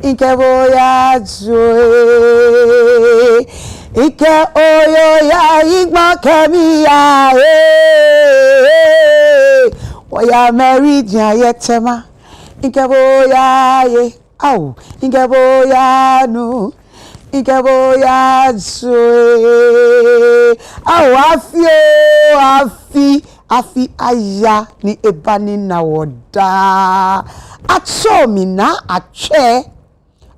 Inkeboya joy. Ike oyo ya igba kemiya. Oya married ya yetema. Inkeboya ye. Au. Inkeboya no. Inkeboya joy. Au afi aya ni ebani na woda. Acho mi na ache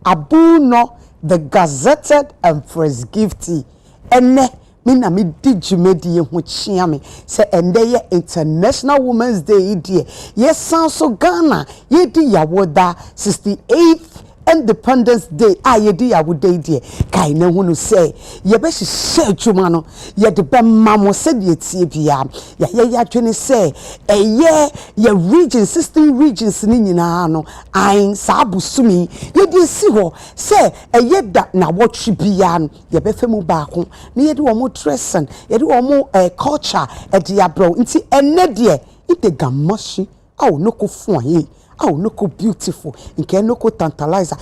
abuno the gazetted Empress Gifty. Ene mi na mi di jumedi ye ho chia me se ende ye International Women's Day die. Yes so Ghana ye di yawoda 68th Independence Day ye di yawode die. Kai na hunu se ye be hye adwuma no ye de be mamo se de tie bia ye adwene se ye region 16 regions ni nyina no an sa abusumi ye di si ho se ye da na wotwe bia no ye be femu baako na ye de wo mo tressen ye de wo mo culture e de abro nti enne de ite gamoshi no ko fun aye no ko beautiful nke no ko tantalizer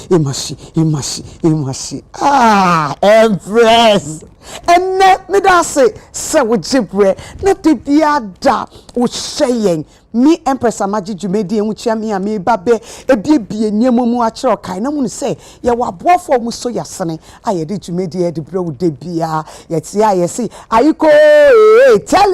imashi Empress enne me da se wo jibre na de bia da wo hyeyen mi Empress amaji jumedi enwu chia mi ame babe ebiebie nyemu mu a kire okai na mu se ye wabofo mu so yasene aye de jumedi e de bro de bia ye ti aye si ayiko tell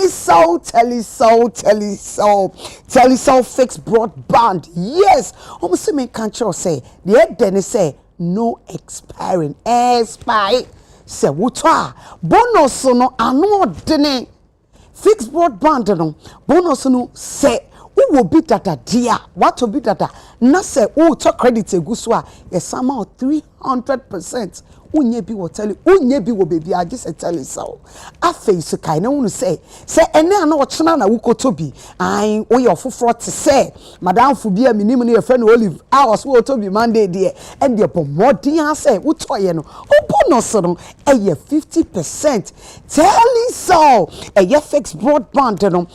it so fixed broadband yes se me kan kire say the den say no expiring expire se wuto a bonus no ano odene fixed broadband no bonus no se wo bi data dia what to be data na se wo to credit eguso a yesama 300% unye bi wo tell unye bi wo baby age se tell so aface kai na wonu se ene ana wo chena na wo kotobi an wo ye ofoforo te se madam fu bia minim ne ye friend Olive hours wo tobi Monday there and the pomodin say wo toye no bonus no eye 50% tell so eye fixed broadband no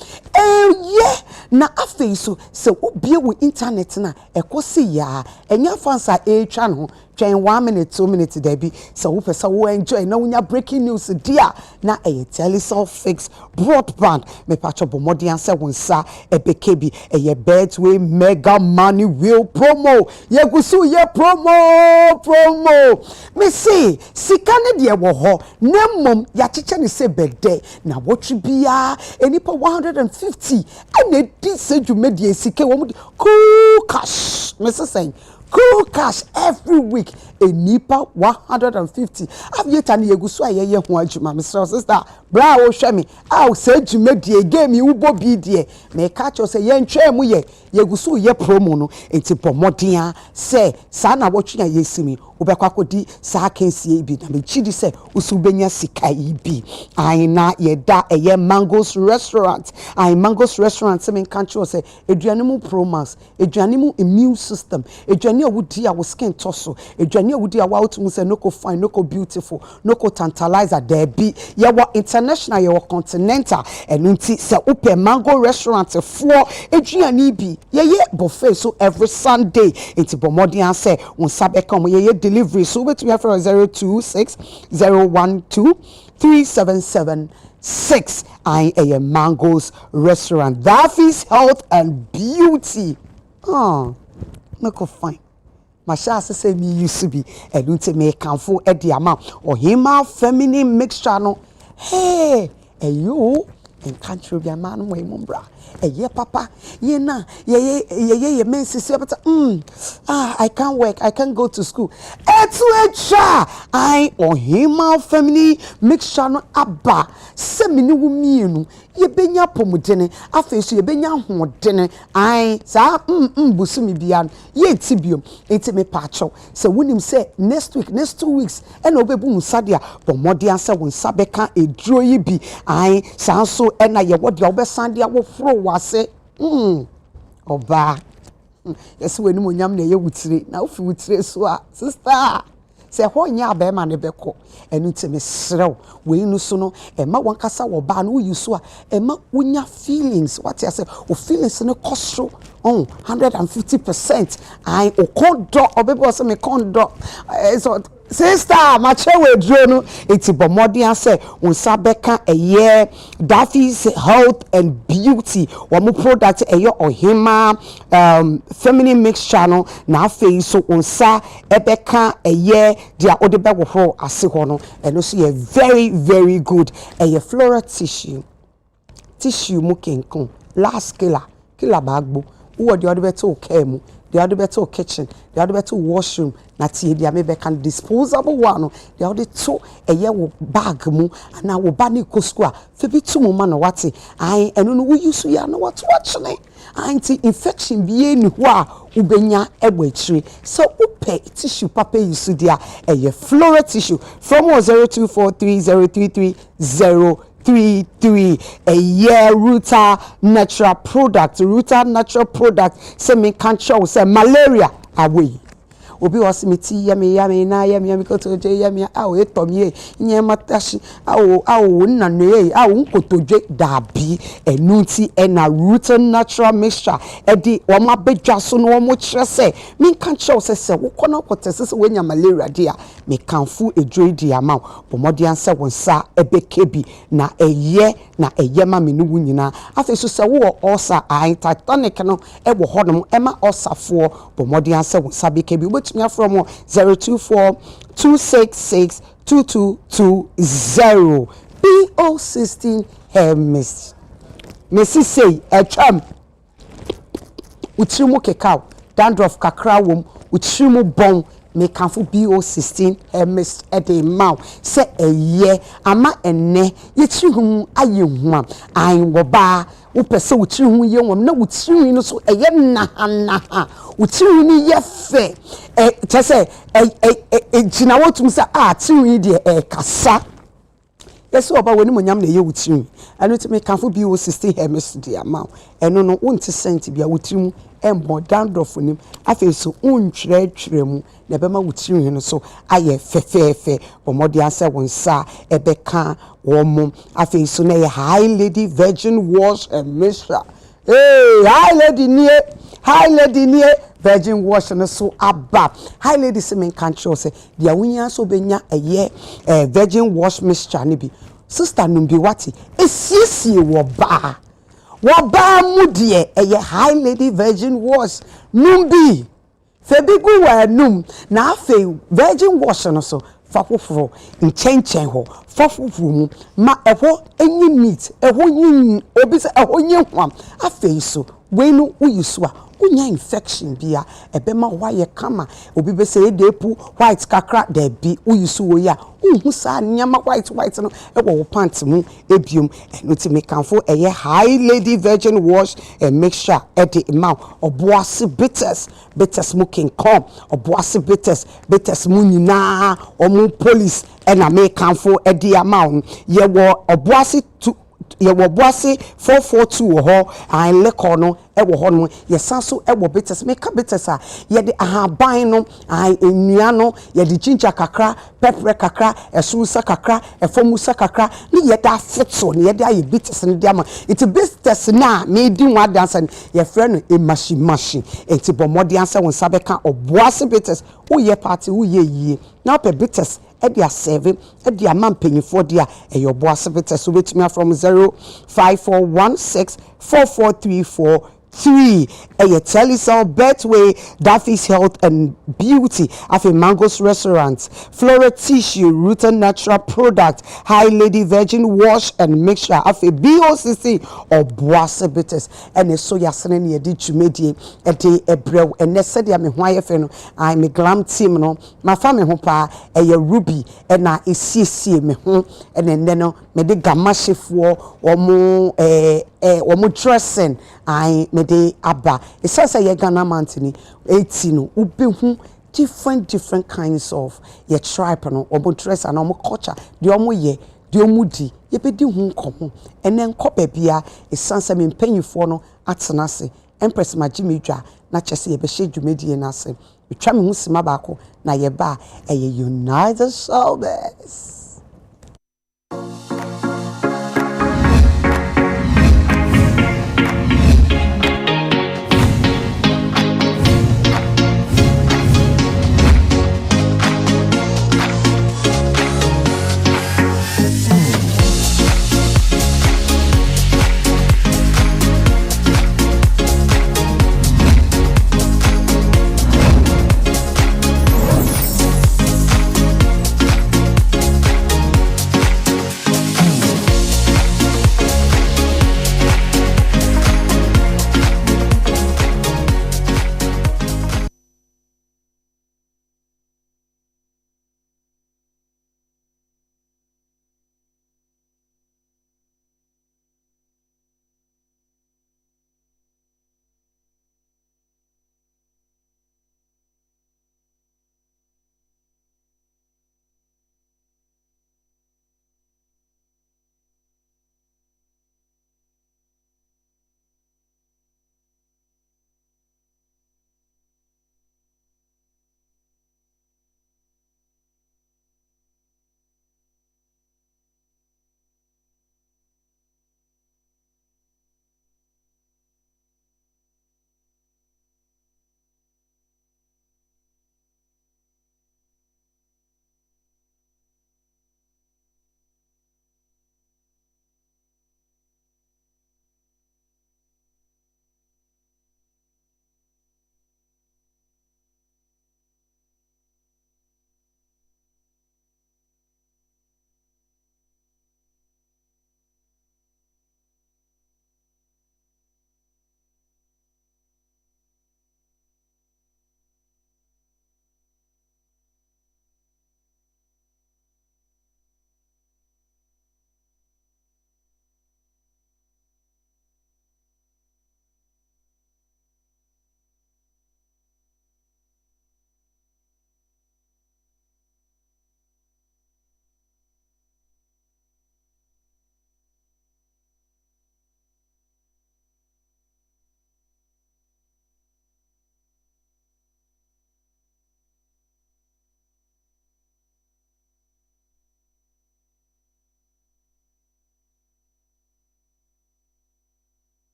na aface se wo bia wo internet na ekosi ya enya fansa twa no twen 1 minute 2 minutes there be so wo pesa wo enjoy na wonya breaking news dia na teleso fix broadband me pacho bomodian se wonsa ebekebi Betway mega money will promo yegusu ye promo me see sika ne de wo ho nemmom ya cheche ne se bede na wotwe bia enipa 150 ene di se dwumedie sika wo cool cash me say cool cash every week a nipa 150 avieta na yegusu ayeye ho adwuma me sister bra wo hwe me say dwumedie game wu bobi die me catch us say yentwemu yegusu ye promo no enti pomodia say sa na wotwe yesimi obekwa kodi sa kensie bi na me chidi say usu benya sika ibi aina yeda eye Mango's restaurant Mango's restaurant se me catch us say eduane mu promas eduane mu immune system eduane wudi a wo skin toso eduane wudi a wa otum say no ko fine no ko beautiful no ko tantalizer there be ye wo international ye wo continental enunti say upe Mango restaurant for eduane bi ye buffet so every Sunday enti bomodian say won sabe come ye delivery so we have for 026 012 3776 a Mango's restaurant that is health and beauty no ko fine Masha say me used to be edunte me kanfo e di ama ohima feminine mixture no hey you in country bi ama no we mumbra ye papa ye na ye men sisi but I can't work I can't go to school etu echa ohima feminine mixture no aba se mini wo mienu ye benya pomudene afeso ye benya hodene sa busumi bia ye tibiom enti me pacho se wonim se next week next 2 weeks ena obebu musade a bomode ansa won sabeka eduro yi bi sa so ena ye wode obesande awofro wase oba yesi wenim onyam na ye wutire na ofi wutire so a sister se honya abema ne beko enu te mesrew we nu so no ema wankasa wo ba no yusu a ema unya feelings what I say o feelings ne kosro oh 150%. I o kondo obebo say me kondo so sister mache we dro no eti bomodi ase unsa beka eye Daffy's Health and Beauty wo product eye ohima feminine mixture no na afei so unsa ebeka eye dia ode be wo ase ho no eno so ye very good eye floral tissue mu kenkon last killer bagbo wo de ode beto okay mu the other better kitchen, the other better washroom, nati the ame can disposable one, the other two a year bag mu, and now bani kusqua, febi two man wati, I and we use we are no what watching. Anti infection be ni wa ubenya ebwetri. So upe tissue papa yusu dia a floral tissue from 0243033033 a year Ruta natural product say me can't show say malaria away obi was me ti yami na yami ko to je yami awo etomie nyema tashi awo na ne awo nkotoje dabi enunti na Ruta natural mixture edi wo ma bedwa so no mo kire say me can't show say wo kona kotese say wenya malaria dia me kanfu edro di ama bomodi anse wonsa ebekebi na eye ma me no nyina afi so say wo osa ai Titanic no ebo hodom ema osafo bomodi anse wonsa bekebi from 024-266-2220 PO16 hair mist. Messi say cham utrimu kekao dandruff kakra wom utrimu bon me kanfo BO16 hair mist ede maw say eye ama enne yetihum ayehuma an wo ba wo pese wotihum ye wom na wotihum no so eye na wotihum ni ye fe tese jina wotum say tihum de kasa yeso oba woni monyam na ye wotihum anu ti me kanfo BO16 hair mist de amaw eno no wonti sent bia wotihum embo dandruff nim afi so untwere mu na bema wutiri no so aye fefefe bomodi ase wonsa ebeka wom afi so na high lady virgin wash and mixture high lady near virgin wash no so abba high lady se men kan cho se dia wunya so benya eye virgin wash mixture ni bi sister numbi wati esiesie wo ba mudie eye high lady virgin wash numbi febigu wa num na afi virgin wash no so fakoforo nchenchen ho fafoforo mu ma eho enyi meat eho nyin obi se eho nyin hwam afi so wenu uyusu a unya infection bia ebema waye kama obi be say depu white kakra da bi uyusu wo ya unhu sa nyama white no ewo wo pant mu ebiom eno ti me kanfo eye high lady virgin wash and mixture ede ma oboase bitters mu king come oboase bitters mu nyina omu police ena me kanfo ede ama ye wo oboase ye wo boase 442 ho an lekọ no e wo ho no ye sanso e wo bitters me ka bitters a ye de ahaban no an enua no ye de ginger kakra pepper kakra esusa kakra efomusa kakra ni ye da fito ni ye da ye bitters ni dia ma it bitters na me di wa dance ye frɛ no e mashi enti bomodi ansa won sabeka oboase bitters wo ye party wo ye yie na pe bitters edia 7 edia man penyifo dia eyo boase bitters so betumi from 0541644343 Telecel Betway Daffy's Health and Beauty Afi Mango's Restaurant Flora Tissue Ruta Natural Product High Lady Virgin Wash and Mixture Afi BOCC or Boase Bitters and so yasene ne di twumedie ede ebrew ene said me ho ayefe no I me glam team no ma fa me ho pa eye ruby na esiesie me ho ene no me de gamma chefo omo omo dressing I me de aba it says ye Ghana mantini 18 no ubehu different kinds of ye tribe no omo dress and omo culture de omo ye de omo di ye be di hu nkomo ene nkopa bia it says me mpanyifo no atena se Empress Magimidwa na chese ye be hye na se etwa me hu sima baako na ye ba eye United Showbiz.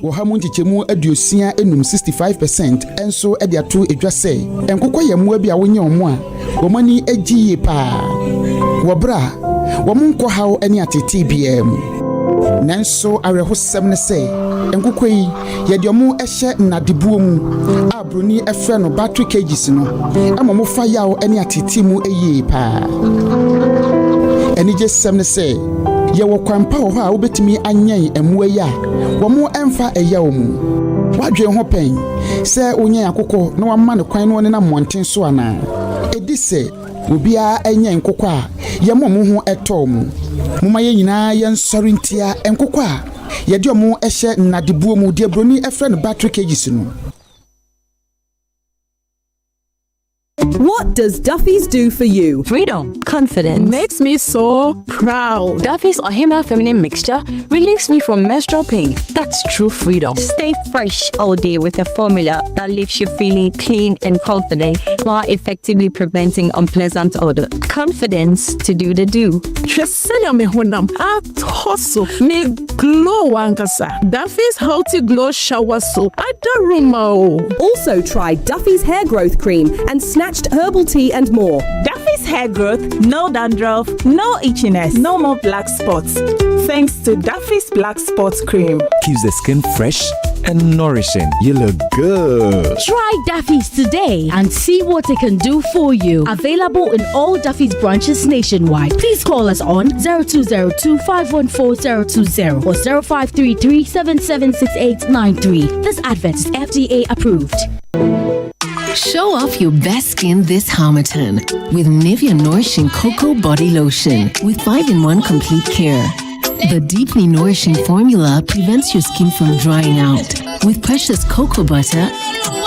wo ha mu ntichemu aduosia enum 65% enso e de ato edwa se enkokɔ yɛmmoa bi a wonye ɔmo a wɔmani agiye pa wɔbra wɔmo nkɔ haw ani atete bia mu nanso awerɛhosɛm ne sɛ enkokɔ yi yɛde ɔmo ɛhyɛ nadebuo mu a broni ɛfrɛ no battery cages no ama mo fa yaw ani atete mu ɛyie pa ɛnigye sɛm ne sɛ yɛwɔ kwampa wɔ hɔ a wobɛtumi anyɛn ɛmmoa yi a wɔmo ɛmfa ɛyaw mu wadwe ho pɛn sɛ wonyɛ akokɔ na wama ne kwan no ne na mmɔnten so ana edi sɛ obia ɛnyɛ nkokɔ a yɛmo mo ho ɛtɔ mu moma yɛ nyinaa yɛnsɔre ntia nkokɔ a yɛde ɔmo ɛhyɛ nadebuo mu de broni ɛfrɛ no battery cages no. What does Duffy's do for you? Freedom. Confidence. Makes me so proud. Duffy's Ohima feminine mixture relieves me from menstrual pain. That's true freedom. Stay fresh all day with a formula that leaves you feeling clean and confident while effectively preventing unpleasant odor. Confidence to do the do. Me glow wankasa. Duffy's healthy glow shower soap. Also try Duffy's hair growth cream and snatched herbal tea and more. Duffy's hair growth, no dandruff, no itchiness, no more black spots. Thanks to Duffy's Black Spots Cream. Keeps the skin fresh and nourishing. You look good. Try Duffy's today and see what it can do for you. Available in all Duffy's branches nationwide. Please call us on 0202 514 020 or 0533 776893. This advert is FDA approved. Show off your best skin this Harmattan with Nivea Nourishing Cocoa Body Lotion with 5-in-1 Complete Care. The deeply nourishing formula prevents your skin from drying out with precious cocoa butter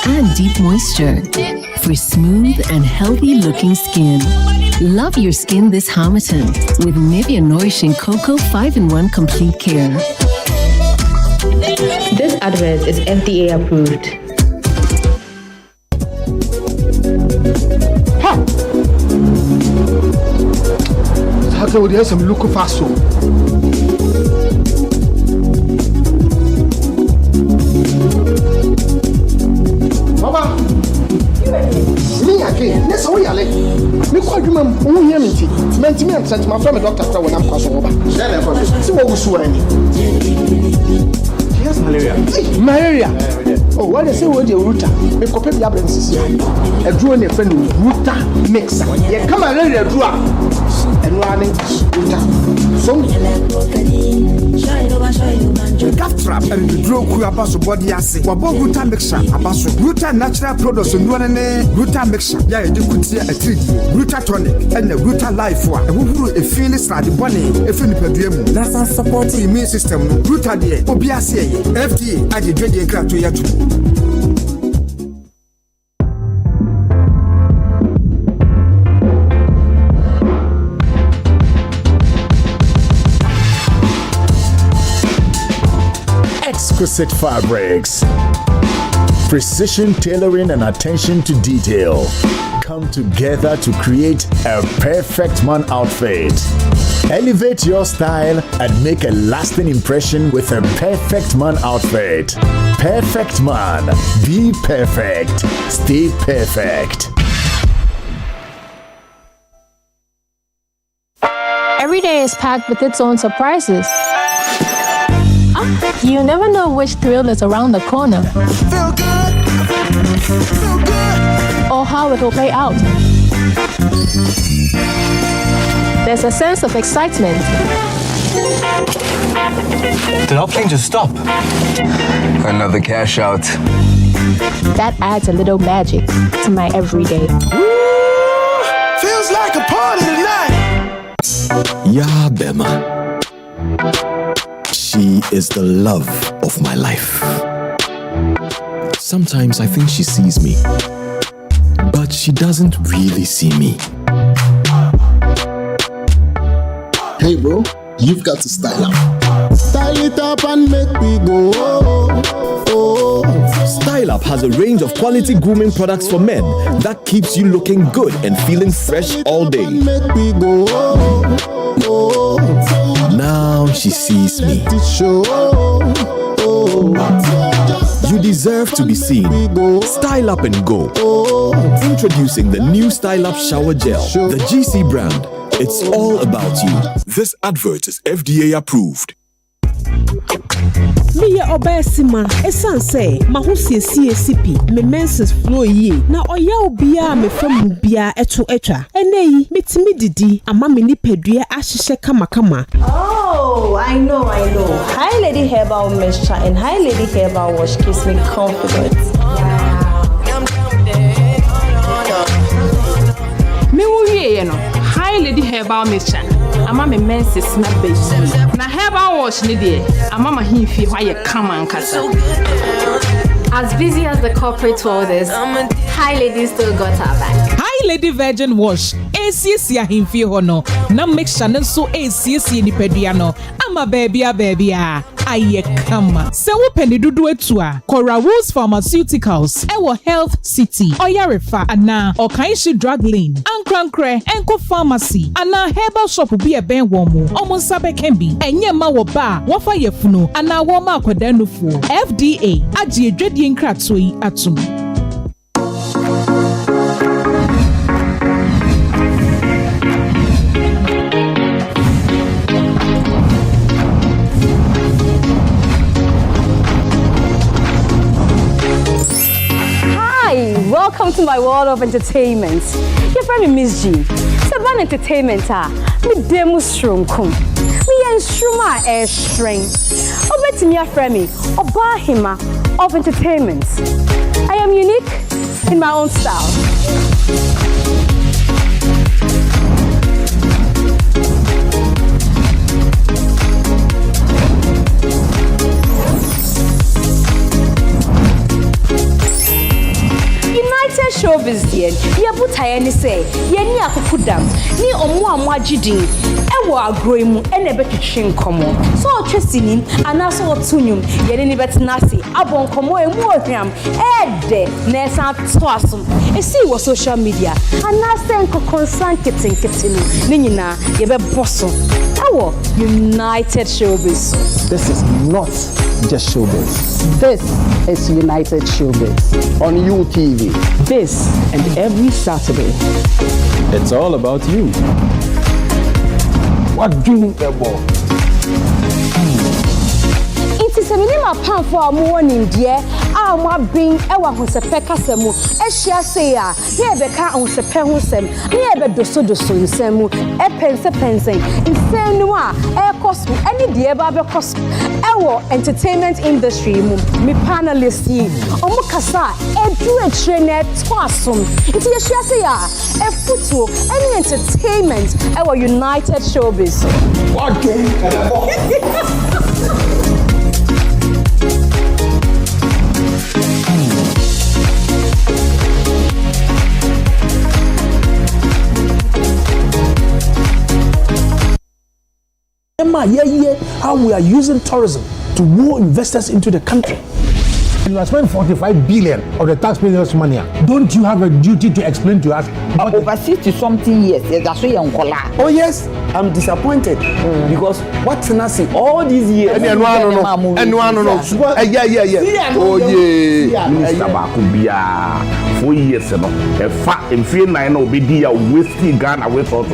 and deep moisture for smooth and healthy looking skin. Love your skin this Harmattan with Nivea Nourishing Cocoa 5-in-1 Complete Care. This advert is FDA approved. Hata wodi some look fast. Baba, me again. Let's go yale. Me kwa dwuma mu hia me nti. Mentimi am sent my friend doctor kwa wona mkwaso oba. Share na kwa. Si wo wusu ani. Yes, malaria. Malaria. Oh, what they say what the router. Me kope bi abren sisi. Eduro ne friend router mix. Ye come malaria duro. Enu ani router. So Calf trap and the draw ku abaso body ase. Wabo router mixture abaso. Router natural products no ne router mixture. Ya e di kutia a 3D. Router tonic and the router life wa. E huhuru e feel sra the body e feel nipadua mu. Nasa support immune system no. Router de obi ase ye. FDA ade dwede nkra to ya to. Exquisite fabrics, precision tailoring and attention to detail come together to create a perfect man outfit. Elevate your style and make a lasting impression with a perfect man outfit. Perfect man, be perfect, stay perfect. Every day is packed with its own surprises. You never know which thrill is around the corner. Feel good. Feel good. Or how it will play out. There's a sense of excitement. Did our plane just stop? Another cash out. That adds a little magic to my everyday. Feels like a party tonight. Yeah, Bema. She is the love of my life. Sometimes I think she sees me, but she doesn't really see me. Hey bro, you've got to style up. Style it up and make me go. Style Up has a range of quality grooming products for men that keeps you looking good and feeling fresh all day. Now she sees me. You deserve to be seen. Style up and go. Introducing the new Style Up Shower Gel, the GC brand. It's all about you. This advert is FDA approved. Me obesima esan say mahusiesie sipi me menses flow yi na oya obia me famu bia eto etwa eneyi mitimi didi ama me nipadua ahihye kama. Oh, I know. Hi Lady Herbal Mixture and Hi Lady Herbal Wash gives me confidence. Me wuye no Hi Lady Herbal Mixture ama me menses na beji na herbal wash ni de ama ma himfi hwa ye kama nkasa. As busy as the corporate world is, Hi Lady still got her back. Hi Lady Virgin Wash ACC himfi hono na mixture nso ACC ni pedua no ama baby aye kama se wo peni dudu etu a Cora Woods Pharmaceuticals ewo Health City Oyarefa ana Okanshi Drug Lane Ankrankre Enko Pharmacy ana herbal shop bi e ben wo mu omonsabe kembi enye ma wo ba wo fa yefunu ana wo ma akoda nufu FDA agi edwadie nkrato yi atum. Welcome to my world of entertainment. Your friend Miss G. Saban Entertainment me demonstration. Me enstruma air string. Obet me a friend me Obahima of entertainment. I am unique in my own style. Showbiz dear, ye buta ni say, ye ni akukudam, ni omu amwajidin, ewo agroi mu, ene betwetwe nkomo. So otwesini, anaso otunyum, ye ni betinasi, abon komo emu ohwam, ede na esan toasum. Esi wo social media, anase enko concern kitinu, ni nyina ye be bosso. Awo United Showbiz. This is not just Showbiz. This is United Showbiz on UTV. This and every Saturday. It's all about you. What do you about? It is a minimum pan for a morning, dear. Our bring our Hosepe Casemu, Eshia say, Nebeka on Sepehusem, Nebe doso in Semu, Pensing, in Senua, Air Cosmo, any dear Baba Cosmo, our entertainment industry, me panelists, Omukasa, a trainer, Twasum, it's Yeshia say, a football, any entertainment, our United Showbiz. What do you how we are using tourism to lure investors into the country. You are spending 45 billion of the taxpayers' money. Don't you have a duty to explain to us? Over 60-something years, that's why you're Oh yes, I'm disappointed because what's Nasi all these years? Yeah. Oh yeah, Minister Bakubia 4 years ago. A fact in fear 9 obedi a wasting Ghana away for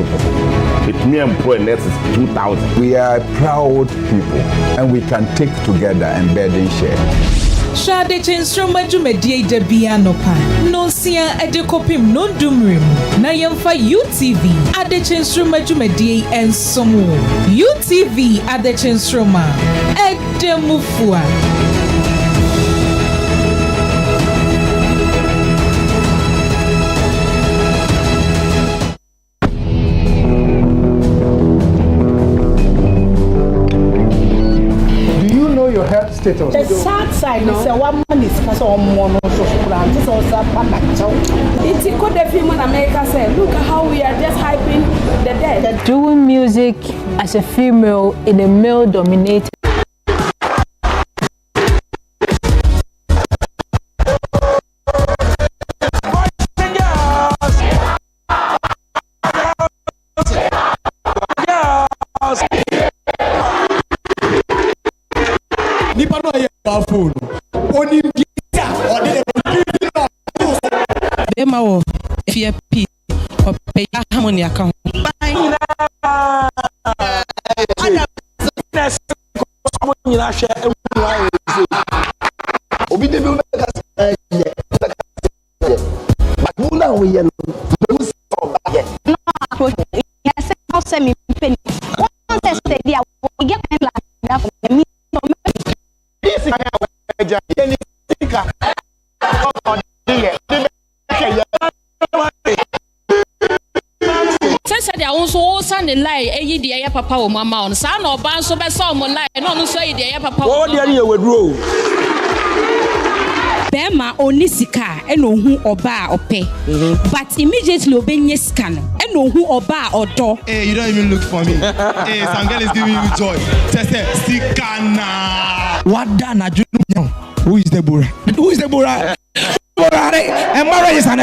it me employ net is 2,000. We are proud people and we can take together and burden share. Shade chenstroma jumedie de bianopa. No sia edekopim no dumrim. Na yemfa UTV ade chenstroma jumedie ensomo. UTV ade chenstroma edemufua. Status. The sad side is a woman is because of mono social brand. This also it's a good film in America said, look at how we are just hyping the dead. Doing music as a female in a male dominated Nipa no ye powerful. Oni bema wo fear peace or pay harmony account. Obi de bi but who now we no yes how semi penny one test dia we get like for me this is any tika Sasa dia also san the lie eyi dia ya papa o mama on sa na oba nso be sa o mo lie no no so eyi dia ya papa o dia ne weduro Bema onisika eno hu oba ope but immediately obenye sika no eno hu oba odo. Hey, you don't even look for me. Hey, some girl is giving you joy. Say sikana. What done na junu? Who is the bura? Who is the bura? And marriage is an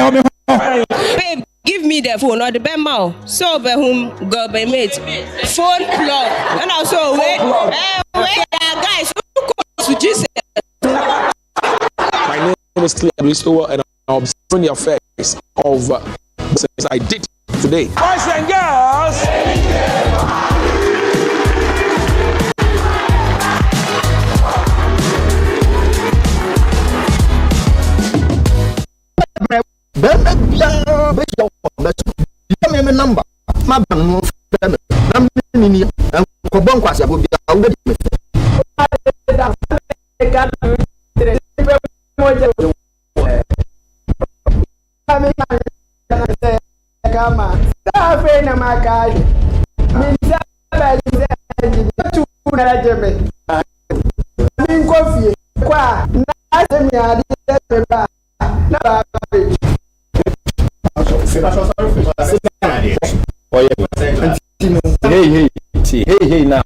babe, give me the phone or the Bema. So be whom go by mate. Phone plug. And also wait, guys, who calls to Jesus? My name is Clear Bristow, and I'm observing the effects of business I did today. Boys and girls, number. My Hey, now.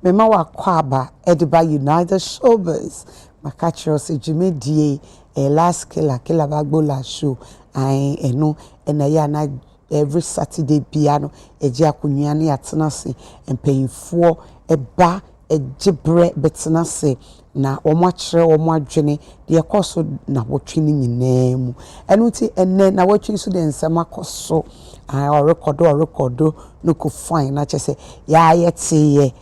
Mema wa kwaba ediba United Showbiz makachiro se jimedie last killer bagbola show ai eno ya na every Saturday piano eji akunwa ne atenase empayinfo eba ejibre betenase na omo akire omo adwene de ekoso na wotwe ni nyinaa enu ti enne na watwe so de nsem akoso ai record no ko fine na chese ya yete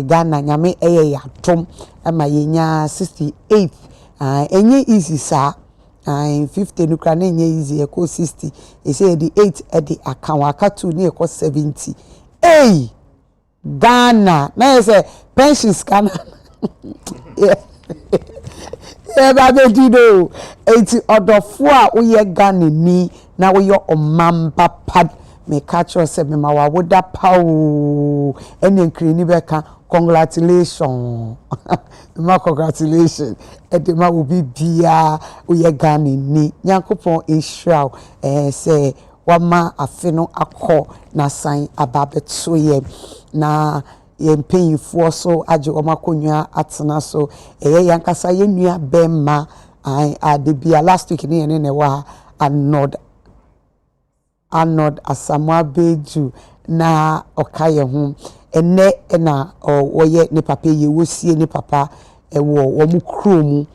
Ghana nyame ya tom ama yenya 68 enye easy sa 50 nukra na enye easy e ko 60 e say the 8 e the account akatu ni e ko 70 Ghana na say pensions Ghana ba be dido enti odofo a wo ye Ghana ni na wo yo omamba pad me catch us me ma wa woda pawo ene nkiri ni beka congratulations ma congratulations e de ma obi bia uye Ghana ni Nyankopon Israel say wama afeno akọ na san ababeto ye na yempanyifo so age omakonwa atena so yankasa yenua bemma adebia last week ni ene ne wa Arnold Asamoah Beju na okaye ho ene na oye ne papa ye wosie ne papa wo mu kromu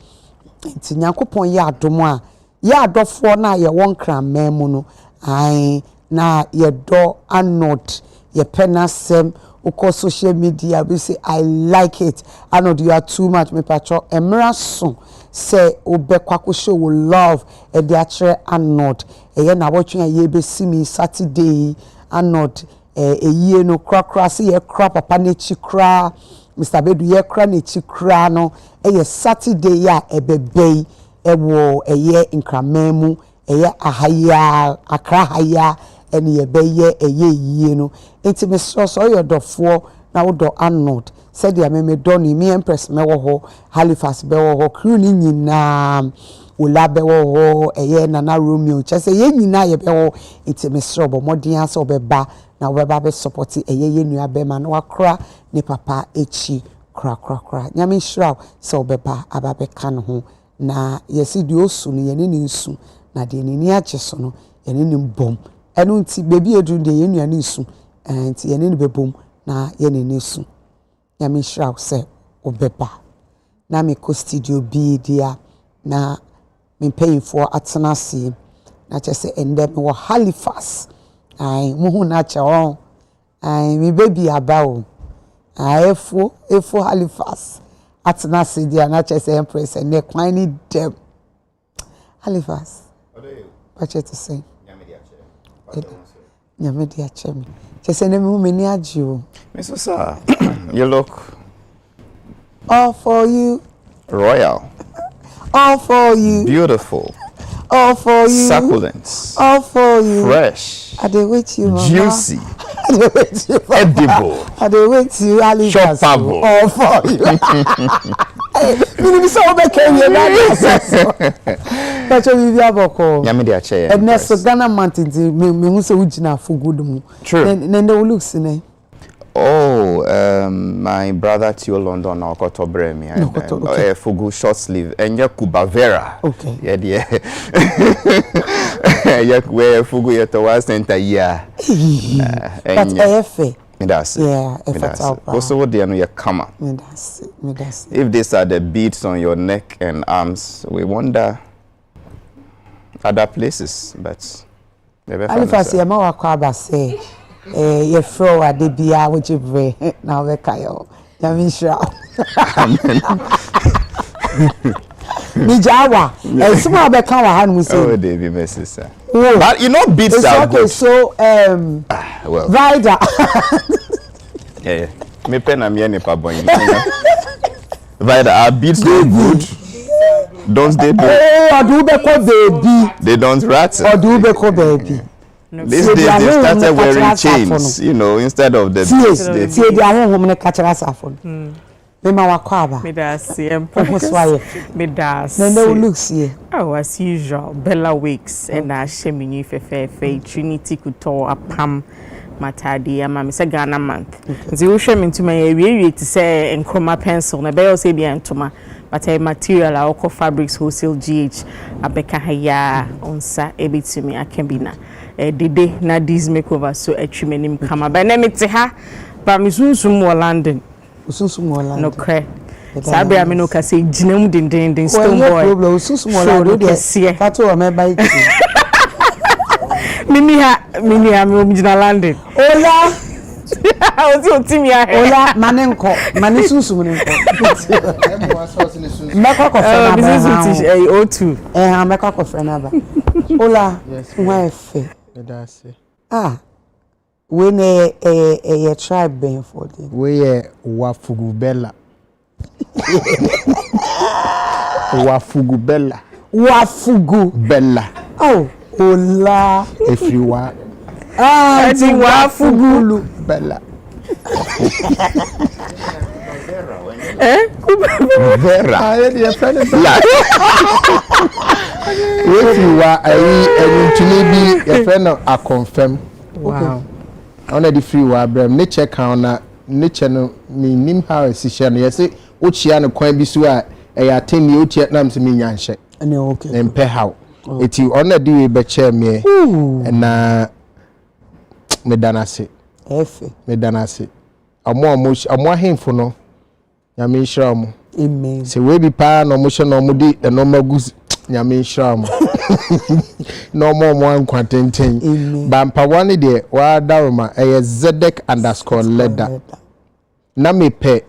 nti Nyankopon ye adom a ya adofo na ye won kran mu no ai na ye do anod ye penasem uko social media we say I like it anod you are too much me patcho emra so say obekwa ko show love e de akere anod ye na wotwe ye besi mi Saturday anod eyie no krakra se ye kra papa na chi kra Mr. Bedu ye kra na chi kra no ye Saturday ya ebebei ewo eye nkramemu eye ahaya akra haya ene ye beye eye yie no enti me so your dofo na wo do anod said ya me do ni me Empress me wo ho Halifax be wo ho crew ni nyina Ola be wo ho eye Nana Romeo chese ye nyina ye be ho enti me so bo modin asa obeba na obeba be support eye ye nua be ma na wakra ni papa echi kra nyame shraw so obeba ababe ka no ho na yesi di osu no yene ni nsu na de ni ache so no yene ni mbom enu nti bebi edu de yene nua ni nsu nti yene ni bebom na yene ni nsu nyame shraw se obeba na me ko studio bi dia na me paying for atenase na chese ende me wo Halifax ai muhu na cha on ai me baby abawo ai efo Halifax atenase dia na chese Empress ne kwan ni dem Halifax what you to say nyame dia chemi chese ne me ni agio Miss Sir you look all for you royal, all for you, beautiful, all for you, succulent, all for you, fresh, I dey wait you, mama. Juicy, I dey wait you, edible, I dey wait you, shoppable, all for you. Hey, so be can you na but you be aboko. Nyame de ache. And next Ghana mountain me hu se ugina fogudu mu. True. Then the looks ne. Oh, my brother Tio London now got to bring me. Okay. Fugu short sleeve and Yakubavera. Okay. Yeah. Where Fugu yet was center yeah. But AFA. That's it. Yeah, that's also what they are no come. That's it. If these are the beads on your neck and arms, we wonder other places, but Halifax ya mawa kwa base. Ye fro wa de bia wo jibre na we kayo ya misha ni jawa suma be kan wa hanu say oh they be messy sir but you know beats are okay, good so well rider yeah me pen am here ne pa boy rider our beats are good don't they do odu be ko baby they don't rattle odu be ko baby. These days they started wearing chains, you know, instead of the beads. See, they are home catch us afon. Me ma wakwaba. Me da see Empress. Me da see. No looks here. Oh, as usual, Bella Weeks and I shemini fe Trinity Kuto apam matadi ama me say Ghana month. Nti wo hwe me ntuma ye to say enchroma pencil na be o say bia ntuma. But a material I call fabrics wholesale GH abeka haya onsa ebitumi akembina dede na these makeover so atwimenim kama ba na mete ha ba misunsum wo London no cre sabe a me no ka say ginam dindindin stone boy problem usunsum wo London dey kato o me buy mini ha me gina London ola o ti mi ahe ola manenko manesunsum nenko meko ko fena ba business O2 ha meko ko fena ba ola nwa efe we ne a tribe ben for them we wafugu bella wafugu bella oh ola everyone ti wafugu bella Vera. If you are a friend I confirm. Wow. On the free wa brem nature counter nature no me nim how decision yes ochia no kwan bi so a e attend you ochia nam se me nyanhye ene okay empe how eti on the we be chair me na me danase efe me danase amo ahemfo no nyame nhyira mo amen se we bi pa no mo hye no mo di no magus nyame nhyira mo No more one quantity. Bampa one day, wa daruma a Zedek_leather. Na me pe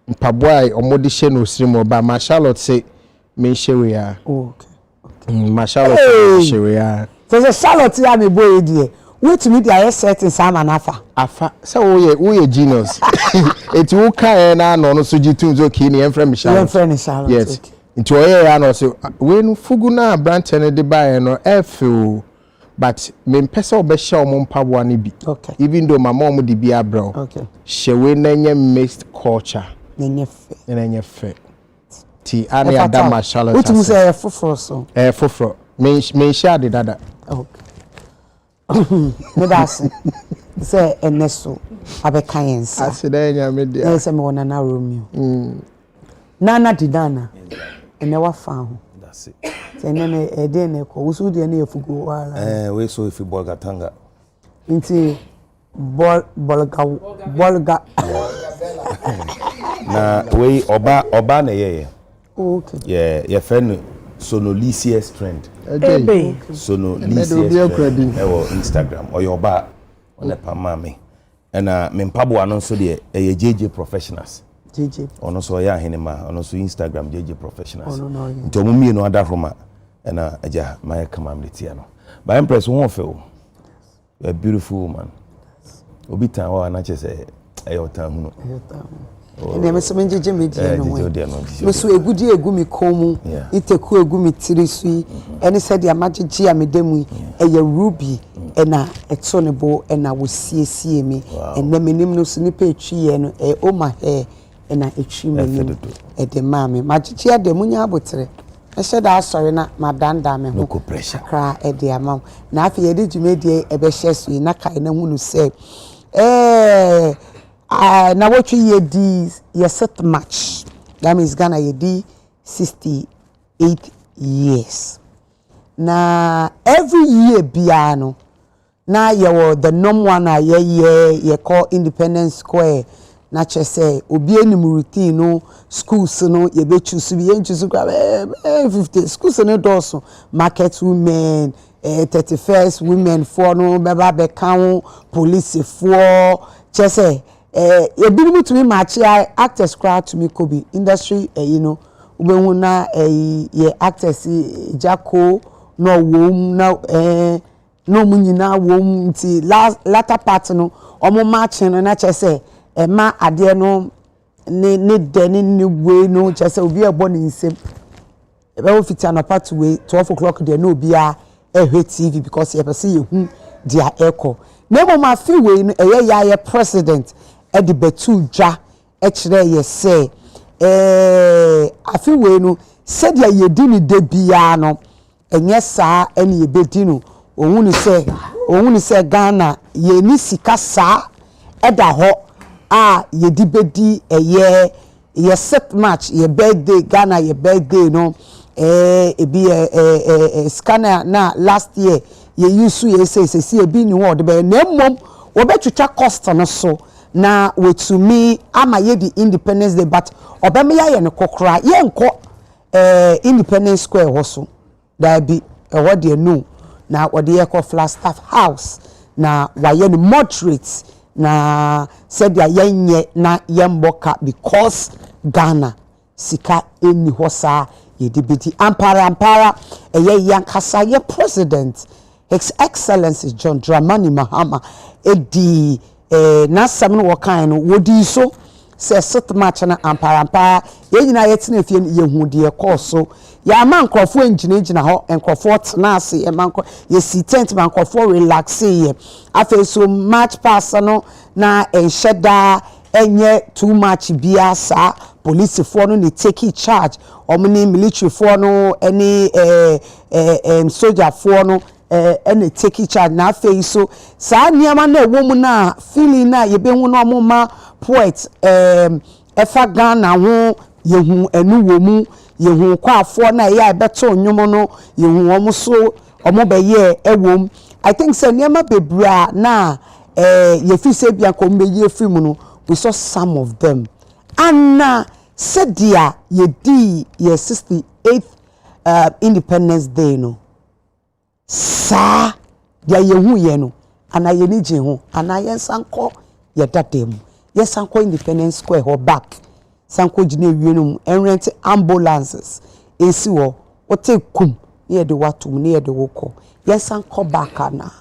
mpaboy omodishe no srimo ba ma Charlotte say me sheria. Okay. Ma Charlotte sheria. So Charlotte ya me boy die. Wait me dey set in Sama nafa. Afa say we genius. Eti wo kan na no so jitu zo ki ni enfrem me Charlotte. Enfrem Charlotte. Yes. Nti oye ya no so we no fugu na branch ne de buy no efu. But me pesa obehye omo mpaboa ne bi. Okay. Even though my mom di bi abro. Okay. Shewe nenye mixed culture. Nenye fe. Ti ani adama Charlotte. What you say foforo so? Foforo. Me share the dada. Okay. Me das. Say eneso abeka yensa. Asida nya me dia. Na say me wona na Romeo. Nana di nana. Ene wa fa ho. That's it. Nene ede ne ko usu de na efugo wala. We so if bolga tanga. Inti bolga. Na we oba na ye. Okay. Yeah, your friend Sonolicious trend. Ebe. Sonolicious trend. Ewo Instagram or your bar on the pamame. And me mpabo ano so de JJ professionals. JJ. Ono so ya hinema, ono so Instagram JJ professionals. Oh no. Nto mu mi no ada from and aja my community no. By Empress won feel. You're a beautiful woman. Obi tan wa na che say ayotan hu no. Ene me so menjeje media no we. Me so egudi egu mi komu, iteku egu mi tirisui, ene se dia magege a medemu eye ruby ena etonebo ena wo siesie mi, ene menim no so nipa etwi ye no o ma hair ena etwi menim e de ma me magege ade munya abotre. Ehye da asori na madanda me ho. No pressure. Kra e de amam. Na afi ye de dwumedie e be hye so na kai na hunu se na what you ye set match. That means Ghana ye 68 years. Na every year biano na ye the norm one ye call Independence Square. Na che say obi enim routine no schools no ye be choose bi ye choose 50 schools no doso market women 31st women for no beba be count police for che say ebi mu to me match actors crowd to me could be industry you know we na ye actors Jacko no wom na no munyina wom nti latter part no omo match no na che say ma ade no ne deni ni we no che say obi ebo ni nsem e be wo fiti anapa to we 12 o'clock there no obi a ehwe TV because ye person ye hu dia echo na mo ma fi we no ye president e di betu dwa e kire ye say afi we no said ya ye di ni de bia no enye saa ene ye bedi no ohun ni say Ghana ye ni sika saa e da ho ye di bedi ye set match ye birthday Ghana ye birthday no e bi scanner na last year ye use ye say e bi ni wo de be na mom wo betwitwa cost no so na wetu me ama ye di Independence Day but obeme ya ye ne kokora ye nko Independence Square ho so da bi what dey no na what dey call Flagstaff House na wa ye ne moderate na said ya yenye na yemboka because Ghana sika eni hosa ye dibiti ampara ye yankasa ye president His Excellency John Dramani Mahama edi na sam no wokan no wodi so se set match na ampara ye nyina ye tena fie ye hu de so ya ma nkrofo enjina ho nkrofo tena ase e ma ye si tent ma nkrofo relax ye afa so match pass no na ensheda enye too much biasa police for no ni take charge omni military for no any soldier for no and take charge na face so sa niama na ewo na feeling na ye be hu no mo ma poet efa Ghana ho ye hu enu wo mu ye hu kwa afo na ye abeto nwom no ye hu omo so omo be ye ewom I think say niama bebra na ye fi se bia ko mbe ye film no we saw some of them and said dia ye di ye 68th Independence Day no sa ya yehu ye no ana ye ni je ho ana ye sanko ye datem ye sanko Independence Square ho back sanko gine wie no rent ambulances esi wo wote kum ye de watum ne ye de woko ye sanko back ana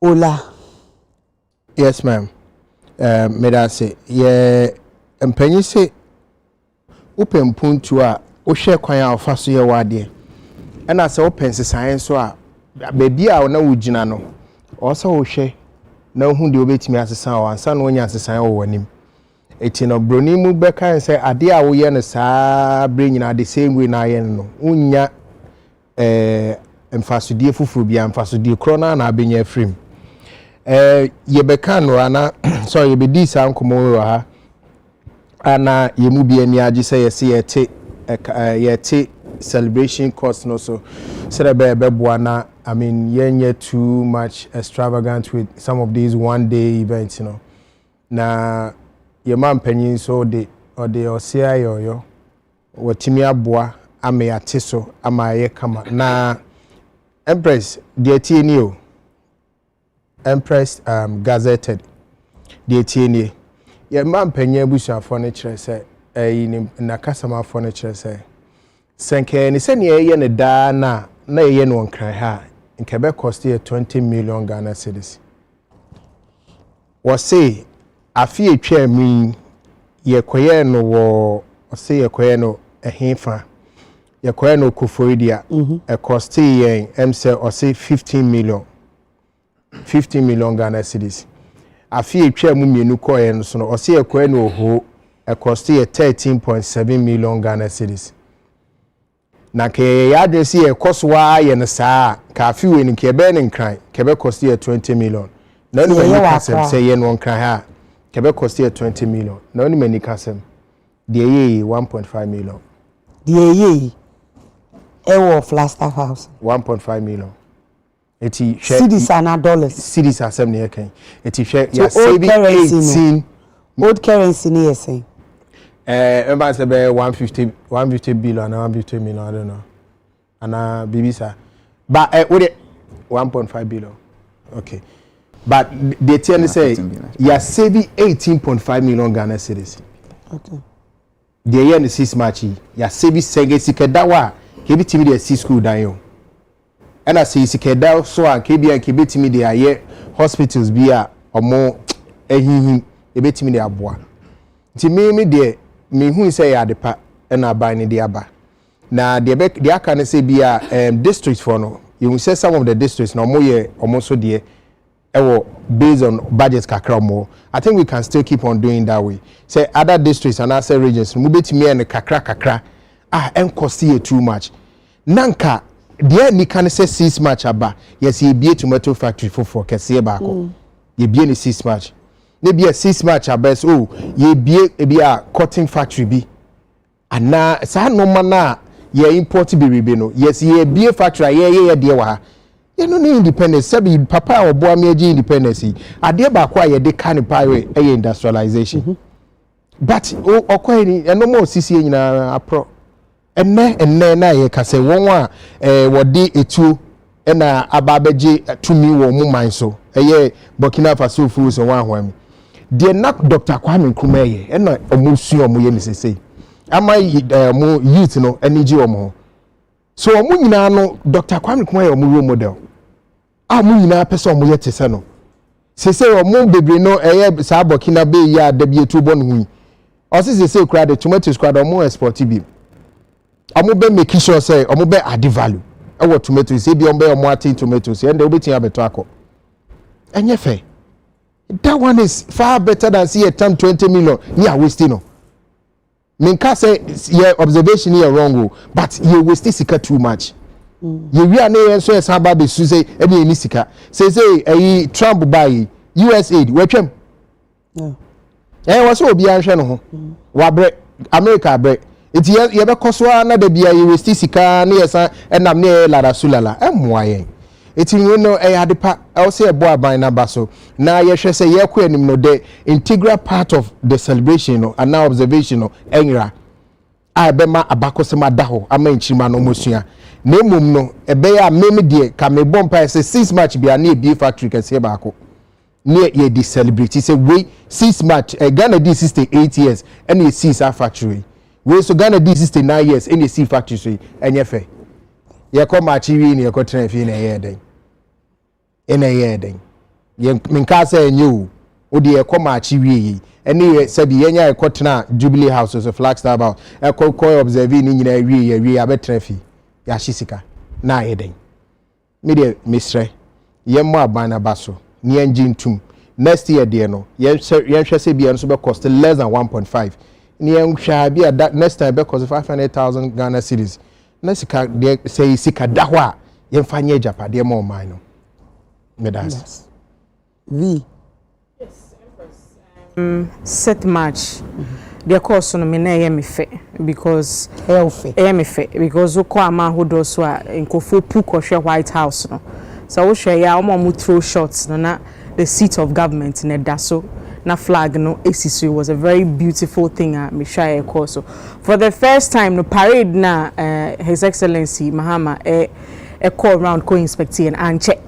Ola. Yes, ma'am. May I say, yeah, and penny say, open puntu a, o share kwanya of faso ye wade. And as open science so baby a na wugina no. Also o share na hu de obetimi asesa o ansa no nya asesa wo wanim. Eti no broni mu beka and say ade a wo ye no saa bre nyina the same way na ye no. Unya emfasodie fufuru bia emfasodie krona na abenya frame. Ye beka no ana so ye be di san komo ha ana ye mu bia ni agi say ye te celebration cost no so be boa na I mean yenye too much extravagant with some of these one day events, you know. Na ye man penyin so de or the osia yo watimi aboa ama ya teso ama ye kama na Empress de tieni o Empress gazetted de tieni ye man penyin abusa furniture say na customer furniture say senke ni se ne ye ne da na ye no nkran ha nkebe cost ye 20 million Ghana cedis was say afi etwa mi ye koye no wo say ye koye no ehefa ye koye no koforidia e cost ye say or say 15 million Ghana cedis afi etwa mu mienu koye no so no say ye koye no ho e cost ye 13.7 million Ghana cedis na ke ya address ye koswa ye no saa ka afi we ni ke be ni nkran ke be cost ye 20 million na no ye kasem say ye no nkran ha ke be cost ye 20 million na no mani kasem de ye 1.5 million de ye e wo Flaster House 1.5 million eti cedis and dollars cedis asem ne kan eti hwe ya saving 18 old currency ne ye say remember say be 150 billion and 150 million I don't know and bibisa but with it 1.5 billion okay but they tell me say you are saving 18.5 million Ghana cedis okay the year in 6 March you are saving sekeda ke bitimi de 6 school dan yo and I say sekeda so an ke bia ke bitimi de aye hospitals bia omo ehihim e bitimi de aboa nti me de me hu say ya depa na aban ne de aba na de aka ne say bia districts for no you say some of the districts no omo so de ewo based on budgets kakra mo I think we can still keep on doing that way say other districts and other regions mu betimi en kakra en cost you too much nanka de ni kan say 6 March aba yes ye bie tomato factory for kese ba ko ye bie ni 6 March ne bie 6 March aba so ye bie bia cotton factory bi ana sa no mana ye import bi no yes ye bie factory ye de wa you no independence sabi papa obo ameji independence ade ba kwa ye de kan pawe industrialization but okwa ni eno mo sisi nyina apro enne na ye kase won a wodi etu na ababeji tumi wo mu man so eye Burkina Faso fu so wan hwam de na Dr. Kwame Nkrumah ye ena omusu omo ye misese ama mo youth no energy omo so omo nyina no Dr. Kwame Nkrumah ye omo role model amu nyina pese omo ye tese no sese omo bebre no eye sa Burkina be ya da bi etu bo no hu o sese kura de tomatoes kura de omo export bi omo be make sure say omo be add value e wo tomatoes e bi omo be omo ati tomatoes and they obetin abeto akọ enye fe that one is far better than see a 20 million ni a wasting no minka say your observation here wrong but you waste sika too much you we are na so yes aba be su say e dey ni sika say Trump buy USAID we twem was obi anhwe no ho wa bre America bre iti ye be koso na da bia you waste sika na yes enam na la rasulala emwa yen iti no adepa say ebo aban na baso na ye hwe say ye ko anim no the integral part of the celebration no and now observation no enra a bema abakosema daho ama nchima no mosua na emum no ebe ya meme de ka me bompa say 6 match bia na ebie factory kese baako na ye di celebrity say we 6 match Ghana di 68 years and ye 6 factory we so Ghana di 69 years and ye 6 factory so enye fe ye ko match wi ni ye ko tren fi na ye den ye minka say enye o de ye ko match wi yi ene said yenya e kotena Jubilee House so Flagstaff about e ko observe ni nyina wi abetrafi ya shisika na eden me de misre yemmo abana baso ni engine tum next year de no yen hwese bia no so be cost less than 1.5 ni en hwa bia next time be cost 500,000 Ghana cedis na sika de say sika daho a yen fanye japade mo man no me das vi set match the course no me na ye me fe because me fe because wo kwa ma hodo so a nkofo pu ko hwe White House no so wo hwe ya omo throw shots no na the seat of government na daso na flag no esisu was a very beautiful thing me hwa e course so for the first time no parade na His Excellency Mahama call around co inspecting and check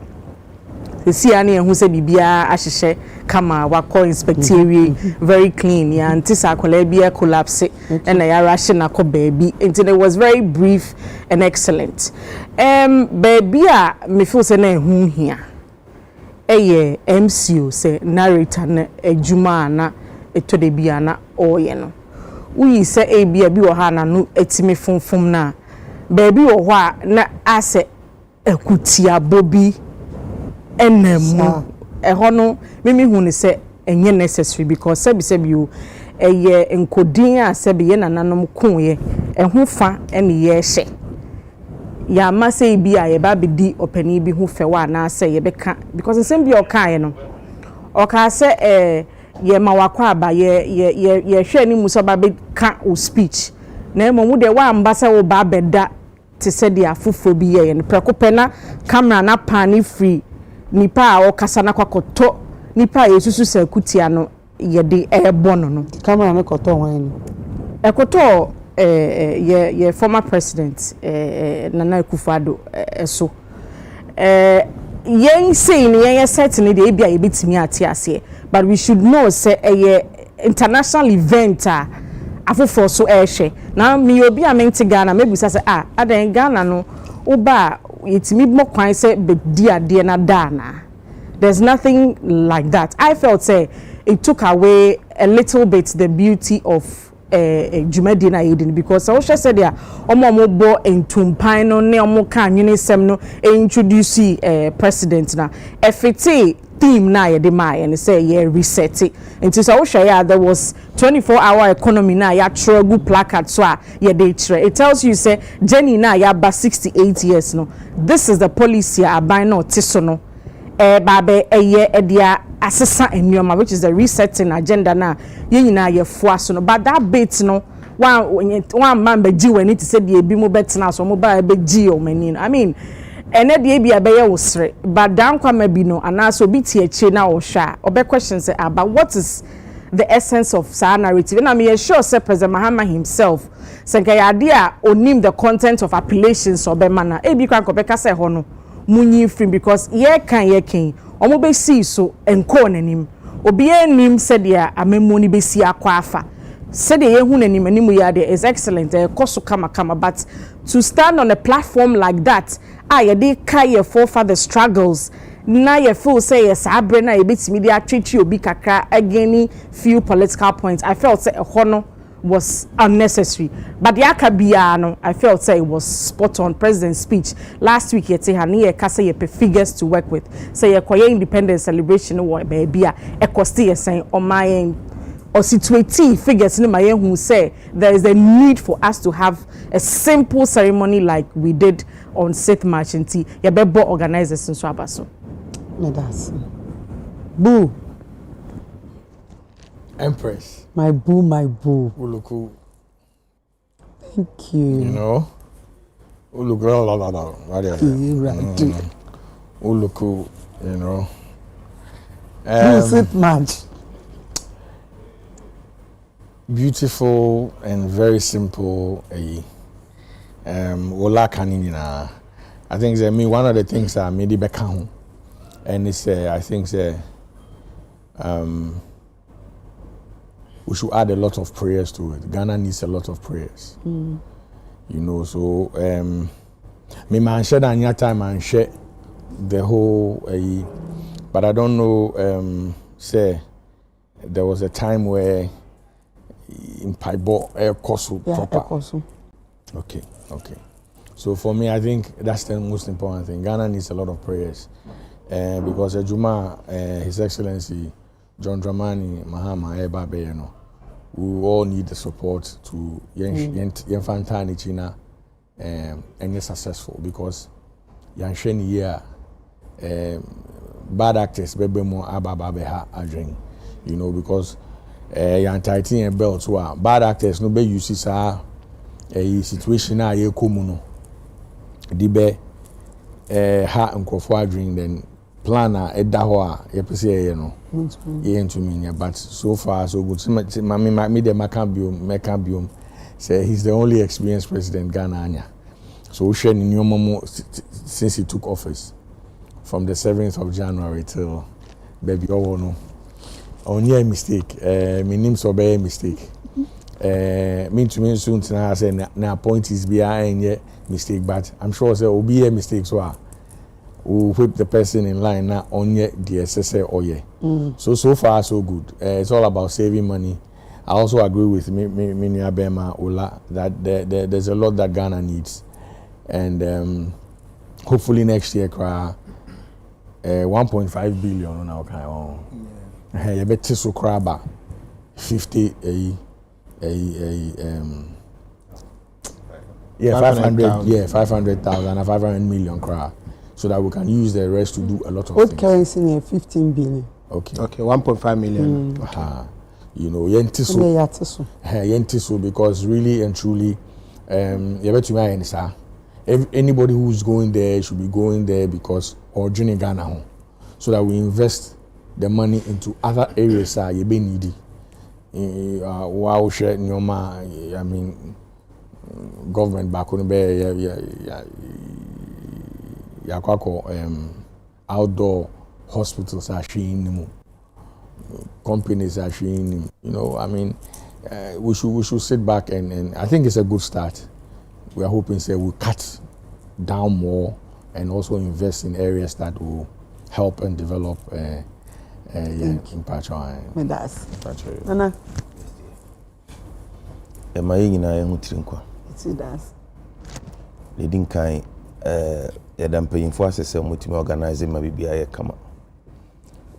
the CNA who said bibia ahihye kama wako inspectory very clean ya antisa kolebia collapse and ya ration akọ baby until it was very brief and excellent baby a me feel say na hu hia eye MCO say narrator na ejuma na etode bia na oye no we say ebia bi wo ha na no etime funfum na baby wo ho a na ase ekutia bobi enemu ehono mimi hu ne se enye necessary because sebi you eye enkodin a sebi ye nananom kunye ehu fa ene ye hye ya ma say bi a ye ba bedi opani bi hu fe wa na say ye beka because nsem bi o kan no o ka se ye ma wakwa aba ye hwe ni muso ba be ka o speech na emo de wa amba se wo ba beda te se dia afufo bi ye ne prekopena camera na pani free nipa o kasa na kwakoto nipa yesusu sa kutia no yede ebono no camera na koto wan ekoto ye former president Nana Akufo-Addo so yen say ni yen set ni de bia ye betimi ate ase but we should know say international event afofo so ehwe na me obi a mente Ghana mebusa say adan Ghana no oba yetimi mokwan say be dia na dana. There's nothing like that. I felt say it took away a little bit the beauty of Jumedina Eden because I also said there omo bo entumpan no ne omo kan nwene sem no introduce president na efiti theme na ye de mai and say ye reset it into so there was 24-hour economy na ya tregu placard so ye de tre it tells you say Jenny na ya ba 68 years no this is the policy aban no tiso no babe eye dia asesa enwoma which is the resetting agenda na ye nyina ye foaso no but that bit no one man be gi wani to say the ebi mo betina so mo ba be gi o mani I mean ene de bia be ye wosre but dan kwama bi no anaso bi tie eche na wo hwa obe question say about what is the essence of sa narrative and I'm sure say President Mahama himself say ade a onim the content of appellations obe mana e bi kwan ko be ka say ho no munyi free because ye kan omo be see so enko nanim obi anim said ya amemu ni be si akwa afa said ye hu nanim anim ya there is excellent koso kama but to stand on a platform like that ye dey kai ye for the struggles na ye feel say yes abre na ye betimi dey atwetwe obi kakra again few political points I felt say hono was unnecessary but the akabiano I felt say it was spot on. President's speech last week yete hani ye kasa ye figures to work with say ye koye independence celebration wo baby a ekosti ye saying on my end or situate figures in my who say there is a need for us to have a simple ceremony like we did on 6th March and ye bebo organizers in Swabaso that's boo Empress. My boo. Uluku. Thank you. You know? Uluku. Uluku, you know. Who's it match? beautiful and very simple. Ola kanina. I think one of the things that made it back home, and it's I think we should add a lot of prayers to it. Ghana needs a lot of prayers. You know, so me man share that time and share the whole but I don't know say there was a time where in Paibo air cost proper. Okay. So for me, I think that's the most important thing. Ghana needs a lot of prayers because Ejuma, His Excellency John Dramani Mahama Ebabe, we all need the support to Yenfantani China and get successful because Yansheni year bad actors bebe more ababeha adring, you know, because Yantighting and belts were bad actors no be uses a situation a ye komuno dibe ha nkofo adring then planner edda ho a ye pese ye no ye ntumi but so far so good me dem makambium say he's the only experienced president Ghana anya so we share new momo since he took office from the 7th of January till baby no only a mistake me name so be a mistake mean to me soon to say na point is behind mistake but I'm sure say will be a mistake so we'll whip the person in line now on the SSA or so far so good. It's all about saving money. I also agree with Minya Bema Ola that there's a lot that Ghana needs, and hopefully next year, 1.5 billion on our kind. You bet so craba 50 500,000 and 500 million crab. So that we can use the rest to do a lot of things. What currency near 15 billion? Okay, 1.5 million. You know, yentiso because really and truly, anybody who's going there should be going there because originally Ghana home, so that we invest the money into other areas that you be needy. Wow, share nyoma. I mean, government back on the outdoor hospitals are showing companies are showing, you know, I mean, we should sit back and I think it's a good start. We are hoping say we'll cut down more and also invest in areas that will help and develop in Pacho. Nana. It does. Leading kind yadam payinfo asese mutimi organize ma bibia ye kama.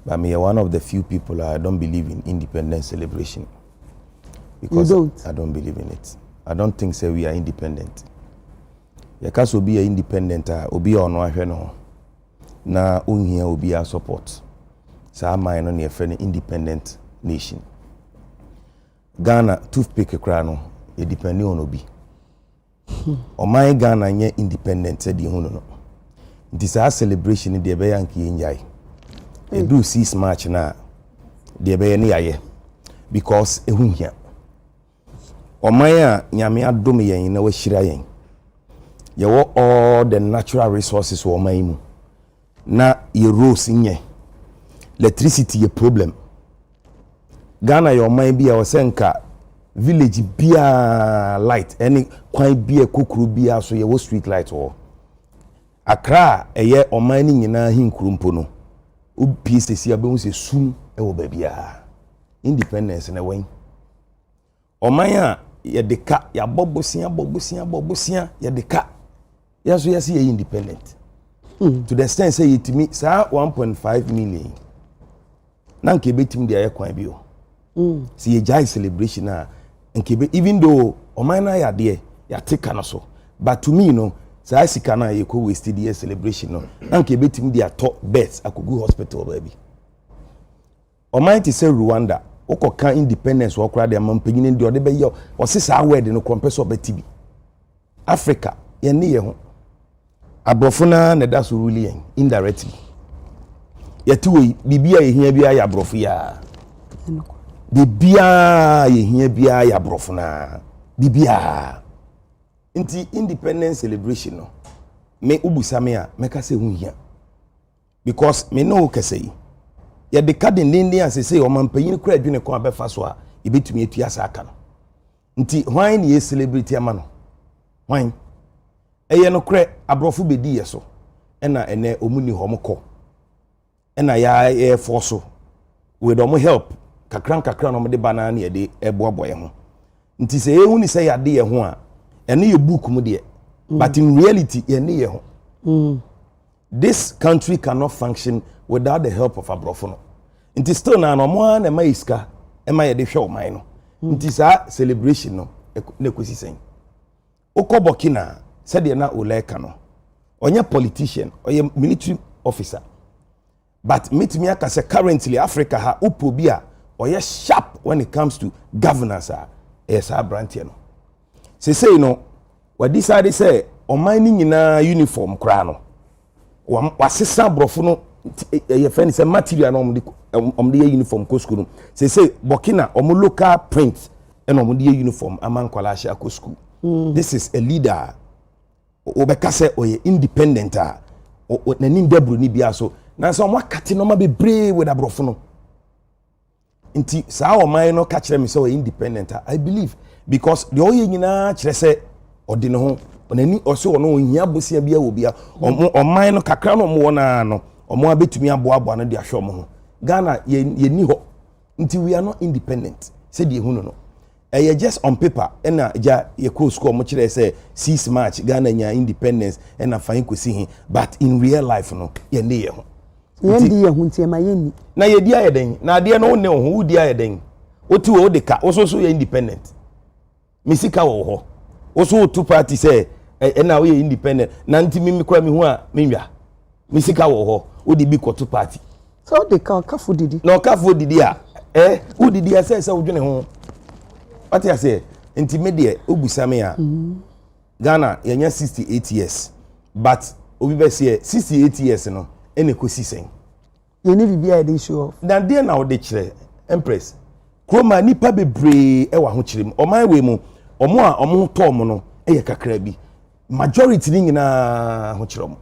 But me one of the few people I don't believe in independence celebration. Because I don't believe in it. I don't think say we are independent. You can't be independent obi ono ahwe no. Na unhia obi a support. Sa man no ne friend independent nation. Ghana toothpick kra no e depend on obi. O my Ghana nye independent said di hono no. This our celebration de be yanki enjai. E do 6 March na de be ne yaye because ehun hia. O my nyame adom yen na wa hira yen. Ye wo all the natural resources wo my mu. Na ye rose nye. Electricity a problem. Ghana your mind be our senka village bia light any kwan bia kokuru bia so ye wo street light or Accra eye oman ni nyina hinkurumpo no obi sesi abemu se sum e wo ba bia independence na wen oman a ye deka ya bobosia ye deka ya so ye independent to the extent say yitimi sa 1.5 million na nke betim dia ye kwan bi o see a jai celebration even though oman ya de ya take na so but to me you know so I see kana ye ko waste the celebration no na nke betim dia top bets akogu hospital baby oman ti say Rwanda okoka independence wo kra de mampanyine de ode be ye o se sa word no kompeso betibi Africa ye ne ye ho abrofuna na da so rule indirectly yeti we bibia ye hia bia ya abrofu ya bibia ye hia bia ya brofuna bibia nti independence celebration no me ubusame a meka se hu hia because me no kese yi ye de card ndin asese o mampanyin kura adwene ko abefa so a ebetumi etua sa aka no nti hwan ne ye celebrity ama no hwan eye no kura abrofo bedi ye so ena ene omuni homko ena ya force with them help kakran no de banana ne de eboaboye ho nti se ehu ni se ya de ye ho a ene ye book mu de but in reality ye ne ye ho this country cannot function without the help of abrofo no nti still na no mo na mai iska e mai de hwe o mai no nti sa celebration no na kosi sen okobokina se de na oleka no onye politician oye military officer but meet me aka say currently Africa ha upobia oye sharp when it comes to governance yes abrantie no say no we decide say o man nyina uniform kra no wasesa brofo no ye friend say material no omde uniform ko school say Burkina omo local print and omde uniform amankwala ahia ko school this is a leader obeka say oye independent na nim debru ni bia so na so mo akate no ma be brave with abrofo no nti saa o man no ka kire me say oye independent I believe because the oye nyina kire say odi ne ho onani ose ono ohia bosia bia wo bia o man no kakra no mo na no omo abetumi aboabo no de ahwe mo ho Ghana ye ni ho nti we are not independent say the ehunu no just on paper ena ja ye ko school mo kire say 6 March Ghana nya independence ena fan ko si hin but in real life no ye ne ye ho ye ndi ye hu ntiema ye ni na ye di ayeden na de no ne ho udi ayeden otu o de ka oso ye independent misika wo ho oso two party say ena we independent na nti mimi kwa mi hu a menwa misika wo ho odi bi ko two party so de ka kafo didi no kafo didi a udidi say odwene ho what you say nti media obusame a Ghana yenya 68 years but obi be say 68 years no ene ko sisen ye ni bibia dey show off na dey na o de kire Empress kroma nipa bebre e wa ho kire mu oman we mu omo a omo to omo no e ye kakra bi majority ni nyina ho kire mu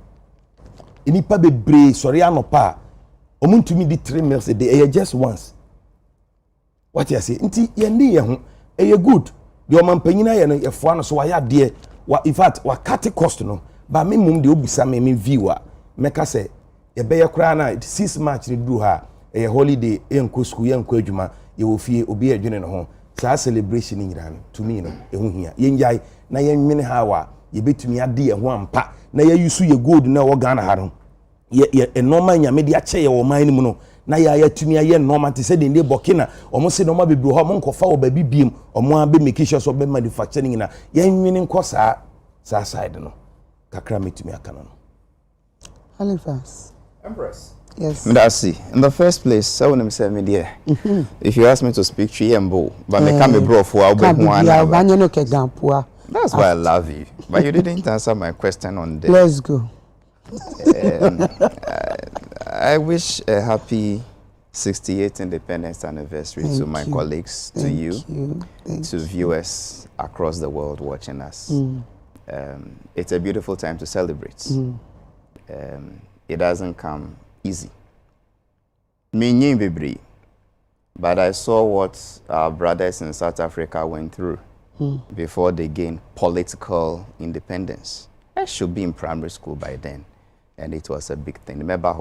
nipa bebre sori anopa omo ntumi di 3 meals a day e just once what you say nti ye ni ye ho e good the omampanyina ye no ye foa no so wa ya de in fact wa cut cost no ba me mum de obusa me viewer meka say ye be ye kra na 6 March ni du ha e holiday e nko school ye nko adwuma ye wo fie obi adwene no ho sa celebration ni nyira no to me no e ho hia ye njai na ye nwene ha wa ye betumi ade ye ho ampa na ye yusu ye gold na wo Ghana ha no ye normal nyame de ache ye wo man ni mu no na ya tumi aye normal te se de ne Burkina omo se normal bebro ho mo nkofa wo ba bibiem omo abe make sure so be manufacturing na ye nwene nko sa side no kakra metumi aka no Halifax Empress. Yes. Medasi. In the first place, so when say me there. If you ask me to speak Chiembo, but me come bro for I'll be one. That's why I love you. But you didn't answer my question on that. Let's go. I wish a happy 68th Independence Anniversary to my colleagues, to you, to viewers across the world watching us. It's a beautiful time to celebrate. It doesn't come easy. But I saw what our brothers in South Africa went through before they gained political independence. I should be in primary school by then, and it was a big thing. Remember,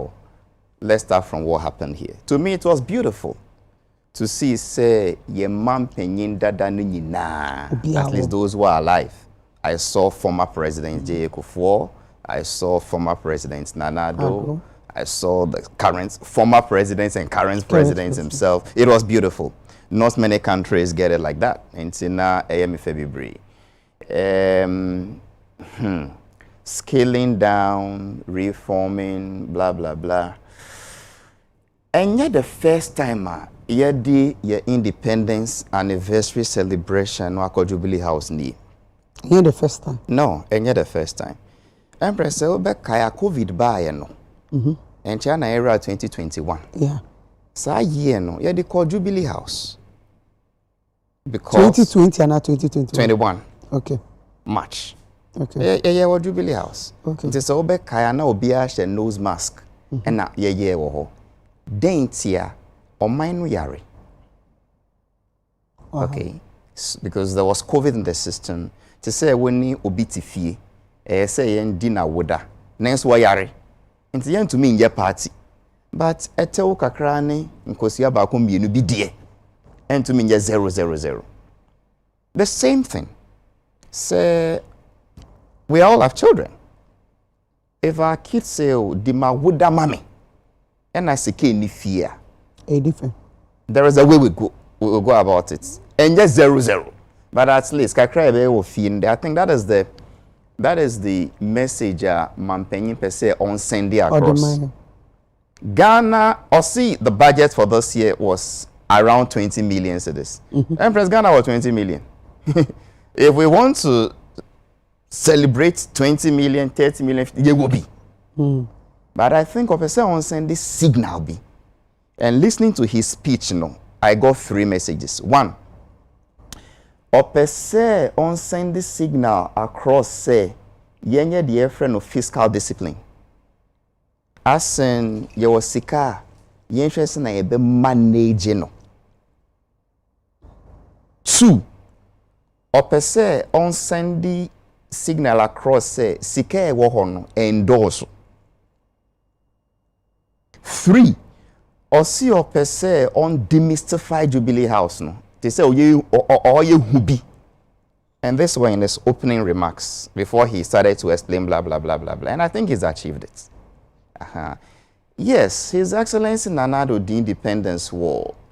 let's start from what happened here. To me, it was beautiful to see, say, ye man penyin dada na, at least those who are alive. I saw former President J. Kufuor. I saw former President Nana Addo. I saw the current former presidents and current presidents himself. It was beautiful. Not many countries get it like that. Intina AM February. Scaling down, reforming, blah blah blah. And yet the first time your independence anniversary celebration no Jubilee House ni. Yeah, the first time. No, and yet the first time. Empress kaya COVID ba no. And China era 2021. Yeah. Sa year no, yeah, they call Jubilee House. Because 2020 and not 2021. 21. Okay. March. Okay. Yeah, what Jubilee House. Okay. It is obe kaya na obi a nose mask. And na yeah wo ho. Den tia o mine yare. Okay. Because there was COVID in the system. To say when ni obi ti fie, say yen dinner woda. Nens wa yare. Nti yen to me in party. But etewo kakra ne nkosia ba ko mienu bi die. And to me 000. The same thing. Say we all have children. If our kids say, oh, Dima woulda mommy, and I say, ni fear. Different. There is a way we go about it. And just 0. But at least, I think that is the message Mampenyin per se on sending across. Ghana, or see the budget for this year was around 20 million cedis. Empress Ghana was 20 million. If we want to celebrate 20 million, 30 million, it will be. But I think Officer on send this signal be. And listening to his speech, I got 3 messages. 1, Officer on send this signal across say, yenye the friend of fiscal discipline. As in your sika, yenye na ebe manage no. 2, Officer on send the signal across say sika e wo ho no endorse. 3, osi opese on demystify Jubilee House no. They say oye hubi. And this one in his opening remarks before he started to explain blah blah blah blah blah. And I think he's achieved it. Yes, His Excellency Nana Addo the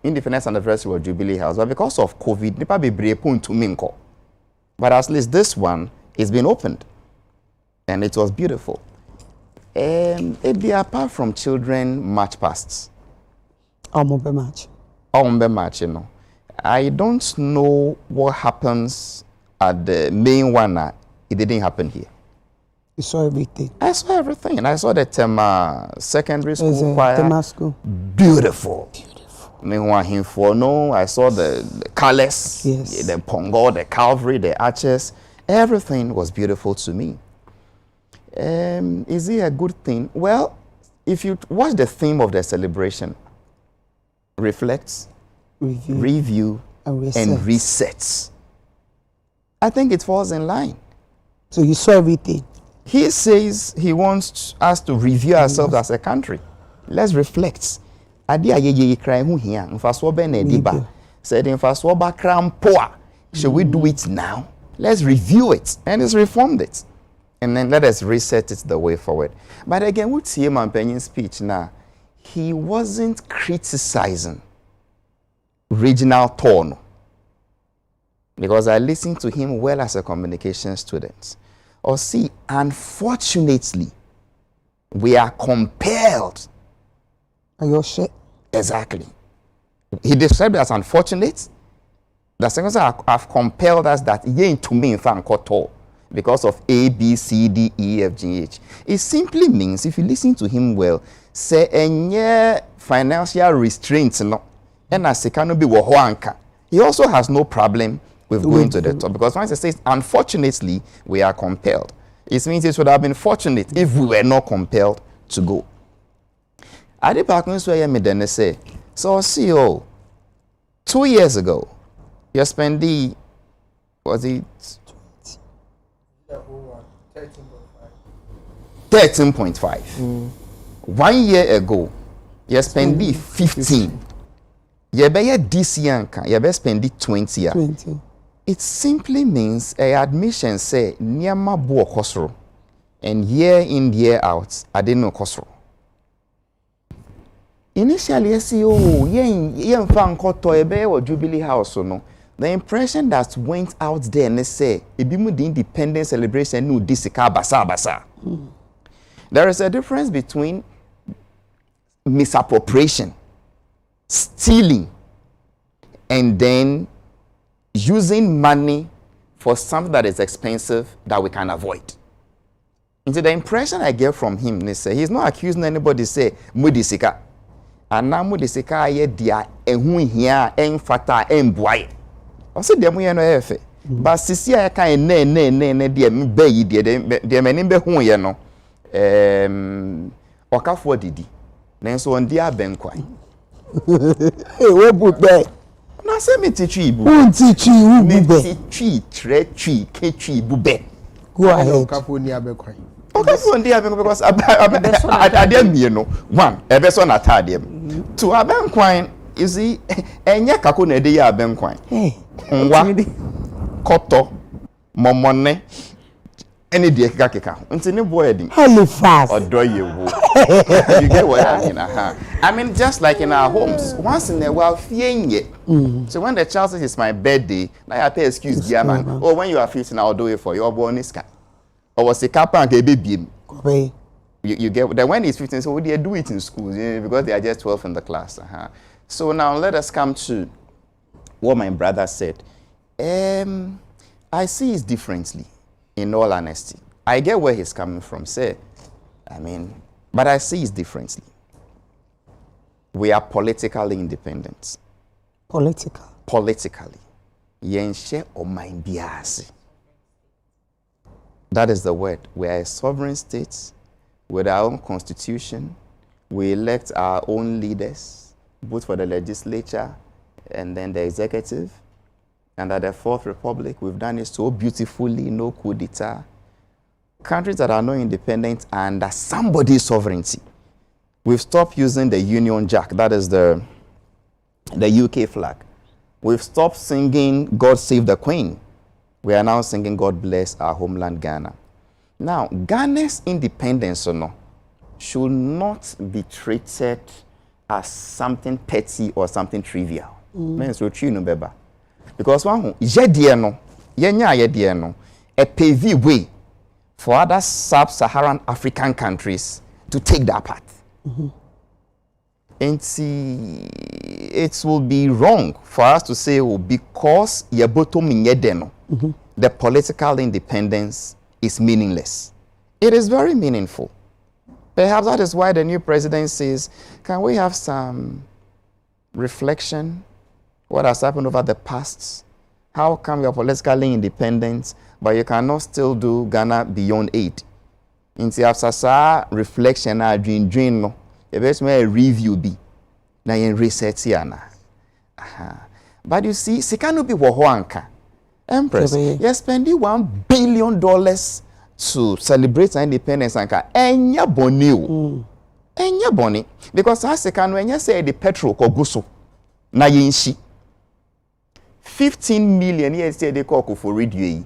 Independence Anniversary of Jubilee House, but because of COVID, nipa bebree pon to minko. But at least this one is been opened, and it was beautiful. It be apart from children march pasts. Ombe match. Ombe match, I don't know what happens at the main one. It didn't happen here. You saw everything. I saw everything, and I saw the Tema secondary school choir. Tema school. Beautiful. I saw the colors, yes. The pongo, the Calvary, the arches. Everything was beautiful to me. Is it a good thing? Well, if you watch the theme of the celebration, reflects, review and reset. I think it falls in line. So you saw everything. He says he wants us to review ourselves as a country. Let's reflect. Adi ayeye krai hu hia mfaso be na ediba. Said mfaso ba krampoa. Should we do it now? Let's review it and let's reform it. And then let us reset it the way forward. But again, we see Mampenyin's speech now. He wasn't criticizing regional tone. Because I listened to him well as a communication student. Or see, unfortunately, we are compelled. Are you sure? Exactly. He described it as unfortunate. The second have compelled us that yen to me in fankoto because of A, B, C, D, E, F, G, H. It simply means, if you listen to him well, say any financial restraints no, and as he cannot be wohoanka. He also has no problem with going to the top, because once he says, unfortunately, we are compelled. It means it would have been fortunate if we were not compelled to go. I did back when me then say, so CEO, 2 years ago, you spent the, was it 13.5. 1 year ago, you spent the 15. You be this year, you be spend the 20. It simply means a admission say niyama bo kosoro, and year in year out I didn't know kosoro. Initially, I see yen fan koto ebe or Jubilee House no. The impression that went out there and they say ebimu the independence celebration no disika basa. There is a difference between misappropriation, stealing, and then using money for something that is expensive that we can avoid. And so the impression I get from him, they say he's not accusing anybody. Say mudisika, and now mudisika ye dia ehun here enfata emboy. I said the moye no efe. But sisi a kan ne de me be yi de me be hu ye no. Okafo didi. Nanso on dia benkwan. Eh we bu be. Na say me teach you bu. Who teach you who bu be? Teach tre twi ke twi bu be. Go ahead. Okafo ni abenkwan. Okafo ndi abenkwan because adem me no. One, ebe so na tadem. Two, abenkwan you see enye kako na de ya abenkwan. Nwa koto momone any de keka until ni boy edin Halifax odo yewo. You get what I mean? I mean just like in our homes once in a while fienye. So when the child says it's my birthday now I pay excuse dear man. Oh when you are 15 I'll do it for you or born this guy or was a kappa and baby you get then when he's 15 so they do it in schools because they are just 12 in the class. So now let us come to what my brother said. I see it differently, in all honesty. I get where he's coming from, but I see it differently. We are politically independent. Politically. Yenshe o mind biasi. That is the word. We are a sovereign state with our own constitution. We elect our own leaders, both for the legislature and then the executive. And at the Fourth Republic, we've done it so beautifully, no coup d'etat. Countries that are not independent are under somebody's sovereignty. We've stopped using the Union Jack, that is the UK flag. We've stopped singing God Save the Queen. We are now singing God Bless Our Homeland Ghana. Now, Ghana's independence should not be treated as something petty or something trivial. Because one a paved way for other sub-Saharan African countries to take that path. And see, it will be wrong for us to say, because the political independence is meaningless. It is very meaningful. Perhaps that is why the new president says, can we have some reflection? What has happened over the past? How come you are politically independent, but you cannot still do Ghana beyond aid? In the after reflection, dream no, the best way review be na in research yana. But you see, sikano be wohoanka. Empress, you're spending $1 billion to celebrate independence anka. Enya boni. Enya boni. Because as sikano enya say the petrol koguso na yinshi. 15 million years they call for radio.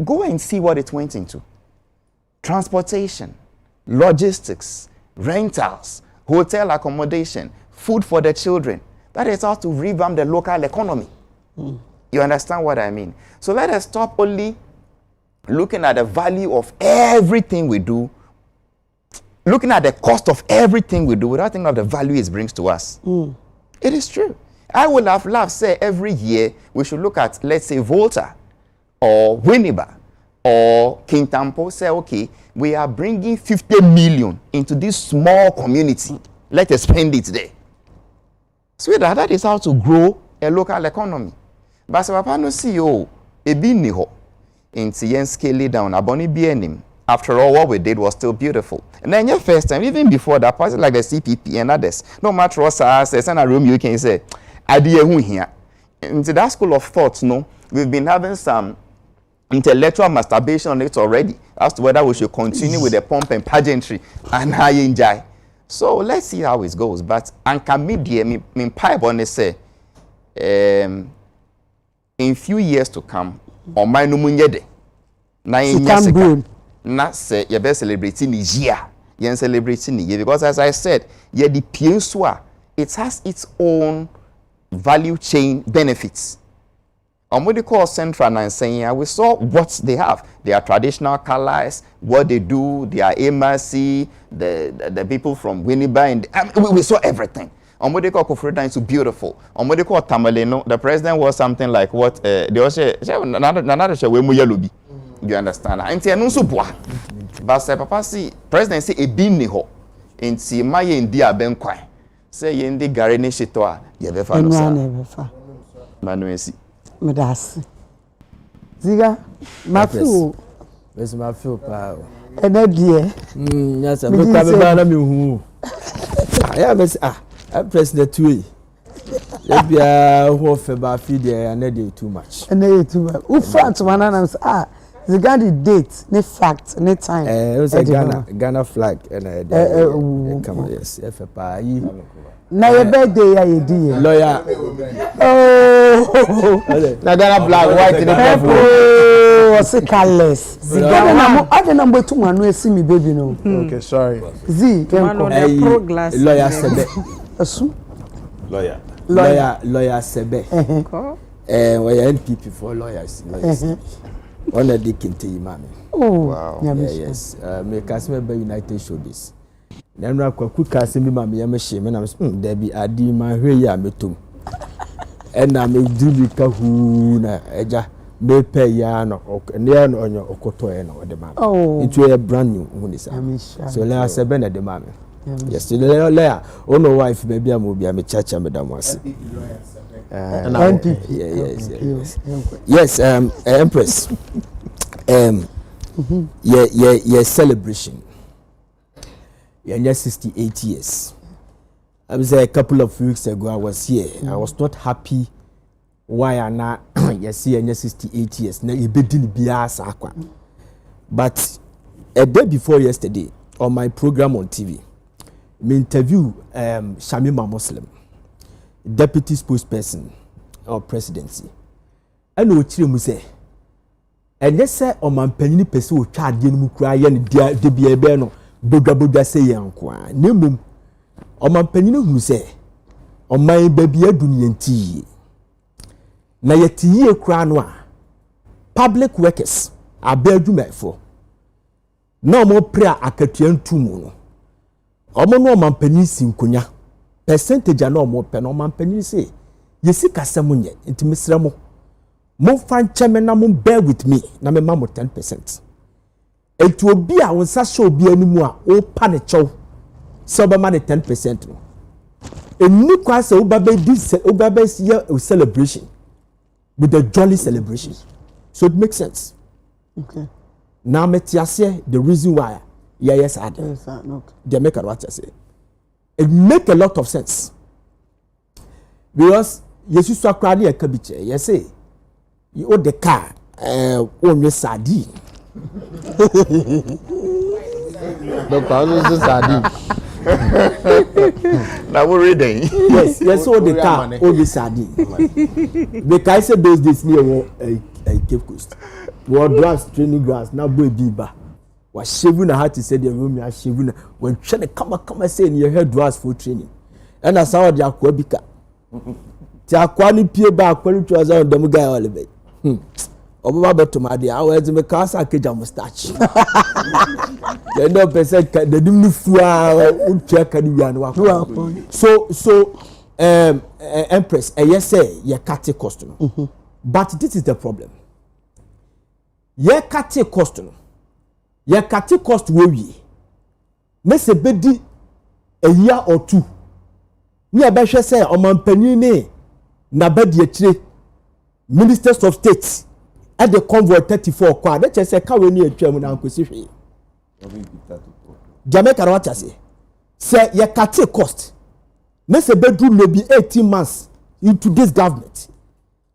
Go and see what it went into. Transportation, logistics, rentals, hotel accommodation, food for the children. That is how to revamp the local economy. You understand what I mean? So let us stop only looking at the value of everything we do, looking at the cost of everything we do without thinking of the value it brings to us. It is true. I would have loved, say, every year we should look at, let's say, Volta or Winneba or King Tampo, say, okay, we are bringing 50 million into this small community. Let us spend it there. So that is how to grow a local economy. But so Papa no CEO, a biniho, in Tien scale it down, aboni BNM. After all, what we did was still beautiful. And then your first time, even before that, parties like the CPP and others, no matter what says, and a room you can say, idea who here. Into that school of thoughts, we've been having some intellectual masturbation on it already as to whether we should continue with the pomp and pageantry and how you enjoy. So let's see how it goes. But anka media me pipe on say in few years to come, on my numunyede na yenyaseka na say you be celebrating this year. You celebrating year because as I said, yeah the piensua it has its own value chain benefits. What they call Central and saying, we saw what they have. Their traditional colors, what they do, their MRC, the people from Winneba, and we saw everything. What they call Kofrida is beautiful. What they call Tamaleno, the president was something like what they also another we muyalubi. You understand? And say no so boa. But say papa see president say e bi ni ho. Enti maye ndia benkwai. Say ye ndi gare ni shitoa ye be fa no sa. Manuensi. Medasi. Ziga, my feel. Where's my feel, pal? And dear. Yes, I'm not coming who. I am I'm President Tui. Let be a whole feba feed there and they too much. And they too much. Who front one and the Ghana date, ne fact, ne time. It was a Ghana flag and come on, yes, FFA. Now your birthday, I dear. Lawyer. Oh, now Ghana flag white in the purple. Oh, say careless. I don't know to one who see me, baby. No. Okay, sorry. Z, lawyer Sebe. Lawyer Sebe. We're NPP for lawyers. One of the Kinte Mami. Oh, wow. Yes. Make us member United Showbiz. Then I could cast me, Mammy, I'm a shame, and I'm Debbie, I do my hair, metum. And I'm a Dulika who, Eja, may pay yarn or near on your Okoto or the man. Oh, it's a brand new one. So let us have been at the mammy. Yes, to the layer. Oh, no, wife, maybe I will be a church, Madame was. Yes, Empress. Yeah, celebration. Yeah, 68 years. I was there a couple of weeks ago. I was here. I was not happy. Why are not? Yes, 68 years. Now you be doing biasa. But a day before yesterday, on my program on TV, me interview Shamima Muslim, deputy spokesperson or presidency. And no chiri say. And yes, sir, on my penny person who charge you mukra and de be a beno. Boga say yankwa nemum o man panyin hu say o man baby aduni nti na yetiye kra no a public workers abadwumafo na mo pre akatua ntumu no o mo no man panyin sinkonya percentage na o mo pe no man panyin say yesi kasam nye nti mesra mo fan cheme na mo bear with me na me ma mo 10%. Etu obi a wonsa show obi animu a o pa ne chew se obama ne 10% no eni kwa se obaba see celebration with the jolly celebration, so it makes sense. Okay, now metiase the reason why yes I do they make what I say it make a lot of sense because yesu so akra ne akabiche yes say you the car onwe sardine. Doctor, I was sardine. Now we're reading. Yes, all the car, all the sardine. The guy said those days near a Cape Coast. War grass, training grass, now boy biba. Was shaving a hat to say the room, you shaving when trying to come say in your head was for training. And I saw the aquabica. The aquani peer back when it was on the guy all the way. Obama to my dear, I was in the casa keja mustache. The no percent the new would check and so Empress, yes say ye cut cost no. But this is the problem. Ye cut cost no. Ye cut cost we. Mese bedi a year or two. Ni abehwe say o man panyin na bedi akire ministers of state at the convoy 34 kwa that say ka we ni atwam na ankosi hwe Jamaica what say ye cut cost na se bedru no be 18 months into this government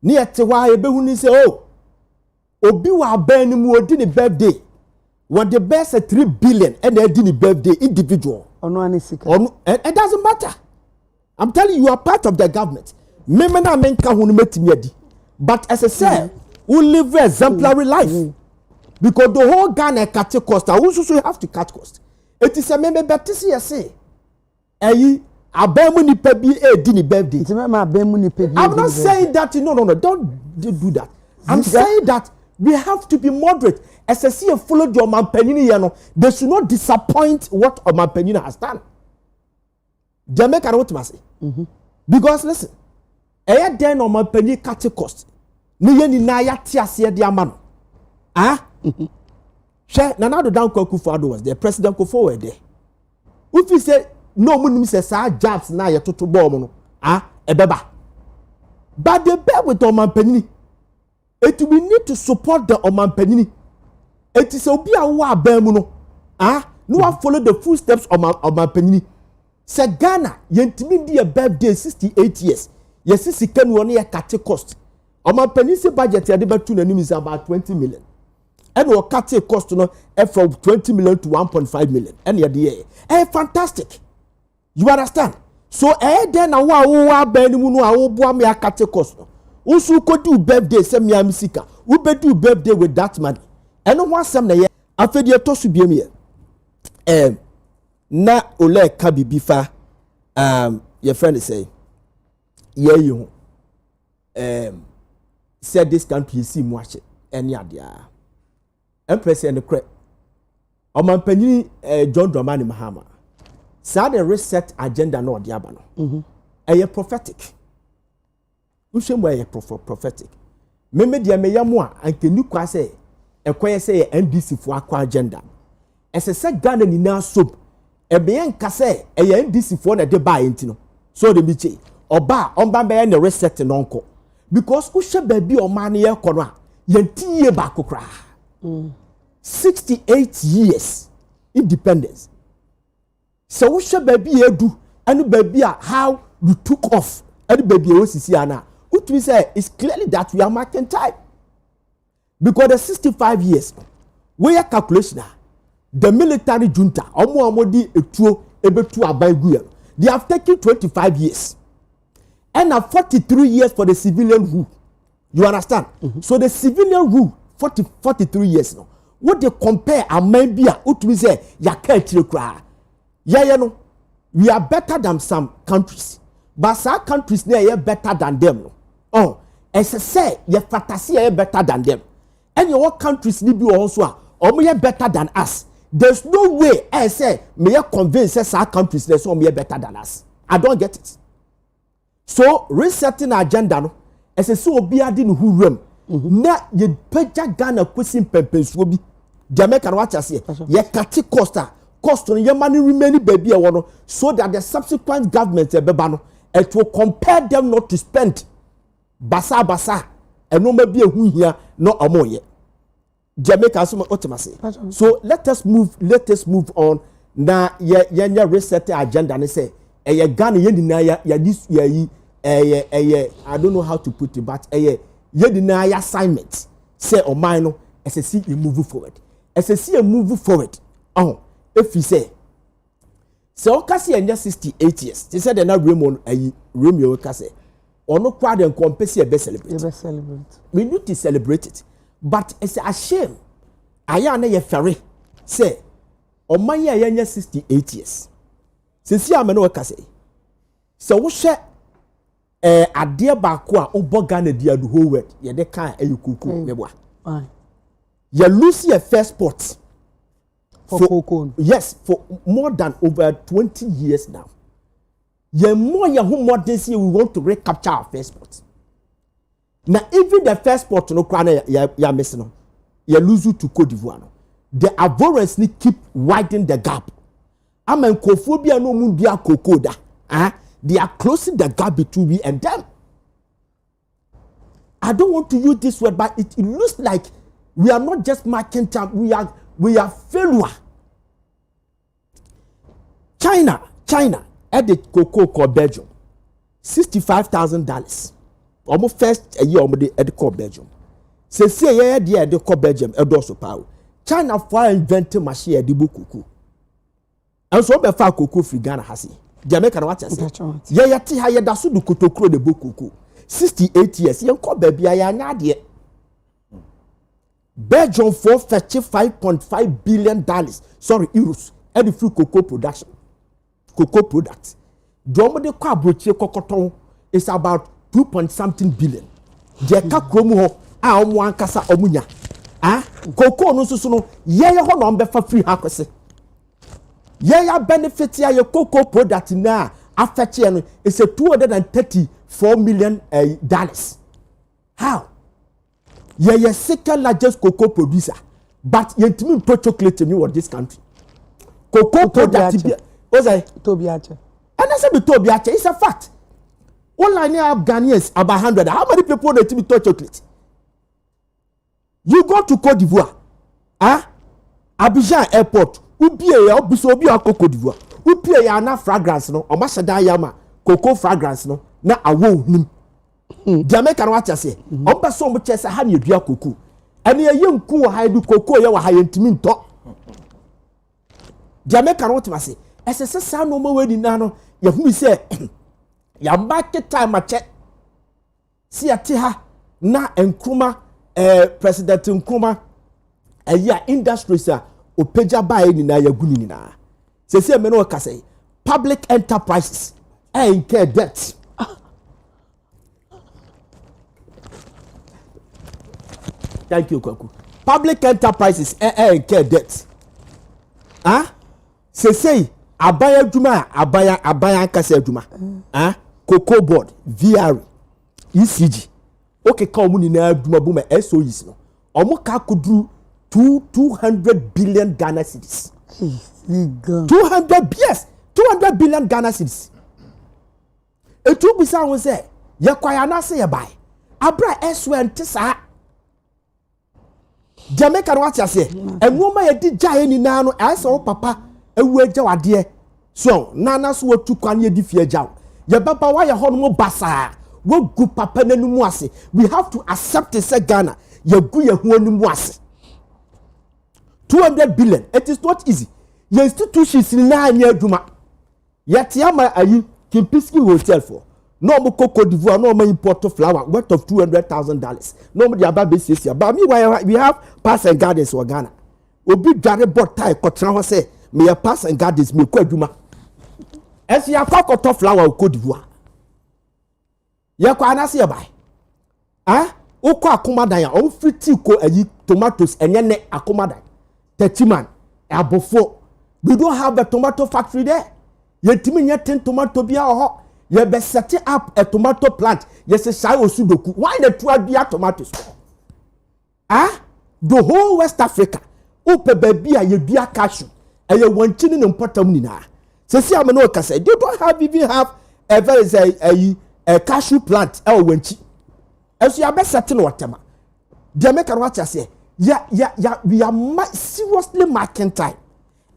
ni ete wa ye behu ni say oh obi wa ban ni mu odi ni birthday what the best 3 billion and edi ni birthday individual it doesn't matter. I'm telling you, you are part of the government. Me na menka hunu metimi adi. But as I said, we live an exemplary life. Because the whole Ghana cut cost, and we also have to cut cost. It is a member Baptist say. Abemu ni pebi dini birthday. I'm not saying that, no, don't do that. I'm saying that we have to be moderate. As I see a follow your man penini, they should not disappoint what a man penini has done. Jamaica what must say? Because listen, then on my penny cut cost. Ni na ya tiase de amano. She na do down Kufuor was the president Kufuor were there. If you say no munim say sa jobs na ya toto bomb no, ebeba. But they bear with on my penny. we need to support the Omanpenini. It is a be a wa bemuno. No follow the footsteps of Omanpenini. Say Ghana, yentimi di a birthday 68 years. Yes, si can one year cut cost. Omanpenini budget ya deba tu is about 20 million. And we cut cost from 20 million to 1.5 million. And year fantastic. You understand? So then wa bemuno a wo me cut cost. Also could do birthday send meamisika. We be do birthday with that money. And no one some na ye afedi to su biem ye. Na ole ka bibifa your friend say yeah you said this country you see much any adia. Empress and the credit. Omanpanyi John Dramani Mahama. Sa the reset agenda no diaba no. Prophetic. Ushemwe prophetic. Meme dia me yamwa anke nu kwa se ekoye se NDC fo akwa agenda. Ese se Ghana ni na sob. Ebe yen ka se NDC fo na de ba enti no. So de bi che. Oba omba be na reset no nko. Because ushe baby o man ye kono a yenti ye ba kokra. 68 years independence. So ushe baby edu anu baby a how we took off. Anu baby o sisi ana. What we say is clearly that we are marking time. Because the 65 years, we are calculation. The military junta, they have taken 25 years. And 43 years for the civilian rule. You understand? So the civilian rule, 43 years now. What they compare a membia, what we say, we are better than some countries. But some countries are better than them. Oh, as I say, your fantasy are better than them. And your countries need be also are better than us. There's no way I say may convince us our countries there's some better than us. I don't get it. So resetting agenda no as a so be adin who room. Na ye peja Ghana question pempens will be Jamaica watch us here. Ye kati cost on your money remain baby a so that the subsequent government it will compel them not to spend basa and no maybe a who here no amoye. Jamaica so let us move on. Na ya reset agenda and say Ghana ya this I don't know how to put it, but ye assignment say on mine as a see you move forward. As a see you move forward. If you say so kasi enya 68 years. They said na Romeo kasi ono kwa den compare e be celebrate. We need to celebrate it. But it's a shame. Aya na ye ferry say oman ya enya 68 years. Sisi amene kasi. So wo hwe ade ba ko a obo Ghana dia the whole world. Ye de kan ayikuku meboa. You lose your first spot. Yes, for more than over 20 years now. Ye more this year we want to recapture our first spot. Now even the first spot no kwana ya missing. You lose to Cote d'Ivoire. The abhorrence keep widening the gap. Amen kophobia no mundia kokoda. They are closing the gap between we and them. I don't want to use this word, but it looks like we are not just marking time, we are failure. China at the cocoa called Belgium, $65,000. Almost first a year at the call Belgium. Say yeah, the call Belgium, also power. China for inventing machine at the buku. And so be far cocoa free Ghana has it. Jamaica what I say. Yeah, tiha da su du kotokro de buku. 68 years. Yan call baby ya Belgium for fetch $5.5 billion. Sorry, euros. At the free cocoa production. Cocoa products. Domo de kwa broche kokoton is about 2.something billion. Jeka kromu ho a omo ankasa omunya. Cocoa no so no ye ho no mbefa free ha kwese. Ye benefit ya your cocoa product na affect no is a $234 million dollars. How? Ye second largest cocoa producer, but yentimi pro chocolate in this country. Cocoa product what's that? Tobiache. And I said Tobiache, it's a fact. All I know Ghanaians about 100. How many people need to be chocolate? You go to Cote d'Ivoire, Abidjan Airport, ubie ya obiso obi akọ Cote d'Ivoire. Upie ya na fragrance no, omasada yama cocoa fragrance no na awo nim. Jamaica no wacha se. Omba so mo chese ha na edua cocoa. Ene ye nku wo ha edu cocoa ye wo ha ye ntimi nto. Jamaica no wacha se. Esese sa no mo weni na no, ye hu se ya mbake time ache. Si ate ha na Nkrumah President Nkrumah ya industries a opeja bae ni na yaguni ni na. Sesi me no ka say public enterprises incur debt. Thank you, Kwaku. Public enterprises incur debt. Sesi abaya djuma abaya kase djuma. Cocoa board, VR, ECG. Okay, come on in a djuma buma SOEs no. Omo ka kudru 200 billion Ghana cedis. 200 yes, 200 billion Ghana cedis. Etu bisa won say ye kwaya na say ye buy. Abra eswe ntisa. Jamaica what you say? Enwoma ye di jaye ni na no asa papa ewu agya wade. So nana so watu kwan ye di fie agya. Ye baba wa ye hono mo basa. Wo gu papa nanumu ase. We have to accept it say Ghana. Ye gu ye hu anumu ase. 200 billion. It is not easy. Your institutions in na anya adwuma. Yet yama ayi Kimpiski hotel for. No mo Cote d'Ivoire, no mo import flower worth of $200,000. No mo the ababe sisi. But me we have Pass and Gardens for Ghana. Obi dare bot tie kotra ho say me ya Pass and Gardens me kwa adwuma. Esi ya kwa koto flower Cote d'Ivoire. Ya kwa anase ya bai. Oko akomadan ya on friti ko ayi tomatoes enye ne akomadan. Techiman abofo. We don't have a tomato factory there. Yetimi nyeten tomato bia ho. You be setting up a tomato plant. Yes, a shy osudoku. Why the two are tomatoes? The whole West Africa. Upe baby a bia cashew. And you want chinin and potamina. So see I'm no say. You don't even have a very a cashew plant. Wenchi. As you are best setting whatever. Jamaica what I say. Yeah, we are seriously marking time.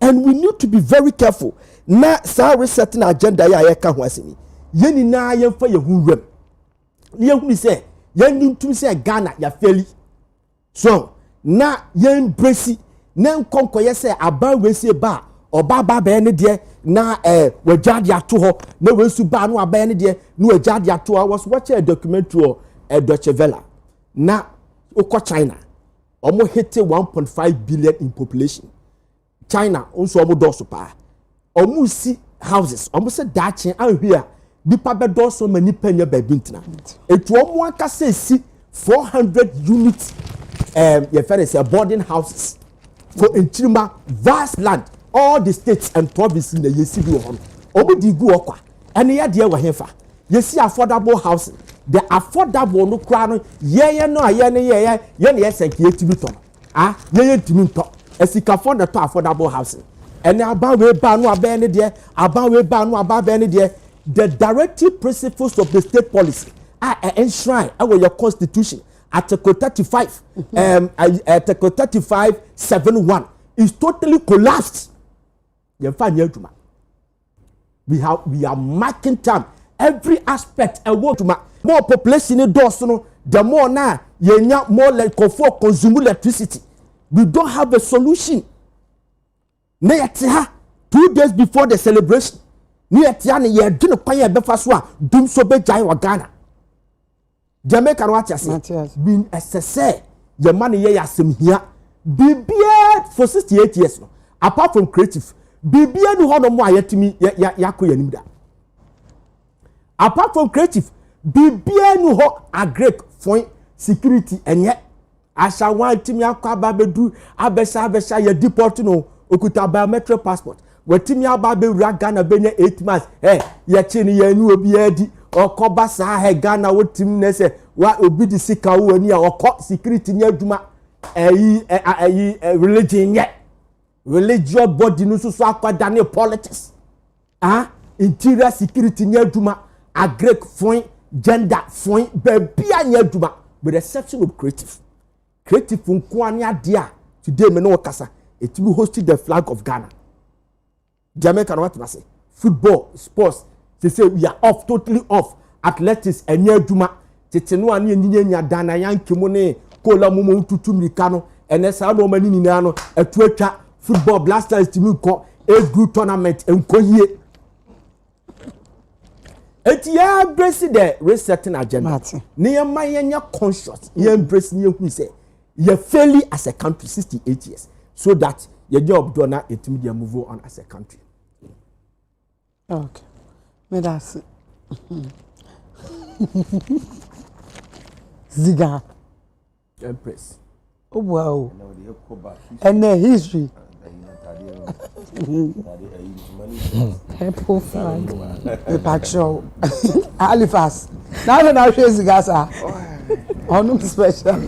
And we need to be very careful. Na sa resetting agenda ya ka ho asemi. Yeni na ye fa ye hu rem. Ye hu say yen tum say Ghana ya feli. So na ye embrace na nkonko ye say aba we say ba oba ba be ne de na wajade ato ho na we su ba no aba ne de na wajade ato. I was watching a documentary on Deutsche Welle. Na uko China omo hit 1.5 billion in population. China also omo do so pa. Omo si houses omo se dachi anhia nipa be do so many penya ba bintina. Etu omo aka se si 400 units ye fere say boarding houses for Nchirima vast land all the states and provinces in the yesi bi ho. Omo di gu okwa ene ye de wa hefa. Yesi affordable housing. The affordable no kra no ye no aye ne ye ne senke yetibi to. Ye timi to. Esika for the affordable housing. And about we ban no abene there, about we ban no abene there. The directive principles of the state policy are enshrined in your constitution. Article 35, Article 35(7)(1) is totally collapsed. We are marking time. Every aspect and what more population in Dawson, the more now you more like consume electricity. We don't have a solution. 2 days before the celebration, ye dino kwanya befa so a dum so be jai wa Ghana. Jamaica what you say? Been SSA, your money ye asem here. Bibia for 68 years no. Apart from creative, Bibia no hono mo ayetimi yakọ yanimda. Apart from creative, Bibia no ho agrek for security enye. Asha wan timi akọ ababedu abesha ye deport no okuta biometric passport. Wetimi ababe wura Ghana benye 8 months. Ye chini ye nu obi edi okoba sa Ghana wotimi ne se wa obi di sika wo ani a okọ security nya adwuma religion ye. Religious body no so akwada ne politics. Interior security nya adwuma agrek fon gender fon bebia nya adwuma with the exception of creative. creative nkwani adia today me no kasa it will host the flag of Ghana. Jamaica what must say football sports they say we are off totally off athletics enye adwuma tete no ani nya dana yankemo ne kola mumu tutu mirika no ene sa no mani nyina no atu atwa football blasters team ko age group tournament enkoyie eti ya embrace the resetting agenda ne yema yenya conscious ye embrace ne hu say ye fairly as a country 68 years so that your job do na etimi move on as a country. Okay. Me that's Ziga. Empress. Oh wow. And the history. Purple flag. The pack show. Halifax. Now the now show Ziga sir. On special.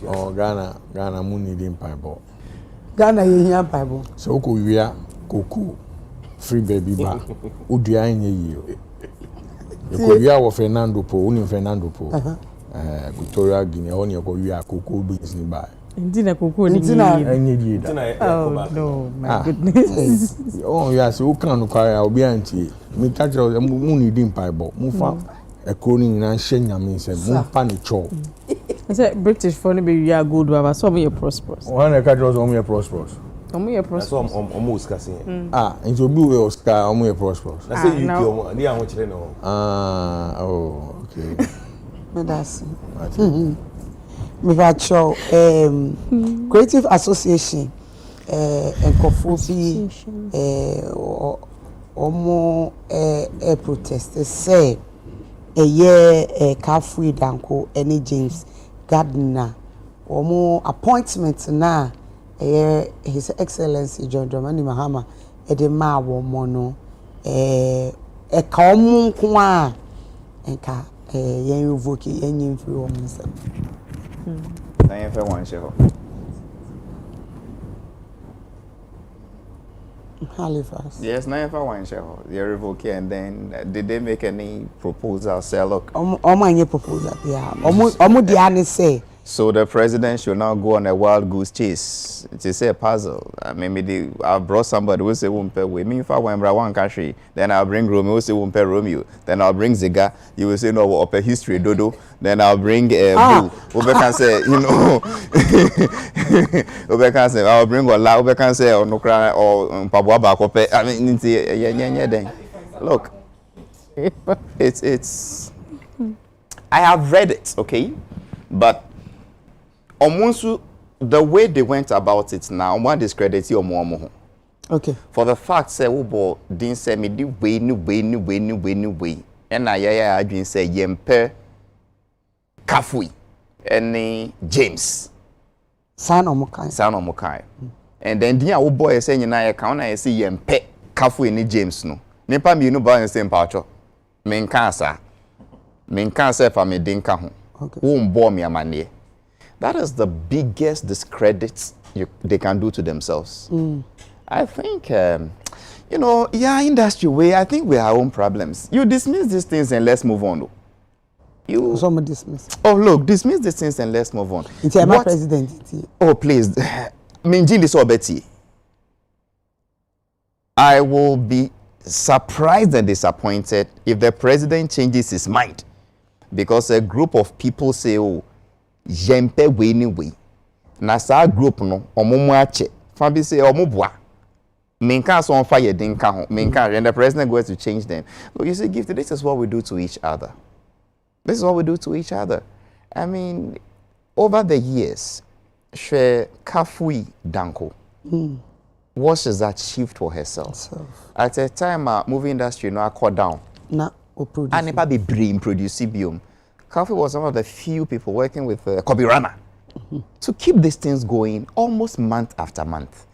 Oh Ghana mu need pipe. Ghana here Bible. So ko wia koku free baby ba. Odua enye yi o. Ko wia wo Fernando Po, uni Fernando Po. Victoria Guinea oni ko wia koku business ni ba. Ndina koku ni enye yi. Oh no, my goodness. Oh yeah, so kan no kwa obi anti. Me catch mu need pipe bo. Mu fa ekro ni na hye nyame nsem. Mu fa ni cho. I said British funny be you are good but some you prosperous. One catch us you prosperous. You prosperous. So almost casting. Into be we Oscar you prosperous. I say UK they are much no. Oh, okay. Me that's. Me virtual creative association enkofo bi omo protest say Kafui Danko any James Gardner omo appointment na His Excellency John Dramani Mahama edema wo mo no ka omo kwa enka yen revoke yen free wo mse na yen fe wan sheho Halifax. Yes, na yen fe wan sheho you revoke and then did they make any proposal say look omo anye proposal yeah omo dia ne say so the president should now go on a wild goose chase. It is a puzzle. Maybe I've brought somebody who say wumpe we. Me if I want one country, then I'll bring Romeo who say wumpe Romeo. Then I'll bring Ziga. You will say no ope history dodo. Then I'll bring Bull. Obe can say you know. Obe can say I'll bring Ola. Obe can say or Nukra or Pabwa Bakope. I mean then. Look, it's. I have read it, okay, but. The way they went about it now, one discredit you more. Okay. For the fact say Ubo didn't say me the way, and I didn't say Yempe Kafui and James. Son of Mokai. And then the old boy saying na account I see Yempe Kafui ni James no. Nipa mi no ba same patcho. Men cancer for me dinka ho. Okay. Won't bore me amane. That is the biggest discredit they can do to themselves. I think, industry way, I think we have our own problems. You dismiss these things and let's move on. Someone dismiss. Oh, look, dismiss these things and let's move on. It's my president. Oh, please. Minjin this obeti. I will be surprised and disappointed if the president changes his mind. Because a group of people say, oh, Jempe we ni we. Na sa group no omomu ache. Fabi say omobwa. Minka so on fire dinka ho. Minka and the president goes to change them. Look, you see, Gifty, this is what we do to each other. This is what we do to each other. I mean, over the years, she Kafui Danko. What she's achieved for herself. At a time, movie industry no cut down. And it be bring produce biome. Kafui was one of the few people working with Kobe Rama to keep these things going almost month after month.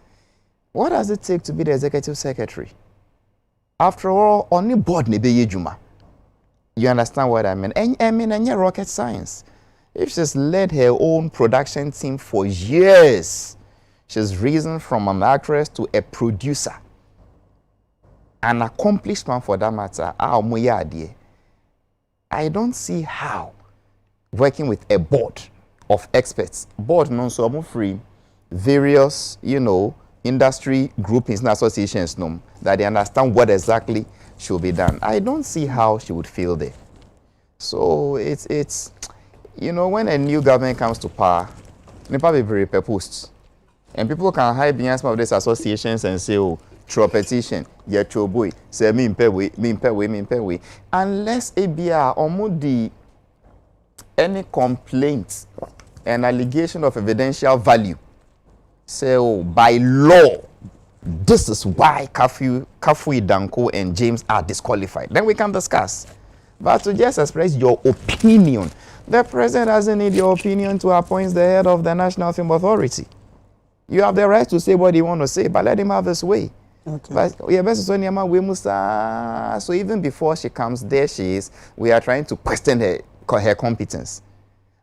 What does it take to be the executive secretary? After all, only board ne be juma. You understand what I mean? I mean, rocket science. If she's led her own production team for years, she's risen from an actress to a producer. An accomplished man for that matter. I don't see how working with a board of experts. Board non so free various, industry groupings and associations that they understand what exactly should be done. I don't see how she would feel there. So it's when a new government comes to power, they probably very proposed. And people can hide behind some of these associations and say, oh, through a petition, yet your boy, say me pay way. Unless ABR or any complaints and allegation of evidential value, say, oh, by law, this is why Kafui Danko and James are disqualified. Then we can discuss. But to just express your opinion, the president doesn't need your opinion to appoint the head of the National Film Authority. You have the right to say what you want to say, but let him have his way. Okay. But so even before she comes, there she is. We are trying to question her competence.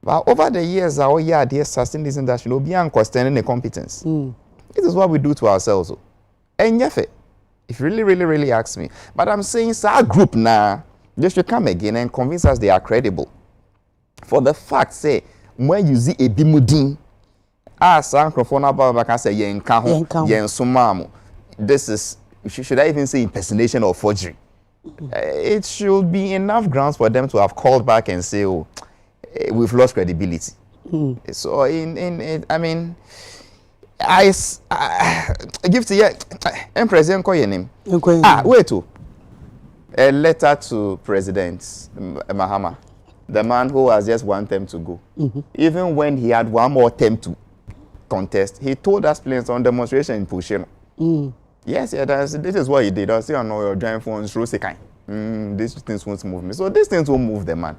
But over the years, dear sustain this industry, we'll be questioning the competence. This is what we do to ourselves. And if you really ask me, but I'm saying, our group now, they should come again and convince us they are credible. For the fact, say, when you see a bimudin, this is, should I even say impersonation or forgery? It should be enough grounds for them to have called back and say, oh, we've lost credibility. So, I mean, I give to you, Empress, your name. Wait, a letter to President Mahama, the man who has just one term to go. Even when he had one more term to contest, he told us plainly on demonstration in Pushino. Yes, this is what he did. I say, I know your giant phones, these things won't move me. So these things won't move the man.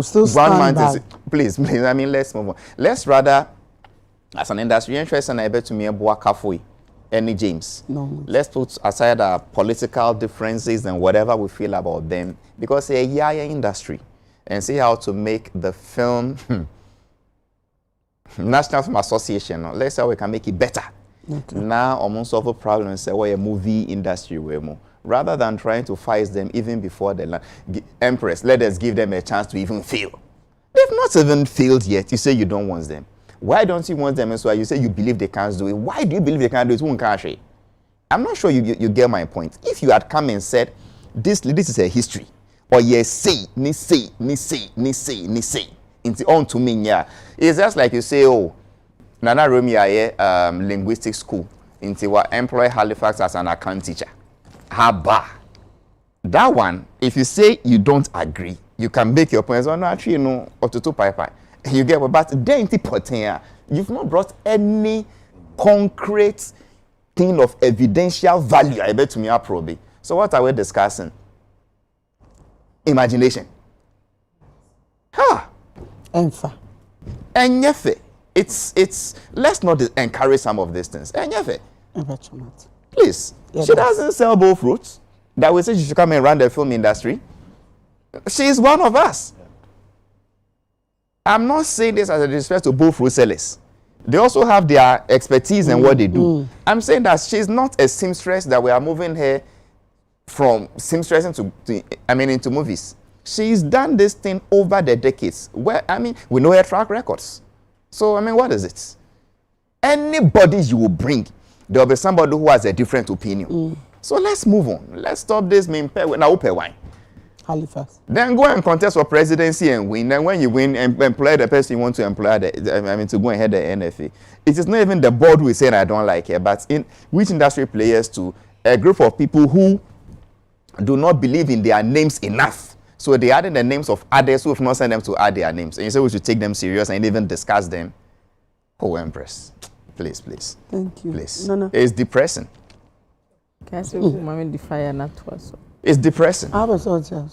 Still stand by. Please, I mean, let's move on. Let's rather, as an industry interest, and I bet to me, Kafui, any James. No. Let's put aside our political differences and whatever we feel about them, because they're a industry, and see how to make the film National Film Association. Let's see how we can make it better. Okay. Now, almost solve a problem. Say, a movie industry way more. Rather than trying to fight them even before the land. Empress, let us give them a chance to even fail. They've not even failed yet. You say you don't want them. Why don't you want them? And so you say you believe they can't do it. Why do you believe they can't do it? Who can't? I'm not sure you get my point. If you had come and said, this is a history, or yes, say, ni say, into on to me, yeah. It's just like you say, oh, Nana Romi linguistic school, into what employ Halifax as an account teacher. Haba. That one, if you say you don't agree, you can make your points. Oh, no, actually, or to two pipe. You get what, but then you've not brought any concrete thing of evidential value. I bet to me probably. So what are we discussing? Imagination. Enfa. And it's let's not encourage some of these things. And please, she doesn't sell both fruits. That we say she should come and run the film industry. She's one of us. I'm not saying this as a disrespect to both fruit sellers. They also have their expertise in what they do. I'm saying that she's not a seamstress that we are moving her from seamstress into movies. She's done this thing over the decades. We know her track records. So, what is it? Anybody you will bring, there will be somebody who has a different opinion. So let's move on. Let's stop this wine. Halifax. Then go and contest for presidency and win. Then when you win, employ the person you want to employ, to go and head the NFA. It is not even the board who is saying I don't like it, but in which industry players to a group of people who do not believe in their names enough. So they added the names of others who have not sent them to add their names. And you say we should take them serious and even discuss them. Oh, Empress. Please. Thank you. Please. No. It's depressing. It's depressing. I was on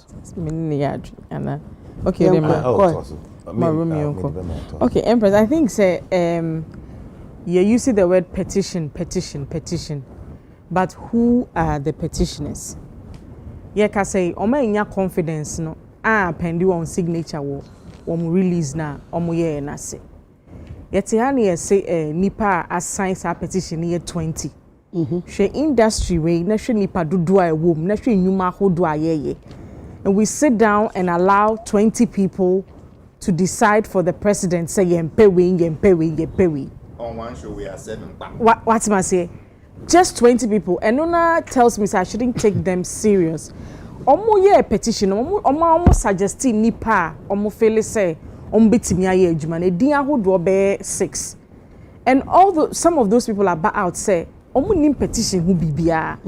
Okay, Empress, I think you're using the word petition. But who are the petitioners? Yeah, can say in confidence no pendi on signature wo release na ye na say. Yet hani say nipa assign sa petition year 20. She industry way na she nipa dodo a wom na she nyuma hodo ayeye. And we sit down and allow 20 people to decide for the president say yempe. On one show we are 7. What am I say? Just 20 people. And Nona tells me I shouldn't take them serious. Omo ye petition. Omo suggesting nipa. Omo feel say betimi aye adwuma. E din ahodo be 6. And some of those people are back out say omo nim petition hu bibia.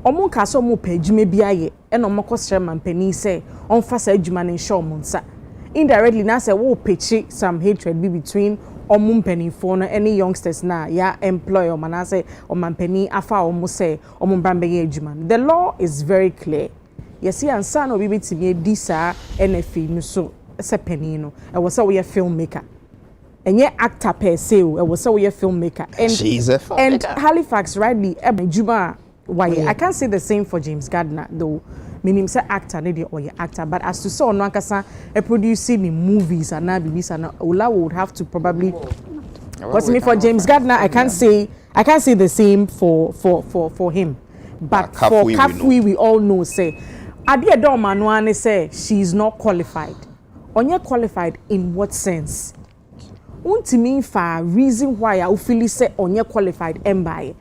Omo ka so omo pe adwuma bi aye. And omo kwesere mampani say on fa sa adwuma ne show mo nsa. Indirectly na say wo pechi some hatred be between omumpeni for any youngsters na ya employer manase omampeni afa omu say omumbambeye adwuma. The law is very clear. Yesi ansa no bi bitimi edi saa NFA no so se penny no e was we a filmmaker. Enye actor per se o e was we a filmmaker. And she's a filmmaker. And Halifax rightly adwuma why I can't say the same for James Gardner though. Meaning say actor ne or your actor, but as to say on ankasa producing in movies and na bibis and Ola would have to probably because me for James Gardner I can't say the same for him. But for Kafui we all know say Adi Adom Manuane say she's not qualified. Onye qualified in what sense? Untimi fa reason why I feel say onye qualified embaye.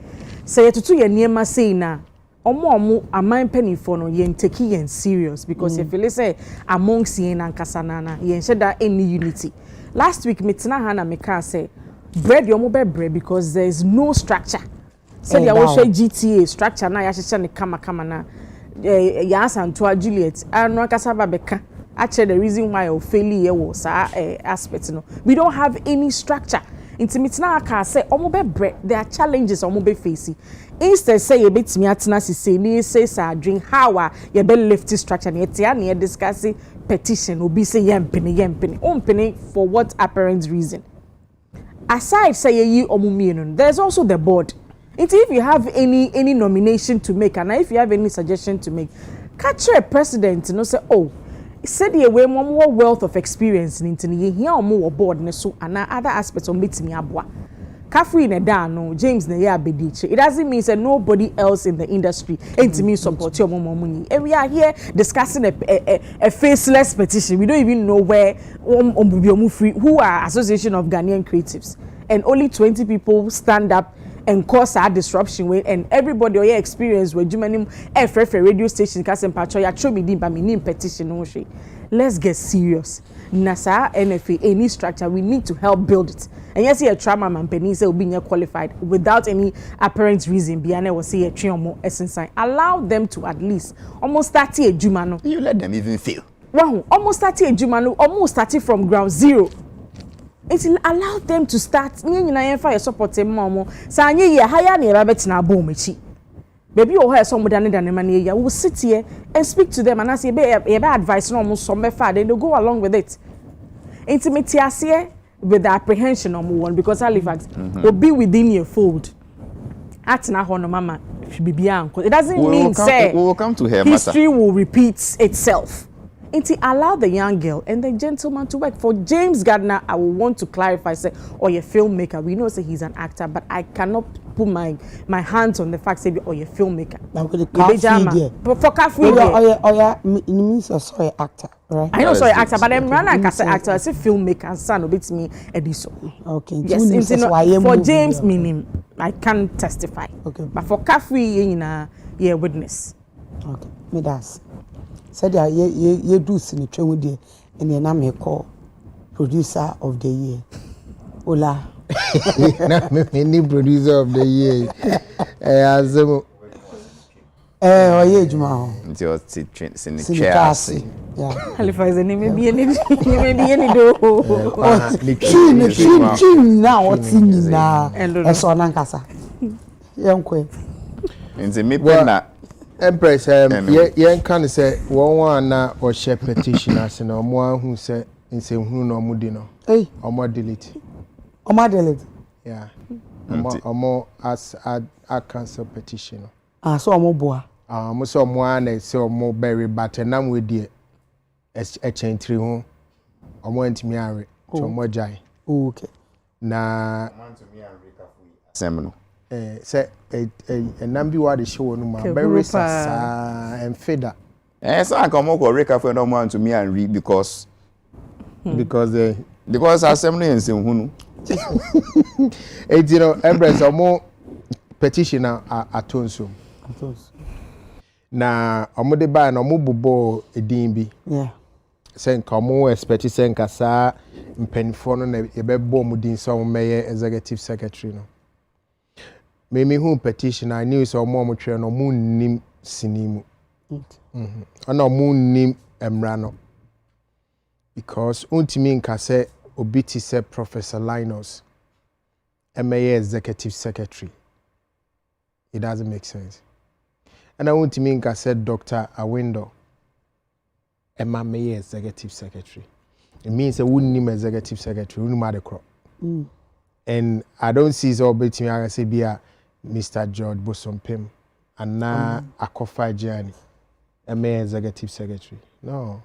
Say to ye niema say na omo aman penifo no yen take yen serious because if you say amongst yen and kasanana yen share that any unity. Last week metina hana meka say bread yomo be bread because there is no structure. Say there was GTA structure na ya hye ne kama na ya Santua Juliet anu kasaba beka actually the reason why o failure was aspect no we don't have any structure. Intimitna aka say omo be bread there are challenges omo be facing. Instead say you betimi atena sise ni say sa adwin how you be left structure na etia na discuss petition obi say yempene ompene for what apparent reason. Aside say you omumienu there's also the board. If you have any nomination to make and if you have any suggestion to make catch a president no say oh said the way more wealth of experience into the here more board ne so and other aspects on betimi aboa. Kafui in a no James ne ya bediche. It doesn't mean that nobody else in the industry ain't me support your money. And we are here discussing a faceless petition. We don't even know where who are Association of Ghanaian Creatives. And only 20 people stand up and cause a disruption with and everybody or your experience with Jumanim radio station Kasim Pacho ya show me the petition. Let's get serious. NASA, NFA, any structure, we need to help build it. And yes, a trauma man penny will be qualified without any apparent reason. Biane will say a triomo essence. Allow them to at least almost 30 a Jumano. You let them even feel. Wow, almost 30 a Jumano, almost starting from ground zero. It will allow them to start. You fire support momo. Sanye ye higher near rabbit na bomechi. Baby or her some than the money ya will sit here and speak to them and I say be advice no almost some far then they go along with it. Intimacy here with the apprehension on one because Halifax will be within your fold. At na hono mama should be uncle. It doesn't mean say we will come to her history will repeat itself. It allow the young girl and the gentleman to work. For James Gardner, I will want to clarify, say, or your filmmaker. We know say he's an actor, but I cannot put my hands on the fact say or your filmmaker. But for Kafui, it means you're sorry actor, right? I know sorry actor, but I'm running as an actor. I say filmmaker and son obits me ediso. Okay. Yes, for James meaning I can't testify. Okay. But for Kafui, yeah, witness. Okay. Me das. Said you do sini twemu de and na me call producer of the year. Ola. Na me producer of the year. Azemo. Oye juma. Nti sini chair. Yeah. Halifax ni me bi any do. Chin na what's in na. Eso na nkasa. Yenkwe. Nti me pena Empress yen kan say one na or share petition as na omo hu say nsehunu na omo di no. Omo delete. Omo delete. Yeah. Omo as a cancel petition. So omo boa. Mo so omo na say omo bury but na we die e chentri ho. Omo ntimi are to omo jai. Okay. Na ntimi are Kafui. Semno. Say a number what the show no man very and feather. So I come up Kafui no man to me and read because because assembly is in hunu. And you know, Empress omo petition atonso. Na omo de ba na omo bobo edin bi. Yeah. Say nka omo expect say nka sa mpanifo no na yebebo mu din so meye executive secretary no. Me hu petition I knew so omo twe no mu nim sinimu. Ana omo nim emra no. Because untimi nka say obiti say Professor Linus MA executive secretary. It doesn't make sense. And I want to mean I said Dr. Awindo MA executive secretary. It means a wouldn't name executive secretary, wouldn't matter crop. And I don't see so between I say be a Mr. George Bosompim and now Akofa Gianni MA executive secretary. No.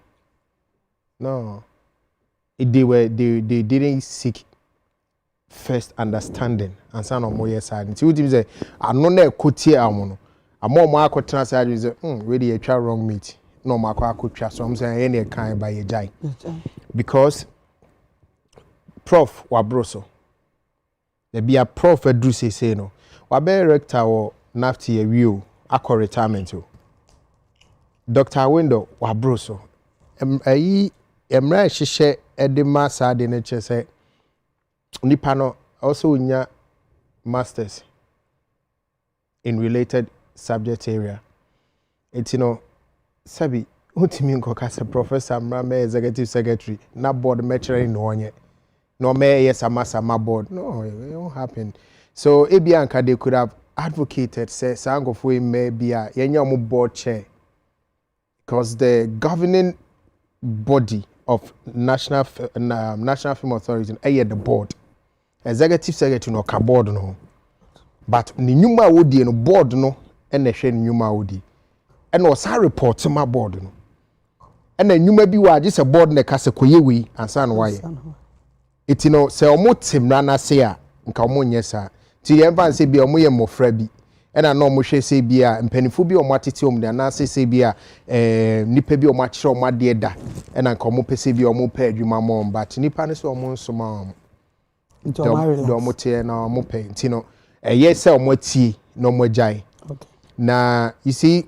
They didn't seek first understanding and son of moye side. Nti we say I no na ekotie amono. Amo mo akotena side say really a twa wrong meat. No ma akotwa so I'm saying any kind by a jai. Because Prof Wabroso. There be a prof edu say no. Wa be rector or nafti ewiu akọ retirement o. Dr. Window Wabroso. Emra hihye edema sa de ne che say nipa no also unya masters in related subject area. It's sabi utimi nkoka se professor Mrame executive secretary na board measure no onye no me yes ama board. No, it won't happen. So Ebianka they could have advocated say sangofo may be a yenya mo board chair because the governing body of National Film Authority the board. Executive secretary no ka board no. But ni nyuma wodi no board no and na hwe ni nyuma wodi. And was a report to my board no. And then nyuma bi wa just a board na ka se koyewi ansa no waye. It se omo timra na se a nka omo nyesa. Ti ye ban se bi omo ye mofra bi. Ena na omo hwe se bi a mpanifo bi omo atete om na se bi a nipa bi omo akire omo ade da. Ena nka omo pese bi omo pa adwuma mom but nipa ne se omo nsoma omo. Do mo tie na mo pay ntino yes say mo tie no mo jai. Okay. Na you see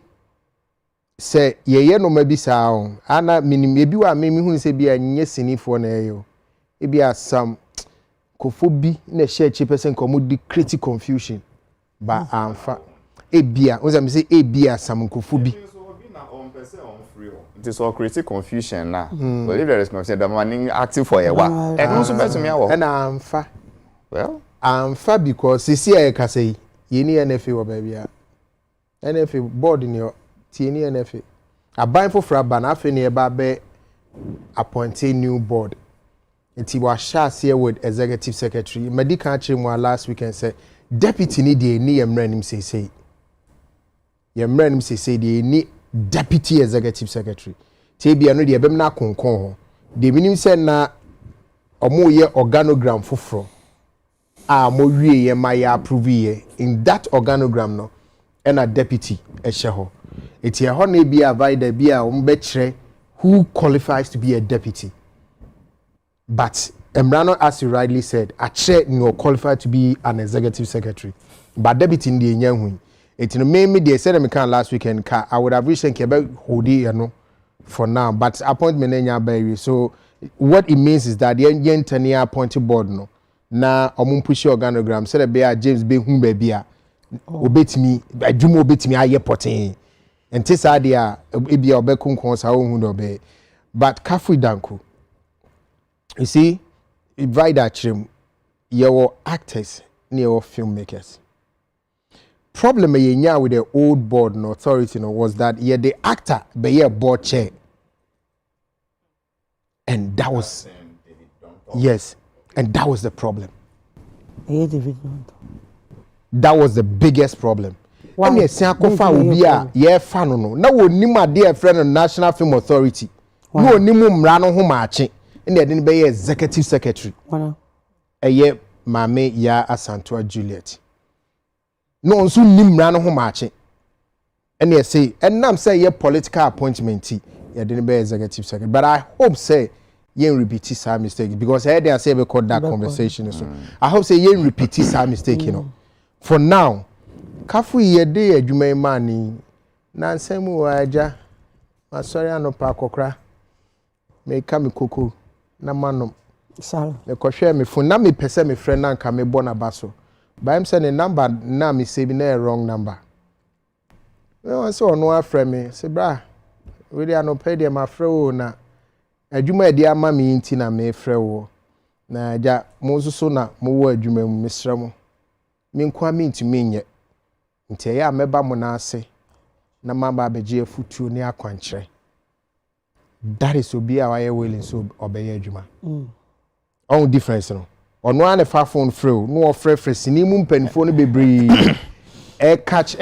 say ye no ma bi sa on ana minim ebi wa me hu say bi anye sinifo na eyo e bi asam kofobi na share person ko mo di create confusion ba amfa e bia o say me say e bia asam kofobi it is all create confusion now. But if there is confusion, the man active for a while. And also better me awo. And I'm fa. Well, I'm fa because sisi e ka say ye ni NFA wo baby a. NFA board in your tie ni NFA. Aban for fraba na afi ne ba be appoint a new board. Enti wa sha here with executive secretary. Medical actually last weekend say deputy ni de ni emra nim say. Yemra nim say de ni deputy executive secretary tebia no de ebem na konkon ho de minim se na omo ye organogram foforo a mo wie ye ma ya approve ye in that organogram no and a deputy ehye ho eti ho na bia avida bia o mbe kire who qualifies to be a deputy but Emrano, as you rightly said, a chair no qualified to be an executive secretary but deputy in the nyanhu. It made me they said me can last weekend I would have wished about hodi for now but appointment enya by so what it means is that the yen appointed board no na omun push organogram said be James be hu ba bia obetimi adwuma obetimi aye poten enti sa dia e bia obekonkon sa hu do be but Kafu Danko you see divide achim your actors near filmmakers. Problem yenya with the old board and authority was that the actor be a board chair. And that was yes, and that was the problem. That was the biggest problem. And yes, Sankofa will be a yeah fan no. Now we need my dear friend of National Film Authority. No need mo mrano ho machi. And they didn't be executive secretary. A year mame ya Asantua Juliet. No so nimra no ho maache ene say and nam say ye political appointment ye dey be executive secretary but I hope say yen repeat some mistake because I dey say we call that conversation so I hope say yen repeat some mistake you know for now kafu ye dey adwuma mani na nsem wa aja masori anopa kokra me ka me koko na manom sala me kohwe me phone na me pese me friend na nka me bo na baso ba im say the number na me say be na wrong number we wan say ono afre me say bra we dey anopa dey ma frɛ wo na adwuma edi ama me nti na me frɛ wo na aja mo so na mo wo adwuma mu mesrɛ mo me nkwa me ntumi nye nti ya meba mo na ase na mamba abeje afutuo ne akwankyerɛ that is obi a why willing so obey adwuma on difference no ono an fa phone frɛ no ofrɛ sini mu mpanifo no bebree catch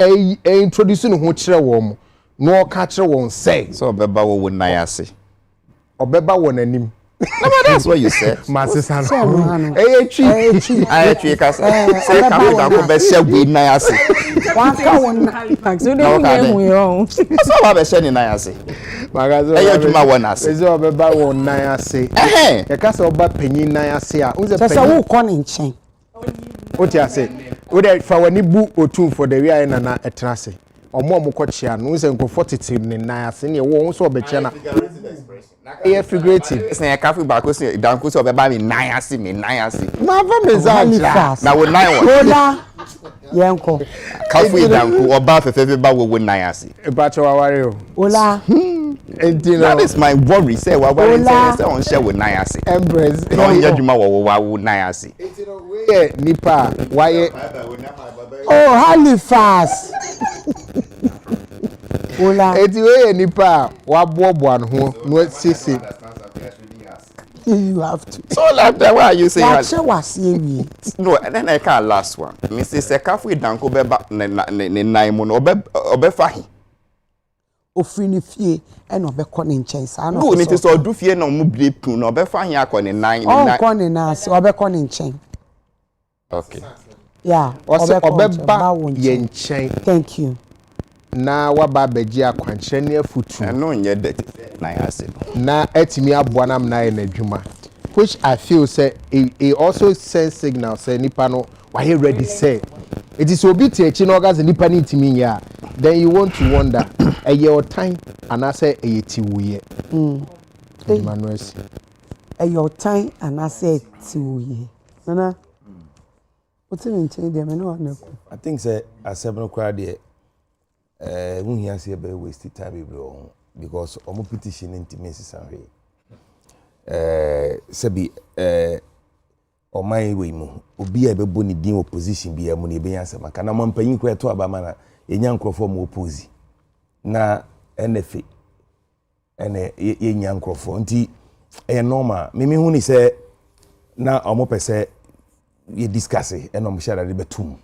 introduce no ho kyerɛ wo mo no catch won say so obeba wo nan ase obeba wo nanim no, that's what you said. Masisa no. Ayetwi ka say ka me da ko be share we nan ase. Wa ka won Halifax. So dey hu yo. So wa be share ni nan ase. Magazo. E yadwuma won ase. Eze obeba won nan ase. E ka say oba panyin nan ase a. Unze panyin. So wo ko ne nchen. O ti ase. O dey fa wani bu otun for the way na na etra ase. Omo ko chia no unze nkofo tete ne nan ase ne wo so obechia na. Yeah, figurative. It's not a cafe back. Say, don't go to be me nine asi. Ma va me za. Na wo nine one. Ola. Yenko. Cafe don't go oba fefe ba wo nine asi. E ba cho waware o. Ola. That is my worry. Say wa worry say on share with nine asi. Empress. No yadwuma wo nine asi. Yeah, nipa. Why? Oh, Halifax. Ola. Eti we nipa wa bobo an ho no sisi. You have to. So like that why are you saying that? No, and then I can last one. Mrs. Sekafu danko beba ne nine mo no obefa hi. Ofri ni fie e no obekọ ne nchen sa no. No, it is odu fie na omu bie pu no obefa hi akọ ne nine. Oh, ko ne na so obekọ ne nchen. Okay. Yeah, obeba ye nchen. Thank you. Na waba beji akwankyerɛ ne afutu no nye de na yase na etimi aboa nam na ye na adwuma which I feel say it also sends signal say nipa no why ready say it is obi te echi na oga nipa ni ntimi ya then you want to wonder your time and I say ti wuye Emmanuel your time and I say ti wuye nana what's in change dem no na I think say asem crowd there we here say be waste time because omo petition intimacy sanwe sebi omai we mu obi e bebo ni din opposition bi amu ne be yansa maka na mampanyin ko eto aba mana enya nkrofo mo oppose na NFA ene yenya nkrofo nti e normal mimi hu ni se na omo pese ye discuss e no mo share de betum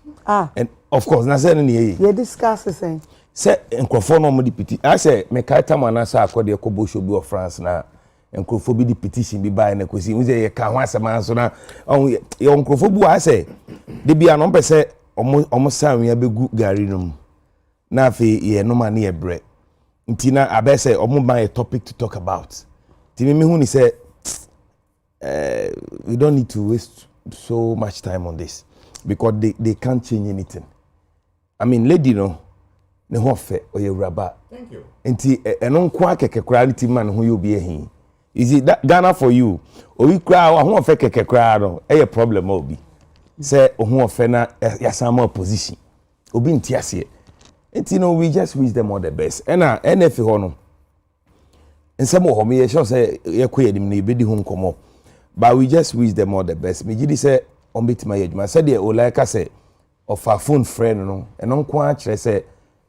and of course na say no ne ye discuss say se nkrofo no mo di piti I say me kai tam ana sa akode ekobo Showbiz of France na nkrofo bi di petition bi buy na kwesi we say ye ka ho asema so na ye nkrofo bu I say de bia no pese omo sanwe abegu gari no na afi ye no ma na ye bre nti na abese omo buy a topic to talk about ti me hu ni say we don't need to waste so much time on this because they can't change anything. I mean lady no ne ho fe oyewraba thank you enti eno nko akekekra nti man ho yobi ehin is it that Ghana for you owi kra ho fe kekekra no e problem obi say ho fe na yasama opposition obi nti ase enti no we just wish them all the best and NF ho no ensem ho me ye sure say ye koyedim na ibedi ho nkomo but we just wish them all the best me gidi say on betima yeduma say de olaika say of a phone friend no eno nko a kire say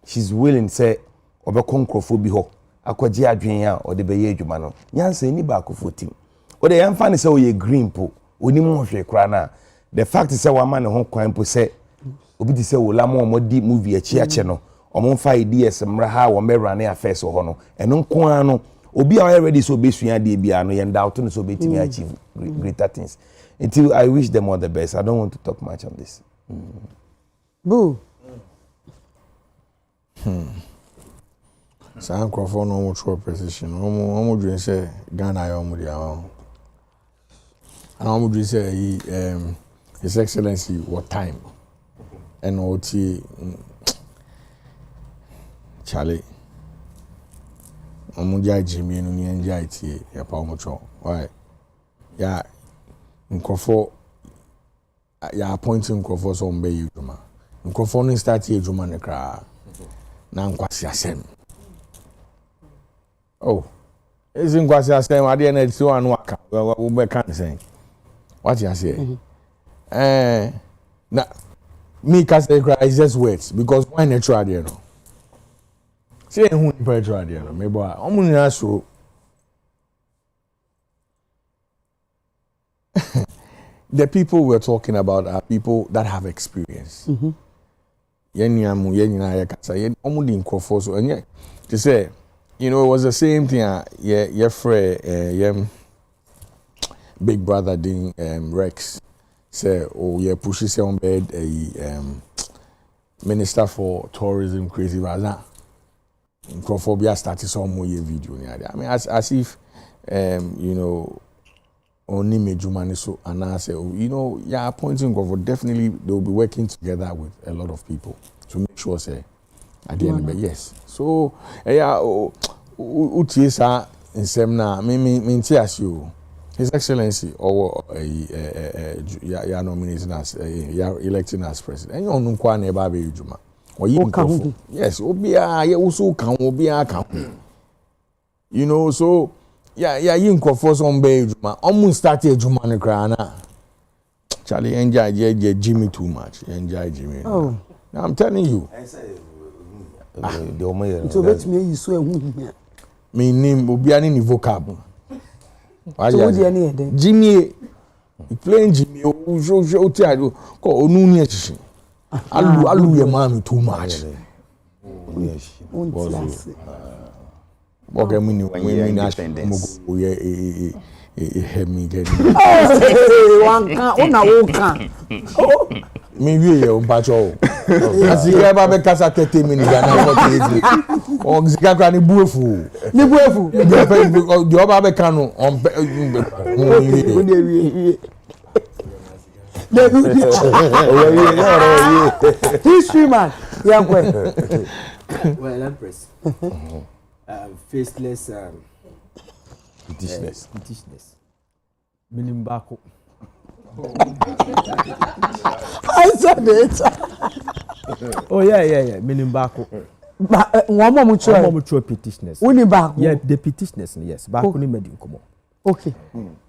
she's willing say obekonkrofo bi ho akwaji adwen a ode be ye adwuma no nyansa ni ba akofo tim ode yamfa ne say oye green po oni mo hwe kra na the fact is say wa man ho kwan po say obi di say wola mo modi movie achi ache no omo fa ideas mra ha wo merane affairs ho no eno nko an no obi already so besua de bia no yenda auto no so betimi achieve greater things until I wish them all the best. I don't want to talk much on this. Boo. Sa nkrofo no mo true precision. Omo dwen say Ghana yo mo dia. And I'm going to say His Excellency what time and what Charlie. I'm going to Jimmy and Nianjai ya Palmocho. Why? Yeah, Nkofo ya appointing Nkofo so mbe yuma. Nkofo no start yuma ne kra. Na nkwasi asem. Oh. Ezi nkwasi asem ade na ti wan waka. We be kan say. What you say? Na me can say cry is just words because why natural there no. Say who ni natural there no. Me boy, omo ni aso. The people we're talking about are people that have experience. To say, you know, it was the same thing. Your friend, big brother doing Rex say, oh, yeah, pushes on bed a minister for tourism, crazy Raza. Microphobia started some more video. I mean, as if, you know. Only Mejumani so and I say, you know, yeah, appointing government definitely they will be working together with a lot of people to make sure say at the end of the yes. So yeah, utiesa in semna me you His Excellency or ya nominating as ya electing as president. And you know nkwa na eba be ejuma. Oyi yes, obia ye uso kan obia kan. You know, so yeah, you nkrofo so mbe ejuma. Omu start ejuma ne kra na. Charlie enjoy Jimmy too much. Enjoy Jimmy. Oh. Now I'm telling you. The omo so bet me you so ehun hia. Me name obi ani ni vocab. So what dey any dey? Jimmy playing Jimmy o ti ado ko onu ni echichi. Alu ye mami too much. Okay, we independence. Me we e mpacho. Asi e ba be kasa 30 minutes na 48. O zika kwa ni buefu. Ni buefu. The oba be kanu on history man. Yeah, well, Empress. Faceless Petishness. Minimbako. I said it. Oh yeah. Minimbako. One more mature petishness. Unibako. Yeah, the petishness, yes. Back on the come. Okay.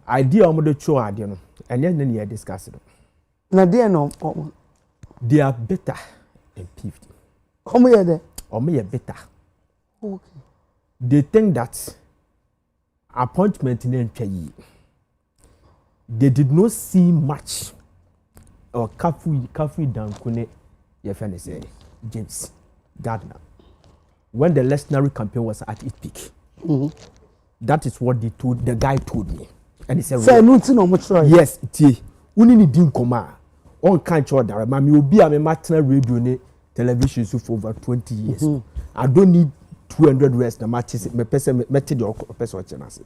Idea on the show idea no. And then you discuss it. Na there no. They are better and peeved. Come here there. Or me better. Okay. They think that appointment in NPI, they did not see much or Kafu Dankune, your friend say, James Gardner. When the legendary campaign was at its peak, that is what the guy told me. And he said, yes, it is. Uni didn't come on can't order. Mammy will be a matinal radio television for over 20 years. I don't need 200 rest matches me person method or person chance.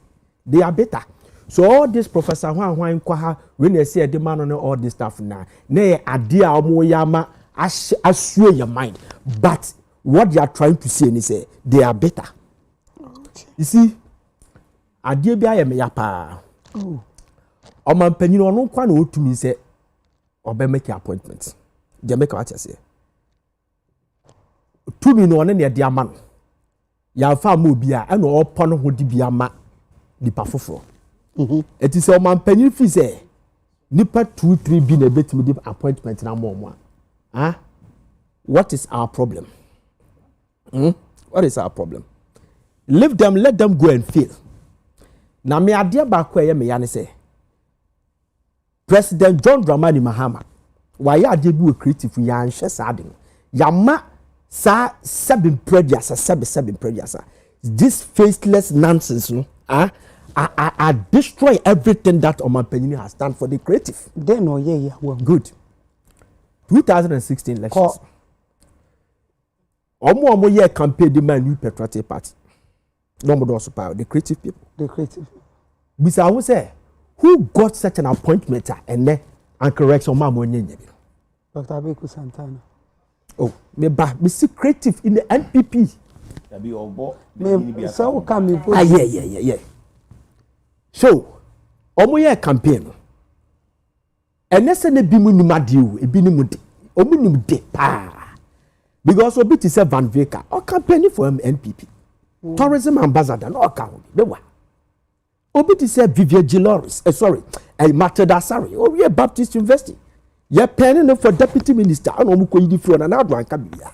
They are better. So all this professor when they say the man on all this stuff now, nay idea omoyama assure your mind. But what they are trying to say is say they are better. Okay. You see, idea be me yapa. Oh. O man penyin no kwa na otumi say obe make appointment. They make what say. To me no na dia man. Ya fa mo bia e no opon ho di bia ma nipa foforo. It is a man penny fi say nipa 2-3 bi na betimi di appointment na mo ah. What is our problem? What is our problem? Leave them, let them go and fail. Na me ade ba kwa ye me ya ne say President John Dramani Mahama why ade bi we creative ya nhwe sadin ya ma sa seven prejudice. This faceless nonsense, no? I destroy everything that Omanpenini has done for the creative. Then no, yeah, well, good. 2016 elections. Omo year campaign the man new patriotic party. No more also power the creative people. The creative. Bisa who say who got such an appointment and then and correct some mama onye. Dr. Abeku Santana. Oh, me see creative in the NPP. So can me go. Yeah. So, omo campaign. And nese ne bi mu ni madiu, e bi ni mu de. Omo ni mu de pa. Because obi ti say Van Veka, or campaigning for NPP. Tourism ambassador no account. Be wa. Obi ti say Vivian Giloris, Matilda Sari, or ye Baptist University. Ye planning for deputy minister and omo ko yidi fro na na do anka bia.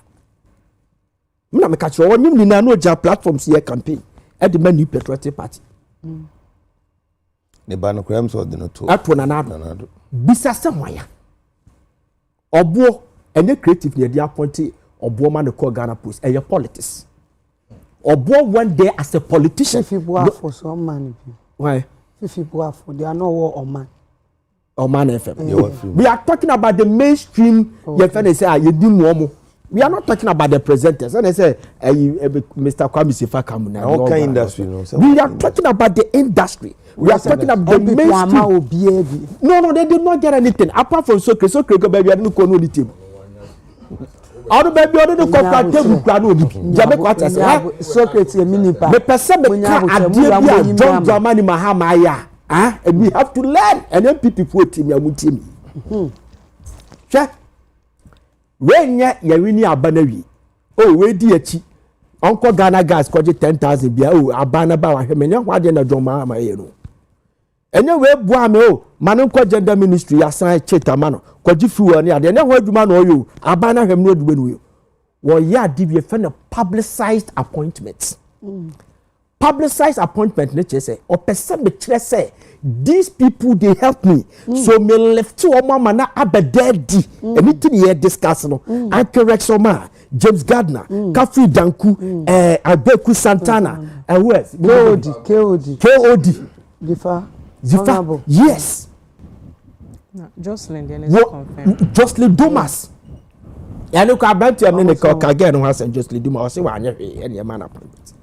Me na me catch you nyim ni na no ja platforms here campaign at the New Patriotic Party. Ne ba no kram so de no to. Atwo na na do. Bisa se hwaya. Obo ene creative ne dia appoint obo ma ne call Ghana Post e politics. Obo one day as a politician. If you go for some man. Why? If you go for they are not war or man. Oman FM. We are talking about the mainstream. Okay. Say, we are not talking about the presenters. And I say, Mr. Kwame Sifa Kamuna. All kind industry, we are talking about the industry. We are talking about the mainstream. No, they did not get anything apart from Socrates. Baby, I didn't know the team. All the baby, I didn't know Socrates, a mini pa. The person that John Dramani Mahamaya. And we have to learn. And then people put him team. Check. When ya wini abanawi. Oh, we di echi. Uncle Ghana guys got 10,000 bia. Oh, abana ba wa hemenya wade na John Mahama yero. Enye we bua me o. Manonko gender ministry asan cheta mano. Kwaji fuwa ni ade. Enye ho adwuma no yo. Abana hem no adwuma no yo. Wo ya di be fe na publicized appointments. Publicized appointment nature say or person be say these people they help me so me left to mama na abededi anything here discuss no I correct some James Gardner Kafi Danku Abeku Santana and who else KOD Zifa yes Jocelyn Dennis confirmed Jocelyn Dumas ya look about you me ko again no has Jocelyn Dumas say wa anya any man appointment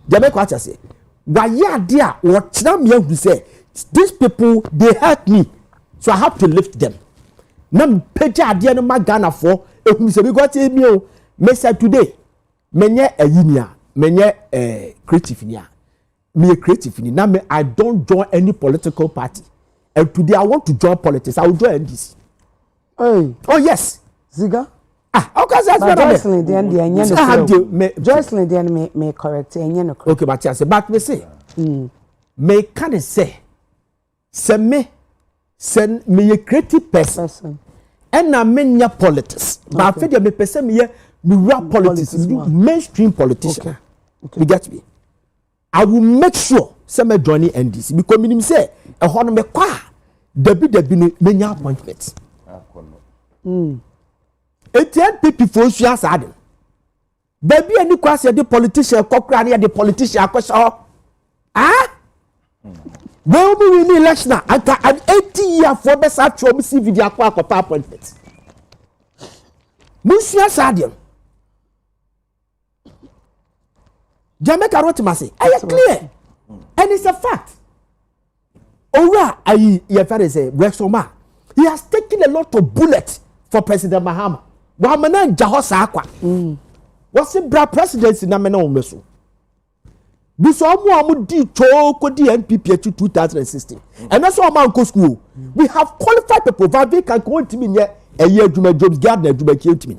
Jame kwacha say why dia what me who say these people they help me so I have to lift them nam peja ade no magana for ehum say because me o me say today menye ayinia menye creative nia me creative ni na me I don't join any political party and today I want to join politics I will join this oh yes Ziga okay, that's what I'm saying. Jocelyn, then me correct. Okay, but I say, but me say, me can say, send me a creative person, and I mean your politics. But I feel me person me rap politics, mainstream politician. You get me? I will make sure some me join NDC because me say a honor me kwa debi me appointments. Etienne people for sure sad. Baby any kwase the politician kokra na the politician akoso. When we win election at an 80-year for best actual see video akwa appointment. Musia sad. Jamaica wrote me I clear. And it's a fact. Ora ayi say Rexoma. He has taken a lot of bullets for President Mahama. Wamana jahosa akwa. What's the bra presidency na mena omeso? Biso amu di choko di NPP 2016. And that's why man go school. We have qualified people. Vavi can go to me here a year to my jobs garden to make you to me.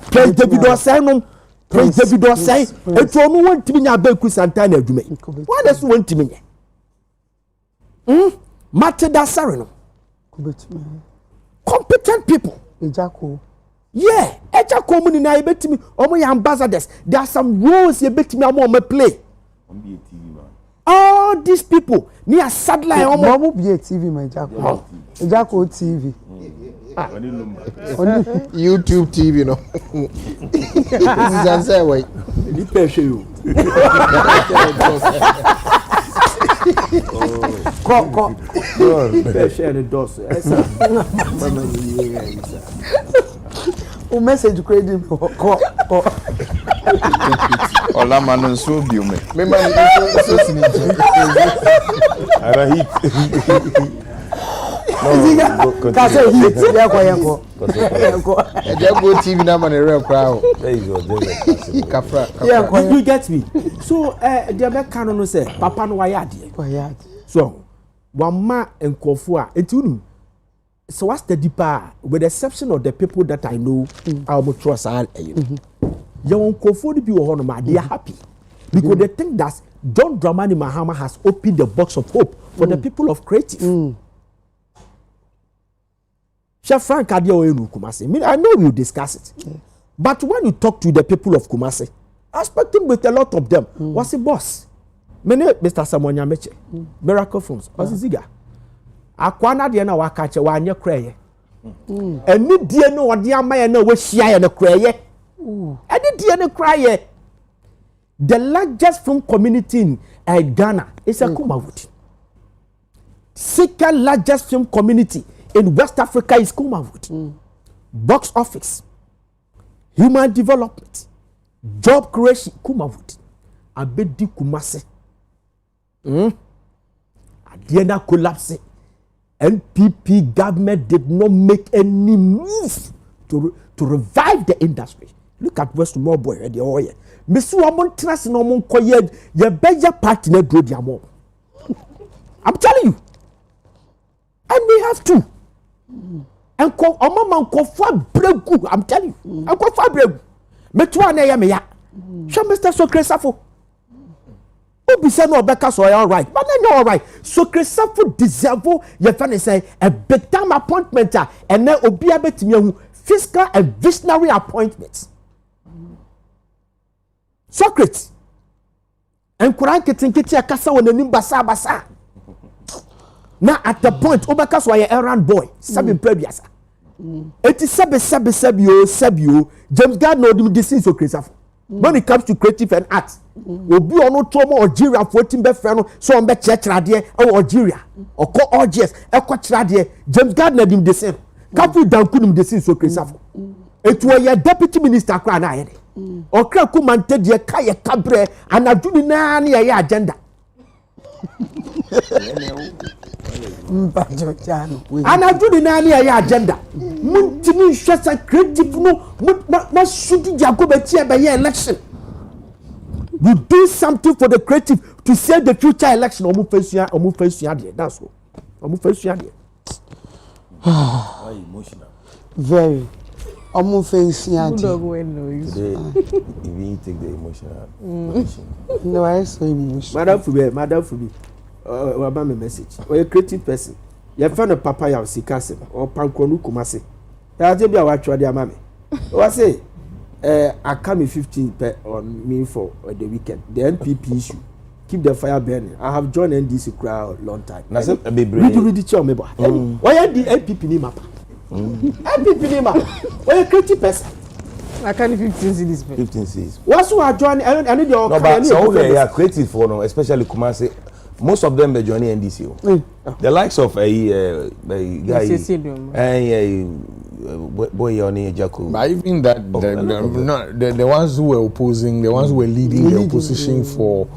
Prince David Osei Prince David Osei e to no want to me Abeku Santana adwuma. Why does you want to me? Matilda Sari no. Competent people. Ejako. Yeah, Ejako muni na ebetimi omo ya ambassadors. There are some roles ebetimi omo play. All these people near satellite omo be a TV my Ejako. Ejako TV. YouTube TV no. This is answer way. Ni peshe you. Ko. Peshe the dos. O message credit ko. Olamano so biume. Me man so sinije. Ara hit. No, kase hit ya kwa yanko. E dey go TV na man real crowd. There is your day. Kafra. Yeah, you get me. So the make canon no say papa no wayade. Wayade. So wama enkofo a etunu. So what's the deeper with the exception of the people that I know I will trust and your enkofo be honor they are happy because they think that John Dramani Mahama has opened the box of hope for the people of creative. Chef Frank Adio Kumasi. I know we'll discuss it. But when you talk to the people of Kumasi, I spoke with a lot of them. What's the boss? Many Mr. Samonia Meche, Miracle Phones, what's the Ziga? Akwana de na wakache wa anye kreye. Eni die no ode amaya na we hia na kreye. Eni die no kreye. The largest film community in Ghana is a Kumawut. Second largest film community in West Africa is Kumawut. Box office, human development, job creation, Kumawut. Abedi Kumase. Adiena collapse. NPP government did not make any move to revive the industry. Look at West Moboy the oil. Misu amon trust no mon koye ye beja partner do dia mo. I'm telling you. And we have to. And ko omama ko fa bregu, I'm telling you. And ko fa bregu. Metu na ya me ya. Sha Mr. Sokresafo. Obi say no Obeka so all right. But then you're all right. So Christopher deserve your friend say a big time appointment and then Obi abetimi fiscal and visionary appointments. Socrates. And Quran ketinketi akasa wonanim basa. Now at the point Obeka so your errand boy, sabi prebiasa. Eti sabio James God no dim this so Christopher. When it comes to creative and art, obi ono tomo Algeria for timbe friend so on be chechade Algeria or ko orgies e ko chade James Gardner dim the same kafu dankunum the same so Christopher it was your deputy minister kra na yede okra ku mante de ka kabre anaduni na na ye agenda anaduni na na ye agenda muntimi hwesa creative no ma sudi jago be tie be election. We do something for the creative to save the future election. Omu face there. That's all. Omu face there. Why emotional? Very. Omu face there. Today, if you take the emotional position. No, I so emotional. Madam Fubi. About my message. Or a creative person. You find a papaya of Sikasem or Pankonu Kumasi. I'll tell you what you are, mammy. What say? I come in 15 on me for the weekend. The NPP issue. Keep the fire burning. I have joined NDC crowd long time. Read the chair, me boy. Why are the NPP ni mapa? NPP ni mapa. Why a creative person? I can't 15 cities. 15 cities. What's who are joining? I need your. No, but so okay, creative for no, especially Kumasi. Most of them are joining NDC. The likes of a guy. Boy on Jacob. But even that the ones who were opposing, the ones who were leading the opposition for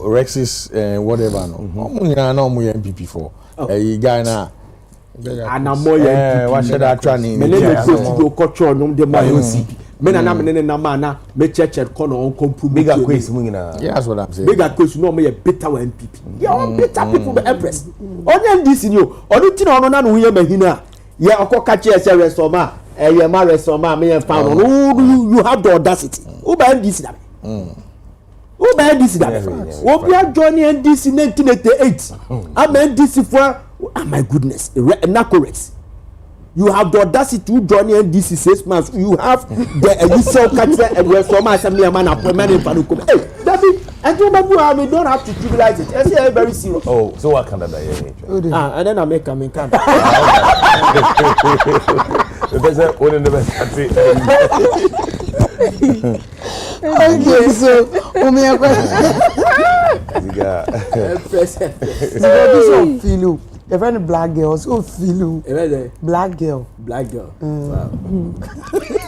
Rex's whatever no. No MPP for a guy na. And I'm more what should I try to go control no the OCP. Men and I'm na mana me church corner on compromise. Bigger quiz mungina. Yeah, that's what I'm saying. Bigger quiz no me better MPP. Yeah, all better people the Empress. Only this in you. Only thing on na no here mahina. Yeah, of course, catch yourself, restoma. You marry restoma, me and found. You have the audacity. Who buy this? Who buy this? Who be joining NDC in 1988? I'm NDC for. Oh my goodness, Nacorex. You have the audacity to join NDC 6 months. You have the you sell catcher and restoma. Assembly man appointment in Panukum. Hey, David, and you don't have to trivialize it. I say very serious. Oh, so what Canada? And then I make a make Okay, so The friend black girl so feel black girl. Black girl. Wow.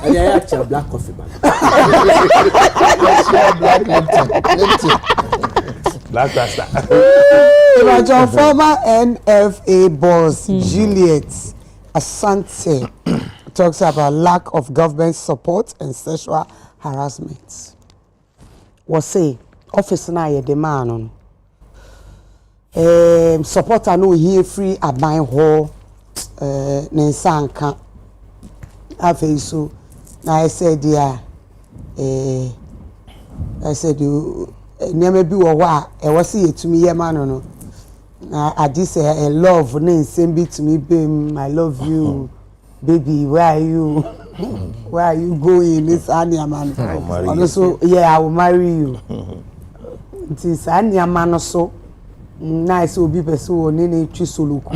And I actually black coffee man. Black Lipton. Black Rasta. Your former NFA boss Juliet Asante talks about lack of government support and sexual harassment. Was say office na ye demand on. Supporter no here free aban ho ne nsanka afei so na I said there I said you never be wo a e wose yetumi ye ma no na adi say a love ne nsem bi to me babe I love you baby where are you where are you going this ania man also yeah I will marry you this ania man so nice obi person woni na etwi soloku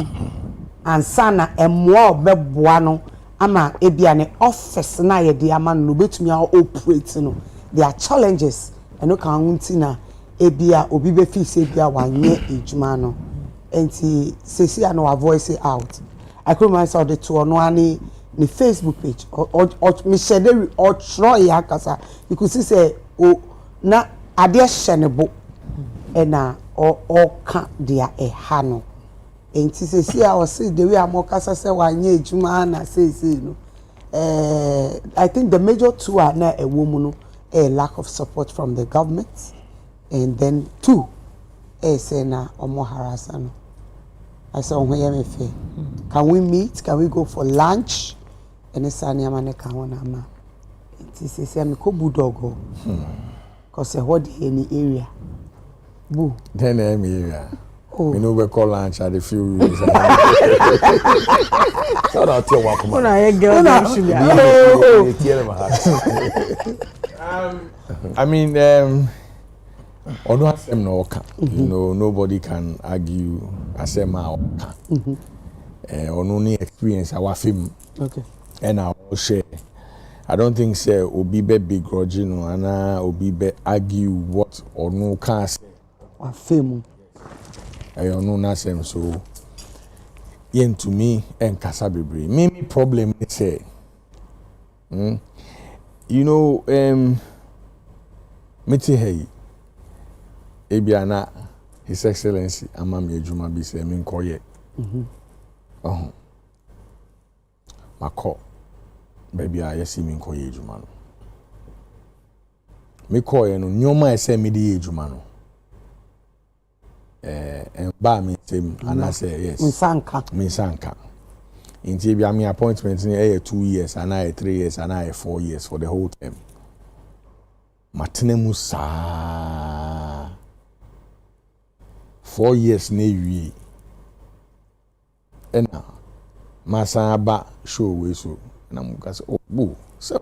ansana emwa obeboa no ama ebia ne office na ye de ama no betumi a operate no there are challenges eno kan hunti na ebia obi be fi se bia wanye ejuma no enti sesi na wa voice it out I could myself the to no ani ni Facebook page or me share or try yakasa you could see say o na ade hyenebo ena or ka dia hano enti sesi a o say the way amokasa say wanye ejuma na say no I think the major two are na a woman a lack of support from the government and then two say na omo harassment. I said, can we meet? Can we go for lunch? And it's a man can one it is a kobu dogo. Because what any area? Boo. Then area. Oh. We know we call lunch at a few years. So I'll tell you what. I mean, Odo asem no oka. You know, nobody can argue asem a oka. Ono ni experience our film. Okay. And I will share. I don't think say obi be begrudging no ana obi be argue what ono can say. Wa film. Ono na asem so yen to me enkasa bebre. Me problem is say you know meti hey Ebiana, His Excellency, Amami Ejuma bi se min koye. Mako, baby, I see min koye Ejuma no. Me koye no, nyoma ese mi di Ejuma no. Ba mi tem, and I say yes. Minsanka. Inti bia mi appointment ni 2 years, and I 3 years, and I 4 years for the whole term. Matene musa. 4 years na ewie ena masa ba show we so na muka se obu se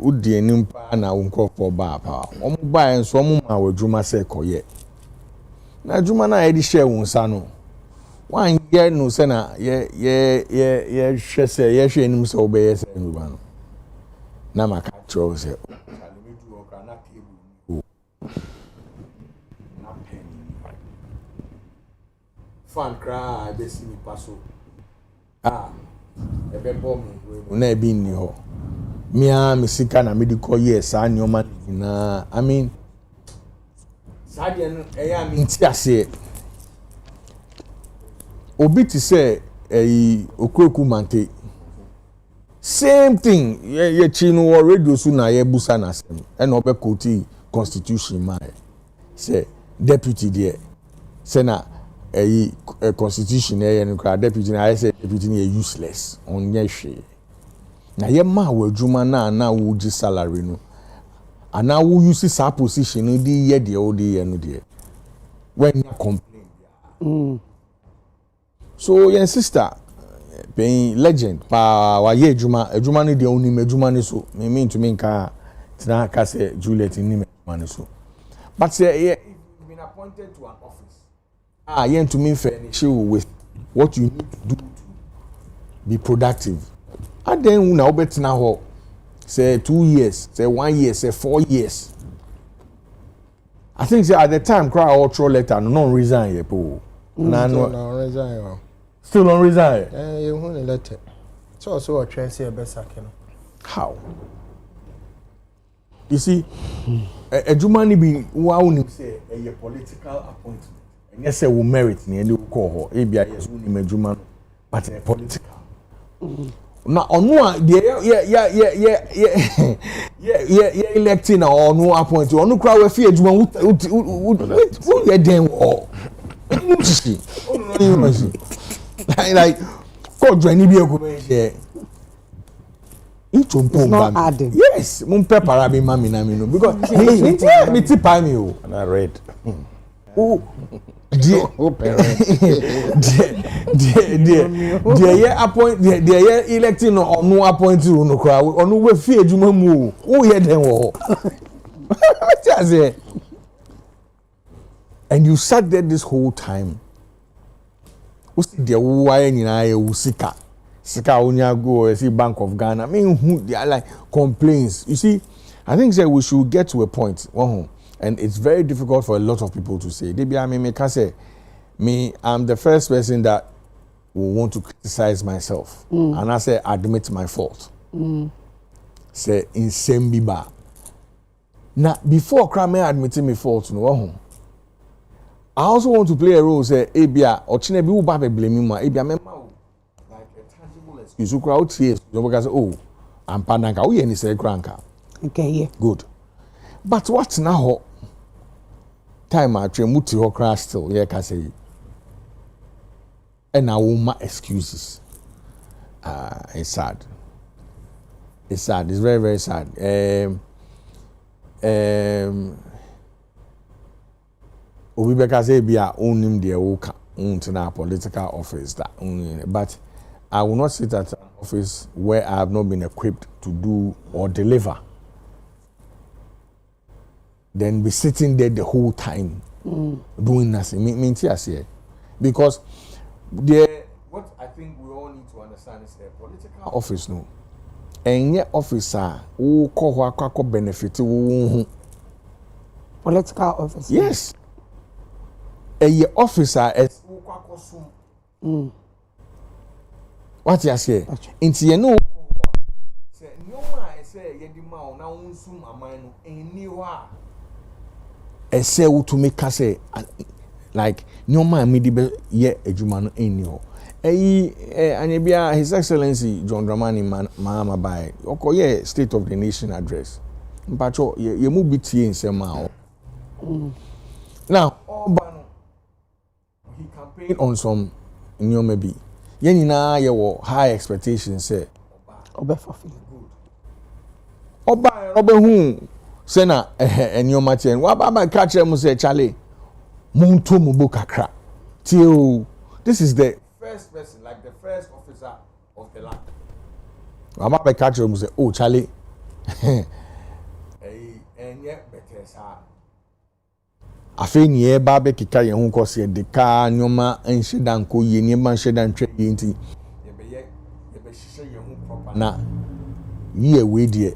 odi enimpa na wonkofo ba pa omo ba enso omo ma wadwuma se koye na adwuma na yedi share wonsa no wan ye no se na ye hwe se ye hwe enim se obeye se adwuma no na maka tro se fan cry be see me paso ebe bom na ebi ni ho mia me sika na medical years anyoma na I mean sade no eya me ntiase obi ti say okroku mante same thing ye chi no radio so na ye busa na sem e na obekoti constitution ma say deputy there say na a constitution and deputy na say deputy is useless on yeshe na ye ma wadwuma na wo gi salary no ana wo use sa position no di ye de o di ye no de when you complain so your sister being legend pa wa ye adwuma no de oni adwuma no so me mean to me nka tena ka say Juliet ni adwuma no so but say you've been appointed to an office yen to me furnish you with what you need to do to be productive. And then una obetina ho say 2 years, say 1 year, say 4 years. I think at the time cry all throw letter no resign ye po. No resign. Still no resign. You want a letter. So also a chance here best sakin. How? You see, a Jumani be one say a political appointment. And yes, will merit ni any call her. Maybe yes, we need Juman, but a political. Now on one, yeah, electing or no appointment. On no crowd we fear Juman who get them all. Like, God, Johnny be a good it's not adding. Yes, mumpe parabi mami na mi no because me ti pa mi o. And I read. Oh, dear appoint dear electing no appoint you no kra onu we fi adwuma mu o ye den wo. And you sat there this whole time. What's the why nyina ye usika? Sika onya go see Bank of Ghana. I mean, who they are like complaints. You see, I think that we should get to a point. And it's very difficult for a lot of people to say. I'm the first person that will want to criticize myself. And I say admit my fault. Say in same biba. Now before crime admitting my fault, I also want to play a role. Say, Abia or Chinebi will blame me. Abia you crowd here, you say, oh, I'm Pananka. Oh, yeah, say cranka. Okay, yeah. Good. But what's now? Time I train muti ho crash still, yeah, can say. And now my excuses. It's sad. It's sad. It's very, very sad. Obi beka say bia onim de woka untina political office that but I will not sit at an office where I have not been equipped to do or deliver. Then be sitting there the whole time doing nothing. Because what I think we all need to understand is a political office no. And yet officer who ko benefit political office. Yes. A officer is what you say? Into you know, say no man say you the man now unsum amano anywhere. I say to make us say like no man me the ye ejumano anywhere. Anibia His Excellency John Dramani Mahama by Okoye State of the Nation address. Mpacho ye mu biti in sema. Now he campaigned on some maybe. Yenina ye wo high expectations say obe fulfill oba hu say na enyoma chen wa ba catch them say Charlie muntu mu bu kakra till this is the first person like the first officer of the land wa ba catch them say oh Charlie enye better sa afi ni e ba be kika ye hu ko se de ka nyoma enhye dan ko ye ni ma nhye dan twa ye nti ye be hye ye hu proper na ye we de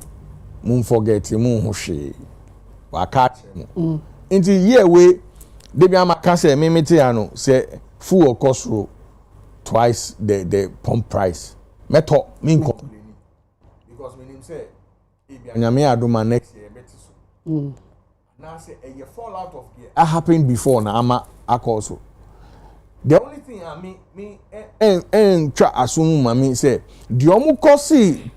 mun forget mun ho hwe wa ka mu nti ye we de bi amaka se memete ya no se fuel cost ro twice the pump price meto min complain because me nim say e bi anyame adoma next year beti so now say a fall out of gear. That happened before now. I'm also. The only thing I mean and try assume mami say the omu kosi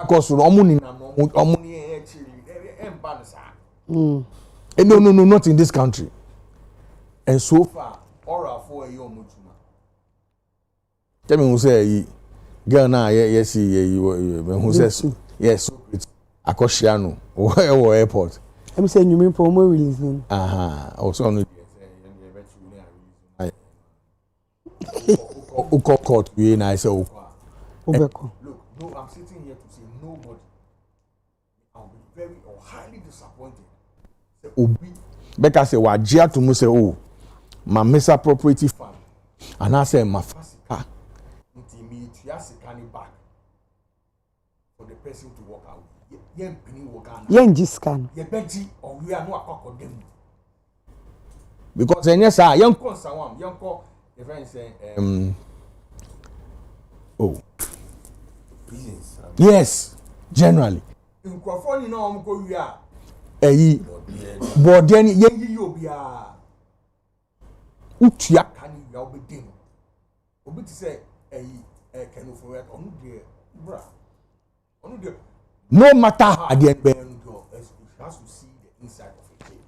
koso omu ni na omu ni no not in this country. And so far all for a young mutuma. Tell me who say girl now yes who says yes Akoshiano or airport. I'm saying you mean for more releasing. Also no Uko court we na say look, no, I'm sitting here to say nobody. I'll be very or highly disappointed. Say Obi Becca say wajia to me say oh my misappropriative fund. And I say my fasika until me tiasika back for the person to walk out. Yen penny work out. Yen jiskan. Ye beji or we are no akoko dem because enya sa yanko nsawam yanko the friend say oh yes generally nkrofo ni na omko wi a eyi bode ni yenyi obi a utua kan wi a obedem obi ti say eyi kenofo we onu de bra onu de no matter how the end has to see the inside of it.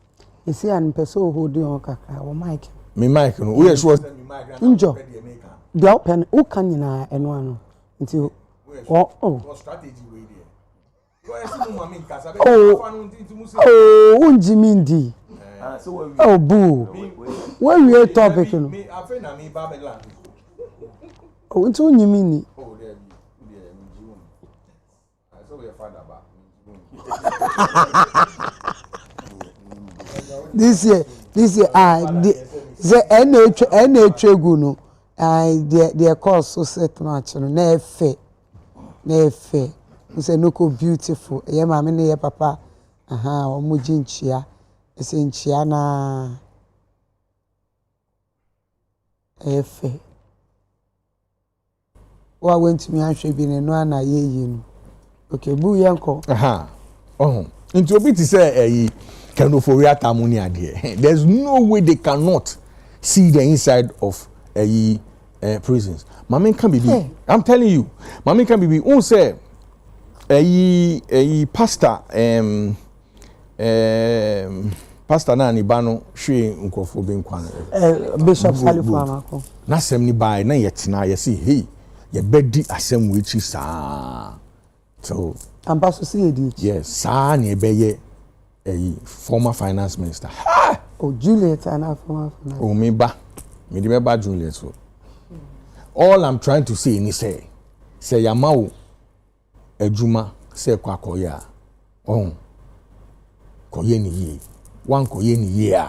You see an person who do on kakra or mic. Me mic no. We sure say me mic. Injo. The open who can you na eno ano until oh strategy we there. Oh, unjimindi. Oh boo. When we are topic no. Me afa na me Babylon. Oh until unyimini. Oh there be. I saw your father back. This year, the NH Guno, their course so set much, no fair. You say, no, beautiful. Yeah, mamma, near papa, or Mujinchia, a Saint Chiana. Fair. What went to me, I should be in one I hear you. Okay, boo, yanko. Into a bit to say, Canoforia Tamunia, dear. There's no way they cannot see the inside of prisons. Mammy can be, I'm telling you, Mammy can be, who say, pastor, Pastor Nani Bano, she uncle being Bishop Salifamako. Nasem ni by na yet na see, hey, your beddy assem which is so. Ambassador see yes, sa ni beye former finance minister. Ha! Oh, Juliet and our former finance. Oh, me ba Juliet so. All I'm trying to say ni say yamao ejuma say kwa koya. Oh. Koye ni ye. One koye ni ye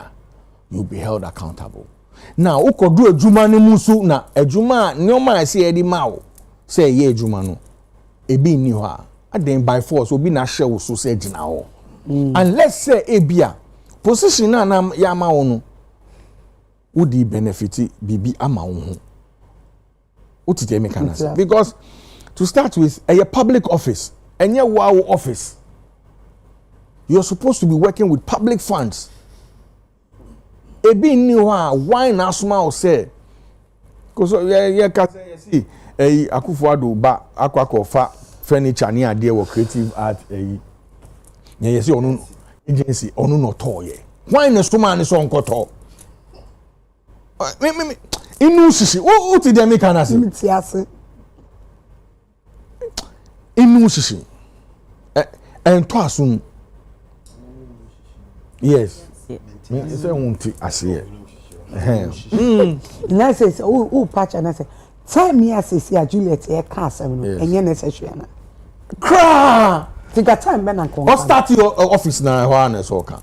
you'll be held accountable. Now, uko do ejuma ni musu na ejuma nyoma say edi mawo say ye ejuma no. Ebi ni ho a then by force obi na share wo so say gina ho. And let's say ebia position na ya ma wo no udi benefit bibi ama wo ho. Utite me kana say because to start with a public office enye wow office you're supposed to be working with public funds. Ebi ni ho a why na asoma o say cuz ye ka say see Akufo-Addo ba akwakofa furniture ni ade wo creative art ye say onu agency onu no to ye why na soma ni so nkoto me inu sisi o ti dem kana say ti ase inu sisi ento asun yes me say won't ase na say o patch na say tell me as say Juliet e ka asem no enye necessary na cra think that time ben and what start your office na ho na so ka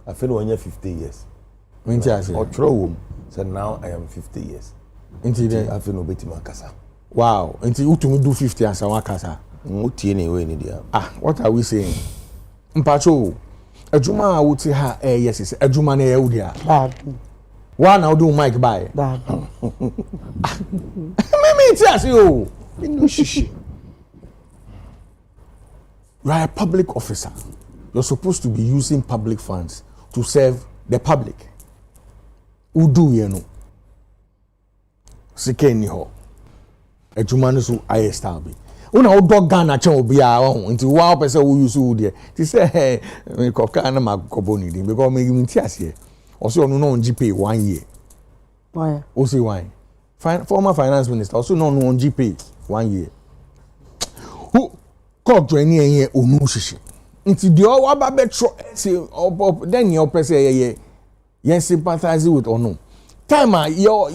I feel when you're 50 years minti ase or throw so now I am 50 years inti then I feel no beti makasa wow inti utumi do 50 asa wakasa mutie na we ni dia what are we saying mpacho ejuma wuti ha yes ejuma na ye wudi a one now do mic by me tell you no shishi. You are a public officer. You're supposed to be using public funds to serve the public. Who do you know? Sikeni ho. Ejuma so aye style be. Una o dog Ghana chen obi a until one person who use who there. They say me koka na makobo ni din because me nti ase. Also onu no on GP 1 year. Why? Also why? Former finance minister also no on GP 1 year. Who court joining here onu shishi. Nti the o aba betro say then your person ye sympathize with or no. Time your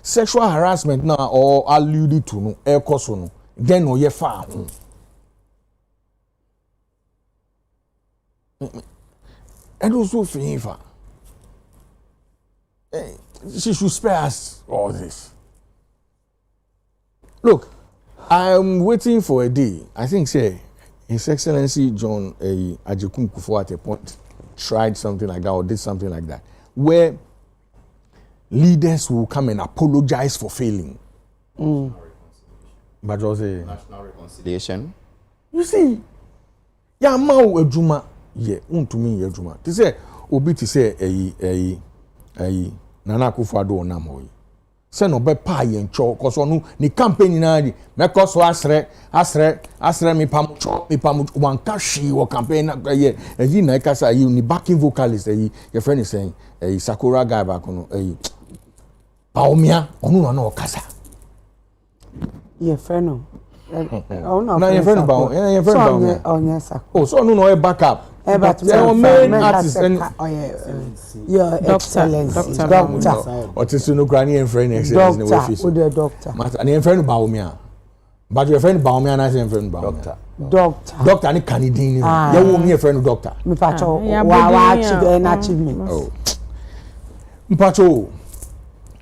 sexual harassment now or alluded to no e koso no then o ye fa ho. And also favor. She should spare us all this. Look, I'm waiting for a day. I think say His Excellency John Ajekun Kufuor at a point tried something like that or did something like that, where leaders will come and apologize for failing. But also national reconciliation. You see, ya ma ejuma ye untumi ye ejuma. Ti say obi ti say Nana Akufo-Addo onam hoyi. Say no be pa ye ncho cause onu ni campaign na di make so asre mi pamucho wan ka hwi wo campaign na ye eyi na ka say ni backing vocalist your friend is saying Sakura guy back no Paomia onu na okasa. Your friend no. No, your friend about your friend about. Oh yes. Oh, so no backup. But your main artist and your excellency, doctor. Or to no granny and friend excellence in the office. With the doctor. And your friend Baumia. But your friend Baumia and I say friend Baumia. Doctor and Canadian. You won't be a friend doctor. Me pacho. Wow, achievement. Oh. Mpacho.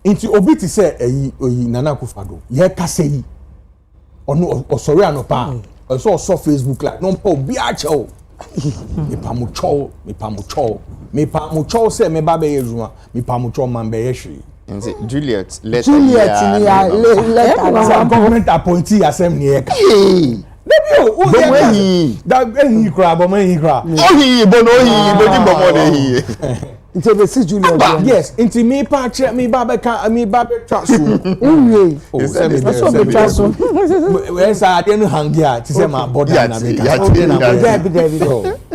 Into obi ti say Nana Akufo-Addo. Ye ka say ono sorry anopa. So Facebook like no po bi a che o. Me pamucho say me ba be yezuma me pamucho man be yehwe. Juliet let government appointee asem ne e ka. Maybe that any crab or many crab. Bono Into the see Juliet. Yes, into me patch me babe trasu. Where's I didn't hang here to say my body na make.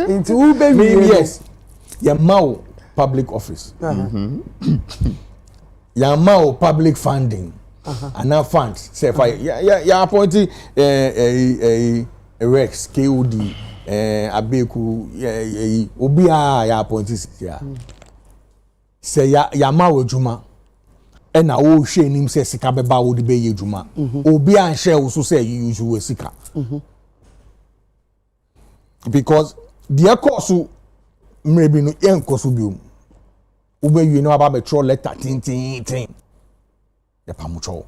Into who baby? Yes. Your mouth public office. Your mouth public funding. And now funds. Say for ya appointee a Rex KOD Abeku obi ya appointee ya. Say ya ma ejuma e na o hwe nim say sika beba wo de be ejuma obi an share wo so say you use we sika because the course maybe no en course bi wo be you know about metro letter tin the pamucho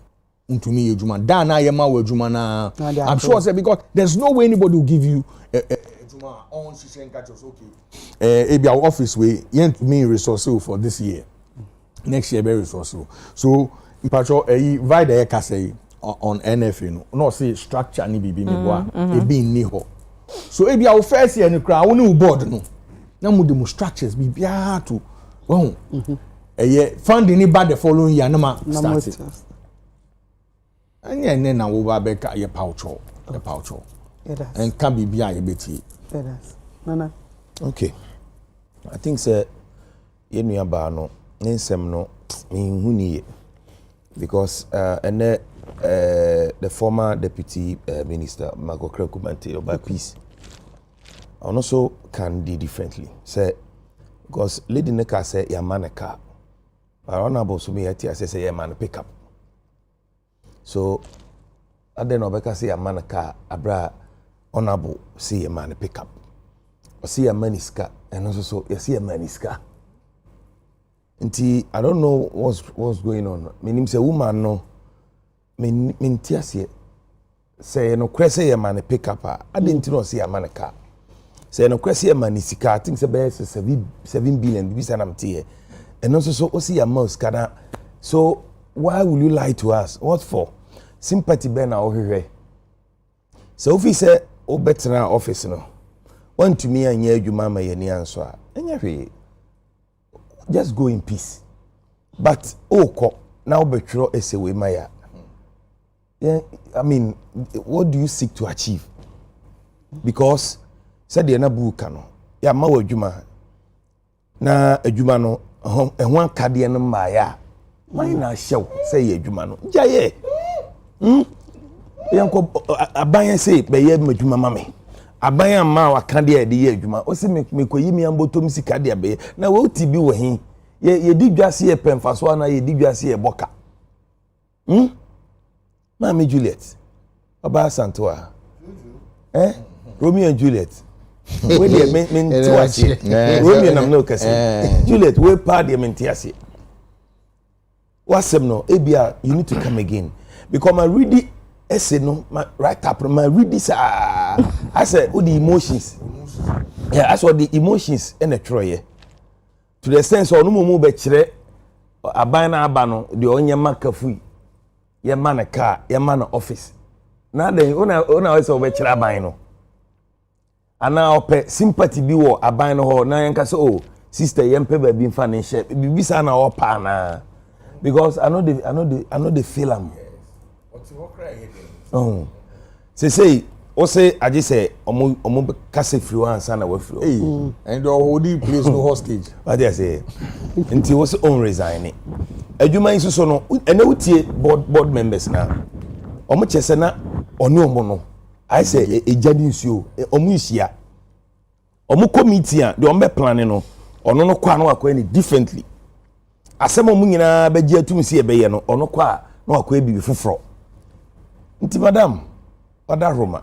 untumi ejuma dan na ye ma wo ejuma na I'm sure say because there's no way anybody will give you ejuma on shishen catch us okay ebi our office we yent me resource for this year next year be resource so mpacho vide e ka say on NFA no say structure ni bibi me boa ebi ni ho so ebi our first year ni kra wo ni board no na mu dem structures bibia to well funding ni bad the following year na ma start anya na wo ba be ka ye paucho the paucho and can bibia ye beti Nana. Okay. I think sir yenu aba no nsem no nhuni because the former deputy minister Magokre Kumante about peace and also can do differently say because lady neka say ya man car but honorable so me yati say ya man pick up so ade no beka say ya man car abra honorable say ya man pick up see a maniska and also so you see a maniska nti I don't know what's going on meaning say woman no min tiasie say no kwese a man pick up I didn't know see a man car say no kwese a manisika I think say be 7 billion bi say am tie and also so see a mouse kana so why will you lie to us what for sympathy be na ohwehwe so if he say o betra office no want to me anya adwuma ma yeni anso a enya hwe just go in peace but okọ na obetro esewe maya yeah I mean what do you seek to achieve because said na buka no ya ma wadwuma na adwuma no ehun akade no ma ya why na hyew say adwuma no jaye yanko aban say be ye adwuma mame aban ma waka de ade ye adwuma o se me koyi mi ambotom sika de abe na wo ti bi wo hin ye di dwase ye pemfaso na ye di dwase ye boka Mami Juliet Oba Santoa Romeo and Juliet we dey men tiase Romeo nam no kase Juliet we pa dey men tiase wasem no ebia you need to come again because my ready essay no my write up my read this I said, "Oh, the emotions." Yeah, I saw the emotions in the troye. To the sense of no more betchere, abana abano, the onye makafui, your man a car, your man office. Now then, ona also betchere abano. And now pay sympathy be war abano ho na yanka so oh sister yempe be bin financial be sa na o pa na because I know the feel am. Oh. Say o say I just say omo kase free one sana we free. Hey, and the holding place no hostage. What I say? Until was on resign. Adwuma yi so no ene wutie board members na. Omo chese na oni omo no. I say ejadi nsuo omo hia. Omo committee a de omo plan no ono no kwa no akwa ni differently. Asem omo nyina beji atum si ebeye no ono kwa no akwa bibi foforo. Nti madam oda Roma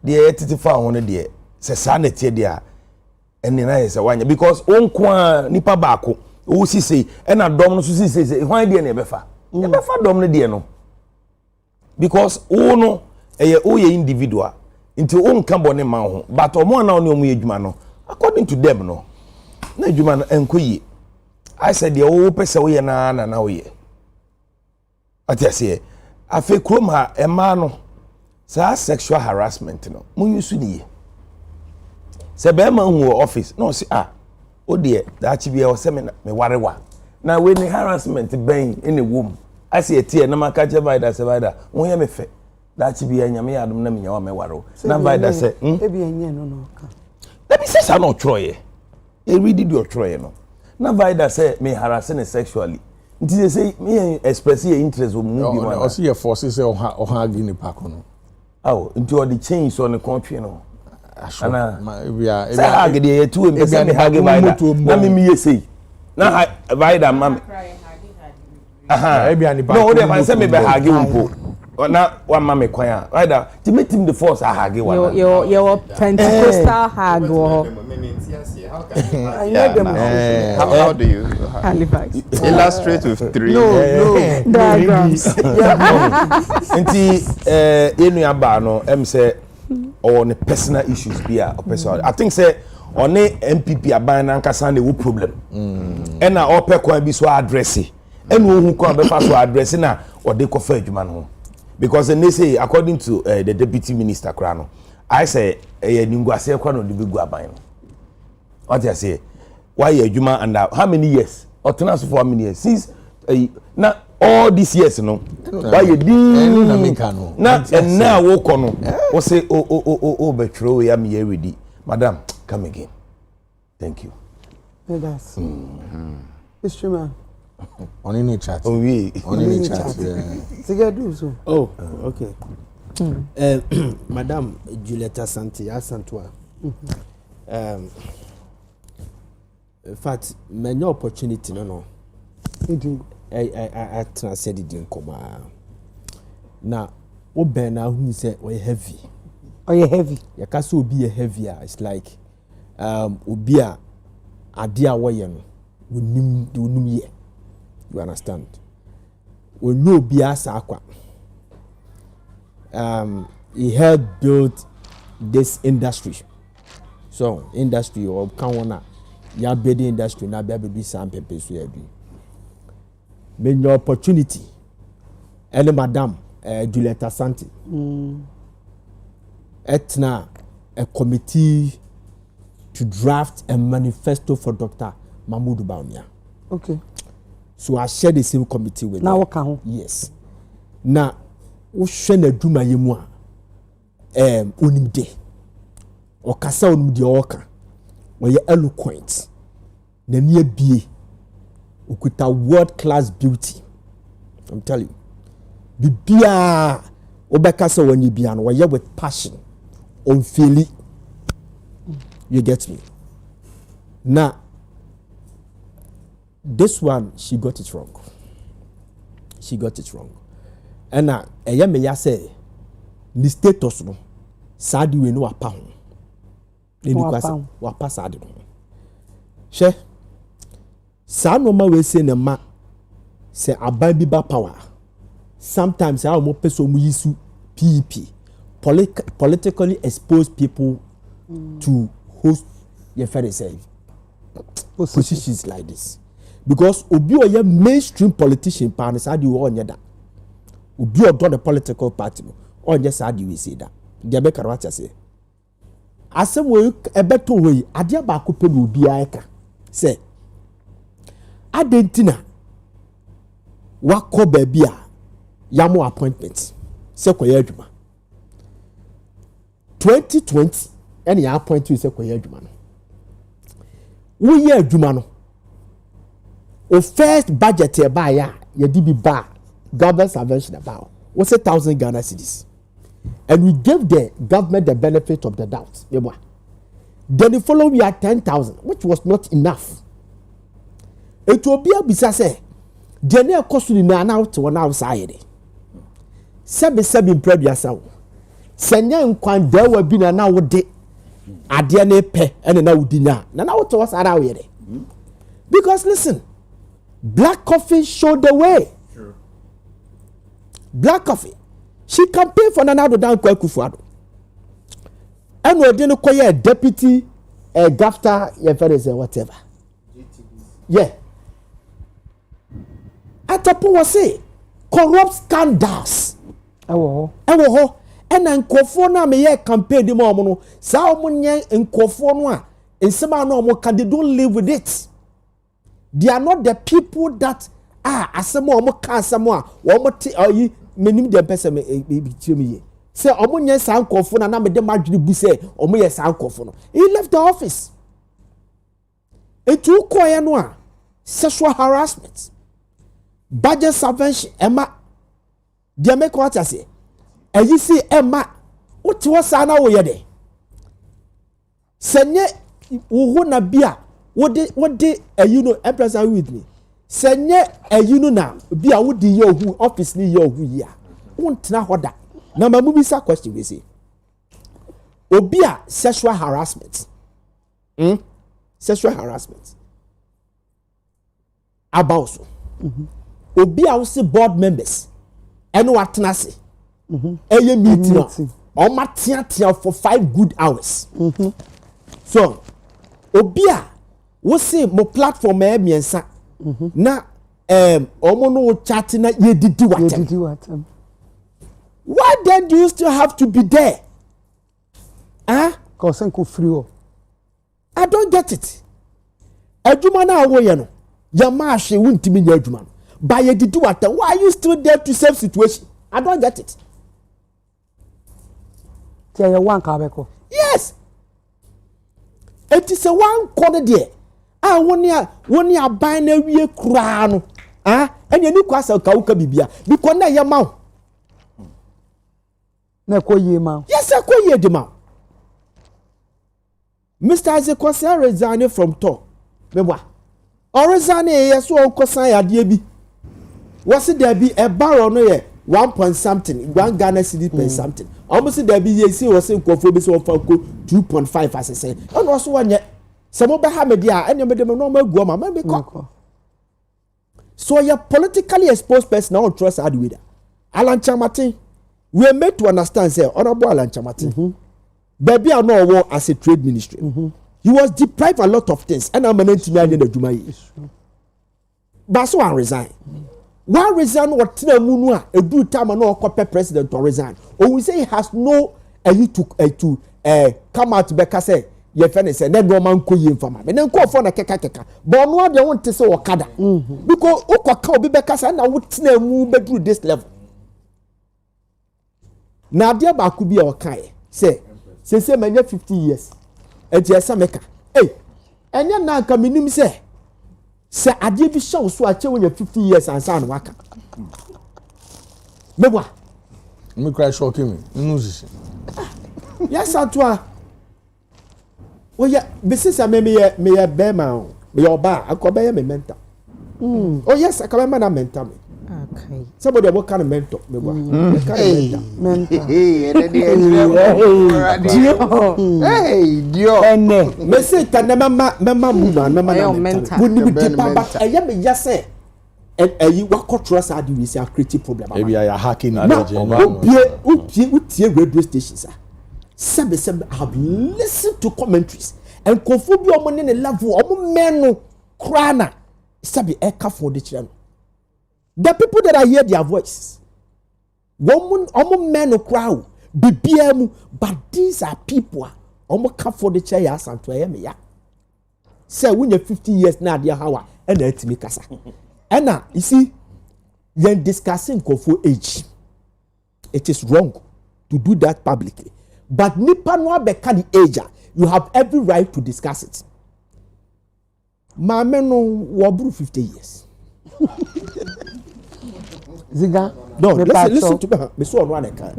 de etiti fa ho ne de se sa na tie de a eni na yesa wanya because onkwa nipa baako o si sei e na dom no so si sei hwan de na e befa e befa dom no de no because o no o ye individual nti o nka bone ma ho but o mo na o mu adwuma no according to them no na adwuma no enkoyi I said the o pese o ye na o ye atiase afi krom ha ema no sa sexual harassment no mun yusu ni se be ma hu office no si o de da chi bia o se me warewa na we ni harassment ben in a womb I say tie na maka je vida se vida won ye me fe da chi bia nyame ya dum na me nyawa me ware na vida se e bia nye no ka let me say sa no troye e read do troye no na vida se me harassing sexually nti say me express your interest o mu bi ma o see your forces o ha gini pa no oh into all the change on the country no ana bia say hag dey tu em say me hag vida na me ye say na vida mam no o dey man say me be hag umpo na one mama kwan a vida ti meeting the force a hag one your Pentecostal hag wo how do you Halifax illustrate with 3 diagrams nti enu aba no em say on personal issues bia personal I think say on MPP aban na nkasa na wo problem na ope kwa bi so address enu ohun kwa be fa so address na ode ko fa adwuma no because they say according to the deputy minister krano I say ninguase kwa no de bi gu aban no what I say why adwuma and how many years or tenants for how many years since na all these years no why you din na make no na and now wo kono wo say o betro ya me ready madam come again thank you that's Mr. Man on in chat on in chat together so oh okay Madam Julieta Santi Asantwa in fact many opportunity no I said it in coma now what ben now who say or heavy ya kaso obi heavier it's like obi a ade a woye no wonim ye you understand when no obi asa akwa he helped build this industry so industry or can one ya build the industry na be some people so ya do many opportunity and madam Julieta Santi etna a committee to draft a manifesto for Dr. Mahmoud Bawumia. Okay. So I share the same committee with now what yes now wo hwe na duma yemu a onimde o kasa onimde o ka wo ye eloquent na ne abie okuta world class beauty I'm telling you bibia obekasa wani bia no wo ye with passion on feeling you get me now this one she got it wrong and eye me ya say the status no sadi we no apa ho ni kwasa wa pa sadi no she sa no ma we say na ma say aban bi ba power sometimes I mo peso mu yisu pp politically exposed people to host your friend say positions like this. Because obi oye mainstream politician pan say the one that obi odo the political party on just say we say that they be karwata say asem we ebeto we ade ba ko pe no obi aka say adentina wakọ baabi a yamo appointment say koye adwuma 2020 any appoint you say koye adwuma no wo ye adwuma no o first budget e ba ya ye di bi ba government subvention about was 1,000 Ghana cedis and we gave the government the benefit of the doubt. Then the following year 10,000 which was not enough. It will be a bisa say Jene kosuni na na to na outside. Sebi previous awo. Senya nkwan dawa bi na wo de ade na pe ene na wudi na na wo to was ara we de. Because listen, black coffee showed the way. Sure. Black coffee. She campaigned for Nana Addo Dankwa Akufo-Addo. And we didn't call a deputy GAFTA, whatever. Yeah. Atapo was say corrupt scandals. And nkofo na me ye campaign di mo no sa omunye nkofo no a ensema na omo can they don't live with it. They are not the people that asemo omo ka asemo a omo te ayi menim de person me ye say omo nye sa nkofo na me de madwene bu say omo ye sa nkofo no he left the office. Etu koye no a sexual harassment, budget subvention Emma de make what I say and you see Emma what was ana wo ye de senye wo na bia what de you know Empress are with me senye you know na bia wo di ye ohu office ni ye ohu ya wontina hoda na mamu bi sa question we say obia sexual harassment sexual harassment about so obi a say board members eno atena se eye meeting o matia for 5 good hours so obi a wo say mo platform e miensa na omo no chat na ye didi watem why then do you still have to be there cause enko free I don't get it adwuma na wo ye no ya ma hwe wuntimi nya adwuma but ye didi watem why are you still there to save situation? I don't get it. Tell you one kabeko. Yes. It is a one corner there. Woni aban na wie kura no. Enya ni kwasa ka uka bibia. Because na ye ma. Na ko ye ma. Yes, ko ye de ma. Mr. Isaac Kwasi resign from top. Mebwa. O resign ye so on kosan ade bi. Was there be a barrel no ye 1 point something 1 Ghana cedi per something almost there be ye see was nkofo be so for 2.5 as say and also one some be ha me dia and me dem no ma guo ma be ko so you politically exposed person now trust ad with Alan Chamatin we are made to understand say honorable Alan Chamatin baby are no war as a trade ministry he was deprived a lot of things and I'm an engineer in the Juma but so I resign. One reason what Tinamunu a do time and no copy president to resign. Or we say he has no to come out to say your friend said then Roman Kuyin for me. And then call for a keka. But no they want to say Okada. Because Oka be because I would Tinamu through this level. Now dear Bakubi or Kai say man 50 years. And yes America. Hey, and you're now coming say. Say ade bi show so a che when you 50 years and san waka mebwa me cry shocking me nuzi yes atwa wo ya besisa me be ma me oba akoba me mentor oh yes akoba na mentor me okay somebody what kind of mentor mebwa mentor hey dio ene me say ta na mama mu na mama na mentor woni bi pa ba eye me ya say you what trust are we say creative problem. Maybe I hacking now. Utie radio stations. Some have listened to commentaries and confobia on the level of men crana. Sabi eka for the channel. The people that I hear their voice. Woman, men crowd, BBM, but these are people. Come for the chair and to ya. Say when you're 50 years now, dear how and let me kasa. And now you see, you're discussing for age. It is wrong to do that publicly. But nipa no abeka the age, you have every right to discuss it. My men no wobru 50 years. Ziga. No, listen to me. Me so one eka.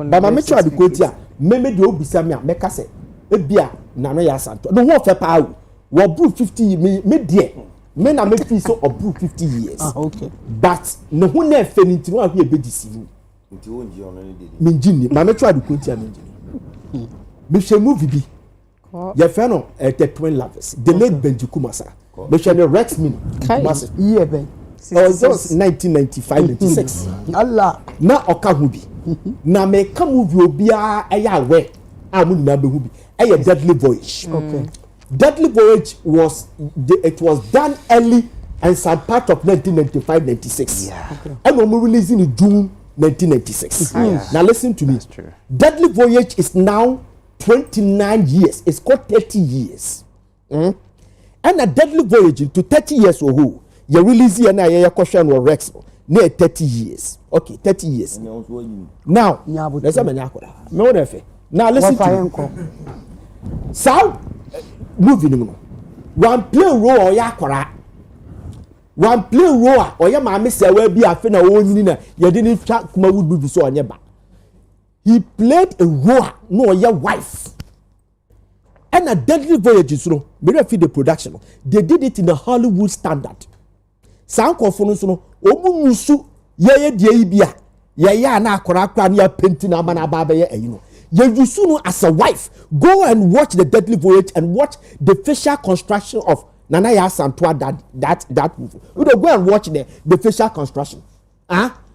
But my me try the quote here. Me de obisa me meka say ebia na no ya santo. No ho fe pa wobru 50 me de. Me na me feel so obru 50 years. Okay. But no ho na fe ni ntino ahwe be deceive. Nti wonji ono ni de. Me njini, ma me try the quote here me njini. Me she movie bi. Your friend the Twin Lovers, the late Benji Kumasa. Me she the Rex Mini. Kumasa. Yeah, Ben. Oh, it was 1995-96. Allah. Na oka hu bi. Na me ka movie obia eya we. Amu na be hu bi. Eya Deadly Voyage. Okay. Deadly Voyage was done early and some part of 1995-96. Yeah. Okay. And we releasing in June 1996. Yeah. Now listen to me. Deadly Voyage is now 29 years. It's called 30 years. And a Deadly Voyage to 30 years or who? You release here now, your question was Rex. Near 30 years. Okay, 30 years. Now, let's have a now listen to me. So, moving one play role or yakora. One play role or your mammy say, well, be a fin of own dinner. You didn't track my would be so on your back. He played a role, no, your wife. And a Deadly Voyage, you know, feed the production. They did it in the Hollywood standard. Sound conference, no, Omusu, ye bia, ya na korakra near painting amana baba, you know. You soon as a wife, go and watch the Deadly Voyage and watch the facial construction of Nanaya Santua that movie. You know, go and watch the facial construction.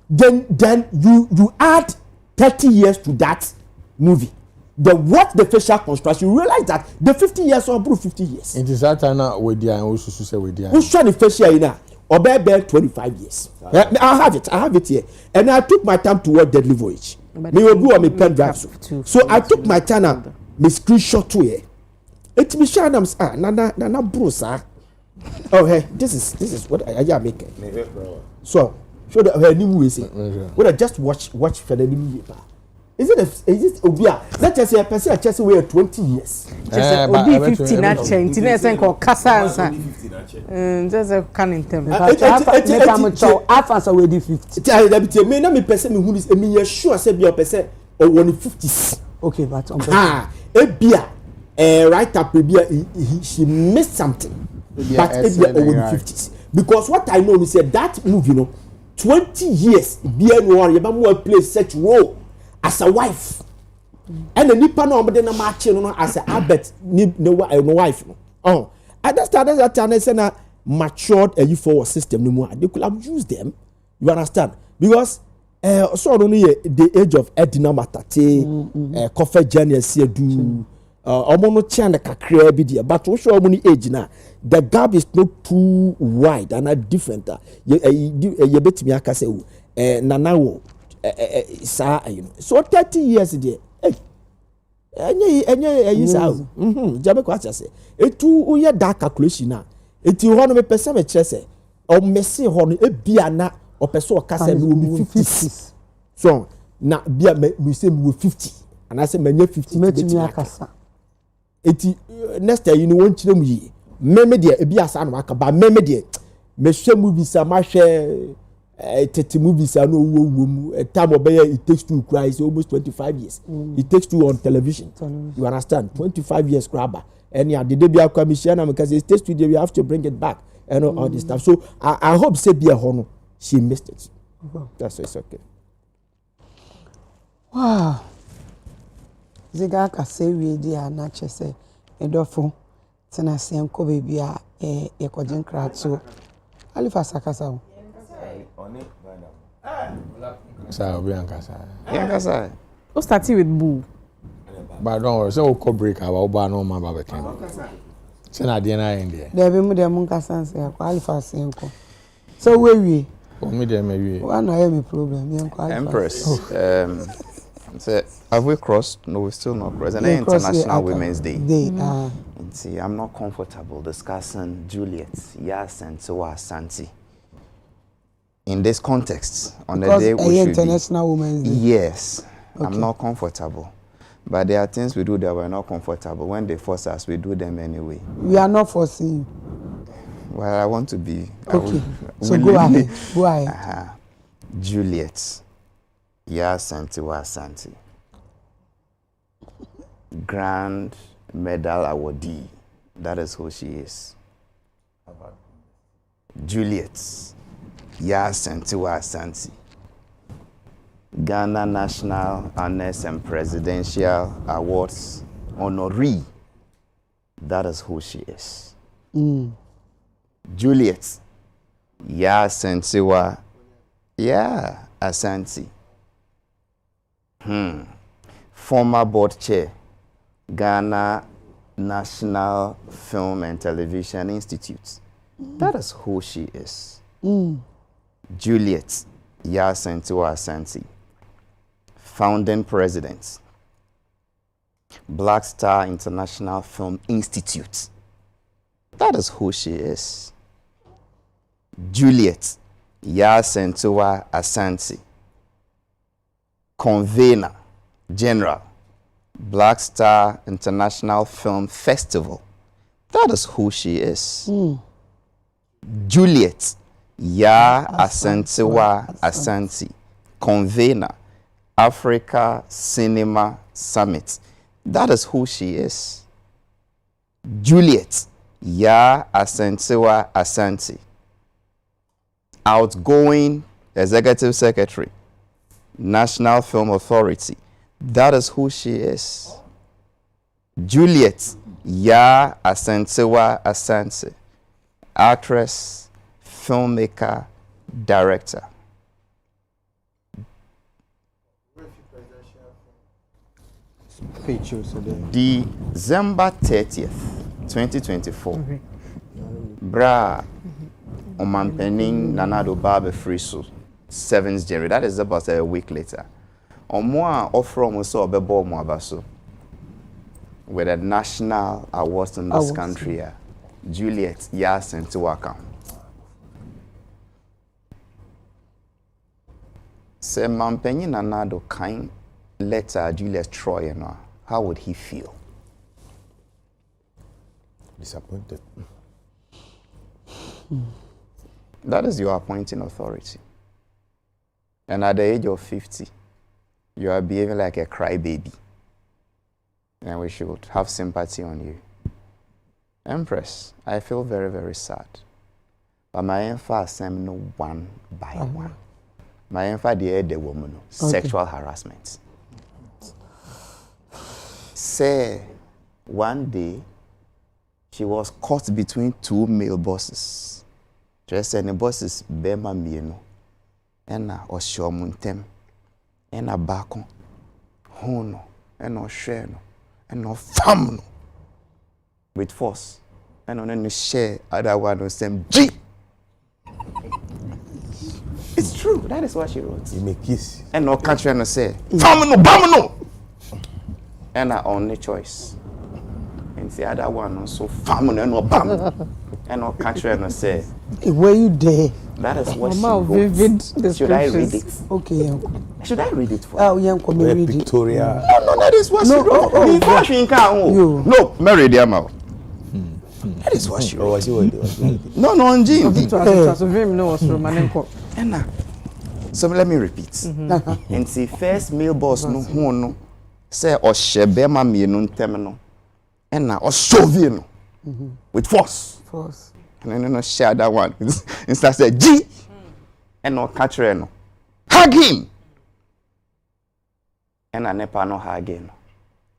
Then you add 30 years to that movie. Watch the facial construction, you realize that the 50 years or 50 years. It is that now with the also say with the who's trying to facial in or 25 years. I have it here. And I took my time to watch Deadly Voyage. Me will go on my pen drive. So I took my time and me screenshot to here. It's me shine them na bros oh hey, this is what I make. So show the new way say. What I just watch for the new. Is it obia? Let's just say a person just wait 20 years. Just obi 50 na change. Ti na say ko kasa ansa. Just a can in them. After we do 50. Ti me na me person me hu this me you sure say be your person or 150s. Okay, but ebia right up ebia she missed something. But ebia 150s. Because what I know is that movie, you know, 20 years bia no one you be play such role as a wife. And the nipa no be na match no as a Albert no wife no. Oh, at that time they say na matured for system no more. They could have used them. You understand? Because so only the age of Edina Matate, coffee journey see do omo no chan the kakra bi dia, but we show omo age na the gap is not too wide and not different. You betimi aka say nana wo so 30 years there. Enye isa jabe kwa say etu uye that calculation na eti ho no me pese me kire say o mesi ho no e bia na o pese o kasa me 50 so na bia me say me 50 and I say me 50 me akasa eti next year you know won kire mu yi me de e bia sa no aka ba me de me hwe mu bi sa ma hwe 30 movies are no time obey it takes to cry almost 25 years. It takes two on television. You understand? 25 years grabber. And yeah, the day be a commission because it takes to we have to bring it back and all this stuff. So I hope say be a honor. She missed it. That's it's okay. Wow. Ziga ka say we dey na chese edofo tena se enko baby a e kojin kra so alifa sakasa Who started with Boo? But don't worry, so we'll call break our bar no man barbecue. Send a dinner in there. There be more than Munka Sans, qualify Senko. So where we? Oh, me there maybe. One I have a problem. Empress. So have we crossed? No, we still not crossed. And then International Women's Day. See, I'm not comfortable discussing Juliet, yes, and so Santi. In this context, on the day we should International Women's Day. Yes, okay. I'm not comfortable. But there are things we do that we're not comfortable. When they force us, we do them anyway. We are not forcing you. Well, I want to be. Okay. So go ahead. Go ahead. Juliet. Ya Santi wa Santi. Grand medal awardee. That is who she is. Juliet. Ya Santi wa Santi. Ghana National Honors and Presidential Awards honoree. That is who she is. Juliet. Ya Santi wa. Ya Asante. Former board chair, Ghana National Film and Television Institute. That is who she is. Juliet Ya Asante wa Asante. Founding president, Black Star International Film Institute. That is who she is. Juliet Ya Asante wa Asante. Convener General, Black Star International Film Festival. That is who she is. Juliet Ya Asante wa Asante. Convener, Africa Cinema Summit. That is who she is. Juliet Ya Asante wa Asante. Outgoing Executive Secretary, National Film Authority. That is who she is. Juliet Ya Asante wa Asante. Actress, filmmaker, director. December 30th, 2024. Bra Omanpening Nanado Barbe Friso. 7th January. That is about a week later. On more offer almost so bebo mo abaso. With the national awards in this country, Juliet Ya Asante wa Asante. Say Mampenyi Nanado kind letter Juliet Troy, how would he feel? Disappointed. That is your appointing authority. And at the age of 50, you are behaving like a crybaby. And we should have sympathy on you. Empress, I feel very, very sad. But my emphasis is no one by one. My emphasis is the woman, sexual harassment. Say, one day, she was caught between two male bosses. Just and the bosses, Bema Mieno. Ena oshomuntem ena bako hono ena osheno ena famno with force and on any share other one on same G. It's true. That is what she wrote. You make kiss and no country and say famno bamno and our only choice and the other one also famno and no bam and no country and say where you there. That is what she wrote. Should I read it? Okay. Should I read it for you? Oh, yeah, read it. Victoria. No, that is what she wrote. No, Mary Diamao. That is what she wrote. No, so let me repeat. And see, first male boss no say Oshebema Mienun and now Oshovino with force. And then share that one. Instead say G and no catch no. Hug him. And I never no hug him.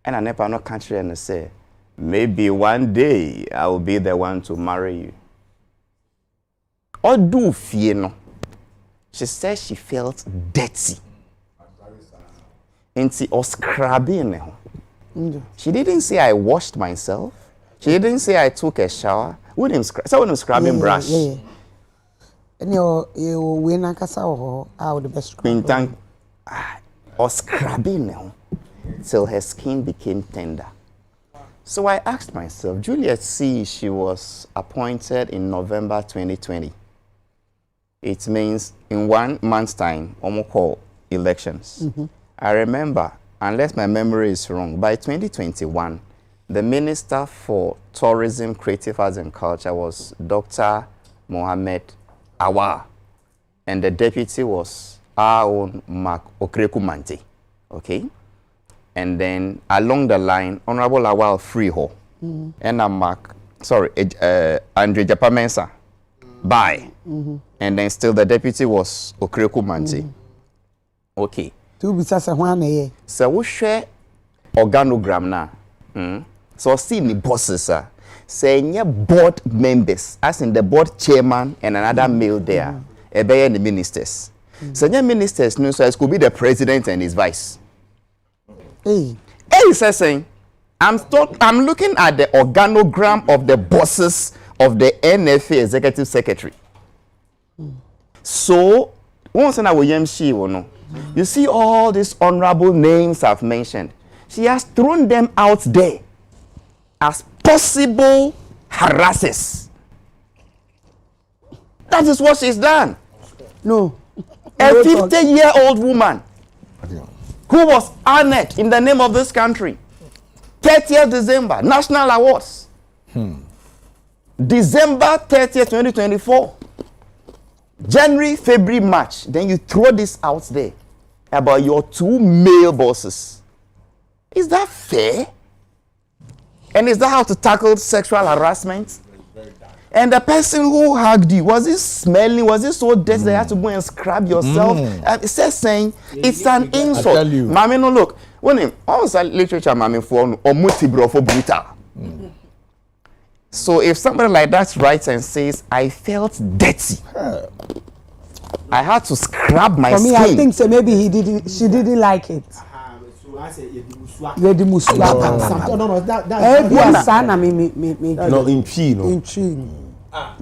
And I never no catch and say, maybe one day I will be the one to marry you. Or do fear no. She said she felt dirty. And she was scrubbing. She didn't say I washed myself. She didn't say I took a shower. When I'm scrubbing brush. And you win a casa or out the best scrub. Or scrubbing till her skin became tender. So I asked myself, Juliet C, she was appointed in November 2020. It means in 1 month's time, almost call elections. I remember, unless my memory is wrong, by 2021, the Minister for Tourism, Creative Arts and Culture was Dr. Mohammed Awar, and the deputy was our own Mark Okreku Mante. Okay? And then along the line, Honorable Awal Freeho, and Andre Japamensa, bye. And then still the deputy was Okreku Mante. Okay. So we share organogram now. So see the bosses, say board members, as in the board chairman and another male there, the ministers. So ministers, no, so it could be the president and his vice. Hey, saying, I'm looking at the organogram of the bosses of the NFA executive secretary. So once in a you see all these honorable names I've mentioned. She has thrown them out there as possible harassers. That is what she's done. No. A 50-year-old woman who was honored in the name of this country. 30th December, National Awards. December 30th, 2024. January, February, March. Then you throw this out there about your 2 male bosses. Is that fair? And is that how to tackle sexual harassment? And the person who hugged you, was it smelling? Was it so dirty that you had to go and scrub yourself? It says saying it's an insult. I tell you. Mami, no, look. When also literature, mami, for omutibro for brutal. So if somebody like that writes and says, I felt dirty, I had to scrub my skin. For me, I think so. Maybe she didn't like it. No,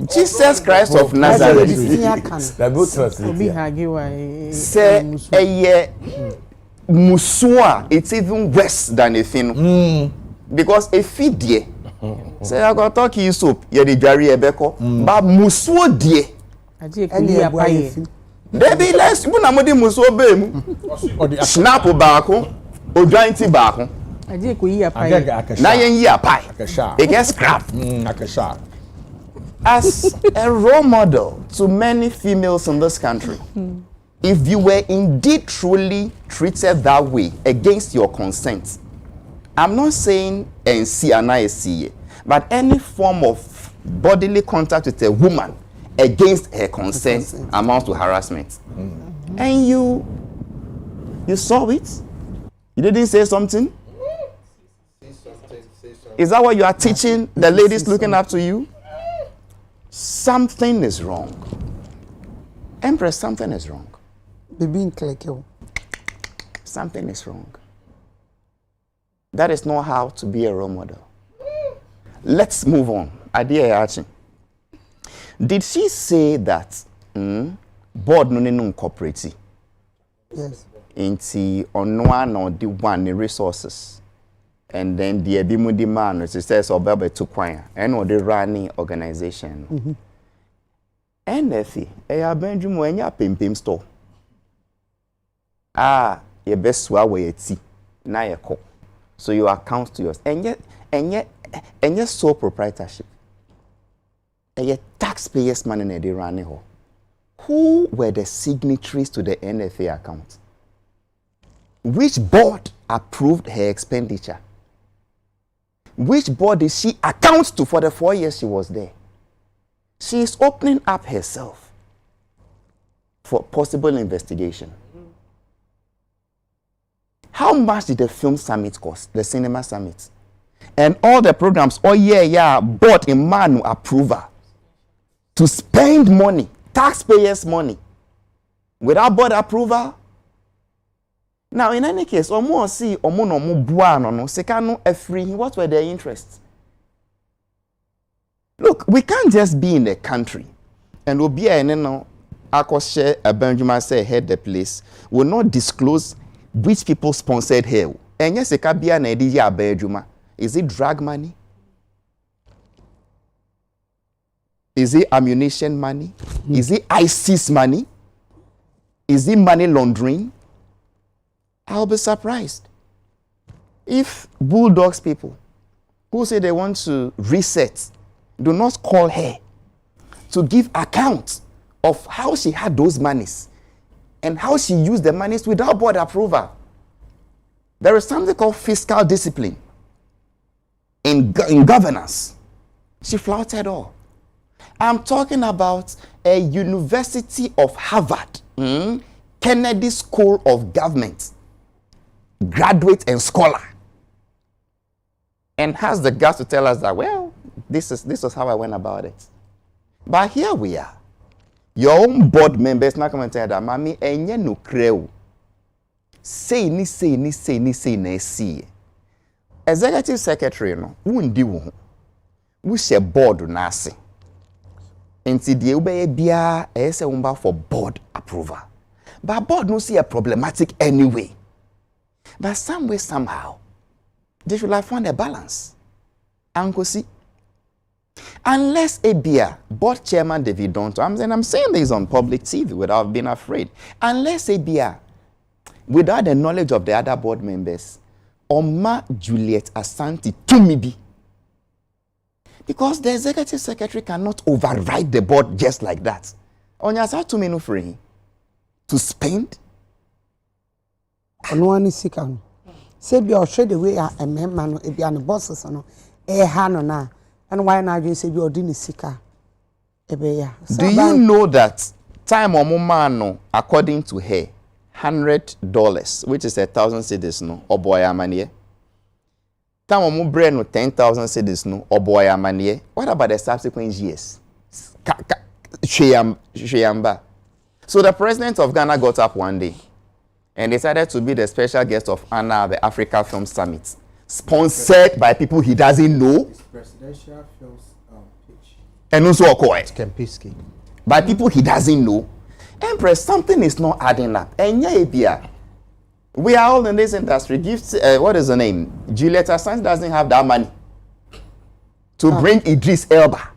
Jesus Christ of Nazareth. Say musua, it's even worse than a fin. Because a feed ye. Say I got talking soap, ye the jari ebeko, but musuo die. Debi let's muna modi musuo be mu. Snap baako, ojanti baako. Na yen yi apai. It gets scrapped. As a role model to many females in this country, if you were indeed truly treated that way against your consent, I'm not saying NC and ISC, but any form of bodily contact with a woman against her consent amounts to harassment. And you saw it? You didn't say something? Is that what you are teaching the ladies looking up to you? Something is wrong. Empress, something is wrong. Something is wrong. That is not how to be a role model. Let's move on. Adia Archie. Did she say that board no cooperative? Yes. Inti on one or the one resources. And then the Abimu demand, it says, or Baba to choir, and or the running organization. NFA, a Benjamin when ya pim store. Your best swallow your tea, na your call. So you account to yours. And yet sole proprietorship. And yet taxpayers money in the running hall. Who were the signatories to the NFA account? Which board approved her expenditure? Which board did she account to for the 4 years she was there? She is opening up herself for possible investigation. How much did the film summit cost? The cinema summit? And all the programs, bought in Manu approval to spend money, taxpayers' money, without board approval. Now, in any case, omo see omo no mo bua no sika no free. What were their interests? Look, we can't just be in a country and we'll be a akoshe Benjamin say head the place will not disclose which people sponsored her. And yes, it can be an idea Benjamin. Is it drug money? Is it ammunition money? Is it ISIS money? Is it money laundering? I'll be surprised if Bulldogs people who say they want to reset do not call her to give account of how she had those monies and how she used the monies without board approval. There is something called fiscal discipline in governance. She flouted all. I'm talking about a University of Harvard, Kennedy School of Government, graduate and scholar, and has the guts to tell us that, well, this is how I went about it. But here we are. Your own board members not come and tell that, Mami, enye no creo. Say ni na see. Executive secretary no, wundi wo. We share board na ase. Enti die ubeye bia ese umba for board approval. But board no see a problematic anyway. But some way, somehow, they should have found a balance. Uncle see. Unless Abia, board chairman David Donto, I'm saying this on public TV without being afraid. Unless Abia, without the knowledge of the other board members, Oma Juliet Asante to me be. Because the executive secretary cannot override the board just like that. Onyasa to me no free to spend. No one is sick. Say be or the way a man if you are the bosses no hano na and why not you say be ordinary sick. Do you know that time omumano according to her $100, which is 1,000 cedis no oboy amanie. Time omu brain no 10,000 cedis no oboy amanie. What about the subsequent years? Sheyamba. So the president of Ghana got up one day and decided to be the special guest of honor at the Africa Film Summit, sponsored by people he doesn't know. It's presidential films pitch. And also Kempiski. By people he doesn't know. Empress, something is not adding up. And we are all in this industry. What is the name? Juliet Assange doesn't have that money to bring Idris Elba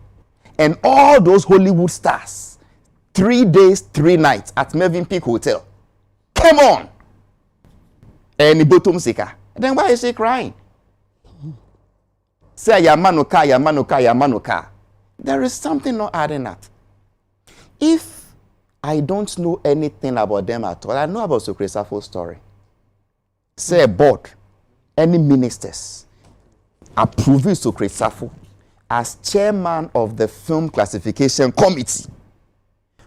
and all those Hollywood stars 3 days, 3 nights at Melvin Peak Hotel. Come on. And bottom sika. Then why is she crying? Say Yamanuka. There is something not adding up. If I don't know anything about them at all, I know about Sokre Safo's story. Say board, any ministers approving Sokre Safo as chairman of the film classification committee.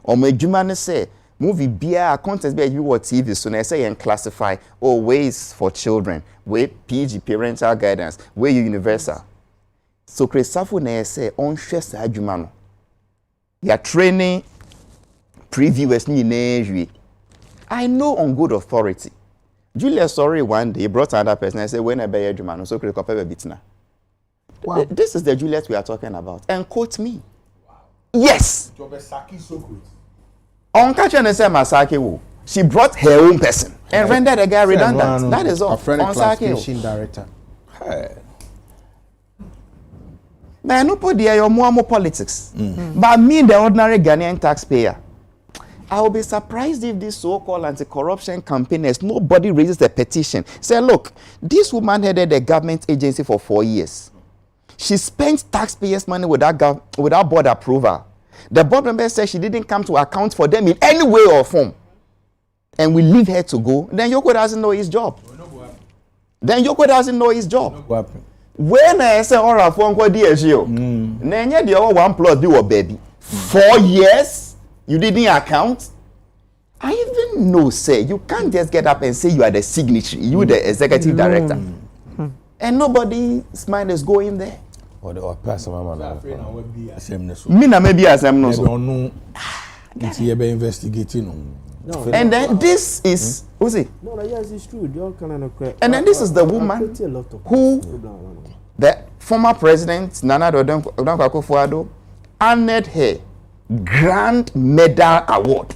Or my Jumane say, movie beer content be you watch TV so na say and classify ways for children with PG parental guidance where you universal. So Christopher na say on hwe sa adwuma no. Ya training previewers ni na hwe. I know on good authority. Julius sorry one day brought another person and said when I buy adwuma no so Christopher be bitna. Wow. This is the Julius we are talking about and quote me. Wow. Yes. On catching the same Masaki, she brought her own person and rendered the guy redundant. That is all. A friend of classification director. But no put there your more politics. But me, the ordinary Ghanaian taxpayer, I will be surprised if this so-called anti-corruption campaigners, nobody raises a petition. Say, look, this woman headed a government agency for 4 years. She spent taxpayers' money without board approval. The board member said she didn't come to account for them in any way or form. And we leave her to go. Then Yoko doesn't know his job. When I say, all right, phone call DSO. Then the other 1 plus be what baby. 4 years? You didn't account? I even know, say, you can't just get up and say you are the signatory. You the executive director. And nobody's mind is going there. Or person me na maybe as I'm not so. It's here be investigating. No. And then this is who's it? No, yes, it's true. And then this is the woman who the former president Nana Akufo-Addo honored her Grand Medal Award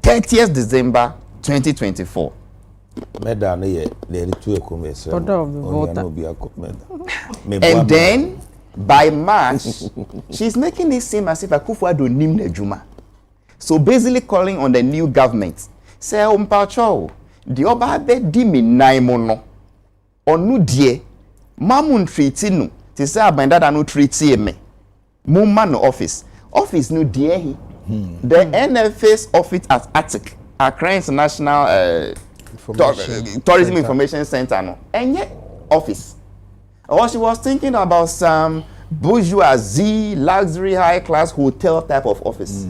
30th December 2024. Medal and then by March she's making it seem as if Akufo-Addo nim nejuma. So basically calling on the new government say umpacho the oba be di mi naimo no onu die mamun treaty no ti say abanda da no treaty me mumma no office no die he the NFA's office at Attic Accra International Tourism Information Center no enye office. Or she was thinking about some bourgeoisie luxury high class hotel type of office.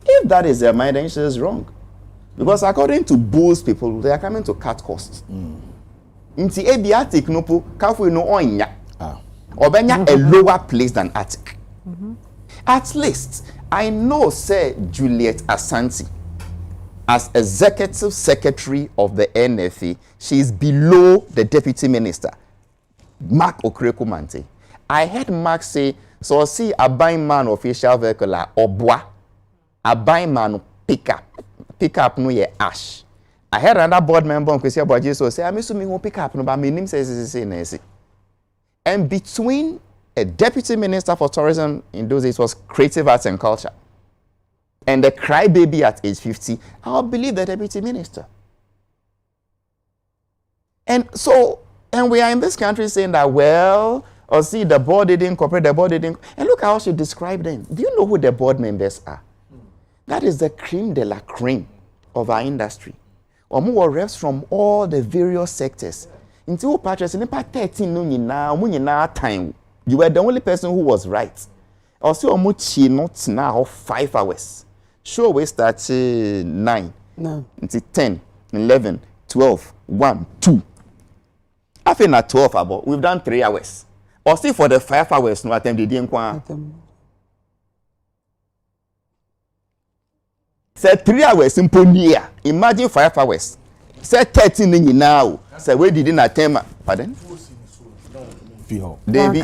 If that is their mind, then she is wrong. Because according to Bulls people, they are coming to cut costs. Inti ebi Attic no po kafu no onya. Obenya a lower place than Attic. At least I know say Juliet Asante as executive secretary of the NFA, she is below the deputy minister Mark Okreko-Mante. I heard Mark say so see a buying man official vehicle obwa a buying man pick up no ye ash. I heard another board member on Kwesi Abuaji so say I miss me who pick up no but my name says and between a deputy minister for tourism in those days was creative arts and culture and the crybaby at age 50, I'll believe the deputy minister. And so and we are in this country saying that well or see the board didn't cooperate, the board didn't, and look how she described them. Do you know who the board members are? That is the creme de la creme of our industry. Omo were reps from all the various sectors. Until purchase in 13 no nyina time. You were the only person who was right. Also omo chi not now 5 hours. Showbiz starts 9. No. Until 10, 11, 12, 1, 2. I think at 12 about we've done 3 hours. Or still for the 5 hours no attempt didn't kwa. Say 3 hours simple near. Imagine 5 hours. Say 13 in now. Say we didn't attempt. Pardon? David.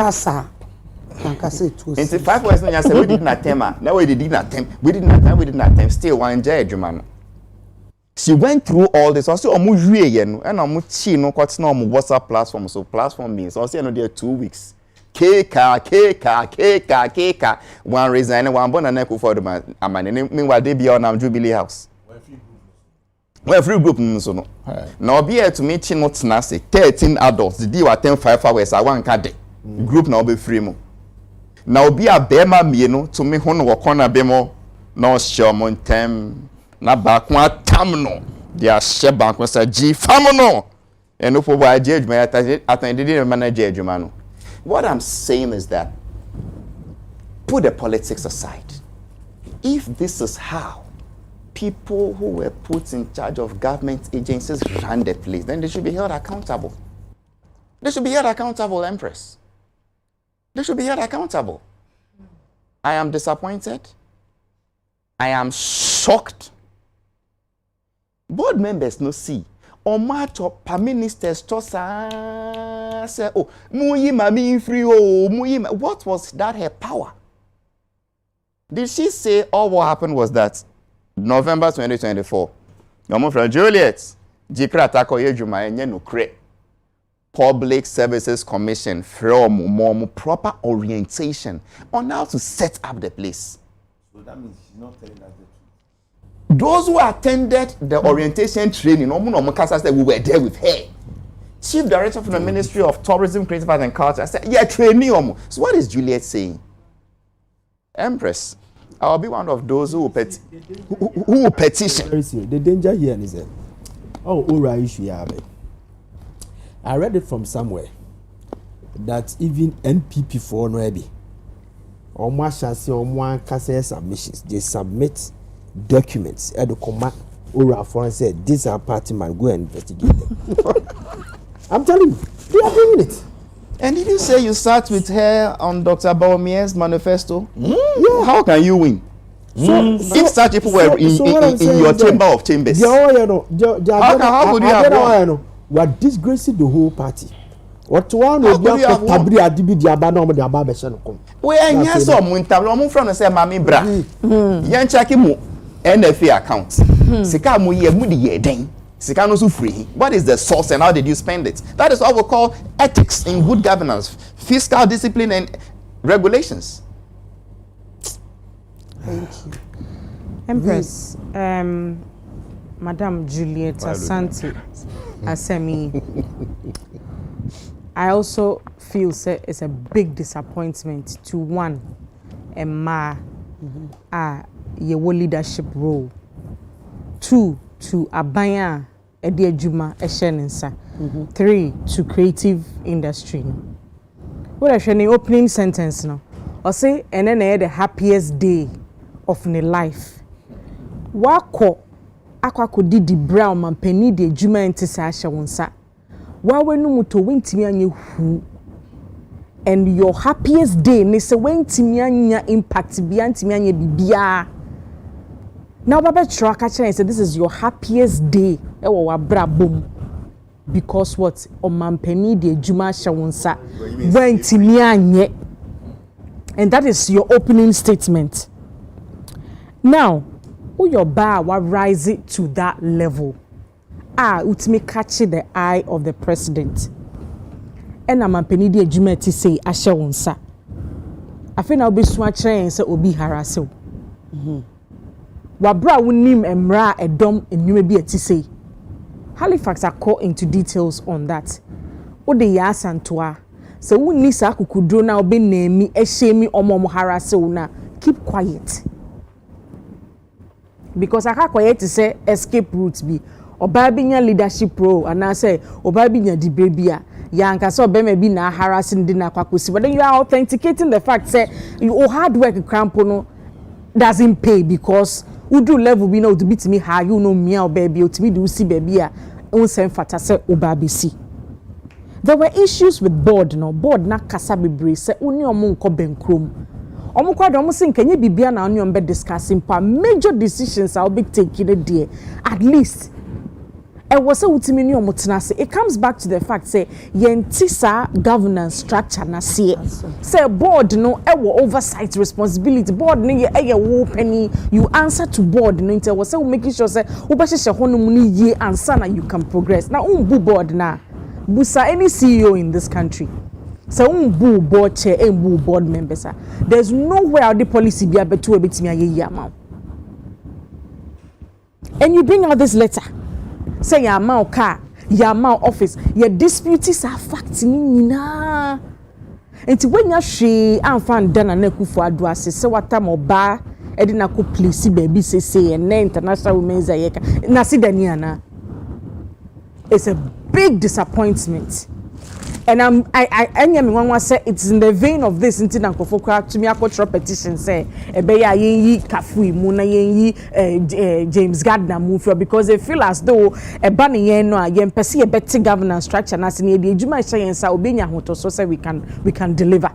Into 5 hours no say we didn't attempt. Now we didn't attempt. We didn't attempt. Still one judgment. She went through all this. Also, omu hwie ye no, and omu chi no kwat na omu WhatsApp platform. So platform means also no there 2 weeks. Keka. One reason one born and echo for the man. Meanwhile, they be on Jubilee House. Well, free group so no. Now be here to meet chi not na say 13 adults. The deal attend 5 hours. I want card. Group now be free mo. Now be a bema mienu to me hono wakona bemo no show montem. Na bakwa tamno dia she bakwa sa ji famono eno fo ba je adwuma atendede manage adwuma no. What I'm saying is that put the politics aside. If this is how people who were put in charge of government agencies ran the place, then they should be held accountable. They should be held accountable, Empress. They should be held accountable. I am disappointed. I am shocked. Board members no see. Omato pa ministers to say oh muyi mami free oh muyi. What was that her power? Did she say all what happened was that November 2024? Yomo from Juliet Jikra tako yejuma enye no kre. Public Services Commission from more proper orientation on how to set up the place. So that means she's not telling us the truth. Those who attended the orientation training, said we were there with her. Chief Director from the Ministry of Tourism, Creative Arts and Culture said, yeah, training. So what is Juliet saying? Empress, I'll be one of those who will petition. The danger here is that, I read it from somewhere that even NPP for Noebi, or Mashasi or Mwankase submissions, they submit documents at the command Ura for and said, these are party man, go and investigate them. I'm telling you, they are doing it. And did you say you sat with her on Dr. Bawumia's manifesto? Yeah. How can you win? If such people were in your chamber of chambers, how could you have won? We are disgracing the whole party. What one will be after Tabri Adibi Diabano with the Ababeshan. We are here some Muntablo from the same Mammy Bra. Yan Chakimu, NFA account. Sikamu ye moody ye ding. Sikano so free. What is the source and how did you spend it? That is what we call ethics in good governance, fiscal discipline and regulations. Thank you. Empress, Madam Juliet Asante Asemi, I also feel it's a big disappointment to one, your leadership role. Two, to abaya edi adwuma ehye 3 to creative industry. What I the opening sentence no, or say and then the happiest day of my life. Wako akwa didi brown man penny de adwuma ntisa ahye wonsa. Wa wenu muto wentimi anye hu. And your happiest day ne se wentimi anya impact bia ntimi anye bibia. Now Baba Traka said this is your happiest day. Because what? Omampeni de Juma Shawunsa went to me. And that is your opening statement. Now, who your bar will rise it to that level? Utmi catch the eye of the president. And Omampeni de Juma to say Ashawunsa. I think I'll be swatching and say Obi Harasso. Wabra wunim emra edom enyume bi ati sei. Halifax are call into details on that. Ode ya santoa. So wunni sa akukudro na obe nemi ehye omo harase una. Keep quiet. Because akakoye to say escape routes bi. Oba bi nya leadership role and I say oba bi nya dibrebia. Ya anka so be bi na harassing di na kwakosi. But then you are authenticating the fact say your hard work crampo no doesn't pay because Udu level we know to beat me high, you know me or baby, or to me do see baby, unsend fatase ubabisi. There were issues with board, no board na kasabi brace, only a monk or benkrum. Omukwa almost think can you be na on bed discussing major decisions I'll be taking a day. At least it was a utimini omotinase. It comes back to the fact say yentisa governance structure na say board no ewo oversight responsibility board no ye wo penny you answer to board no inter was say making sure say ubasheshe hono mu ni ye answer na you can progress na umbu board na busa any CEO in this country so umbu board chair umbu board members there's nowhere the policy be abetu ebetimi aye amount and you bring out this letter say your amount car, your amount office, your disputes are facts nina. And when you she and fan done and neku for adwase, so what time or bar, edina ko place baby say and international women's ayeka. Nasi daniana. It's a big disappointment. And I say it's in the vein of this incident for to me a petition say ebeya yenyi kafui muna yenyi James Gardner move because they feel as though e ban yen no yen pese e better governance structure na se ne de adwuma hye yensa obenya hoto so say we can deliver.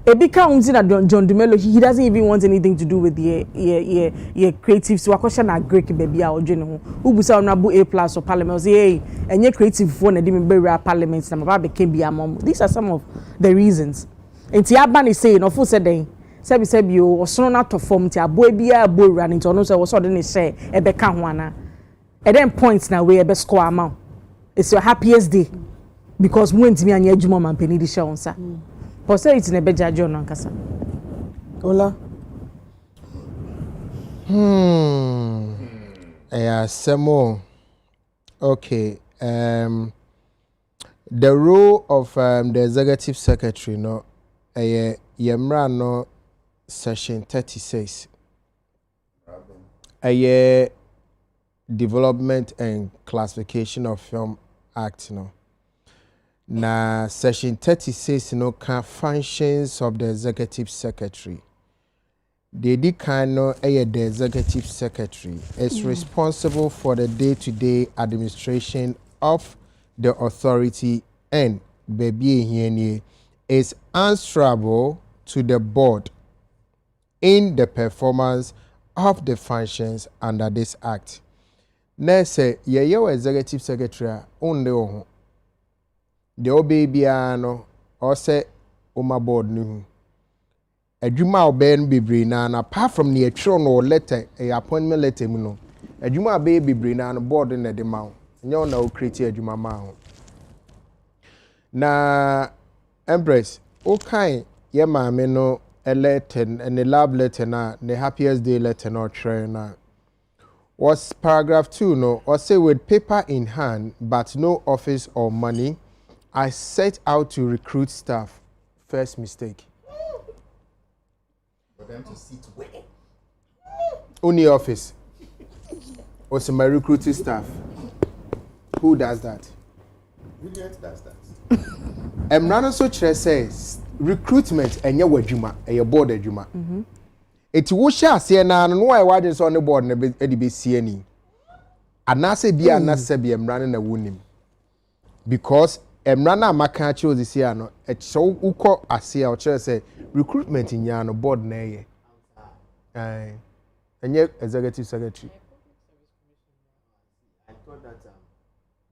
Ebika unzi na John Dumelo he doesn't even want anything to do with the creative so akosha na Greek baby a odwe ne ho ubusa onabu A+ or parliament say hey enye creative for na de me be parliament na maba be can be among these are some of the reasons enti aban is saying of say den sebi o osono na to form ti abo bia abo run into no say wo so de ne share e be ka ho ana and then points na we e be score amount it's your happiest day because mu ntimi anya adwuma man peni di share onsa Pose it in a beja John Ankasa. Ola. Semo. Okay. The role of the executive secretary, no, yemra no section 36. Development and Classification of Film Act, no. Na section 36 no can functions of the executive secretary. The kind the executive secretary is responsible for the day-to-day administration of the authority and baby is answerable to the board in the performance of the functions under this act. Nese ye executive secretary only ho. The obebiano or say oma board nu. Adwuma oben bebre na apart from the throne or letter a appointment letter mu no. Adwuma be bebre na board na de ma. Nyo na o create adwuma ma ho. Na Empress okay ye maame no a letter and the love letter na the happiest day letter no trainer was paragraph 2 no or say with paper in hand but no office or money I set out to recruit staff. First mistake. For them to sit where? Only office. Or some recruiting staff. Who does that? Brilliant does that. Emrano so says recruitment and your wajuma and your board adjuma. It's wusha see na no why wadin on the board na be see any. Anase bia anase bia emrano na wunim. Because emrana maka chi ozisi ano e so uko ase a o chere say recruitment nya no board na ye. Enye executive secretary. I thought that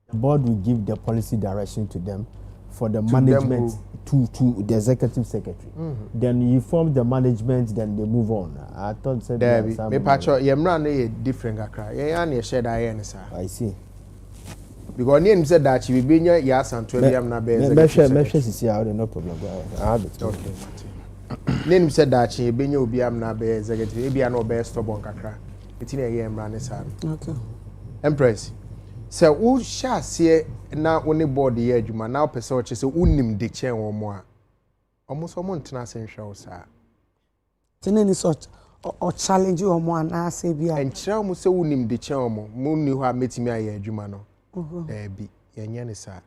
the board will give the policy direction to them for the To management to the executive secretary. Then you form the management, then they move on. I thought said me pacho yemra na ye different kakra. Ye ya na share that ye sir. I see. Because name said that she will be near yes and 12 am na be executive. No problem. I have it. Okay. Name said that she be near obi am na be executive. E bia no be stubborn kakra. Eti na ye emra ne sir. Okay. Empress. So who shall see na only board the adwuma now person che say unim de chen wo mo a. Almost someone tena senhwa sa. Teneni sort or challenge you omo na say bia. Enchira mo say unim de chen omo. Mo ni ho a metimi aye adwuma no. Bi yenye ne sa.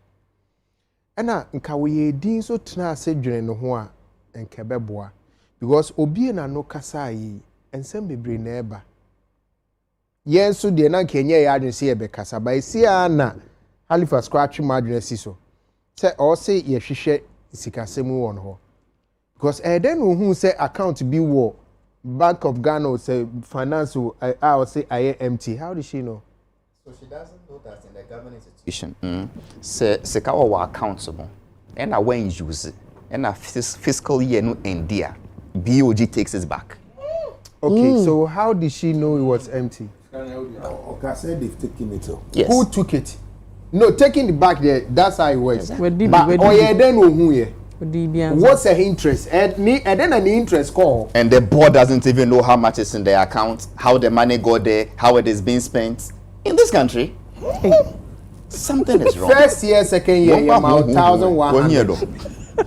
Ena nka wo ye din so tena ase dwene no ho a enka beboa because obi na no kasa yi ensem bebre na eba. Yensu de na kenye ya adwen se ye be kasa ba isi ana Halifax scratch madwen si so. Se o se ye hwehwe sikasemu won ho. Because then who say account be war Bank of Ghana say finance I say I empty. How does she know? So she doesn't know that in the government institution. Se ka wa accountable. And I when use it. And a fiscal year no end there. BOG takes it back. Okay, so how did she know it was empty? Okay, said they've taken it. Yes. Who took it? No, taking it back there, that's how it works. But then who here? What's her interest? And then an interest call. And the board doesn't even know how much is in their account, how the money got there, how it is being spent. In this country, something is wrong. First year, second year, you're about 1,100.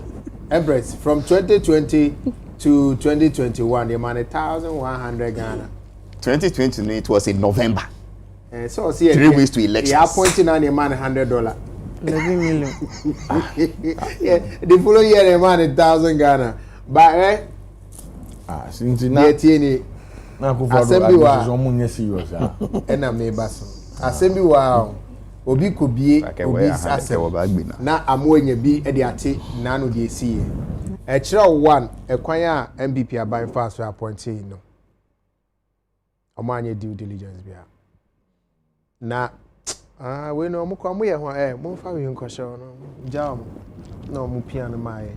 Empress, from 2020 to 2021, you're 1,100 Ghana. 2020, it was in November. So see, 3 weeks to elections. You're appointing on your man $100. 11 million. Yeah, the following year, a man 1,000 Ghana. But since now, assembly wa and I may basso. Assembly wa obi could be na amoye bi e de ate na no de see. E kira one e kwan a MPP aban fast for appointing no. Amanye due diligence bia. Na we no mo kwa mo ye ho mo fa we nko show no jam no mo piano mai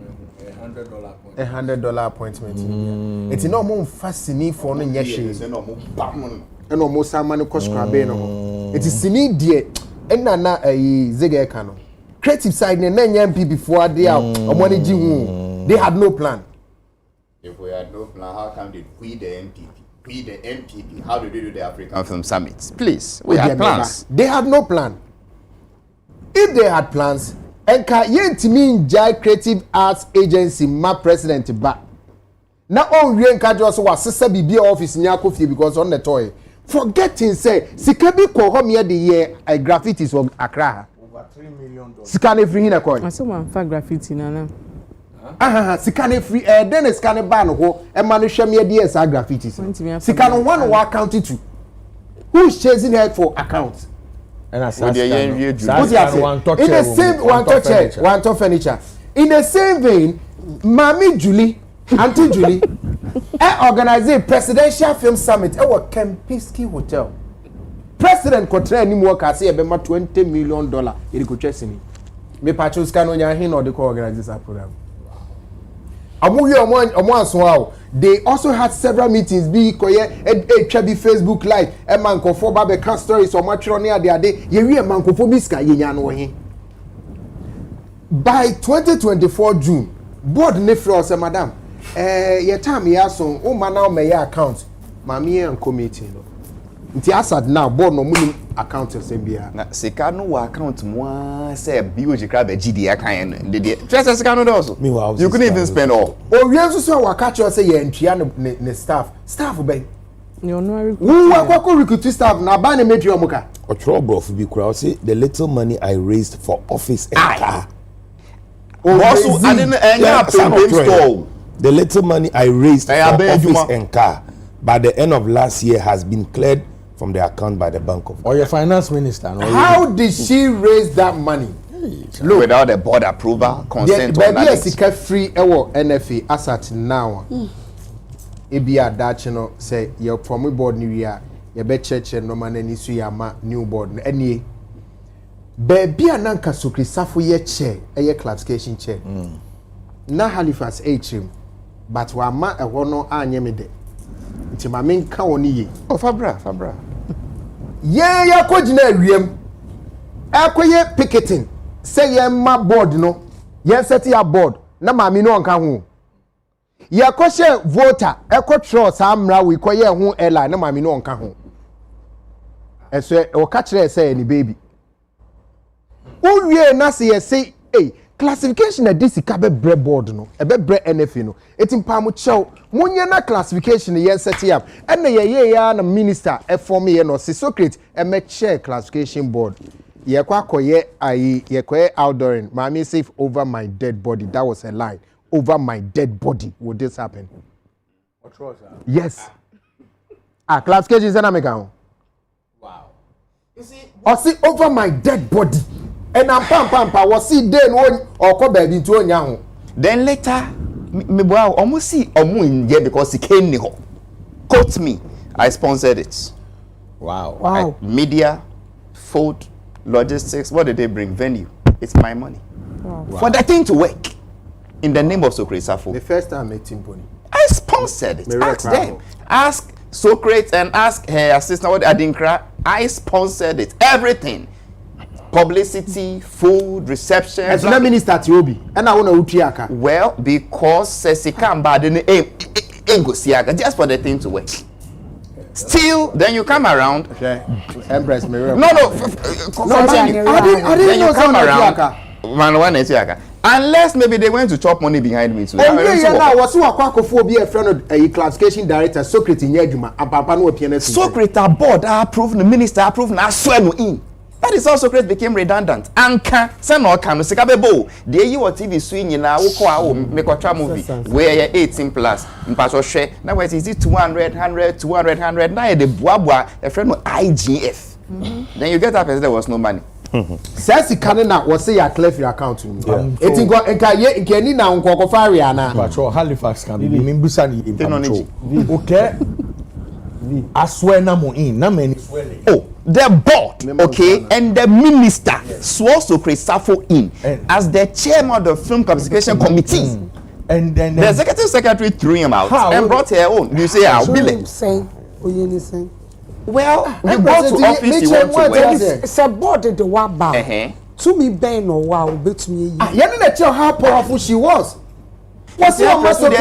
$100 appointment. It's no mo fascini for no nyehwe. E no mo sama no koskra be no. It is sini die e na zege ka no. Creative side na MPP before they are omoni ji hu. They had no plan. If we had no plan, how come did we the MPP? We the MPP, how did they do the African Film Summit? Please, we had plans. They had no plan. If they had plans, enka yentimi Jai Creative Arts Agency ma president ba. Na on we enka just was sister bibi office nyako fie because on the toy. Forgetting say sikabi ko ho me the year graffitis of Accra. Over $3 million. Sikane free hina coin. I saw one for graffiti na. Sikane free then scan ban ho e ma no hwem ye dey sa graffitis. Sikane one wa account to. Who is chasing her for account? And I in the same one top furniture. In the same vein, Mami Julie, Auntie Julie, organize a presidential film summit at Kempinski Hotel. President Kotre ni mo ka say e be ma $20 million e di ko twesini. Me patcho ska no nya hin no de ko organize this program. They also had several meetings. Be koye HB Facebook Live. A man ko for babe can stories or matron near the day. Ye we a man ko for biska ye nya no hin. By 2024 June, board ne fro say madam, your time ya so o man now me account. Mami en committee no. Nti asad now board no money account say bia. Na sika no wa account mo say BOG crab GD account the just sika no also. You couldn't even spend all. O we nso so wa catch you say ye ntria ne staff be. You know who wa recruit staff na ba na medri omuka. Otro bro for be crowd say the little money I raised for office and car. Also I didn't store. The little money I raised for office and car by the end of last year has been cleared from the account by the Bank of. Or your finance minister. How did she raise that money? Look, without the board approval, consent on that. Baby, free ewo NFA as at now. Ebia that no say your promo board new year, your be church no man any su yama new board any. Baby ananka sukri safu ye chair, a classification chair. Na Halifax HM, but wa ma e wono anyemede. Nti ma menka woni ye. Oh fabra. Ye ya kogina wiem. Akoye picketing. Say ye ma board no. Ye set ya board na ma mi no nka ho. Ye koshe voter eko trust amra we koye ho airline na ma mi no nka ho. Eso o ka kire say ni baby. Uwie na say say classification at this ka be bre board no e be bre NFA no etimpa mo chew monye na classification ye set up and ye ya na minister e form ye no Socrates e me chair classification board ye kwa koye ayi ye koye outdooring mama safe over my dead body. That was a line. Over my dead body would this happen? Yes. Classification is an American. Wow. You see over my dead body. And I'm pam was see then one or come back into a. Then later, me almost see in here because he came near. Quote me, I sponsored it. Wow. Media, food, logistics. What did they bring? Venue. It's my money. Wow. For that thing to work in the name of Socrates Safo. The first time I met Timponi. I sponsored it. Ask them. Ask Socrates and ask her assistant what Adinkra. I sponsored it. Everything. Publicity, food, reception. As the minister Tiobi, and I want to utiaka. Well, because Sesikamba didn't go siaka just for the thing to work. Still, then you come around. Okay. Empress Mirror. No. I didn't know come around. Man, one is siaka. Unless maybe they went to chop money behind me too. Was a friend of a classification director, Socrates in Yajuma, and Papa no pianist. Socrates board approved, the minister approved, and I swear no in. That is how Socrates became redundant. Anka, send or come, Sikabebo. The you TV swing in our make a movie where you're 18 plus. In Pastor Share, now is it 200, 100. Now the Boabwa, a friend of IGF. Then you get up as there was no money. Says the Canada was say you cleft your account to me. It's in Kenny now, Kokofariana. But Halifax can be Mimbusani in okay. I swear no more in, no many. Oh, the board, okay, and the minister swore Socrates Safo in as the chairman of the film classification committee. And then the executive secretary threw him out and brought her own. You say, I'll be late. Well, you go to office, you want to work. It's a board the waba. To me, Ben or wow, bet me. You didn't tell how powerful she was. What's your most of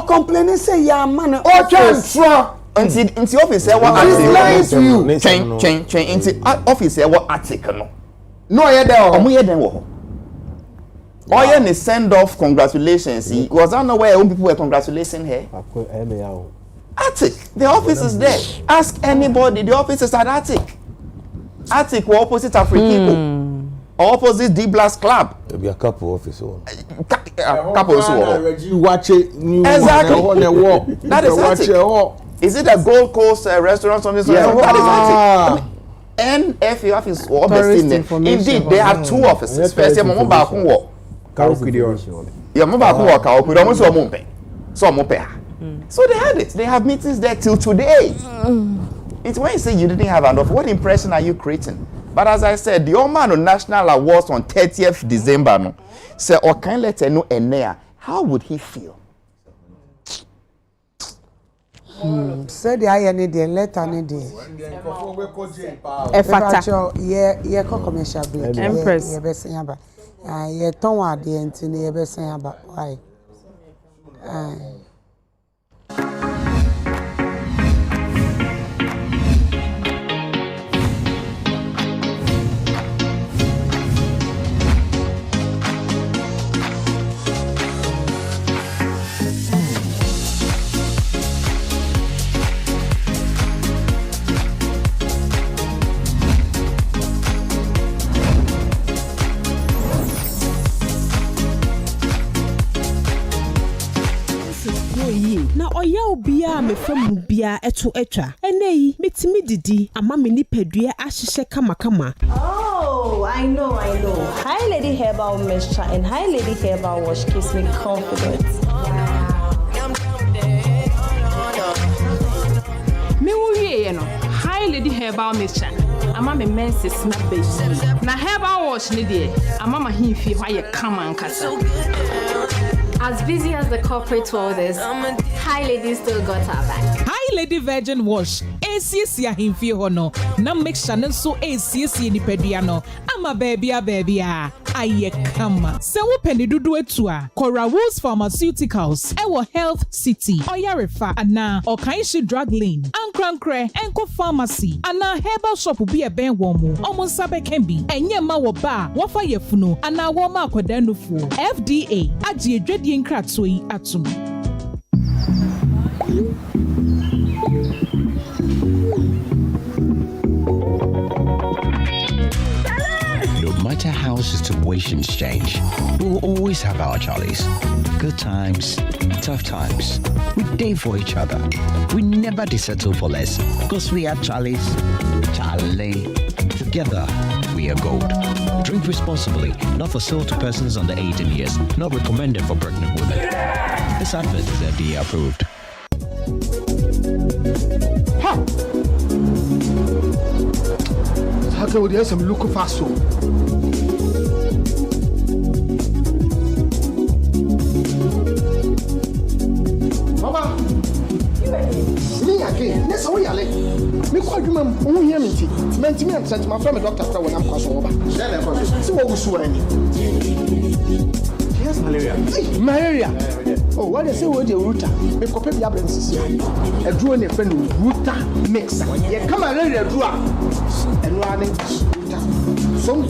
complaining? Say, yeah, man, or transfer. Until officer, what article? You change into officer, what article? No, I there. Oh, yeah, send off congratulations. Was that not where people were congratulating her? Attic, the office is there. Ask anybody, the office is at Attic. Attic were opposite African opposite D Blast Club. There'll be a couple offices. Couple you watch it. Exactly. That is Attic. Is it a Gold Coast restaurant on this? That is Attic. NFA office or best indeed, they have two offices. First, your mom back home. Yeah, mom back home. So So they had it. They have meetings there till today. It's when you say you didn't have enough, what impression are you creating? But as I said, the Oman on National Awards on 30th December, no, say, or can let no enea. How would he feel? Said the I need the letter need the. Yeah, commercial break. Empress. Yeah, best yaba. Yeah, tonwa the entity. Yeah, best yaba. Why? Na oya obia me fam bia eto etwa eneyi metimi didi ama me nipadua ahihye kama. Oh, I know. Hi Lady Herbal Mixture and Hi Lady Herbal Wash gives me confidence. Me wo no Hi Lady Herbal Mixture ama me menses na beji na Herbal Wash ni de ama ma himfi hwa ye kama nkasa. As busy as the corporate world is, Hi Lady still got her back. Hi Lady Virgin Wash, ACC himfi hono, na mixture nso ACC ni pediano, ama baby aye kama. Se wo peni dudu etu a, Cora Woods Pharmaceuticals, ewo Health City, Oyarefa, ana Okaishi Drug Lane, Ankrankre, Enko Pharmacy, ana Herbal Shop bi eben womu, omo sabe kembi, enye ma wo ba, wafa yefunu, ana wo ma akwadanufo, FDA, aji edwedi nkratoi atum. No matter how situations change, we will always have our Charlies. Good times, tough times. We day for each other. We never settle for less because we are Charlies. Charlie. Together, we are gold. Drink responsibly, not for sale to persons under 18 years, not recommended for pregnant women. This advert is FDA approved. How can we have some local fast food? Mama, me again. Yes, we are late. Me quite remember who hear me. Me and sent my friend doctor when I'm cross over. See what we saw any. Yes, malaria. Malaria. Oh, what they say with the router? Me copy the grievances here. A draw in a friend router mix. Yeah, come on, let it draw. And running some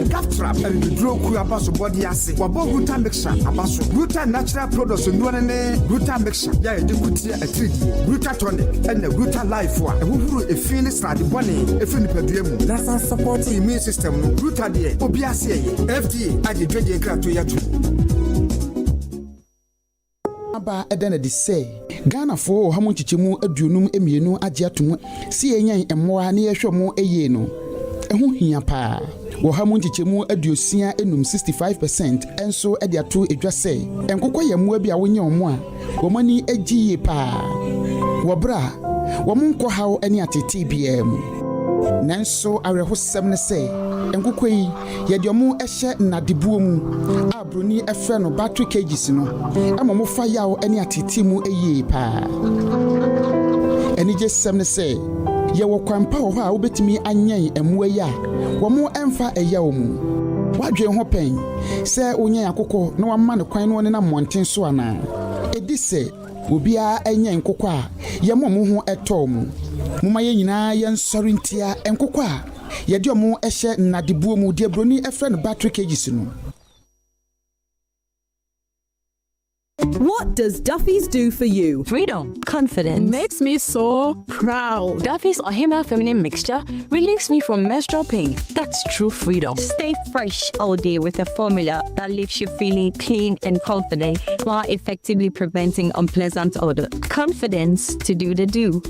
Gaftrap and the draw crew abaso body acid. Wabo router mixture abaso. Router natural products and one router mixture. Yeah, you could see a treat. Router tonic and the router life for. And who a finish the bunny, a fin per diem. That's a supporting immune system. Router dear, Obiasia, FDA, I did drinking crap to yatu. Aba edena de say Ghana for hamu chichemu aduonum emienu agye atom si enyan emmoa na yehwe mo eye no ehu hia pa wo hamu chichemu aduosia enum 65% enso ede ato edwa say enkokọ yemmoa bi a wonye omo a wo mani agiye pa wo bra wo monko hawo ene atete biem nanso awrehosem ne say enkokọ yi yede omo ehye nadebuo mu abroni efe no battery cages no amomo fa yawo ene atete mu eye pa eni je sem ne say ye wo kwampa ho a obetimi anyen emua ya wo mo emfa eyawo mu wadwe ho pen se onyen akokọ na wamma ne kwan no ne na monten so ana edi se obia enyen kokọ a ye mo ho eto mu muma ye nyina ye nsori ntia enkokọ a ye de omo ehye nadebuo mu de broni efre no battery cages no. What does Duffy's do for you? Freedom, confidence. Makes me so proud. Duffy's Ohima Feminine Mixture relieves me from menstrual pain. That's true freedom. Stay fresh all day with a formula that leaves you feeling clean and confident while effectively preventing unpleasant odor. Confidence to do the do.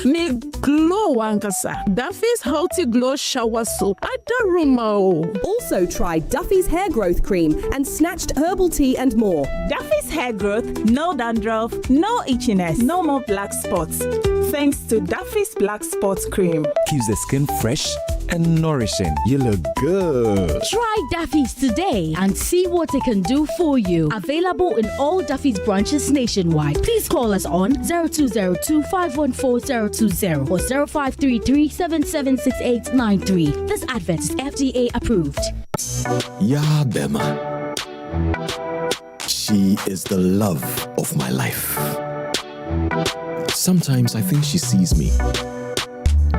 Me glow wankasa. Duffy's Healthy Glow Shower Soap. Adaruma. Also try Duffy's Hair Growth Cream and Snap snatched herbal tea and more. Duffy's hair growth, no dandruff, no itchiness, no more black spots. Thanks to Duffy's Black Spots Cream. Keeps the skin fresh and nourishing. You look good. Try Duffy's today and see what it can do for you. Available in all Duffy's branches nationwide. Please call us on 0202-514-020 or 0533-776893. This advert is FDA approved. Yeah, Bema. She is the love of my life. Sometimes I think she sees me,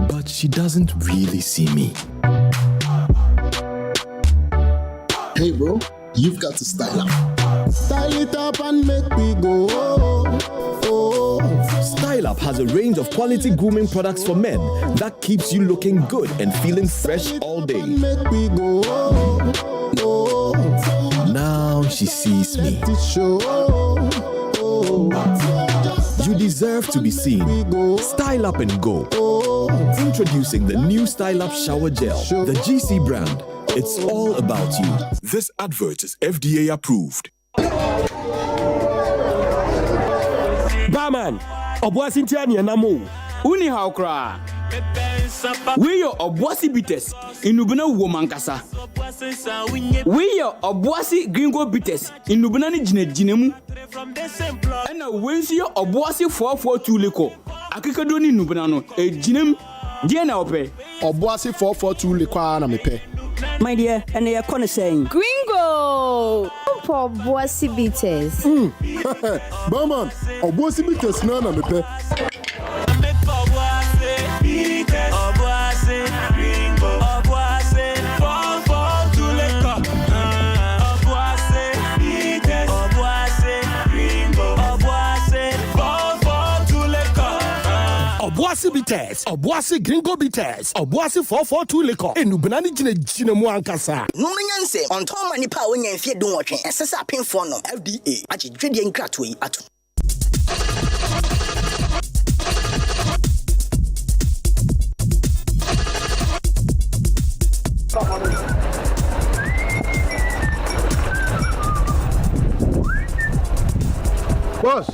but she doesn't really see me. Hey bro, you've got to style up. Style it up and make me go. Style Up has a range of quality grooming products for men that keeps you looking good and feeling fresh all day. Now she sees me. You deserve to be seen. Style Up and go. Introducing the new Style Up Shower Gel, the GC brand. It's all about you. This advert is FDA approved. Barman, Obuasi Ntiani Namo. Uni Haukra. We are Obuasi Bites in Nubana Woman Kasa. We are Obuasi Gringo Bites in Nubanani Jinemu. And a Wincy Obuasi 442 Leko. Akikadoni Nubanano, a Jinem Diana Ope. Obuasi 442 Lekwana Mepe. My dear, and they are gonna saying Gringo! For Obuasi Bites. Barman, Obuasi Bites Nana Mepe. Obuasi Bites, Obuasi Gringo Bites, Obuasi 442 Leko. Enubanani Jinemu Ankasa. No man say on Tom and Power and Fear don't watch and Sessa Pin for no FDA. I just dread and gratway at. Boss,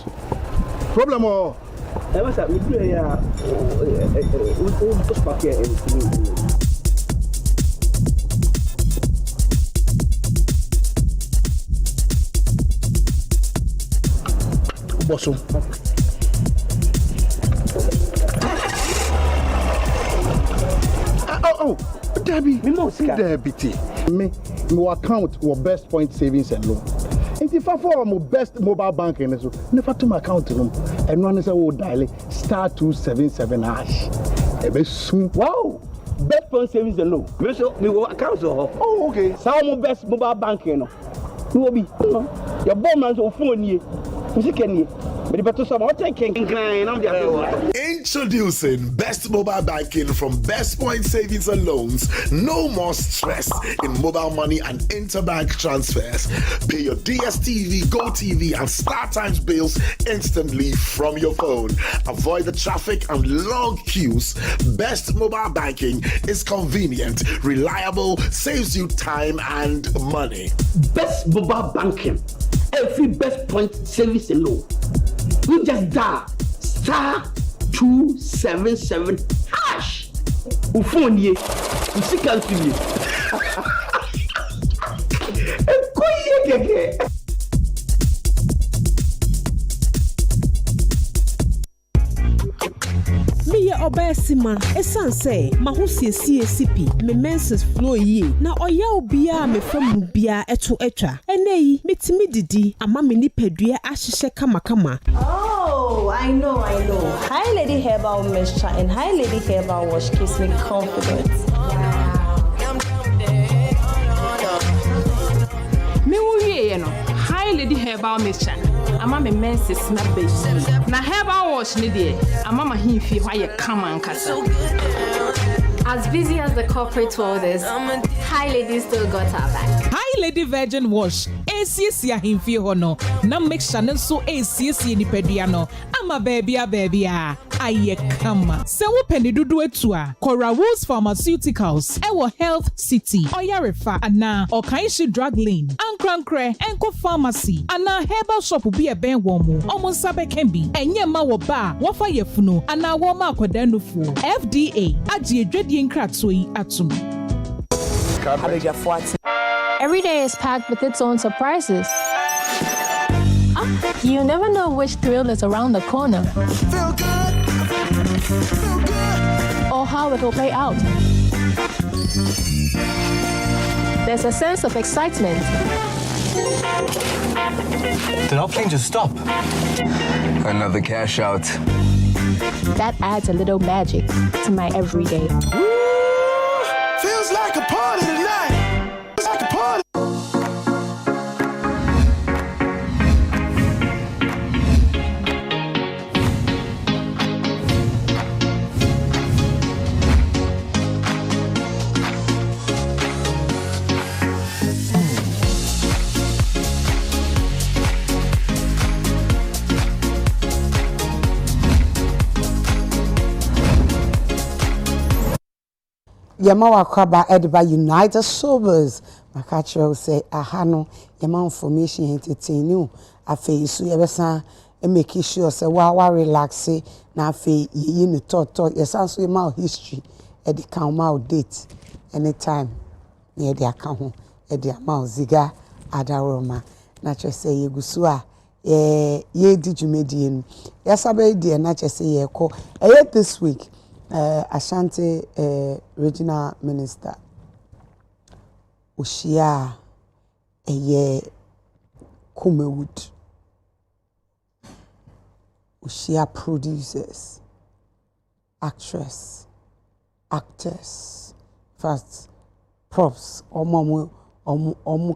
problem or? What's up? We do a packet and Boss, Debbie, me, your account or best point savings and loan. And if I for my best mobile banking, so never to my account room and one is a old dial *277#. Wow, best point savings and loan. We will account so. Oh, okay. So my best mobile banking, no. You will be your bomb man's phone ye. Introducing Best Mobile Banking from Best Point Savings and Loans. No more stress in mobile money and interbank transfers. Pay your DSTV, GoTV, and StarTimes bills instantly from your phone. Avoid the traffic and long queues. Best Mobile Banking is convenient, reliable, saves you time and money. Best Mobile Banking. Every Best Point Savings and Loan. You just dial *277#. Phone ye, you see cancel ye. Me obesima esan say mahosiesie sipi me menses flow yi na oya obia me famu bia eto etwa eneyi metimi didi ama me nipadua ahihye kama. Oh, I know. Hi Lady Herbal Mixture and Hi Lady Herbal Wash gives me confidence. Me wo wie no Hi Lady Herbal Mixture ama me menses na beji na herbal wash ni de ama ma himfi hwa ye kama nkasa. As busy as the corporate world is, Hi Lady still got her back. Hi Lady Virgin Wash esiesie ahemfie hɔ no na mixture no nso esiesie nipadua no ama baby ayɛ kama sɛ wopɛ ne dodo etu a Cora Woods Pharmaceuticals ɛwɔ Health City Oyarefa ana Ɔkanhye Drug Lane Ankrankre Enko Pharmacy ana Herbal Shop bi ɛbɛn wɔn mu ɔmo nsa bɛka bi ɛnyɛ ma wɔ ba wɔfa yɛfunu ana wɔma akɔda nufuo FDA agye edwadie nkratoɔ yi atum. Every day is packed with its own surprises. You never know which thrill is around the corner. Feel good. Feel good. Or how it will play out. There's a sense of excitement. Did our plane just stop? Another cash out. That adds a little magic to my everyday. Feels like a party tonight. Feels like a party. Yama wakwaba ediba United Showbiz makachiro say ahano yama information entertain you afi so yebesa make sure say wa relax na afi yi no talk yesan so yama history e di kan ma date anytime near the account e di ama ziga adaroma na che say yegusu a ye di jumedie no yesabe di na che say ye ko this week Ashanti regional minister Oshia Kumewood Oshia producers actors first props omo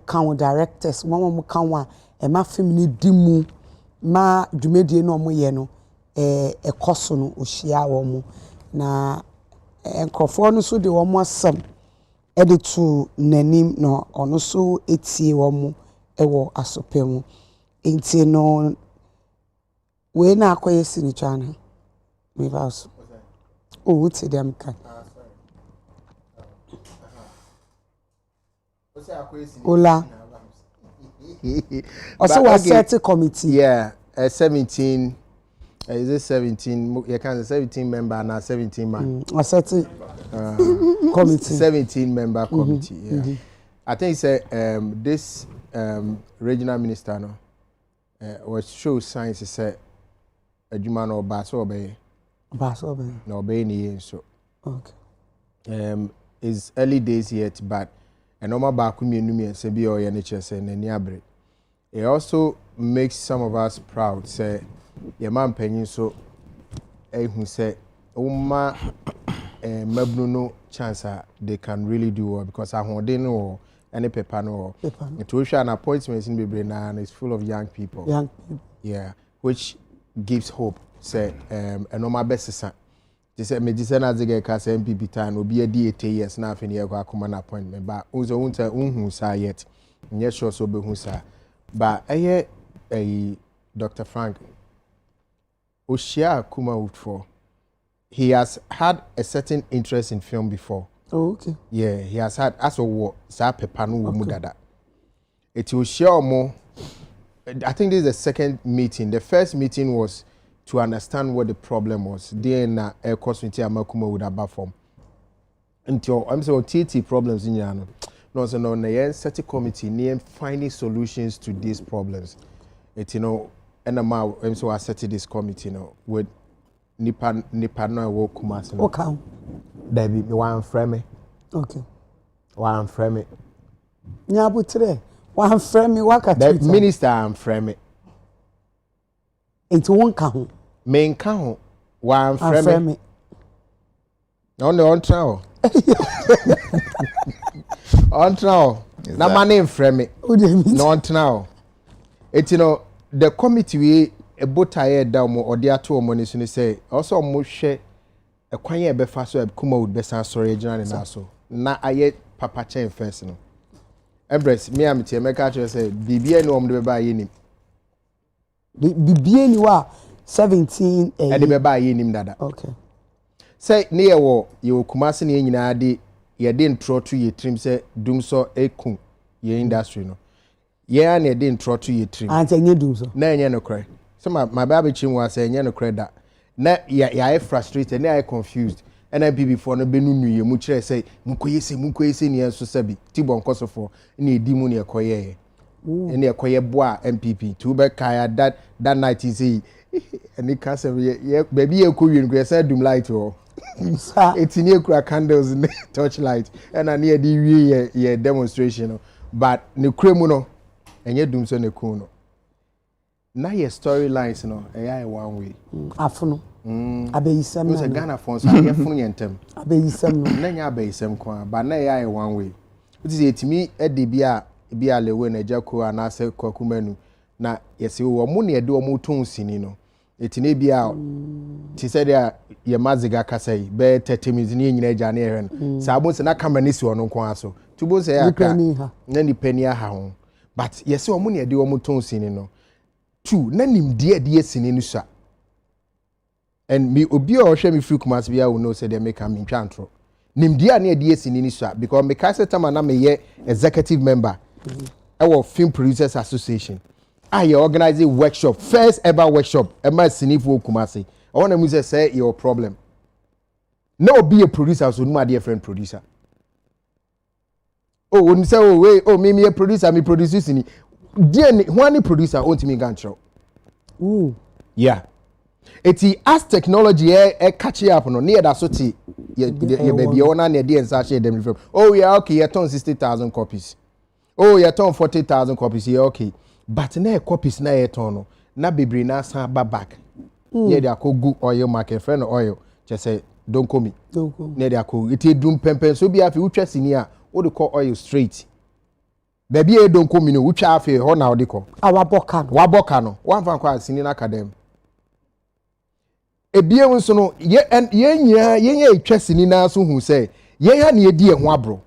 kan directors omo kan e ma femini dimu ma dwumedie no omo ye no ekoso no Oshia wo na enkrofo no so de wo mo asam editu nanim no ono so etie wo mo ewo asopemu enti no we na akoye sini chana me house oh uti dem kan ola also was set committee 17 is it 17? You can 17 member and a 17 man. A certain committee. 17 member committee. Yeah. I think this regional minister no was show signs say a Jumano or Baso Bay. Baso Bay. No Bay ni so. Okay. It's early days yet, but a normal bakumi numi and sebi or NHS and Niabre. It also makes some of us proud. Say. Your man penny so who say Uma mabnu no chance they can really do well because I want they know any paper no to show an appointment in Bibre and it's full of young people. Yeah, which gives hope. Say a normal best son. They say medicine as they get MPP time will be a DA years now in the common appointment, but also who say yet. Yes, sure so be who say. But I hear a Dr. Frank Oshia Kumawood for. He has had a certain interest in film before. Oh, okay. Yeah, he has had as a war, Sa Pepanu Mudada. It will share more. I think this is the second meeting. The first meeting was to understand what the problem was. Then air cost with Amakuma would have form. Until I'm so TT problems in Yano. No, so no, the certain committee name finding solutions to these problems. It and I'm so I set this committee with Nipa no wo Kumasi. Okay. There be one frame. Okay. One frame. Nyabutre. One frame waka. The minister am frame. Into one count. Main count. One frame. On the on trial. On trial. Na my name frame. No on trial. It's the committee we a botaye down or the two money soon say also mo share a quiet befa so kuma would be sorry general and also na aye papa chain first no Empress, me am tie make actually say bibia ni omde be ba ye nim. Bibia ni wa 17 e de be ba ye nim dada. Okay. Say ne ye wo Kumasi ne nyina de ye de intro to ye trim say dum so ekun ye industry no. Ye an ye de intro to ye trim. Ante nye dum so. Na enye no kre. So my baby chin was say enye no kre da. Na ya frustrated, na ya confused. And I be before no be nu ye mu kire say munkoyese ni enso sabi tibo nkosofo na edimu ne ekoye ene ekoye boa MPP to be kaya that night he say any cancer ye baby ye ko wi nko say dum light o etini ekura candles in torchlight and na near the ye demonstration but ne kremu no enye dum so ne ku no na ye storylines no e one way afuno abeyisem na Ghana phones are fun yentem abeyisem no na nya abeyisem kwa ba na ya one way it is etimi ede bia lewe na jako anase kwakumanu na yesi wo mu ne ede wo mu ton sini no etine bia ti said ye maziga kasai be 30 minutes ni nyina agya na ehwe no sabo se na camera ni si ono nko aso tubo se ya ka na ni pani aha ho but yesi wo mu ne ede wo mu ton sini no two na nimde sini no sha. And me obi o hwe me free Kumasi bia we know say they make am in twantro nimdia na de esini ni so because me ka say time na me ye executive member our film producers association I organize a workshop first ever workshop e ma sini for Kumasi I want to say your problem no be a producer so no my dear friend producer oh when say oh wait oh me a producer me produce sini dear one producer want me gantro ooh yeah. Eti as technology catch up no near that so ti ye baby ona na dey ensa share them from oh yeah okay you turn 60,000 copies oh you turn 40,000 copies yeah okay but na copies na you turn no na bebre na san back near dey akogu oil market friend oil just say don't call me near dey akogu eti drum pempen so bi afi utwa sini a wo dey call oil straight baby e don't call me no utwa afi ho na wo dey call waboka no wan fan kwa sini na academy ebiem nso no ye etwasini na so hu say ye ha na ye di ehun abro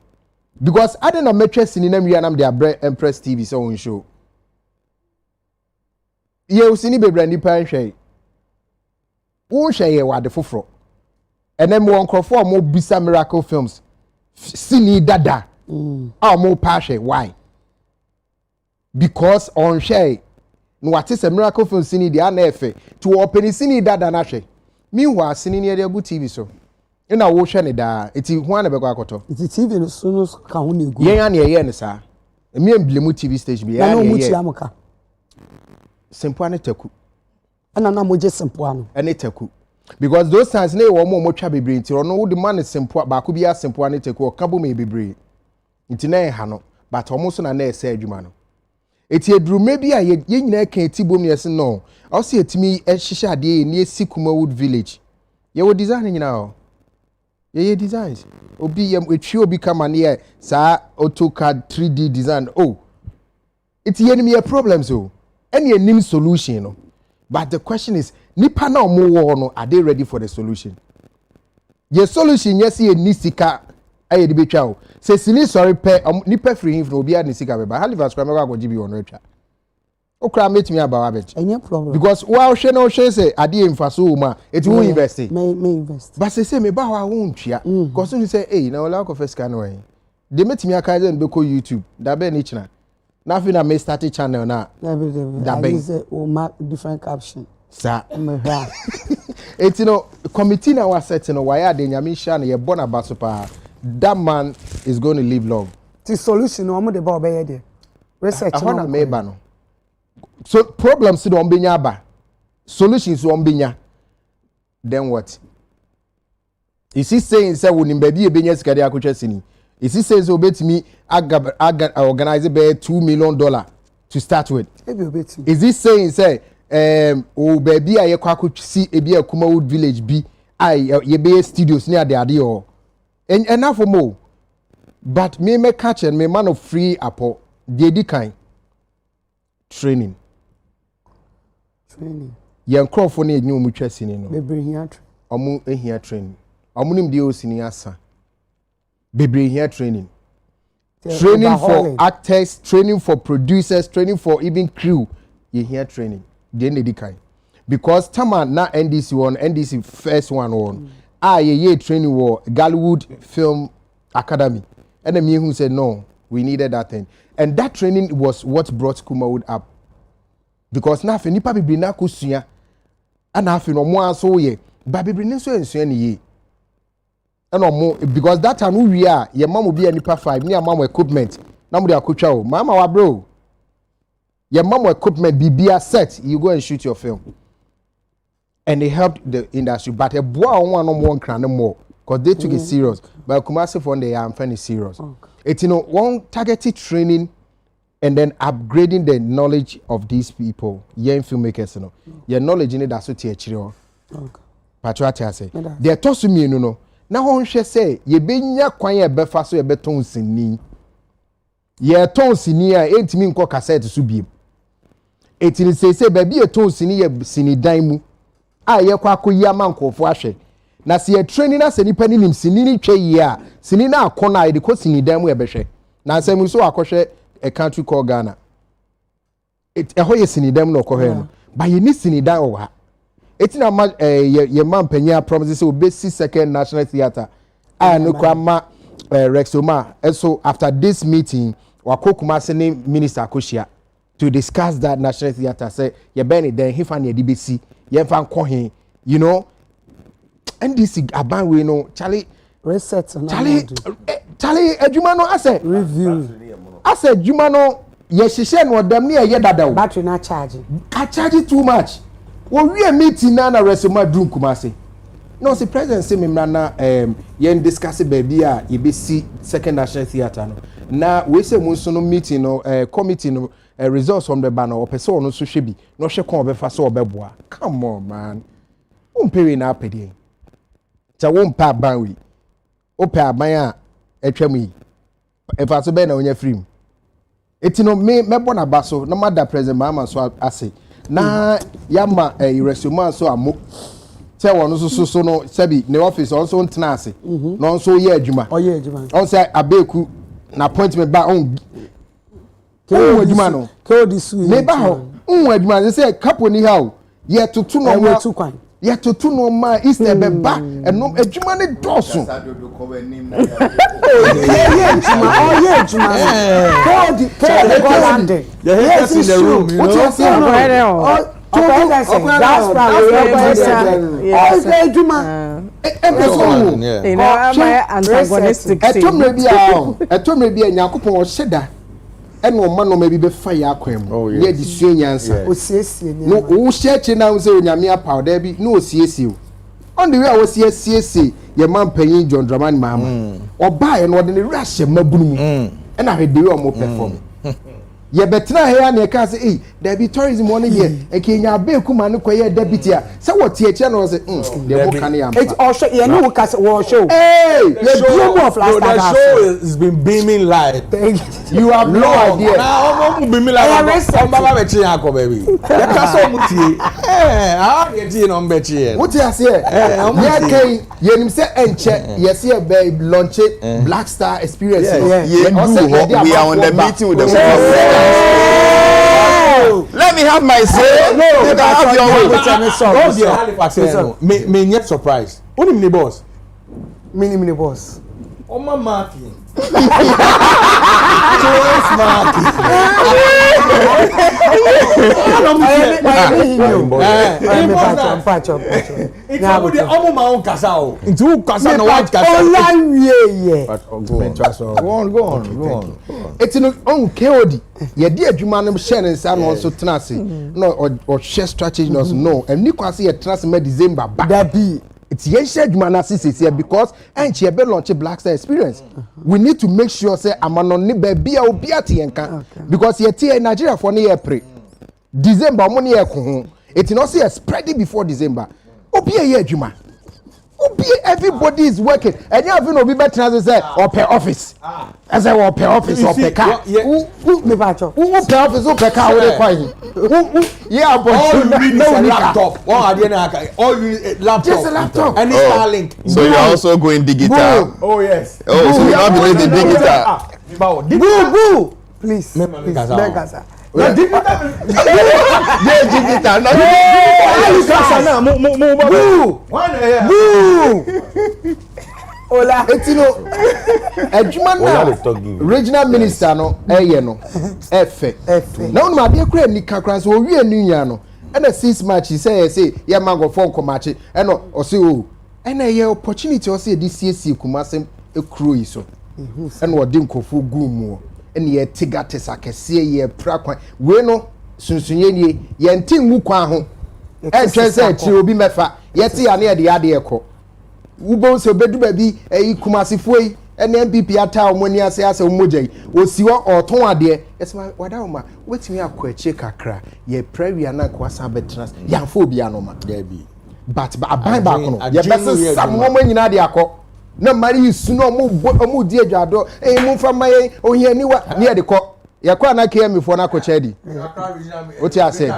because ade na metwasini na mia nam de abre Empress TV so on show ye usini bebra ni pan hwe wo hwe ye wade foforo enem won krofo mo bisa miracle films sini dada mo pa hwe why because on hwe no what is a miracle films sini dia na efe to open sini dada na hwe meanwhile sini ne dey good TV so ina wo hwe ne da eti hu ana be kwa akoto eti TV no so no ka hu na egu yen ya na ye ne sa emi emblemu TV station bi ya na no muti amuka sempo ane taku ana na moje sempo ano ane taku because those times na wo mo twa bebre nti no wo de man sempo ba ko bia sempo ane taku o kabo me bebre nti na ha no but omo so na ese adwuma no eti eduru mebi a ye nyina kan tibom ne yesi no o se etimi ehihye ade ne esi Kumawood village ye wo design nyina o ye designs obi etwi obi kama ne sa AutoCAD 3D design oh eti ye ni problems o any nim solution no but the question is nipa na omo wo no are they ready for the solution ye solution yes ye ni sika aye de betwa o se sini sorry pe nipa free him no obi a ni sika be ba Halifax kwa me kwa goji bi ono atwa okra metimi abawa bet any problem because wa hwe na hwe say ade emfaso ma eti wo invest me invest but say me ba wa wo ntwa because you say eh na wala ko first can wey de metimi aka je be ko YouTube da be ni china na fi na me start channel na da be say o mark different caption sa eti no committee na wa set no wa ya de nyame hia na ye bona baso pa that man is going to live long. The solution no de ba obeye de. Research no. Ahona me ba no. So problems do ombenya ba. Solutions ombenya. Then what? Is he saying say we nimbabi ebenya sika de akotwa sini? Is he saying so betimi organize be $2 million to start with? Is he saying say o baby a ye kwa akotsi ebi Kumawood village bi ye be studios near the ade o enough for more but me catch and me man of free apple the kind training yen crofo na enyu mu twasini no bebre hia omu ehia training omu nim de osini asa bebre hia training training for actors, training for producers, training for even crew. You hear training. Then they kind. Because Tama na NDC one, NDC first one. Ye training war Galwood Film Academy. And then me who said no, we needed that thing. And that training was what brought Kumawood up. Because now nipa bibiri na kusuya and na no more so ye. Ba bibiri ne so ensuya ni ye. And because that time we are your mom will be a nipa 5, near mom equipment. Namudi akutwa o. Mama wa bro. Your mom equipment BBA set, you go and shoot your film. And they helped the industry, but a boy one crown more because they took it serious. But Kumasi for they are fairly serious. It's one targeted training and then upgrading the knowledge of these people, young filmmakers. Your knowledge in it that's what teach you. Patricia say. They talk to me, no. Now on she say ye be nya kwan ye be fa so ye be ton sini. Ye ton sini a entimi nko cassette so biem. Etini say baby ye ton sini ye sini dan mu. Ye kwa akoyi amankofo ahwe na se ye training na se nipa ni nim sini ni twa yi a sini na akona ye de ko sini dan mu ye behwe na se mu so akohwe a country called Ghana ho ye sini dan no akohwe no ba ye ni sini dan o ha etina ma ye man panya promises say obesi second national theatre no kwa ma Rexoma. And so after this meeting wakokuma se ni minister akohia to discuss that national theatre say ye be ni then he fan ye DBC ye fan kohin, you know, and this aban we know Charlie reset Charlie adwuma no ase review ase adwuma no ye hihye no dem ne ye dada o battery na charge ka charge too much wo wie meeting na resoma drum kumase no see president say memra na ye discuss baby a ye be see second national theatre no na we say mu so no meeting no committee no results from the banner or person no so hwe bi no hwe kon obefa so obeboa. Come on man, pay na apedi ta pa ban we ope aban a etwam yi efa so be na onya free etino me mebo na baso na mother president mama so ase na yama resuma so amo te wono so no sabi ne office also ntena ase no so ye adwuma on say abeku na appointment ba on adwuma no me ba ho adwuma say kapo ni ha o ye tutu no ma ye tutu no ma Easter be ba eno adwuma ne doso yes in the room, you know. And no man no maybe be fire kwem near the seniansa no o share na say onyame powder bi no osiesie on the way I was CSC your man paying John Dramani mama or buy and what in the rush mabunu and I heard the way more perform ye betra here na ka say eh there be tourism one here e kenya be kuma no koye deputy say what here no say they go can am it also you know ka say wo show hey the show of last time the show has been beaming light. You have no idea now beaming light on baba be chi akọ baby you ka so mutie how you dey no be chi what you say yeah kai you nim say enche yes here be launch Black Star experience we are on the meeting with the let me have my say. No, you can have your way. Me get surprise. Who the boss? Mini boss. Oh my marking. Go on. It's no on KOD. Ye di adwuma no share nsa no so tena ase. No or share strategy no. And ni kwase ye trust me December ba. That be it's yen share adwuma na sisi because enche be launch Black Star experience. We need to make sure say amano ni ba bia obi ate yenka because ye tie Nigeria for ne ye pre. December mo ne ye ko ho. It no say spreading before December. Obi ye adwuma. Everybody is working. And you have no be better say or per office. As I per office or per car. Who per office or per car with coin? Yeah, but all you need is a laptop. All you need laptop. Just a laptop. And Starlink. So you're also going digital. Oh yes. Oh, so you're not doing the digital. Boo! Please. Begasa. Ola, etino. Adwuma na regional minister no eye no efe. Na onu ma de kura ni kakran so owie anu no. And a 6 match he say yeah man go phone come match and no or say oh and a opportunity or say this CC Kumase a crew so and what dim kofu gumu and ye tigates akese ye prakwan we no sunsunye nie ye ntin wu kwan ho e twa say chi obi mefa ye ti ya na de ade ekọ ubon se bedu ba bi e Kumase foi and MPP ata omoni ase ase omojai osiwo oton ade esma wada ma wetimi akwache kakra ye prayer na kwasa betras ya fo bia no ma but aban ba kono ye bese sam mo nyina de akọ na mari isu no mo di adwado mo fa maye ohia niwa ne ye de kọ ye kwa na KM fo na akọcha di oti ase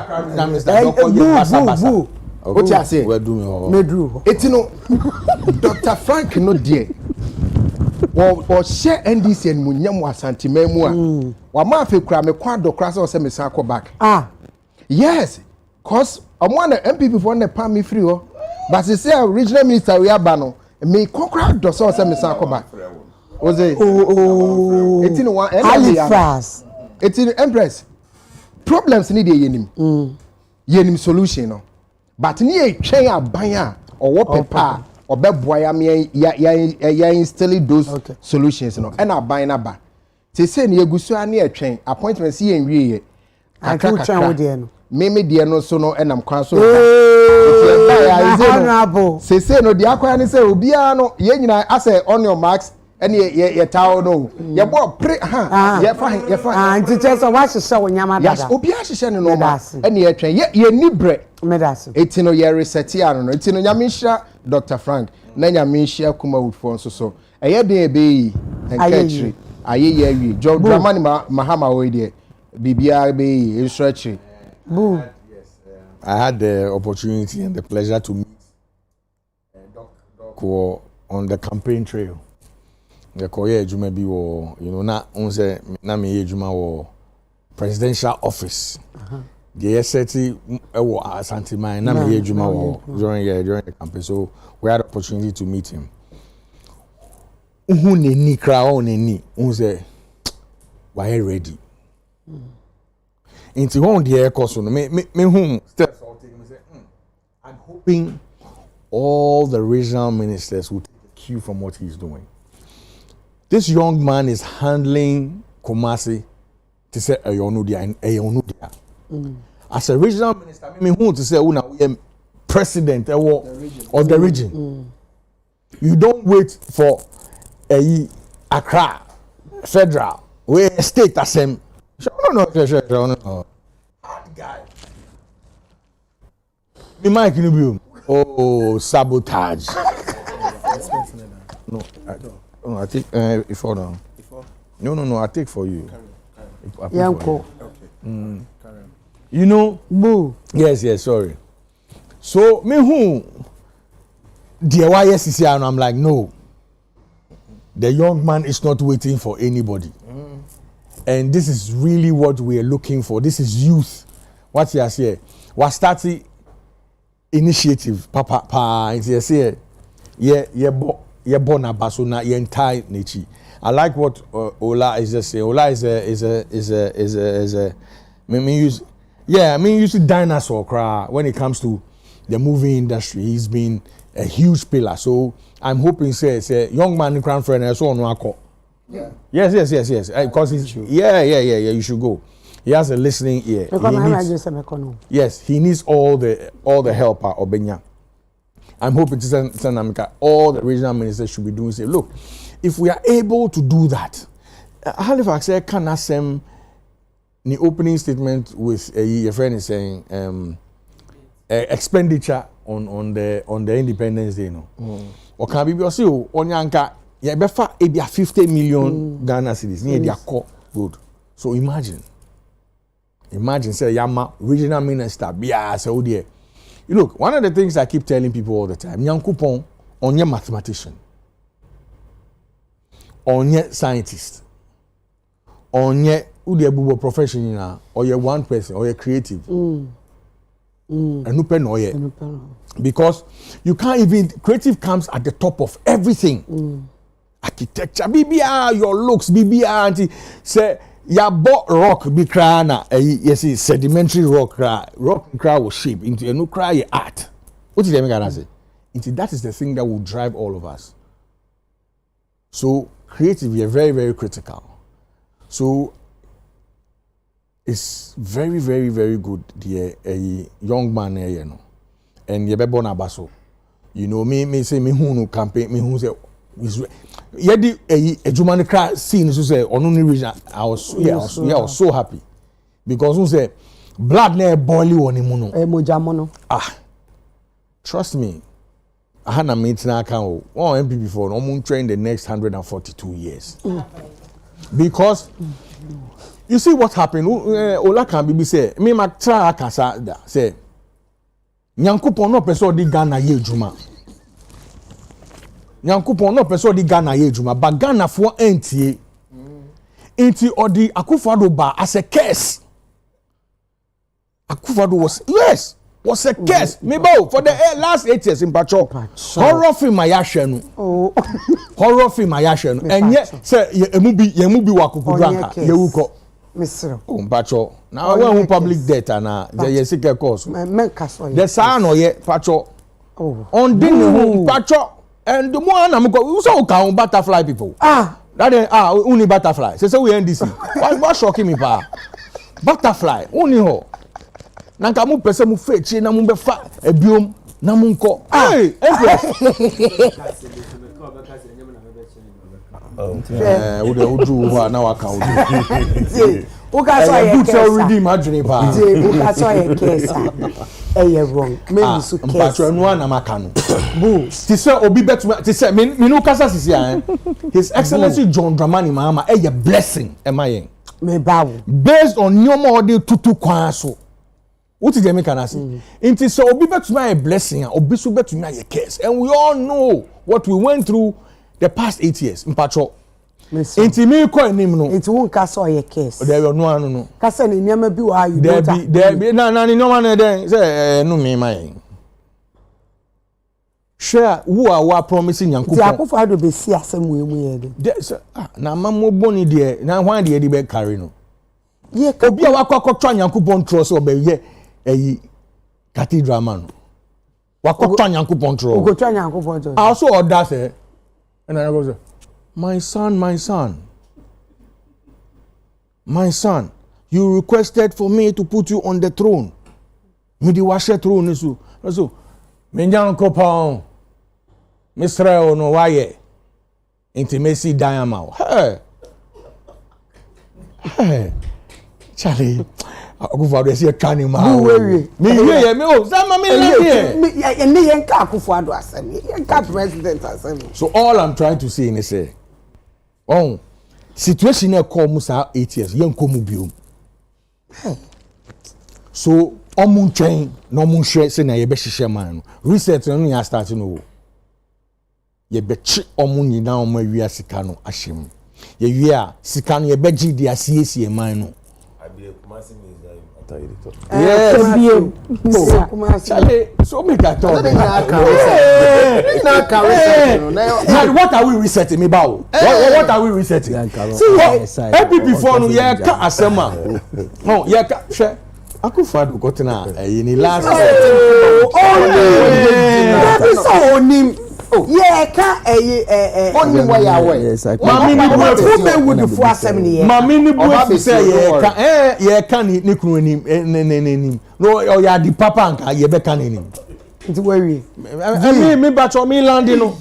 oti ase medru etino Dr. Frank no die or share NDC and Munyamu Santimemua. Wama fe kura me kwa dokra so se me san back. Yes, cause one MPP for the palm me free but say original minister we abano me kokra do so se me san back. Oze etino one Halifax. Etino Empress. Problems need yenim solution no. But ni e twen aban or what paper or beboya me ya install those solutions no and aban na ba te say na egusu ani etwen appointment si en wie akaka me de no so no enam kwan so say no de akwa ni say obia no ye nyina ase on your marks and ye tawo no ye bo pre ye fa teacher so wa hye wo nyama dada yes obia hye ne no ma and ye etwen ye nibre medasi etino ye reset ya no etino nyamisha Dr. Frank na nyamisha kuma woodfo so eye den ebe yi enkachiri aye ye wi jo dramani mahama we de bibia be yi instructure boo. I had the opportunity and the pleasure to meet Doc on the campaign trail. The Koye Juma bi wo, you know, na me Juma wo presidential office. The SETI wo Asantima na me Juma wo during the campaign. So we had the opportunity to meet him. Uhu ne ni kra o ne ni, unse why ready. Into one the course no me whom steps I'm hoping all the regional ministers will take a cue from what he's doing. This young man is handling Kumasi to say ayonu dia. As a regional minister, me who to say we are president of the region. You don't wait for Accra federal where state assembly. No. Hard guy. Me mic in the oh, sabotage. No, I take before now. No, I take for you. Yanko. You know, boo. Yes, sorry. So me who dear YSCC and I'm like, no. The young man is not waiting for anybody. And this is really what we are looking for. This is youth. What you are saying? What starting initiative? Papa, you say, yeah, born a basuna, ye entire nature. I like what Ola is just saying. Ola is a. I mean, you see dinosaur cry when it comes to the movie industry. He's been a huge pillar. So I'm hoping, say, young man in Crown Friend, I saw no. Yeah. Yes. Because he's yeah. You should go. He has a listening ear. Yes, he needs all the help of Benya. I'm hoping to send Amika. All the regional ministers should be doing. Say, look, if we are able to do that, Halifax can ask them the opening statement with your friend is saying expenditure on the Independence Day. No, or can be also on Yanka. Yeah, befa ebia 50 million Ghana cedis near their core road. So imagine say Yama regional minister bia say odie. You look, one of the things I keep telling people all the time, Nyankopon onye mathematician. Onye scientist. onye udi ebubo profession na or you one person or you creative enupe no ye because you can't even creative comes at the top of everything architecture BBR your looks BBR anti say ya bought rock bi kra na yes sedimentary rock kra will shape into enu kra ye art what is the make say into that is the thing that will drive all of us so creative we are very very critical so it's very very very good the a young man here you know and you be born abaso you know me say me hu campaign me hu say yedi ejuma ne kra scene so say onu ni region I was so happy because who say blood na boil woni mu no moja mo no trust me I had a meeting account on MP before no train the next 142 years because you see what happened ola kan bibi say me ma try akasa da say nyankopon no person di Ghana ye ejuma nyankopon no person di Ghana ye ejuma but Ghana for entie enti odi Akufo-Addo ba as a curse Akufo-Addo was a curse me bow for the last 8 years in Pacho horror film ayahwe no horror film ayahwe no enye say emu bi wakuku anka yewuko Mr. Pacho now when public data na the yesike course the san no ye Pacho on din who Pacho and the one am go so can butterfly people that uni butterfly say we NDC what shocking me pa butterfly uni ho na nka mu pese mu fechi na mu be fa ebiom na mu nko Empress we dey do wa na wa kan o ka so ye kesa already imagine pa o ka so ye kesa wrong me su kesa mpatro enu na maka no bu ti say obi betu ti say me no kasa sisi His Excellency John Dramani Mahama blessing emayen me bawo based on nyoma odi tutu kwan so what is the make an say it so obi betu a blessing obi so betu na ye curse and we all know what we went through the past 8 years mpatro inti me ko enim no inti won ka so ye case there you no anu no ka say ni nyama bi wa you there be na ni nyama na den say no me man share who are wa promising Yankopon ti Akufo-Addo be si asemu emu ye de na mammo boni de na hwan de be carry no ye ka obi a wakokotwa Yankopon trust obe ye eyi cathedral man wakotwa Yankopon trust okotwa Yankopon trust I also order say and I go say my son, you requested for me to put you on the throne. Me di washe throne so. So, me Nyankopon, Mr. no waye. Intimacy diamond. Hey. Charlie. Akufo-Addo say can ma. Me here me o. Sama me here. Me yen ka Akufo-Addo asemi. Yen ka president asemi. So all I'm trying to say is say situation e call musa 8 years yen ko mu biom. So omun chen no omun hwe say na ye be hihye man no. Research no ya start no. Ye be chi omun ni na omun awia sika no ahyem. Ye wia sika no ye be gi di asiesie man no. Yes. So make that talk. What are we resetting me about? What are we resetting? See, happy before no yeah ka asema. No, yeah ka share. Akufo-Addo got na in last. Yeah, ka only way away. Mami ni bu would for 7 years. Mami ni bu say yeah ka ni kunu ni no o ya di papa nka ye be ka ni nti worry me bacho me landing no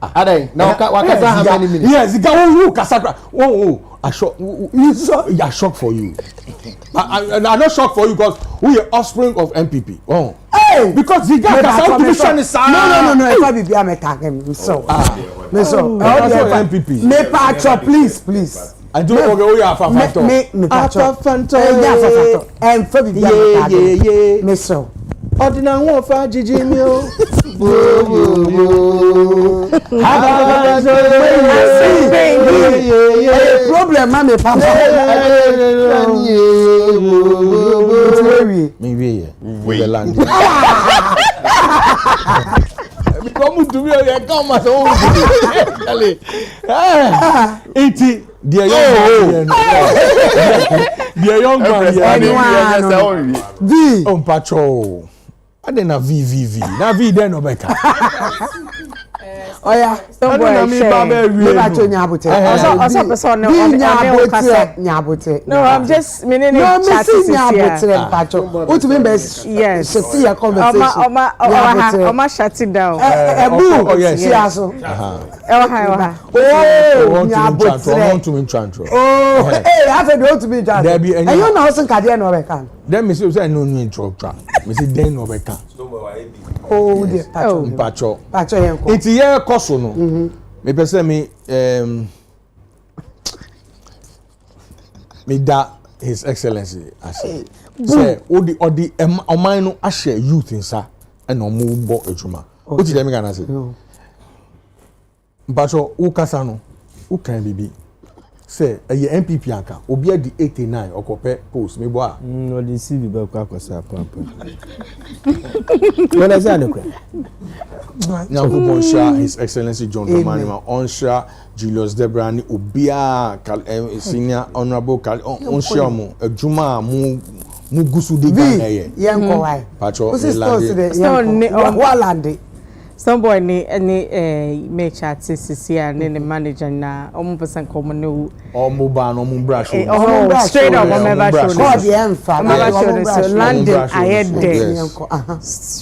adai na waka how many minutes yes you go kasakra I shock for you. I'm not shocked for you because we are offspring of MPP. Hey, because the guy can division is no. If I be I'm attacking so. MPP. Me patcho, please. I do okay. We are Fafato. Me patcho. Fafato. And for be me so. Ordinary one for Gigi Problem, mommy, papa. Me the land. Come to me, come as old. Dear young man, V on patrol. I didn't have V. Now V then no better. Oh yeah, don't worry. No, I'm just meaning what mean best? Yes. See your conversation. Oma shut it down. Oh yes. Oh, want to intro. Oh, hey, I said want to be judged. And you know some cardiac no be can. Then me say no intro. Me say then no be can. Oh, dear. Pacho. It's here cost no. Me person me me da His Excellency say odi oman no a share youth insa and omo bo ejuma. What did me gonna say? Pacho u kasa no u kan bibi say a MPP anka obi adi 89 okope post me bo a no dey see be kwa kwasa papa. When I say no kwa now go share His Excellency John Dramani Onsha Julius Debrani obia senior honorable Onsha mo ejuma mu gusu de Ghana ye yenko why Pacho Walande some boy ni make chat CCC and the manager na omo person come no omo ba no omo brush straight up omo never show God the emfa so London I had there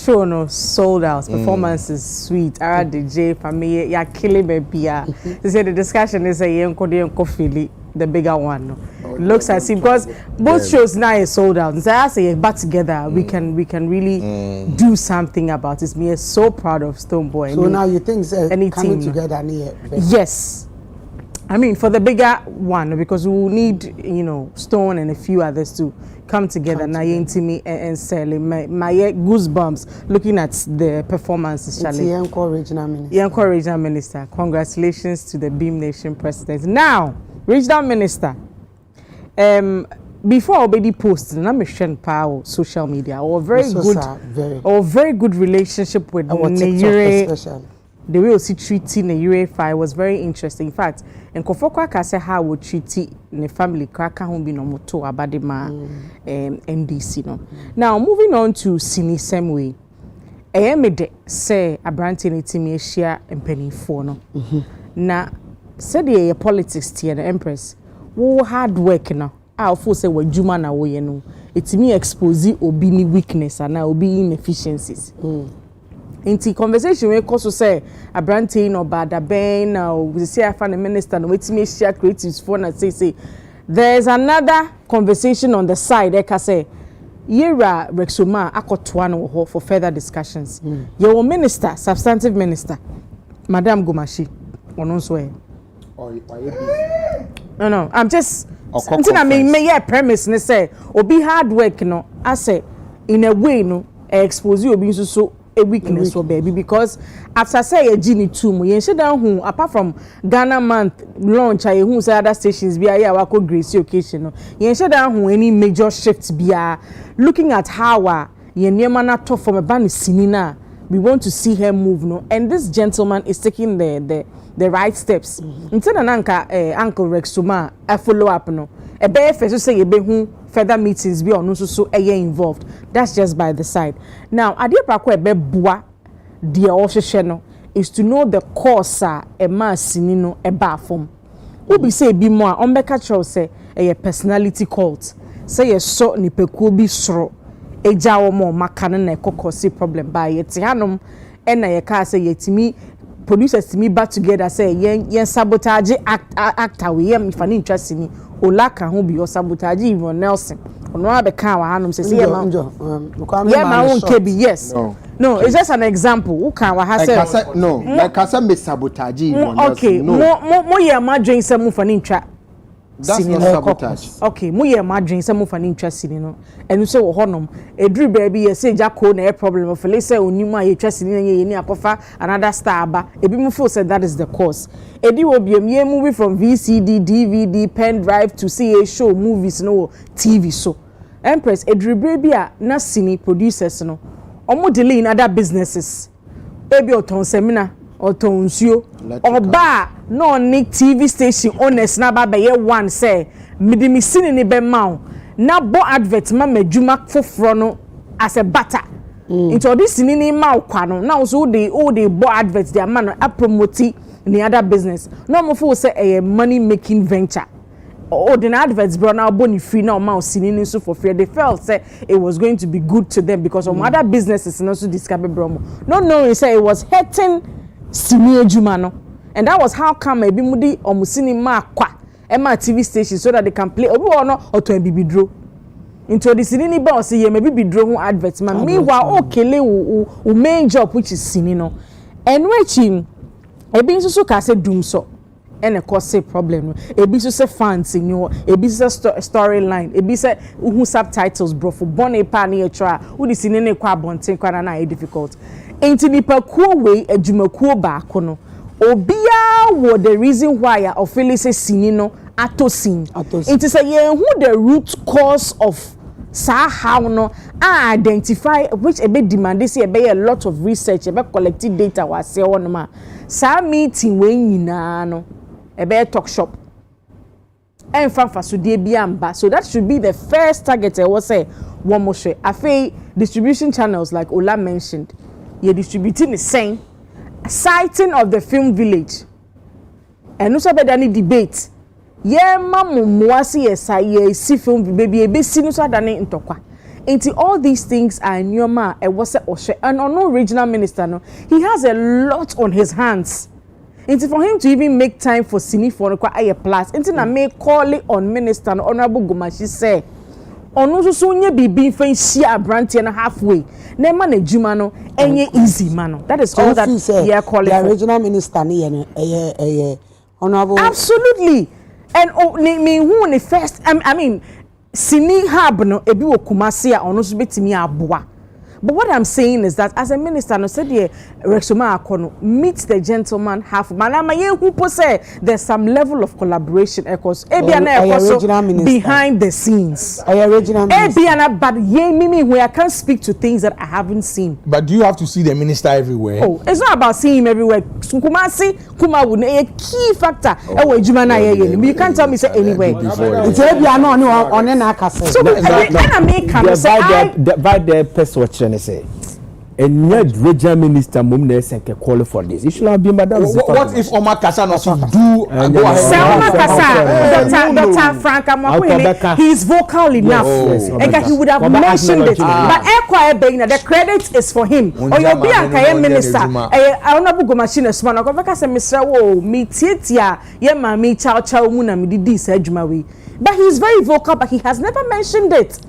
show no sold out performances sweet ara DJ family ya killing baby ya they say the discussion is a yenko feel the bigger one no looks as if because both shows now is sold out. So I say back together we can really do something about this. Me is so proud of Stonebwoy. So now you think coming together near? Yes. I mean for the bigger one because we will need Stone and a few others to come together. Now me and Sally my goosebumps looking at the performances. Yenko Regional Minister. Congratulations to the Beam Nation President. Now Regional Minister. Before already posted, I'm a power social media or very good relationship with Neyure. The way we see treating Neyure was very interesting. In fact, and Kofokwa ka say how we treat the family kraka hon bi no moto abadema MDC no. Now moving on to Sini same way. Eyemede say abrante ne timi ehia mpanifo no. Na said the politics tie the Empress. Wo hard work no a ofo say wadwuma na wo ye no etimi expose obi ni weakness and obi inefficiencies inti conversation we cause say abrante no bada ben na we say afa the minister no etimi share creatives for na say there's another conversation on the side e ka say yera Rexoma akotoa no ho for further discussions your minister substantive minister Madam Gomashi onon so e No, I'm just I mean me premise ne say obi hard work no I say in a way no expose you obi so a weakness for baby because after say a genie too mo yen shedan hu apart from Ghana month launch I hu say other stations bia ya wako grace occasion no yen shedan hu any major shift bia looking at how yen niema na to from a ban sinina we want to see her move no and this gentleman is taking the right steps. Until nanka Uncle Rexoma a follow up no. A bear first say hu further meetings be on so involved. That's just by the side. Now adia pakwa be bua dia ohwehwe no is to know the cause a ma sinino e ba form. Obi say bi mo a ombeka chro say a personality cult. Say ye so nipekuo bi soro eja wo mo maka na ekokosi problem by yeti hanom e na ye ka say yetimi producers to me back together say yen sabotage actor we yam if an interest in Olaka who be your sabotage even Nelson ono abeka wa hanom say ma won kebi yes no it's just an example who can wa ha say no like I say me sabotage even okay mo ye ma dwen say mo fa ni ntwa That's not sabotage. Okay, mu ye madwin say mu fa ne interest ni no. Enu say wo honom. Edru baby ye say Jacko na problem of le say onimu a interest ni ye ni akofa another star aba. Ebi mu feel say that is the cause. Edi wo biem ye movie from VCD, DVD, pen drive to see a show, movies no TV so. Empress edru baby a na sini producers no. Omo delay in other businesses. Ebi oton seminar, oton nsuo. Oba no ni TV station owners na ba be ye one say mede me sini ni be ma na bo advert ma madwuma foforo no as a butter into this sini ni ma kwa no na so dey bo adverts dey ma no a promote ni other business no mo fo say a money making venture the adverts bro na boni free na ma sini ni so for free. They felt say it was going to be good to them because other businesses no so discover bro no knowing say it was hurting sini ejuma no. And that was how come ebi mudi omusini ma kwa ema TV station so that they can play obi ono oto bibi dro into the sini ba o say ye maybe bidro ho advert man meanwhile okele o main job which is sini no and which ebi nso so ka say doom so and cause problem no ebi so say fans ni ho ebi so storyline ebi say who subtitles bro for bonne pa na etra who the sini ne kwa bonten kwa na difficult enti nipa kuo we adwumakuo ba ko no obia wo the reason why I feel say sini no atosin it is a who the root cause of sa how no identify which a bit demand say a lot of research about collecting data was say on ma sa meeting we nyina no a talk shop and fanfa so dey biamba so that should be the first target I was say one more share afi distribution channels like Ola mentioned you distributing the same sighting of the film village and no sabe any debate ye mamuasi ye see film baby e be see no so dane ntokwa into all these things are nyoma e was and on no regional minister no he has a lot on his hands into for him to even make time for sini for no kwa aye plus into na me call it on minister no honorable Gomashi say onu so nye bibi fan share brand na halfway na ma na juma no enye easy man no that is all that we are calling the regional minister ni honorable absolutely and me who the first I mean sini hub no ebi wo Kumasi a onu so betimi aboa. But what I'm saying is that as a minister, no said here, Rexoma Akono meet the gentleman half. Manama ye who say there's some level of collaboration because behind the scenes. Ebiana, but ye mimi where I can't speak to things that I haven't seen. But do you have to see the minister everywhere? Oh, it's not about seeing him everywhere. Kuma would a key factor. You can't tell me say anywhere. It's Ebiana on an akase. So I make by the person. Say, and yet regional minister Mumnes can call for this. You should have been madam. What if Omar Kasa not do and go ahead? Dr. Frank Amakwele, he is vocal enough. And he would have mentioned it. But the credit is for him. Or you'll be a minister. I don't know machine is one. I say, Mr. Wo, me Titia, Yema, me Chow Muna, me did this edge. But he's very vocal, but he has never mentioned it.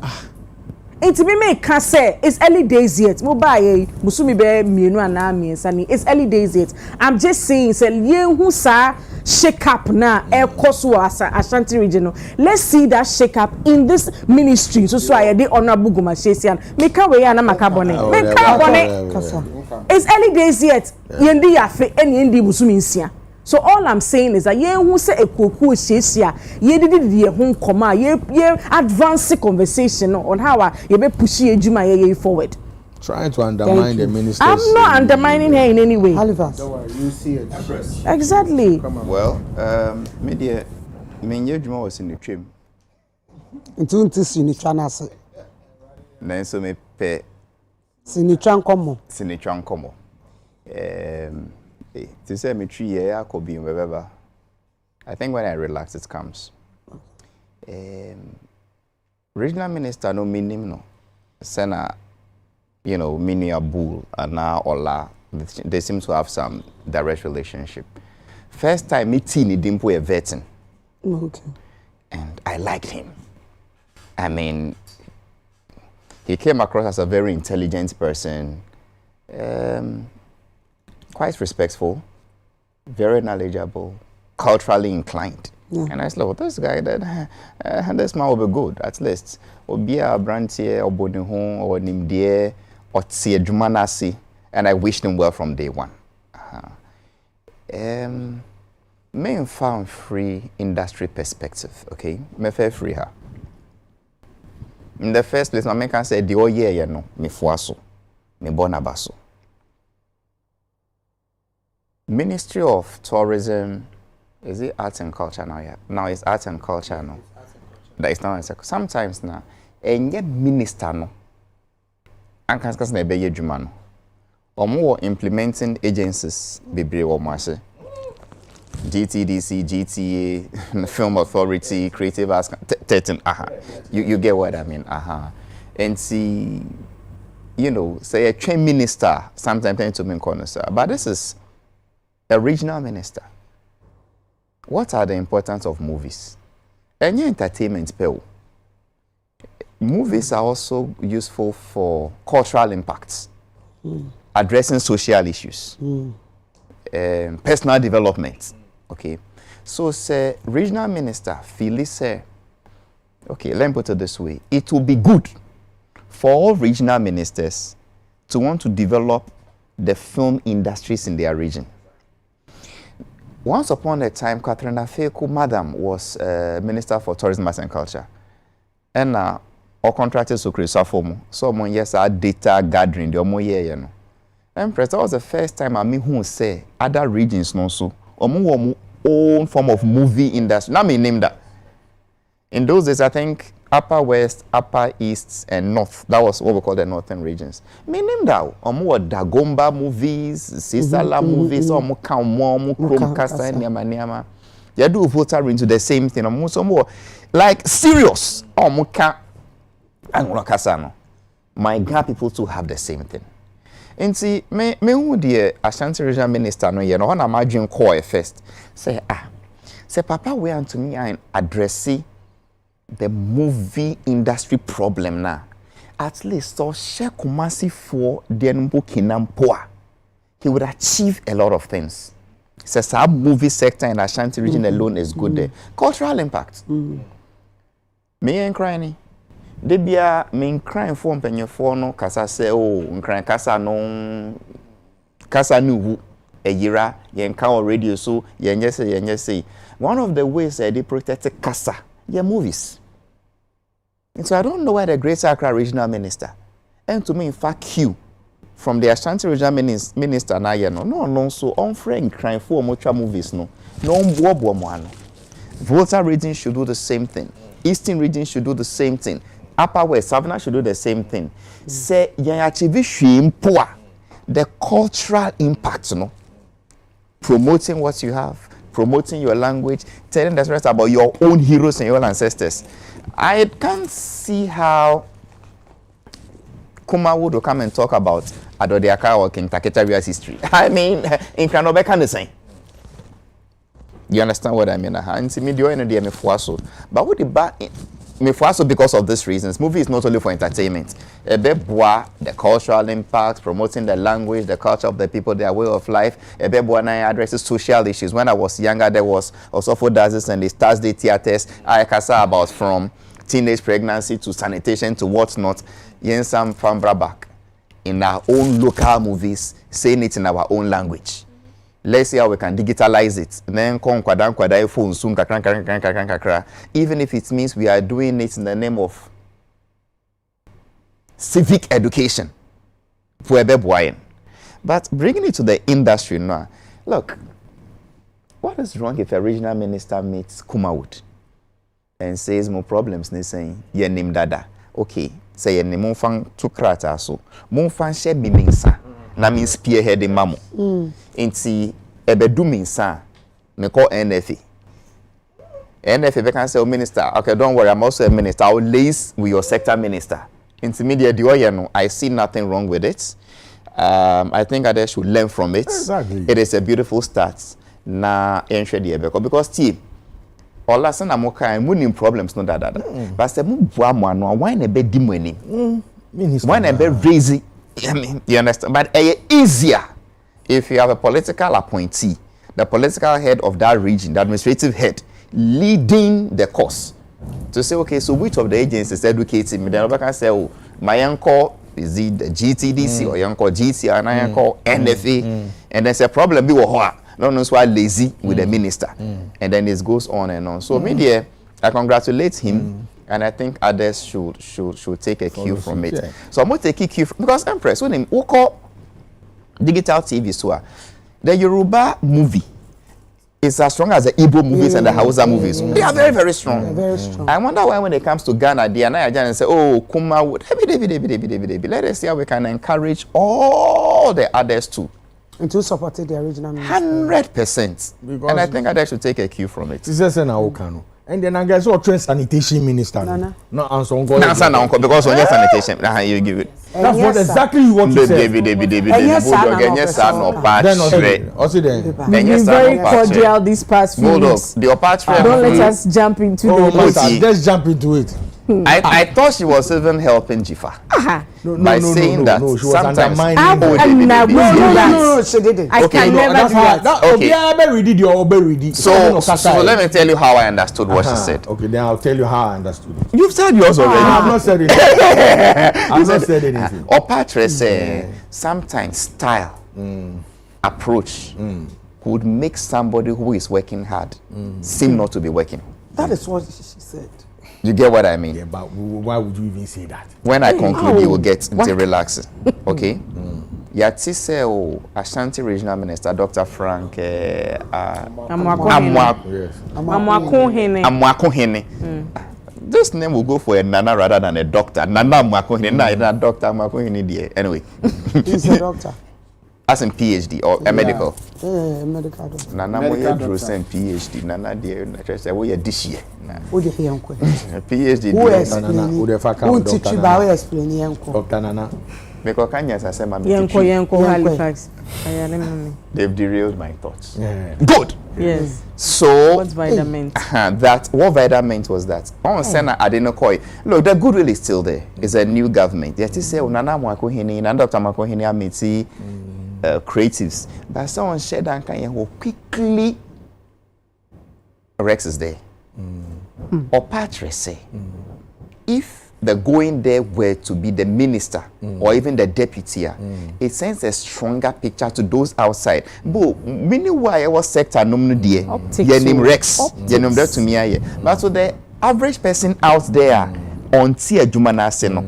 It's me make can say it's early days yet. Mobile musumi be mienu ana miensa it's early days yet. I'm just saying say ye who sa shake up na e koso Ashanti region. Let's see that shake up in this ministry. So I dey honorable Gumashesian. Make we na makabone. Make bone. It's early days yet. Yendi yafe eni yendi musumi nsia. So all I'm saying is that ye who say ekoku shesia ye did ye home koma ye advance conversation on how ye be push ye forward. Trying to undermine the minister. I'm not undermining her in any way. Halifax. You see it. Exactly. Well, media menye juma was in the trim. Into sinitran ase. Na so me pe sinitran komo. Sinitran komo. To say me 3 years I could be wherever. I think when I relax it comes. Regional minister no meaning no. Sena, mini a bull and now Ola. They seem to have some direct relationship. First time me teeny dimpo a vetting. Okay. And I liked him. I mean, he came across as a very intelligent person. Quite respectful, very knowledgeable, culturally inclined. And I said, well, this guy, this man will be good, at least. Or be a brand here, or body home, or nimdie, or see a jumanasi. And I wished him well from day one. Me found free industry perspective, okay? Me fair free her. In the first place, my can say, the whole year, you know, me fuaso, me bonabaso. Ministry of Tourism, is it arts and culture now? Yeah. Now it's arts and culture now. That is now. Sometimes now, any minister no, and can say be ye juma no, or more implementing agencies be brave or masse. GTDC, GTA, Film Authority, Creative Arts, you get what I mean, and see, you know, say a trained minister sometimes tend to mean connoisseur, but this is a regional minister. What are the importance of movies? Any entertainment pill. Movies are also useful for cultural impacts, addressing social issues, personal development. Okay, so say regional minister feel say, okay, let me put it this way: it will be good for all regional ministers to want to develop the film industries in their region. Once upon a time, Catherine Afeku, madam, was Minister for Tourism, Arts and Culture. And our contractors who create so yes, our data gathering, the omo year, you know. Empress, that was the first time I mean who say other regions no so own form of movie industry. Now me name that. In those days, I think Upper West, Upper East, and North. That was what we call the northern regions. Me name that. Dagomba movies, Sisala movies, Kaumo, Chromecast, Niama. You do voter into the same thing. More like serious. My God, people too have the same thing. And see, me who the Ashanti regional minister no, you know, when I imagine call first. Say Papa, we are to me and addressing the movie industry problem now. At least so share Kumasi for the Kinampoa. He would achieve a lot of things. Says our movie sector in Ashanti region alone is good there. Cultural impact. Me ain't crying. Debia me crying for mpenye for no kasa say oh nkran kasa no kasa nu eyira yen ka radio so yen say one of the ways they protect kasa yeah movies. And so I don't know why the Greater Accra regional minister and to me in fact Q from the Ashanti regional minister na ye no so on friend crying for much movies no mbobo mo ano. Volta region should do the same thing. Eastern region should do the same thing. Upper West, Savannah should do the same thing. Say, you achieve the cultural impact, you know, promoting what you have, promoting your language, telling the rest about your own heroes and your ancestors. I can't see how Kuma would come and talk about Adodiaka or King Taketaria's history. I mean, in Kranobe can the same. You understand what I mean? And see me doing the MFWASO. But what the also because of these reasons, movie is not only for entertainment. The cultural impact, promoting the language, the culture of the people, their way of life. Addresses social issues. When I was younger, there was also for dances and the Thursday theaters. I kasa about from teenage pregnancy to sanitation to whatnot. Yensam from Brabak in our own local movies, saying it in our own language. Let's see how we can digitalize it. Then phone soon, even if it means we are doing it in the name of civic education. But bringing it to the industry now, look, what is wrong if a regional minister meets Kumawood and says more problems? They saying ye name dada. Okay, say ye name monfang tukrata so monfang she biminsa. Na mean spearhead the mamu. Inti ebedu minsa me call NFA. NFA they can say, oh, minister, okay, don't worry, I'm also a minister. I'll liaise with your sector minister. Intermediate the I see nothing wrong with it. I think others should learn from it. Exactly. It is a beautiful start. Na because team all last na mo kai munim problems no that. But say mu bua mo ano why na be di mo ani. Why na be raise I mean, you understand? But easier if you have a political appointee, the political head of that region, the administrative head, leading the course to say, okay, so which of the agencies educating me? Then I can say, oh, my uncle is it the GTDC or your uncle GT and I uncle NFA, and there's a problem. Be what no knows why lazy with the minister, and then it goes on and on. So media, I congratulate him. And I think others should take a cue from it. Yeah. So I'm going to take a cue because Empress, when we call digital TV, so the Yoruba movie is as strong as the Igbo movies and the Hausa movies. They are very, very strong. Very strong. I wonder why when it comes to Ghana, they are not and say, oh, Kuma would let us see how we can encourage all the others too. And to support the original 100%. And I think others should take a cue from it. This is an Aokano. And then I guess what train sanitation minister. No answer on God. Answer now because on your sanitation, you give it. That's what exactly you want to say. David. Very cordial these past few weeks. Don't let us jump into the. Let's jump into it. I thought she was even helping Jifa by saying that she was sometimes. No, she didn't. I can never do that. So let me tell you how I understood what she said. Okay, then I'll tell you how I understood it. You've said yours already. I have not said it. I have not said anything. Opatre said sometimes style, approach could make somebody who is working hard seem not to be working. That is what she said. You get what I mean? Yeah, but why would you even say that? When I conclude, you will get into relaxing. Okay? Yati say, oh, Ashanti Regional Minister, Dr. Frank Amwakohene. This name will go for a Nana rather than a doctor. Nana Amwakohene, not a doctor Amwakohene. Anyway. He's a doctor. As in PhD or a medical? Yeah, medical doctor. Nana Moya send PhD. Nana dear, I say, we are this year. PhD. Who teach you about explaining? Dr. Nana. Because Kanye said, "Mama, Halifax." They've derailed my thoughts. Yeah. Good. Yes. So what Vida meant? What Vida meant was that on Senna Adenokoi. Look, the goodwill is still there. It's a new government. They say, "Nana Mwakohini, Nana Dr. Mwakohini, Amiti, creatives." But someone said that Kanye quickly. Rex is there. Or Patre say, if the going there were to be the minister or even the deputy, it sends a stronger picture to those outside. But meanwhile, I was sector no dear. Your name Rex. Your name to me. But so the average person out there on Tia Jumana Seno.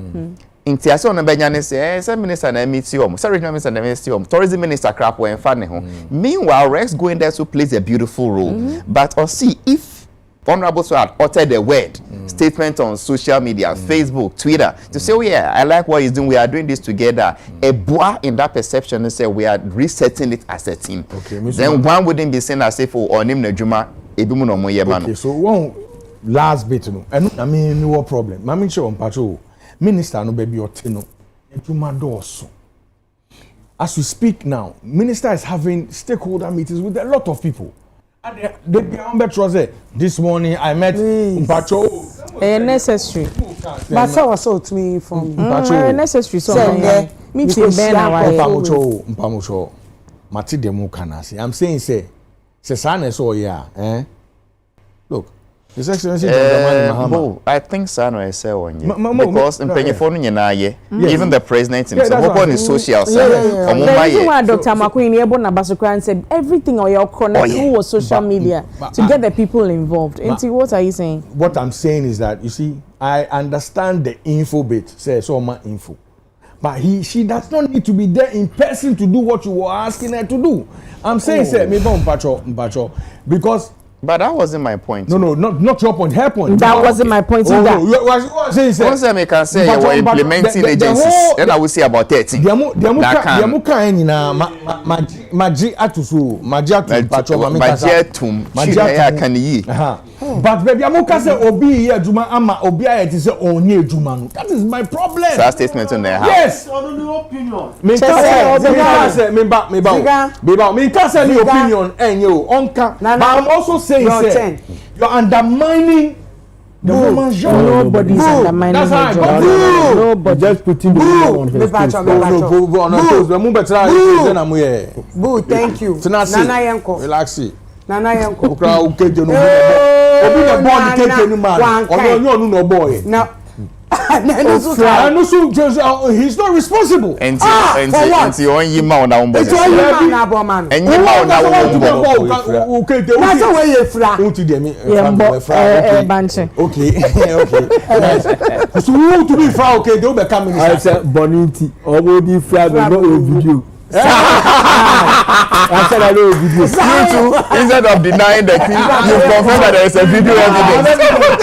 Intiaso na Benjamin say, minister na MTO, regional minister na MTO, tourism minister crap when funny home. Meanwhile, Rex going there to play a beautiful role. But or see if Honorable so had uttered a word statement on social media, Facebook, Twitter, to say, oh yeah, I like what he's doing. We are doing this together. A boy in that perception and say we are resetting it as a team. Okay, then one wouldn't be saying as if on him Nejuma, Ebimu no moye mano. Okay, so one last bit no. I mean no problem. Mami show on patrol. Minister no baby otino. Ejuma doso. As we speak now, minister is having stakeholder meetings with a lot of people. This morning I met Mpacho. Necessary. But I was so to me from necessary. So meeting Mpamucho. Mati demo kanasi. I'm saying say Sana so yeah. Look. His Excellency Mahama. I think Sano is say one because in Penifonu even the president himself on his social side. The reason why Dr. Makwini able na Basukran said everything on your connect who was social media to get the people involved. What are you saying? What I'm saying is that you see, I understand the info bit. Say so much info. But she does not need to be there in person to do what you were asking her to do. I'm saying say maybe Mpacho because. But that wasn't my point. No, not your point. Her point. That wasn't my point either. Once I can say you were implementing agencies, then I will say about 30. But baby, Obi say onye juma. That is my problem. That statement on there. Yes. Opinion. Me can't say opinion. But I'm also saying, you're undermining the woman's job. Nobody's undermining the job. Nobody just putting the woman on his face. Boo, thank you. Relax. Nana yanko. Okra ukeje no. Obi na born keje ni man. Onyo no boy. Na he's not responsible. And on yima on our body. It's all you man abo man. And yima on our body. Okay, that's the way you fra. Uti dem. Okay. So who to be fra okay, they be coming. I said boniti. Obo di fra no video. I said I know video. You too, instead of denying the thing, you confirm that there is a video evidence.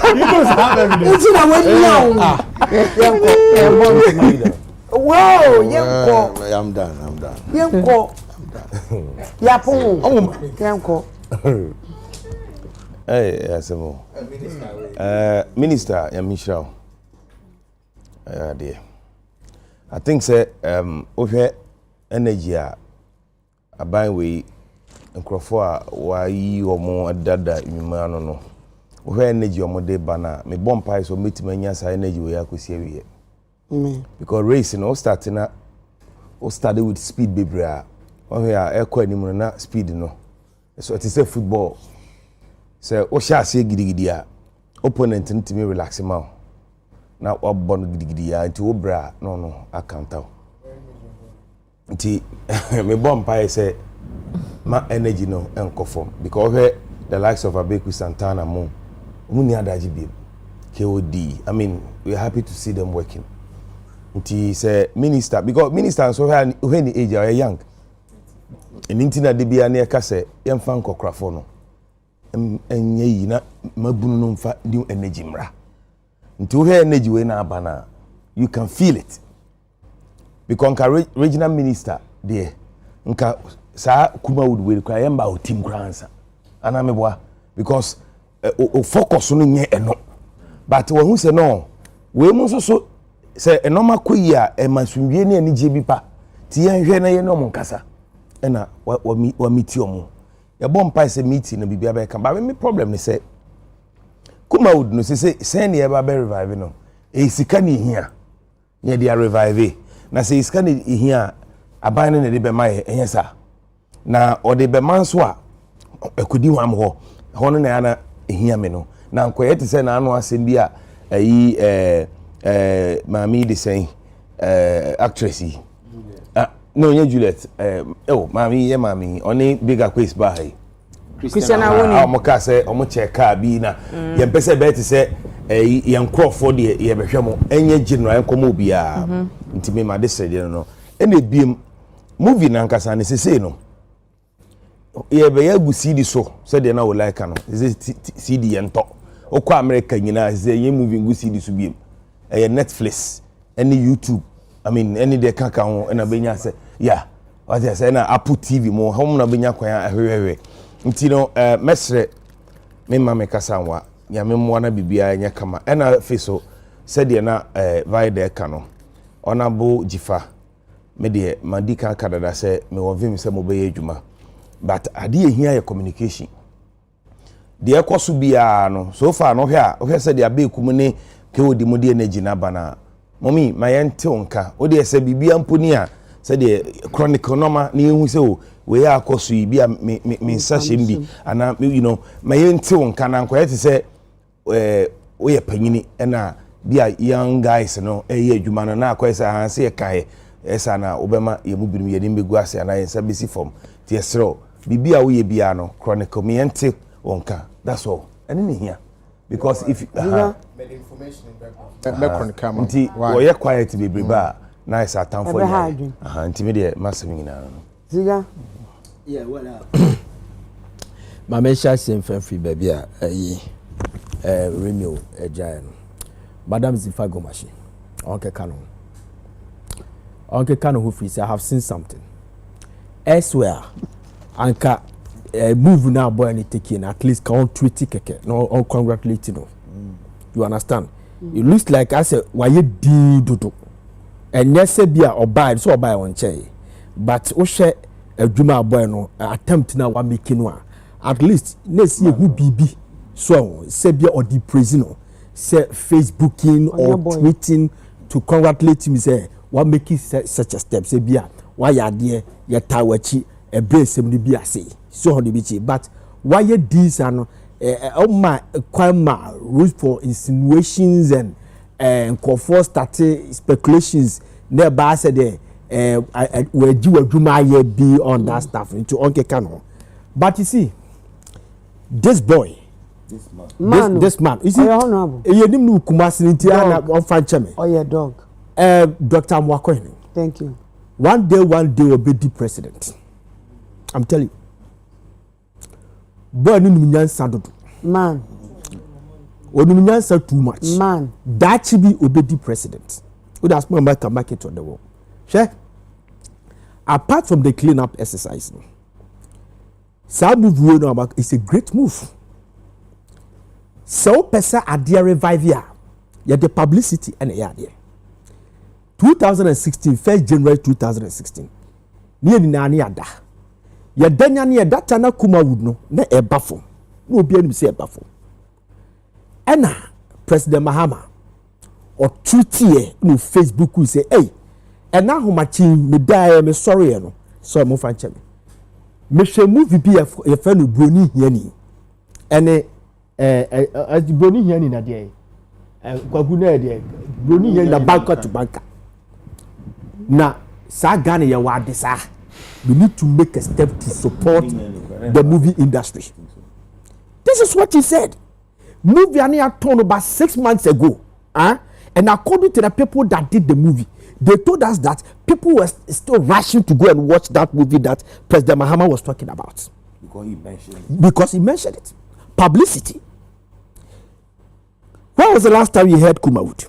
You don't have evidence. It's not when you I'm done. Yanko. Yapo. Yanko. Hey, Asemo. Minister Yamishao. Dear. I think say over energy aban we nkrofo a wayi omo dada imima no we energy omo de bana me bompai so metima nya sa energy we akosi awie because race no start na o started with speed bebra o here ekọ animu na speed no so it is a football say o sha ase gidigidi a opponent ntimi relax ma na obon gidigidi ya nti obra no account out nti me bompa say ma energy no enko because the likes of Abeku Santana mo muni adaji bi KOD. I mean, we're happy to see them working. Nti say minister because minister so when the age are young nti na de bia na ka say yemfa nkokrafo no enye yi na mabunu no mfa new energy mra nti we energy we na abana you can feel it. Because regional minister there nka sa kuma would we require yamba o team grandsa ana meboa because o focus no nye eno but when who say no we mu so say enoma koyi a e masumwie ne ani je bi pa ti yan hwe na ye no mo nkasa na wa miti omo ye bom pa say meeting na bibia be kan ba me problem ni say kuma would no say ne e ba be revive no e sika ni hia ye dia revive na say iska ne hia aban ne de be mai enyesa na o de be manso a akudi wam ho no na ya na hia me no na nkoye te say na anu asem bi a ayi mami de say actress yi no nye Juliet mami ye mami oni bigger quiz by Christian Awoni o mo ka say o mo check car bi na ye mpese be te say ye nkrofo de ye behwe mo enye general enkomo bia nti me ma de say no ene biem movie na nkasa ne sese no ye be ya gu CD so say de na wo like no CD ye nto okwa America nyina say ye movie gu CD so biem Netflix any YouTube I mean any de kaka ho na benya say yeah what I say na Apple TV mo hom na benya kwan ahwehwe nti no mesre me ma me kasa nwa ya me mo na bibia nya kama na feso say de na vide ka no onabo jifa me de madika kadada say me wo vim say mo be adwuma but ade ehia ye communication de ekoso bia no so far no hwe say de abekum ne ke odi mo de energy na bana mommy my ente onka o de say bibia mponi a say de chronicle normal na ehu say o we ya akoso yi bia me nsa shembi ana you know my ente onka na nko yete say we ye panyini na bia young guys no ye adwuma no na akoy say han say kai esa na obema ye mu binim ye nim begu ase na yensa besi form ti esro bibia wo ye bia no chronicle me ente onka that's all and in here because if information background camera nti wo ye quiet be briba na is at time for you nti me de massive nyina no ziga yeah what up ma me sha sem free baby a renew ejae no madam Zifa Gomashi onke kano who free say I have seen something elsewhere anka move now boy any taking at least count tweet keke no on congratulate no you understand it looks like I say why you do and yes say bia or buy so buy on chair but o share adwuma boy no attempt na wa make no at least let's see who bb so say bia or the praise no say facebooking or tweeting to congratulate him say what make such a step say bia why ya there ya tawachi e brace him the bia say so on the beach but why these are no my room for insinuations and call for starting speculations nearby said where you be on that stuff into Onke Kano. But you see, this boy, this man, you see, you didn't know Kumasi Ntiana on Fanchame. Oh, yeah, dog. Dr. Mwakohini. Thank you. One day will be the president. I'm telling you. Boy, man. Too much. Man. That should be obedi president. Would ask my come back into the world. Sure. Apart from the cleanup exercise, some move it's a great move. So person at the revive here. Yet the publicity and the idea. 2016, 1st January 2016. Near Nani Ada. Ya danya ni data na kuma wood no na ebafo no obi anu se ebafo ena President Mahama or tweet no Facebook who say hey ena homachi me die me sorry no so mo fa nche me hwe movie bi e fa no broni hiani ene broni hiani na de kwagu na de broni hiani na banka to banka na sa Ghana ya wa de sa. We need to make a step to support the movie industry. This is what he said. Movie Ania turned about 6 months ago. And according to the people that did the movie, they told us that people were still rushing to go and watch that movie that President Mahama was talking about. Because he mentioned it. Publicity. When was the last time you heard Kumawood?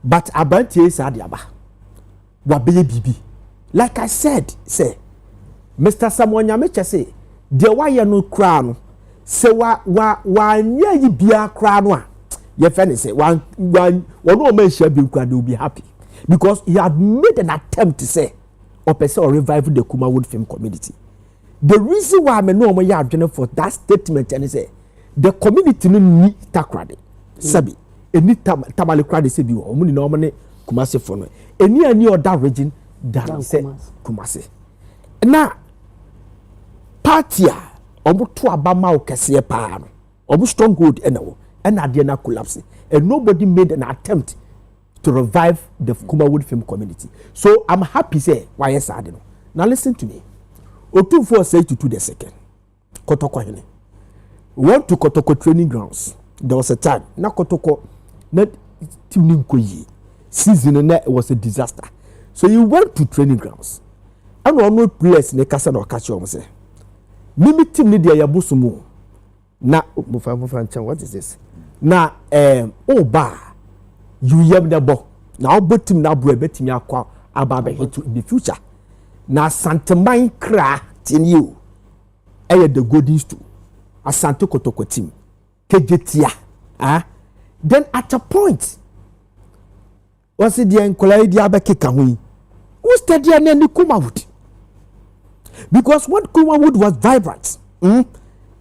But Abanti Sadiaba. Wabele Bibi. Like I said, say, Mr. Samuel Nyamecha say, the why no crown, say wa nye bia crown. Your friend say one no man shall be will be happy because he had made an attempt to say or person or revive the Kumawood film community. The reason why I know my yard for that statement and say the community no need takrade sabi any tamale krade say bi o mu ni no money Kumasi for no any other region than say Kumasi. Now party obu to abama o kese pa no obu stronghold enawo and na collapse and nobody made an attempt to revive the Kumawood film community. So I'm happy say why yes I don't. Now listen to me. Otumfo say to the second Kotoko hene went to Kotoko training grounds. There was a time na Kotoko na team nkoyi season na was a disaster. So you went to training grounds and no place ne kasa na catch you say mimi team ni dia yabusumu na what is this na ba you yam the ball na obotim na bro betimi akwa aba hit in the future na santemai kra tin you the golden stool asante Kotoko team kejetia then at a point was it the enkolai dia be keka hu who study na ni Kumawood because when Kumawood was vibrant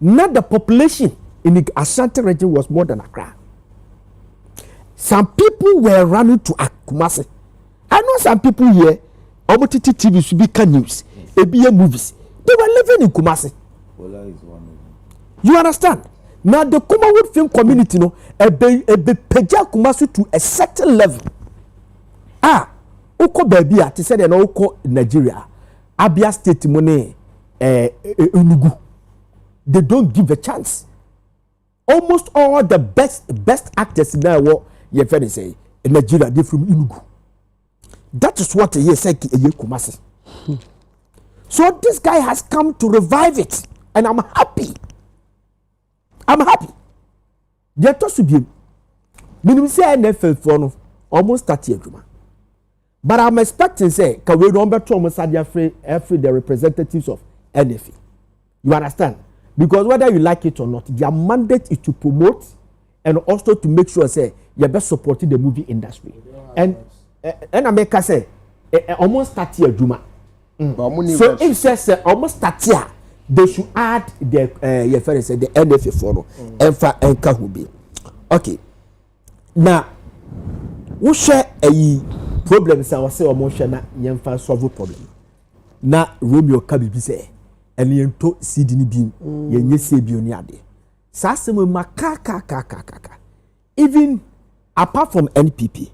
not the population in the Ashanti region was more than Accra. Some people were running to Kumasi. I know some people here Omotiti TV Subika News ABA movies they were living in Kumasi. You understand? Now the Kumawood film community no peja Kumasi to a certain level. Uko baby at said and uko Nigeria Abia State money Enugu. They don't give a chance. Almost all the best actors now what you friend say in Nigeria they from Enugu. That is what he said Kumasi. So this guy has come to revive it and I'm happy. I'm happy. They are to be minimum say NFL for almost 30 years. But I'm expecting say can we remember to almost every the representatives of NFA. You understand? Because whether you like it or not, their mandate is to promote and also to make sure say you're best supporting the movie industry. And America say almost 30 years Juma. So if says almost 30 years, they should add the the NFA for and Kahubi. Okay. Now we share a problem say almost share na solve problem. Na Romeo Kabibi say and yento seed ni bi yenye se bi oni ade sa asem maka even apart from NPP,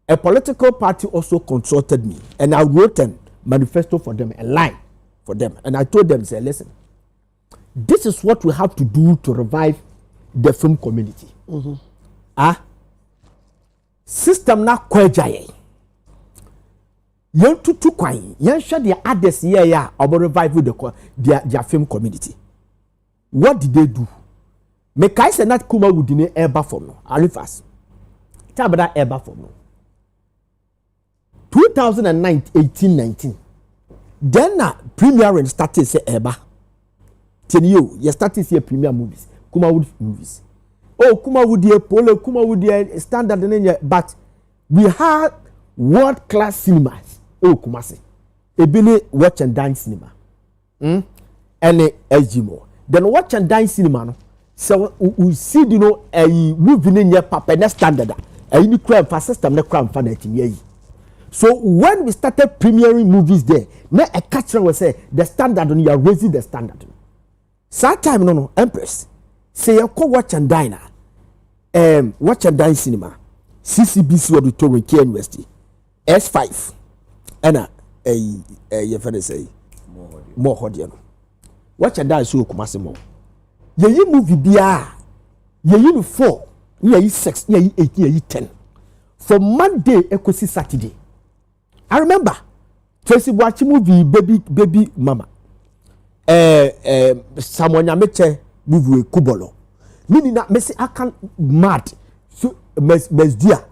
a political party also consulted me, and I wrote a manifesto for them, a line for them, and I told them, say, listen, this is what we have to do to revive the film community. System na kwajaye. Yen tutu kwai, yen share the others here about revival their film community. What did they do? Me kai se not kuma wudine eba from no. Alifas. Tabada eba from no. 2018-19. Then na premiering started say eba. Ten you started say premiere movies. Kuma wood movies. Oh, kuma would ye polo, kuma would ye standard in but we had world class cinemas. Oh, kumasi. Ebile watch and dine cinema. And SG then watch and dine cinema no. So we see you know a movie in your papa na standard. A new crime for system na crime for that year. So when we started premiering movies there, na a catcher will say the standard on you are raising the standard. That time no Empress say you go watch and dine watch and dine cinema. CCBC auditorium K University. S5 and your friend say more hodian. Watch and dine so kumase more. Ye movie bia ye 4 ye 6 ye 8 ye 10 from Monday ekosi Saturday. I remember Tracy watch movie baby mama someone ameche movie kubolo mini na mesi akan mad so mesdia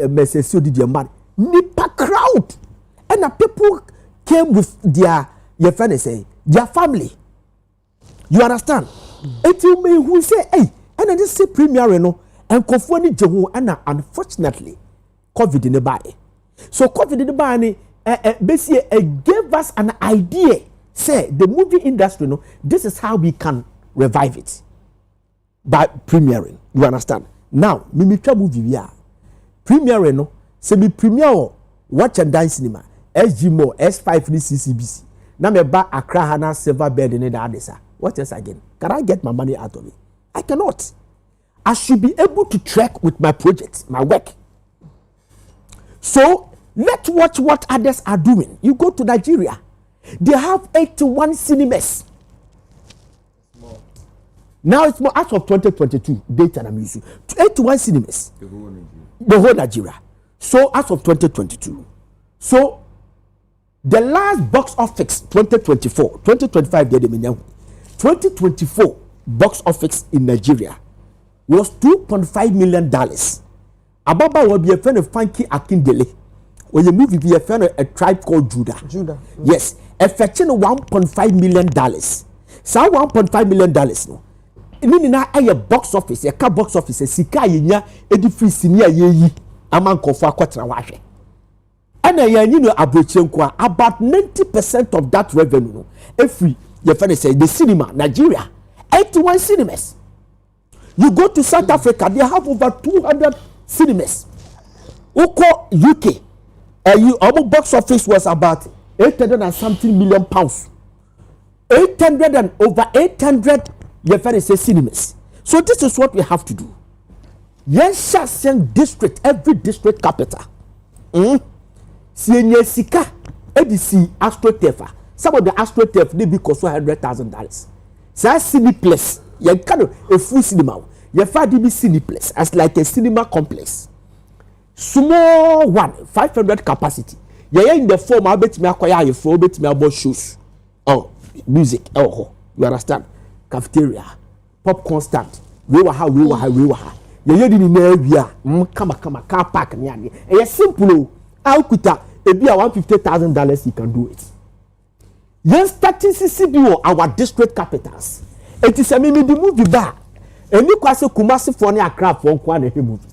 mesi so did mad nipa crowd and the people came with their friend say their family. You understand? It you may who say, hey, and I just say premiere no and conform Jehu and unfortunately COVID in the body. So COVID in the body basically gave us an idea. Say the movie industry no, this is how we can revive it by premiering. You understand? Now, mimicha movie we are premiere no, say me premiere watch and dine cinema, SG Mo, S5 ni CCBC. Na me ba Accra Hana silver bed in the Adesa. What else again? Can I get my money out of it? I cannot. I should be able to track with my project, my work. So let's watch what others are doing. You go to Nigeria, they have 81 cinemas. Now it's more as of 2022 data I'm using. 81 cinemas. The whole Nigeria. So as of 2022. So the last box office 2024, 2025 they 2024 box office in Nigeria was $2.5 million. Ababa will be a friend of Funky Akindele. When the movie be a friend of a tribe called Judah. Yes, a fetching $1.5 million. So $1.5 million no. Ini na a box office, a car box office, a sika yinya edifri senior yeyi amanko for akwatra wahwe. And you know about 90% of that revenue every your friend say the cinema Nigeria 81 cinemas. You go to South Africa, they have over 200 cinemas. Uko UK, our box office was about 800 and something million pounds. 800 and over 800 your friend say cinemas. So this is what we have to do. Yes, district, every district capital. Si sika edisi astroturf. Some of the astroturf they be cost $100,000. So Cineplex, you kind of a full cinema. You find the Cineplex as like a cinema complex. Small one, 500 capacity. You in the form I bet me acquire your floor, bet me about shoes. Oh, music. Oh, you understand? Cafeteria, popcorn stand. We were how. You in the area. Come, car park near me. And simple. Alkuta, it be $150,000 you can do it. Yes, starting CCBO, our district capitals. It is a mimi the movie bar. And you can say Kumasi for a craft for one movie.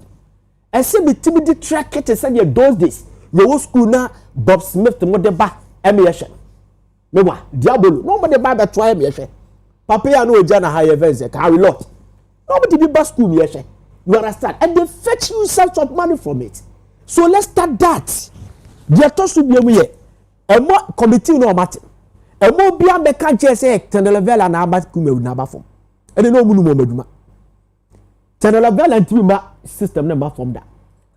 And say the timidity track it and say those days. Your school now, Bob Smith, the mother bar, emulation. No one, Diabolo, nobody buy that try emulation. Papa, I know Jana high events, a carry lot. Nobody be bus school, you understand? And they fetch you such of money from it. So let's start that. The toss to be a more committee no matter. emo bia be kan che say telenovela na aba kumewu na aba fom ene no mu no maduma telenovela ntima system na ma fom da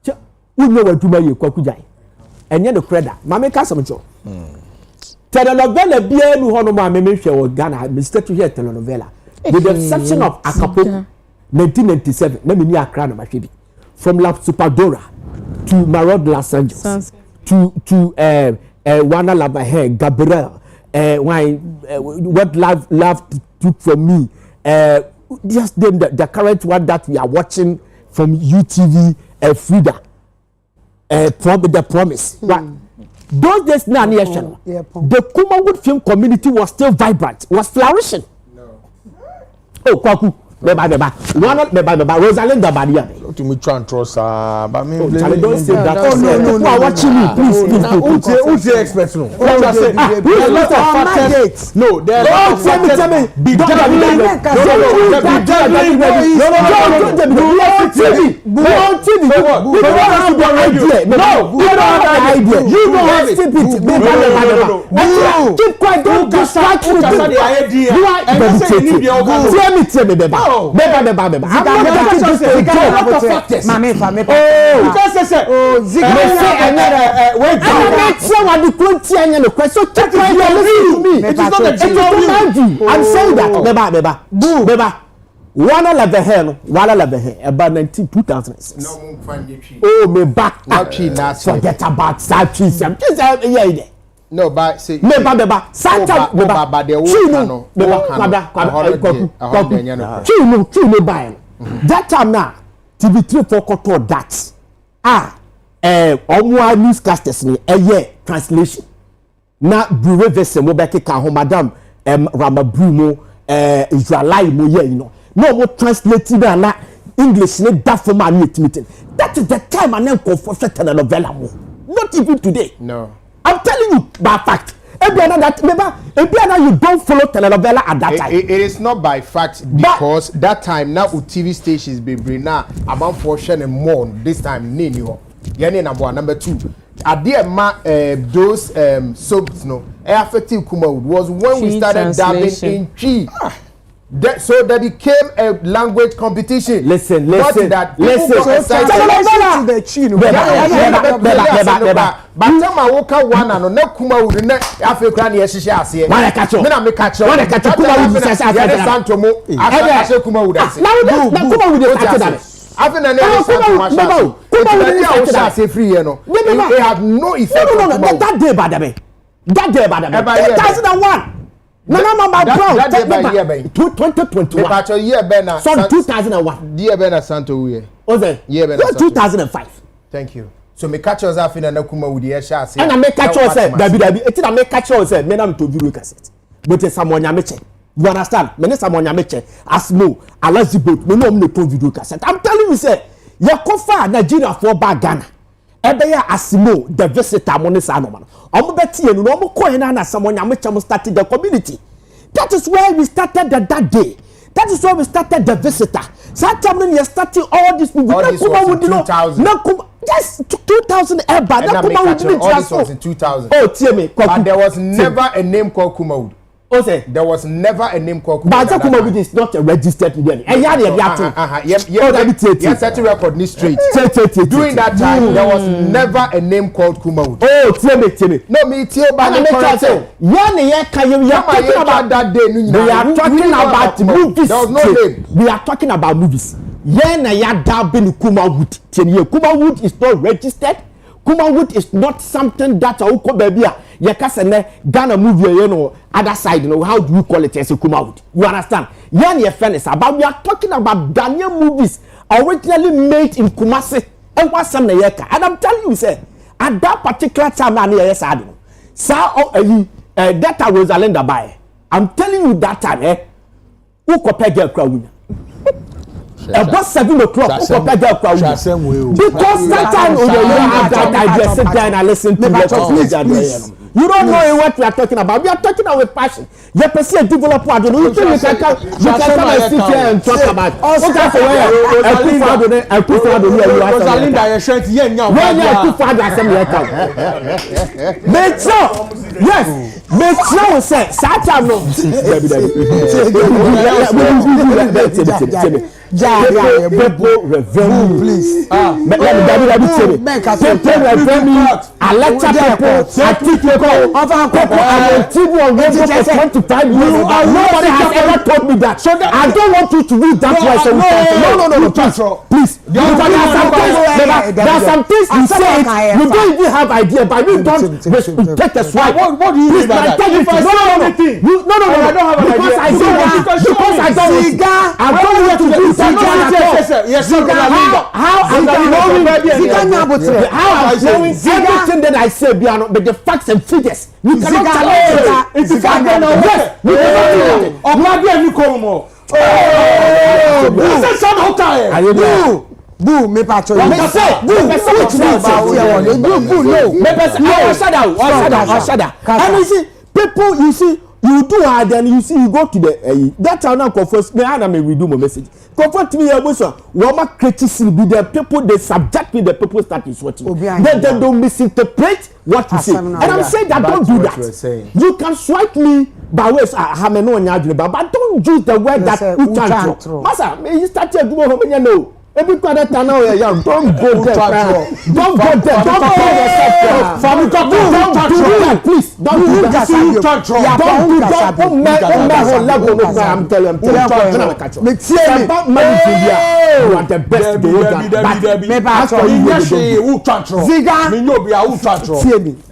che unyo waduma ye kwakujai enye de kreda ma me ka some cho telenovela bia nu hono ma me hwe wo Ghana Mr. to hear telenovela with the exception of Akapo 1997 na me ni Accra na ma hwe bi from La Superdora to Marod Los Angeles to Wana Lavahe Gabriel what love took from me just them the current one that we are watching from UTV Frida the promise right those days now the Kumawood film community was still vibrant, was flourishing. Oh Kwaku beba Beba Rosalind Dabadia to me try and trust but me don't say that. Oh no people are watching me please who's the expert no what say a lot of factors no there are tell me big no keep quiet don't distract me Mame fa me pa. Oh, because say Ziga wait. I don't say what the quality and the question. Check my me. It is not a view. I'm saying that. Beba. Wana la behe about 2006. No mo find the tree. Oh me back. Forget about that tree. Yeah. No, but say Beba. Santa Beba the no. Beba. That time now TV3 for koto that omo newscasters ni translation na bureau vessel mo be keka ho madam Ramabru Israelite mo ye no mo translate na English ni that for man meeting that is the time and then for telenovela mo not even today. No, I'm telling you by fact. Remember, you don't follow telenovela at that time. It is not by fact because that time now with TV stations be now about portion and more this time nini number 2. At the those soaps no effective Kumawood was when we started dabbing in Chi. So that became a language competition. Listen. But time I woke up one and no Kumawood na Africa ni ehihie ase. Me na me catch Kumawood Santo mo ase Kumawood ase. Na Kumawood started After the it had no effect. No, that day bad me. 2001. Nana Mama Brown. 2021. So 2001. Dear Ben Santo year. Okay. Year Ben 2005. Thank you. So me catch us after na kuma with the share say. And I make catch us Dabi. It's na make catch us me na to video cassette. But someone yameche. You understand? Me someone yameche. Asmo, Alazibot, me no me to video cassette. I'm telling you say, you kofa Nigeria for ba Ghana. Ebe ya Asimo the visitor money sa no man. Omo beti enu no omo ko hena na someone yameche mo started the community. That is where we started that day. That is where we started the visitor. Sometimes when you started all these people, all this was in 2000. Yes, 2000 Eba. All this was in 2000. Oh, tell me. But there was never a name called Kumawood. Okay. There was never a name called Kumawood. But Kumawood is not a registered name. Yes, set to record this straight. During that time, there was never a name called Kumawood. Oh, tell me. No, me tell by the we are talking about that day. We are talking about movies. There was no name. We are talking about movies. Kumawood is not registered. Kumawood is not something that Ghana movie, other side, how do you call it as a Kumawood? You understand? But we are talking about Ghanaian movies originally made in Kumasi. And I'm telling you, sir, at that particular time, that Rosalind Dabadia. I'm telling you that time, who compared girl crowd? About 7 o'clock, because that time I just sit down and listen to the You don't know what we are talking about. We are talking about with passion. You perceive develop what you think you can come and sit here and talk about. Okay, for where I put for the here. Rosalinda, your shirt, yeah, when you put for the assembly account. Make sure, yes, make sure we say, Satan no. Please. Let me tell you. People revenue. I lecture people. I teach people. People are TV on radio for 25 years. Nobody has ever told me that. So I don't want you to read that voice. No, please. There are some things you say. You don't even have idea, but you don't take a swipe. What do you mean by that? No. I don't have an idea. Because I don't want to do something. Yes, how I'm knowing everything that I say, but the facts and figures. You cannot challenge it. It's a fact. Yes, you cannot. Boo, me patcho. Me say, boo, and you see, people, you do hard, and you see, you go to the that time now confess. Me and I may redo my message. Comfort me, Roma criticism be the people, they subject me, the people start is what they don't misinterpret what you say. And I'm saying that don't do that. You can swipe me by ways but don't use the word that you can't. Masa, you start to do what you know. Every quarter time now you're young. Don't go there. Don't go there. Don't go yourself. Don't do that, please. Don't do that. Don't I'm telling you. About money to you are the best.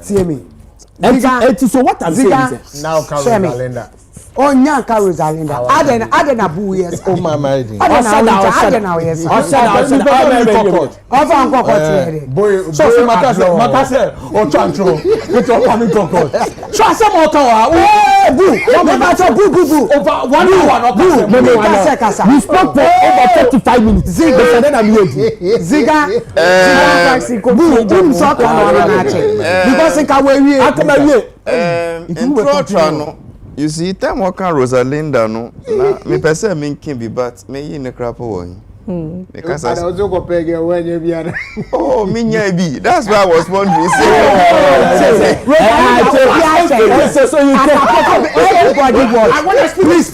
See me. So what I'm saying is now Linda. Oh, Nyanka Rosalinda. Aden Abu, yes. Oh, my married. Aden now, yes. Boy, so Matase, or Chantro, with your coming concord. So I said, over 1 hour, we spoke for over 35 minutes. Ziga, because you see, time working Rosalinda no, me person me can be but me in the crap one. Because I also go pay when you be. Oh, me be. That's why I was wondering. So you everybody watch. I want to please.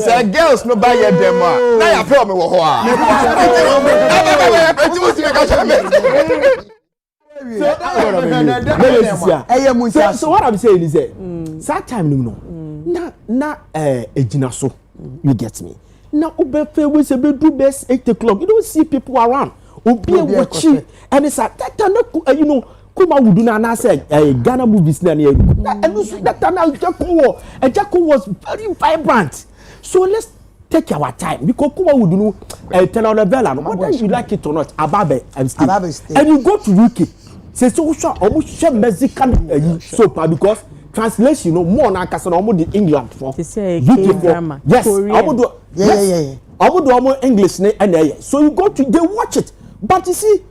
Say girls no buy them. Now you feel me So what I'm saying is that time no ejina so you get me now obefe we say be do best 8 o'clock you don't see people around obi watching and it's at that time you know kuma would na say Ghana movies na that time Ejako was very vibrant, so let's take our time because kuma would know telenovela whether you like it or not Ababe and you go to UK. C'est so almost Mexican soap because translation more na kasa na the England for UK for yes almost English so you go to they watch it but you see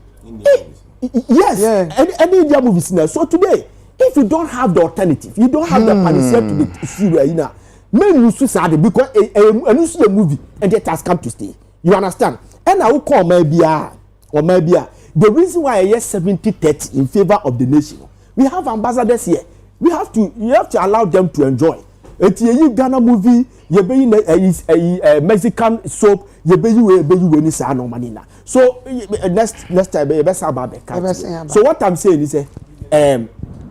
any India movies now so today if you don't have the alternative you don't have the panacea to the Syria men you sad because a movie and it has come to stay you understand and I will call maybe the reason why I hear 70-30 in favor of the nation, we have ambassadors here. You have to allow them to enjoy. It's a Ghana movie, you be a Mexican soap, you be any no money now. So next time you best about the so what I'm saying is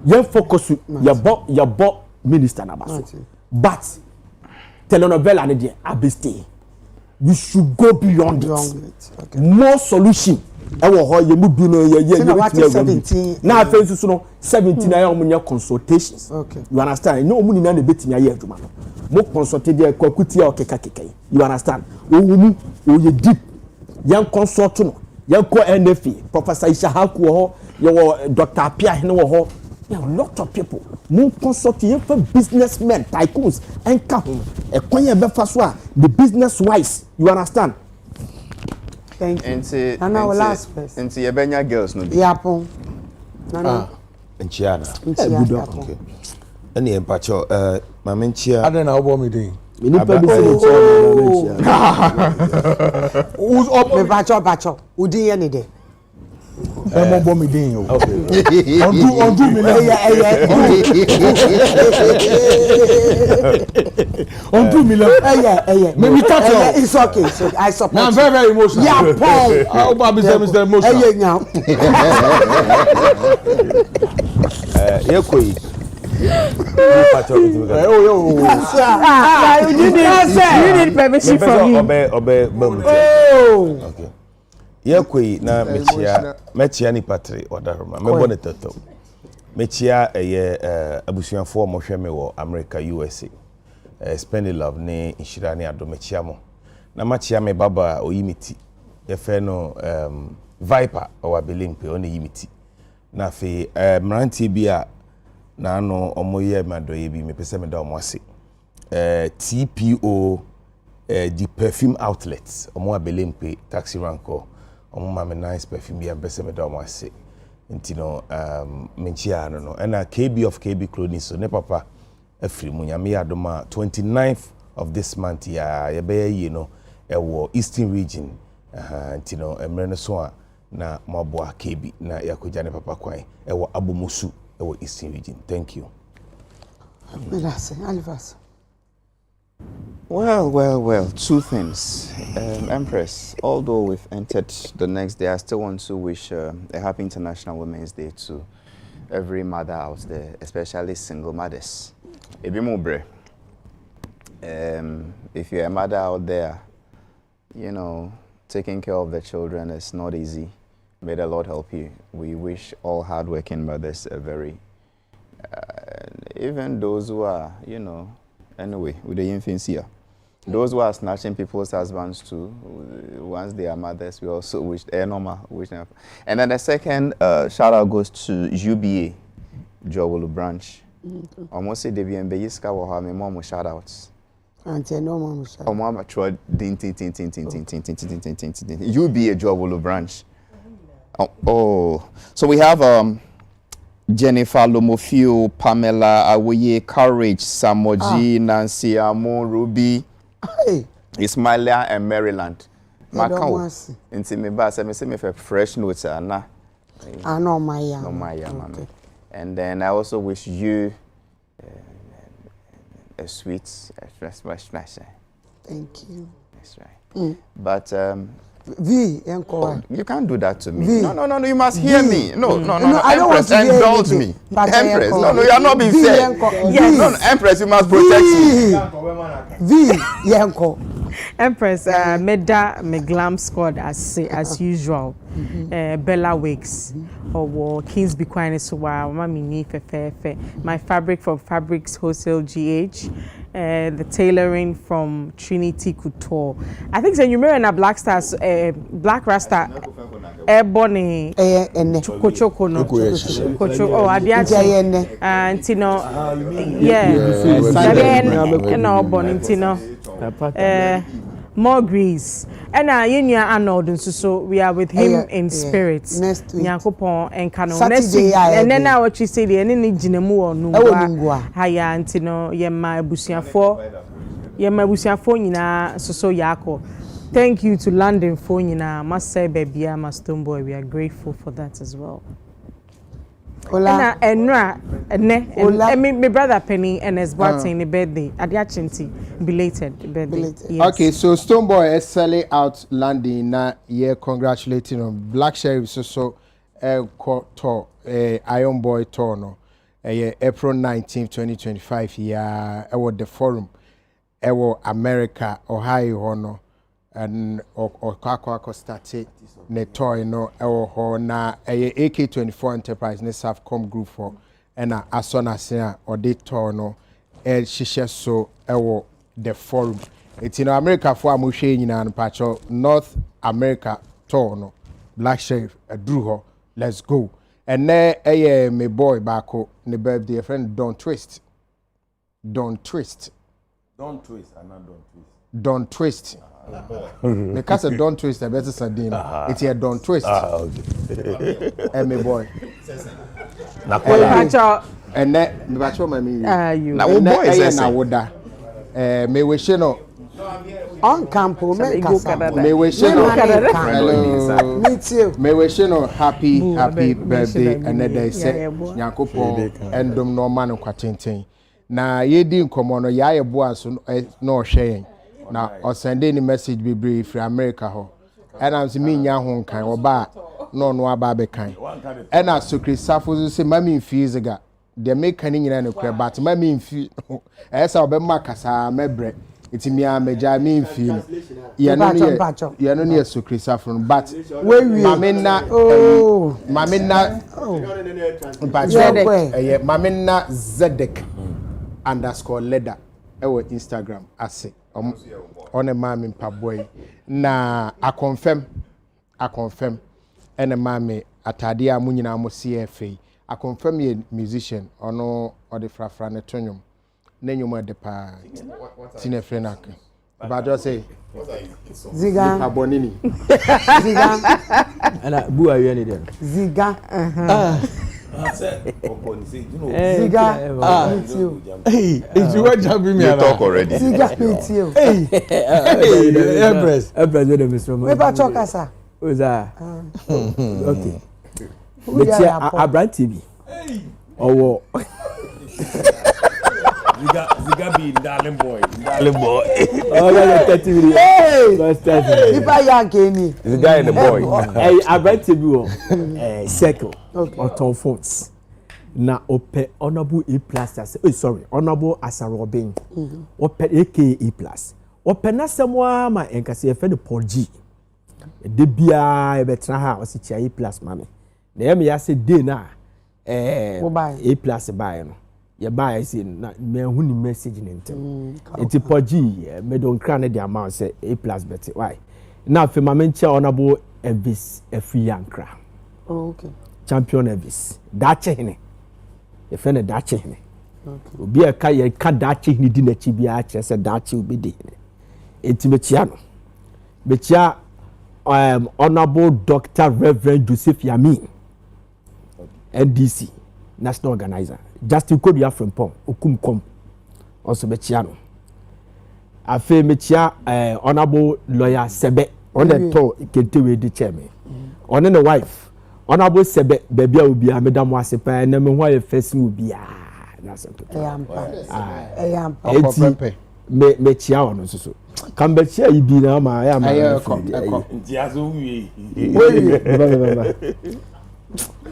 you focus your bo minister na but telenovela na dey abstay. We should go beyond it. Okay. More solution. You move now face no 17 I consultations. Okay. You understand? No money na beti na ye adwuma no. Mo consult dey kwakuti ya okeka. You understand? Owu oye deep. Yan consult no. Yan ko NFA, Professor Ishahaku ho, your Dr. Apia he no ho. There are a lot of people. Moon consulting for businessmen, tycoons, and couple. A coin the business wise. You understand? Thank you. And our last person. And see, Benya girls, no? Yeah, Pong. Nchiana. Good okay. Any empacho, Mamenchia. I don't know what me doing. We need to be who's up? Me bacho. Who did any day? I'm bomb me doing. Okay. Undo me now. Undo me now. Maybe it's okay. So I support. Now I'm very emotional. Yeah, Paul. How about Mr. Emotional? You need permission from me. Okay. Yekwe na mechia ni patre odaroma mebo ne toto mechia abusuanfo mo hweme wo America USA spend love ne inshira ne ado mechia mo na machia me baba oyimiti ye fe no Viper o Abelimpe o ne yimiti na fe mrantie bia na no omoye madoye bi me pese me da omo ase TPO the perfume outlets omo Abelimpe taxi ranko mama nice perfume be ambassador me do mo ase ntino menchia no and KB of KB clothing so ne papa afri mu nyame adoma 29th of this month ya be ye no ewo eastern region ntino emre no so na maboa KB na yakoja ne papa kwan ewo abomusu ewo eastern region. Thank you. Well, two things. Empress, although we've entered the next day, I still want to wish a happy International Women's Day to every mother out there, especially single mothers. If you're a mother out there, you know, taking care of the children is not easy. May the Lord help you. We wish all hardworking mothers a very, even those who are, you know, anyway, with the infants here. Those who are snatching people's husbands too, once they are mothers, we also wish normal. And then the second shout out goes to UBA, Jowolu branch. Almost say Debbie and Beyiska will have me mom shout outs. Auntie, no mom shout. Mama tried UBA Jowolu branch. Oh, so we have Jennifer Lomofio, Pamela Awoye, Courage, Samoji, Nancy Amo, Ruby, Ismailia, and Maryland. Macau. Into me bass, I say me for fresh notes, na. I know my no my mama. And then I also wish you a sweet, fresh. Thank you. That's right. But you can't do that to me. V. No, you must hear me. No, I don't want Empress, to hear indulge me. Empress, no, you are not being fair. Yes. No, Empress, you must protect me. Empress, me glam squad as usual. Bella Wigs or Kingsby Quine so wow, Mammy Ni my fabric from Fabrics Wholesale GH. The tailoring from Trinity Couture. I think you remember in Black Stars, Black Rasta, Airborne, Choco no, oh, Adiachi, and Tino, Tino, more grease. And Arnold, so we are with him in spirit. Next week. Nyankopon and Kano. Next week. And then now what you say, the any Jinemu or Nungwa. Haya Antino, Yema Busiafo, Nina, so Yako. Thank you to London for Nina, must say, baby, I'm a stone boy. We are grateful for that as well. Ola. And my brother Penny and his birthday birthday at the Achinti belated birthday. Yes. Okay, so Stoneboy is selling out London na congratulating on Black Sheriff so to Iron Boy tour April 19th 2025 at the forum America Ohio hono and or started ne toy no ho na AK24 Enterprise ne Safcom group for and asona sen or de toy no shisha so the forum it's in America for amushe nyina no pacho North America tour no Black Sheriff drew ho let's go And there, my boy Bako, the birthday friend Don't Twist. Don't Twist. Don't twist, and not don't twist. Don't Twist. Because of Don't Twist, I better say it's here Don't Twist. Okay. And my boy. And then me bacho my me. Na wo boy is na woda. Me we she no. On campo me kasa. Me we she no. Me too. Me we she no happy birthday and then say Yakopon endom no man kwatenten. Na yedi nkomo no ya yebo so no hwe na o send any message be brief from America ho. And I'm me nya ho kan oba no no aba be kan. And as so Chris Safo say mami fiziga. The make any nyina no kra but mami mfi. Esa obema kasa mebre. Iti mi ameja mi mfi. Ye no ne so Chris Safo but mami na Zedek _leather ewo Instagram ase on a mami mpaboy na I confirm ene mami atade a munyina mo CFA I confirm ye musician ono ode frafra ne tonwom na nyom ade pa tine frenak about just say Ziga abonini Ziga ana bu awie ni dem Ziga Ziga it's what jumping me talk already Ziga meet you Empress with the Mr. Me ba choka sa who's that okay let's say Abraham TV owo Ziga be darling boy. Oh, that's 30 minutes. If I yank The guy and the boy. Hey, Abraham TV circle or tall phones. Na ope honorable A+. Honorable Asarobin. Ope AK A+. Ope na semwa ma enkase efe de Paul G. De bia e betra ha o si chia A+ mame. Na em ya se de na A+ buy no. Ye buy say na me hu ni message ntem. Enti Paul G me don kra na de amount say A+ bet why. Na fe mame chia honorable Elvis Efiankra. Oh, okay. Champion Elvis. Dache hene. Ye fe na dache hene. Okay. Obi e ka dache hene di na chi bia che se dache obi de hene. Enti me chia no. Me chia Honorable Dr. Reverend Joseph Yamin, NDC, National Organizer. Justin Kodia from Pom, Okumkom, also Mechiano. I feel Mechia, Honorable Lawyer Sebe, on the toe, Kentewe the chairman. On the wife, Honorable Sebe, baby will be a Madame Wasepa, and then why a face will be a Mechia on so. Come back here, you be now, my am.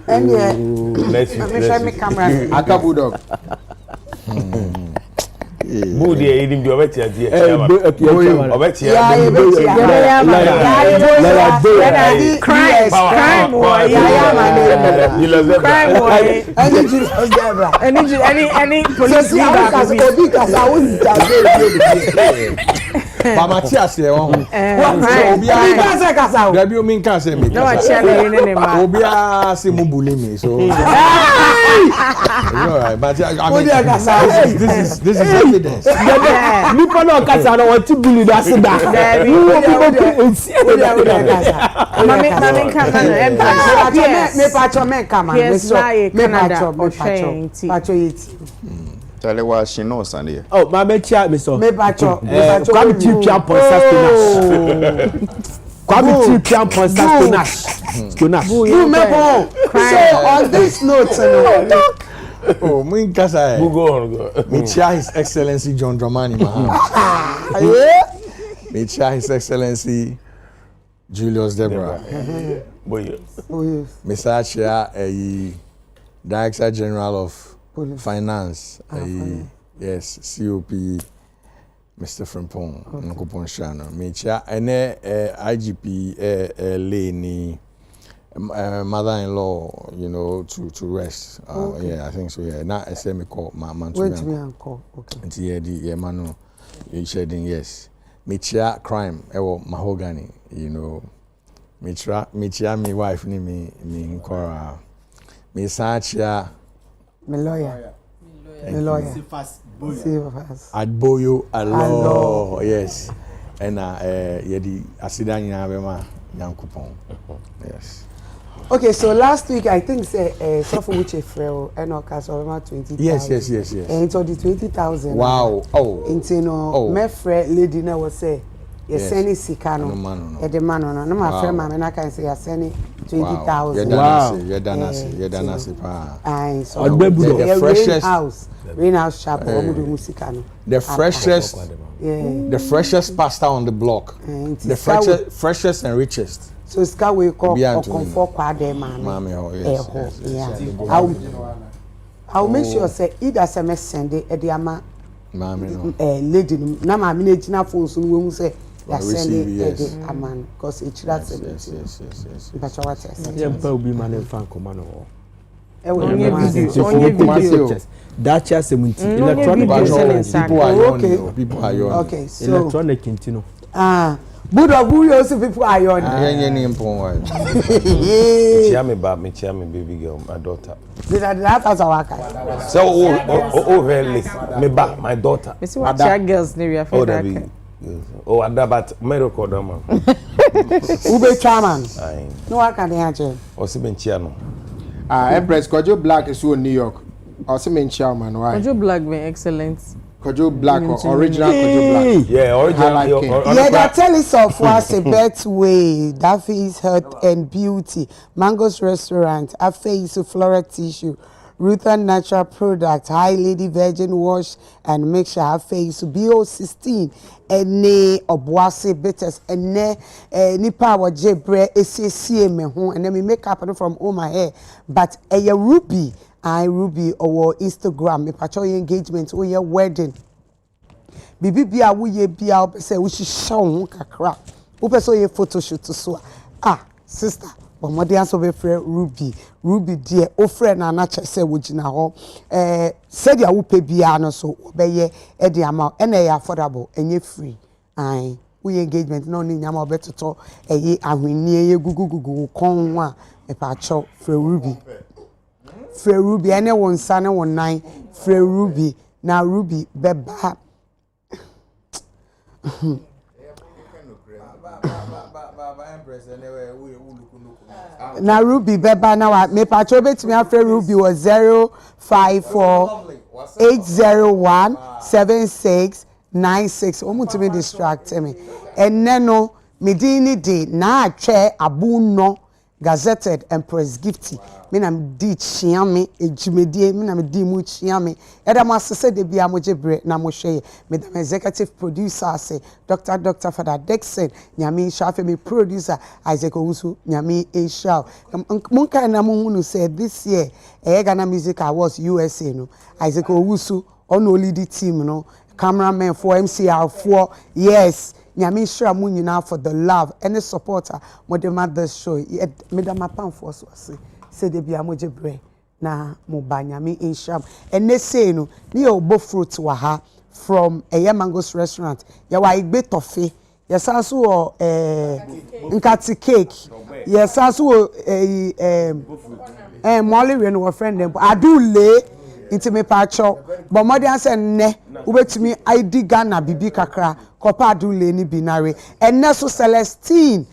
And yeah, let's me camera. Akabu dog. Moody, eating the Obetia, any police Mama tia se won. Obi a mi kan se mi. No a chia le ne ma. Obi a se mu bully me so. All right, but this is evidence. Mi ko no kasa no want to bully that se da. Mami kan me pacho me kama me so me pacho yiti. Tell you what she knows, Sandy. Oh, my mecha, me so. Me pacho. Kwame Chipian Stonash. You me bon. So on this note, oh, me kasa. Go. Me chia His Excellency John Dramani Mahama. Me chia His Excellency Julius Deborah. Boy. Me sa chia Director General of Finance, yes, COP, Mr. Frimpong, Nkopon Shano. Mecha, IGP, Leni, mother-in-law, you know, to rest. Okay. Yeah, I think so. Yeah, not a semi-call, man. Wait me uncle. Okay. And yeah, manu, you shedding yes. Mecha crime, mahogany, you know. Mecha, me wife, me nkora. Me Sancha. My lawyer. My lawyer. Adboyo Alo. Yes. And yedi asida nyina bema Nyankopon. Yes. Okay, so last week I think say so for which April and over 20,000. Yes. And so the 20,000. Wow. Oh. Into no my friend lady na was say yes sending sikano. No. The man no. No my friend mama na can say yes sending 20,000. Wow. You're done pa. And so the freshest house. Greenhouse shop the freshest pasta on the block. The freshest and richest. So ska we call comfort kwa dem man. I'll make sure say either say send e dey ama lady na ma me na gina phone so we say ya send e aman because it that yes. But what say yeah pa obi man en fan come no. That just 17 electronic people are young. Okay, so electronic intino. Budo also people are young. Me baby girl, my daughter. That was our So me back my daughter. Me see what girls near your favorite. Oh, but miracle dama. Ube chairman. No I can answer. O si benchiano. Empress Kojo Black is in New York. Also main chairman, why? Kojo Black been excellent. Kojo Black or original Kojo Black. Yeah, original. Yeah, that tell us of what's a better way. Daffy's Health and Beauty, Mango's Restaurant, a face of floral tissue, Ruther Natural Product, High Lady Virgin Wash and make sure her face to BO16 and ne obuase bitters and ne nipa wa jebre esi me ho and then me make up from all my hair but ruby or Instagram me pacho engagement or your wedding bibi bia wo ye bia say we show ho kakra wo person ye photo shoot so sister but answer be Ruby dear o friend na na che say wo gina ho said ya wo pe bia no so obeye e de amount e na e affordable enye free we engagement no ni nyama obetoto eye ahwenni ye gugugugu kon a e pa cho free Ruby ene won sa ne won nine free Ruby na Ruby beba na Ruby beba na wa me pacho betimi afre Ruby was 05480176696 omutimi distract me eneno medini de na atwe abuno gazetted Empress Gifty me na di chiame ejumedie me na me di mu chiame eda mo asese de bia mo jebre na mo hwe me the executive producer say Dr. Father Dixon nyame shafe me producer Isaac Owusu nyame Asia munka na mo hunu say this year Ghana Music Awards USA no Isaac Owusu on lead the team no cameraman for MCR for yes nyame shira mu nyina for the love and the supporter mo the mother show me da mapam for so say de bia mo jebre na mo ba nyame insham and they say no me obo fruit wa ha from Mango's Restaurant ya wa igbe tofe yes aso nkati cake yes aso molly we no friend them adule inti me pacho but mo dey answer ne ubetimi ID Ghana bibi kakra kopa adule ni binare enne so Celestine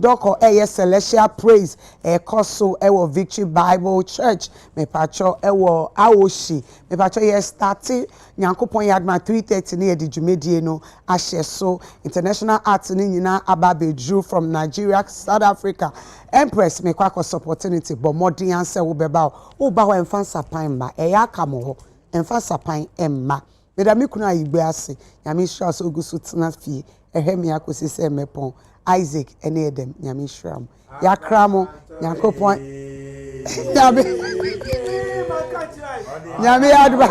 Doko celestial praise koso ewo Victory Bible Church me pacho ewo awoshi me pacho yes start nyankopon yadma 3:30 ne edi dwumedie no ahye so international arts ni nyina ababeju from Nigeria South Africa Empress me kwa opportunity but modern answer wo beba wo ba ho emfa sapan ma aka mo ho emfa sapan emma meda me kuna igbe ase nyame hira so ogusu tena fie ehwe me akosi se mepon Isaac ene edem nyame hira mo yakra mo yankopon nyame adba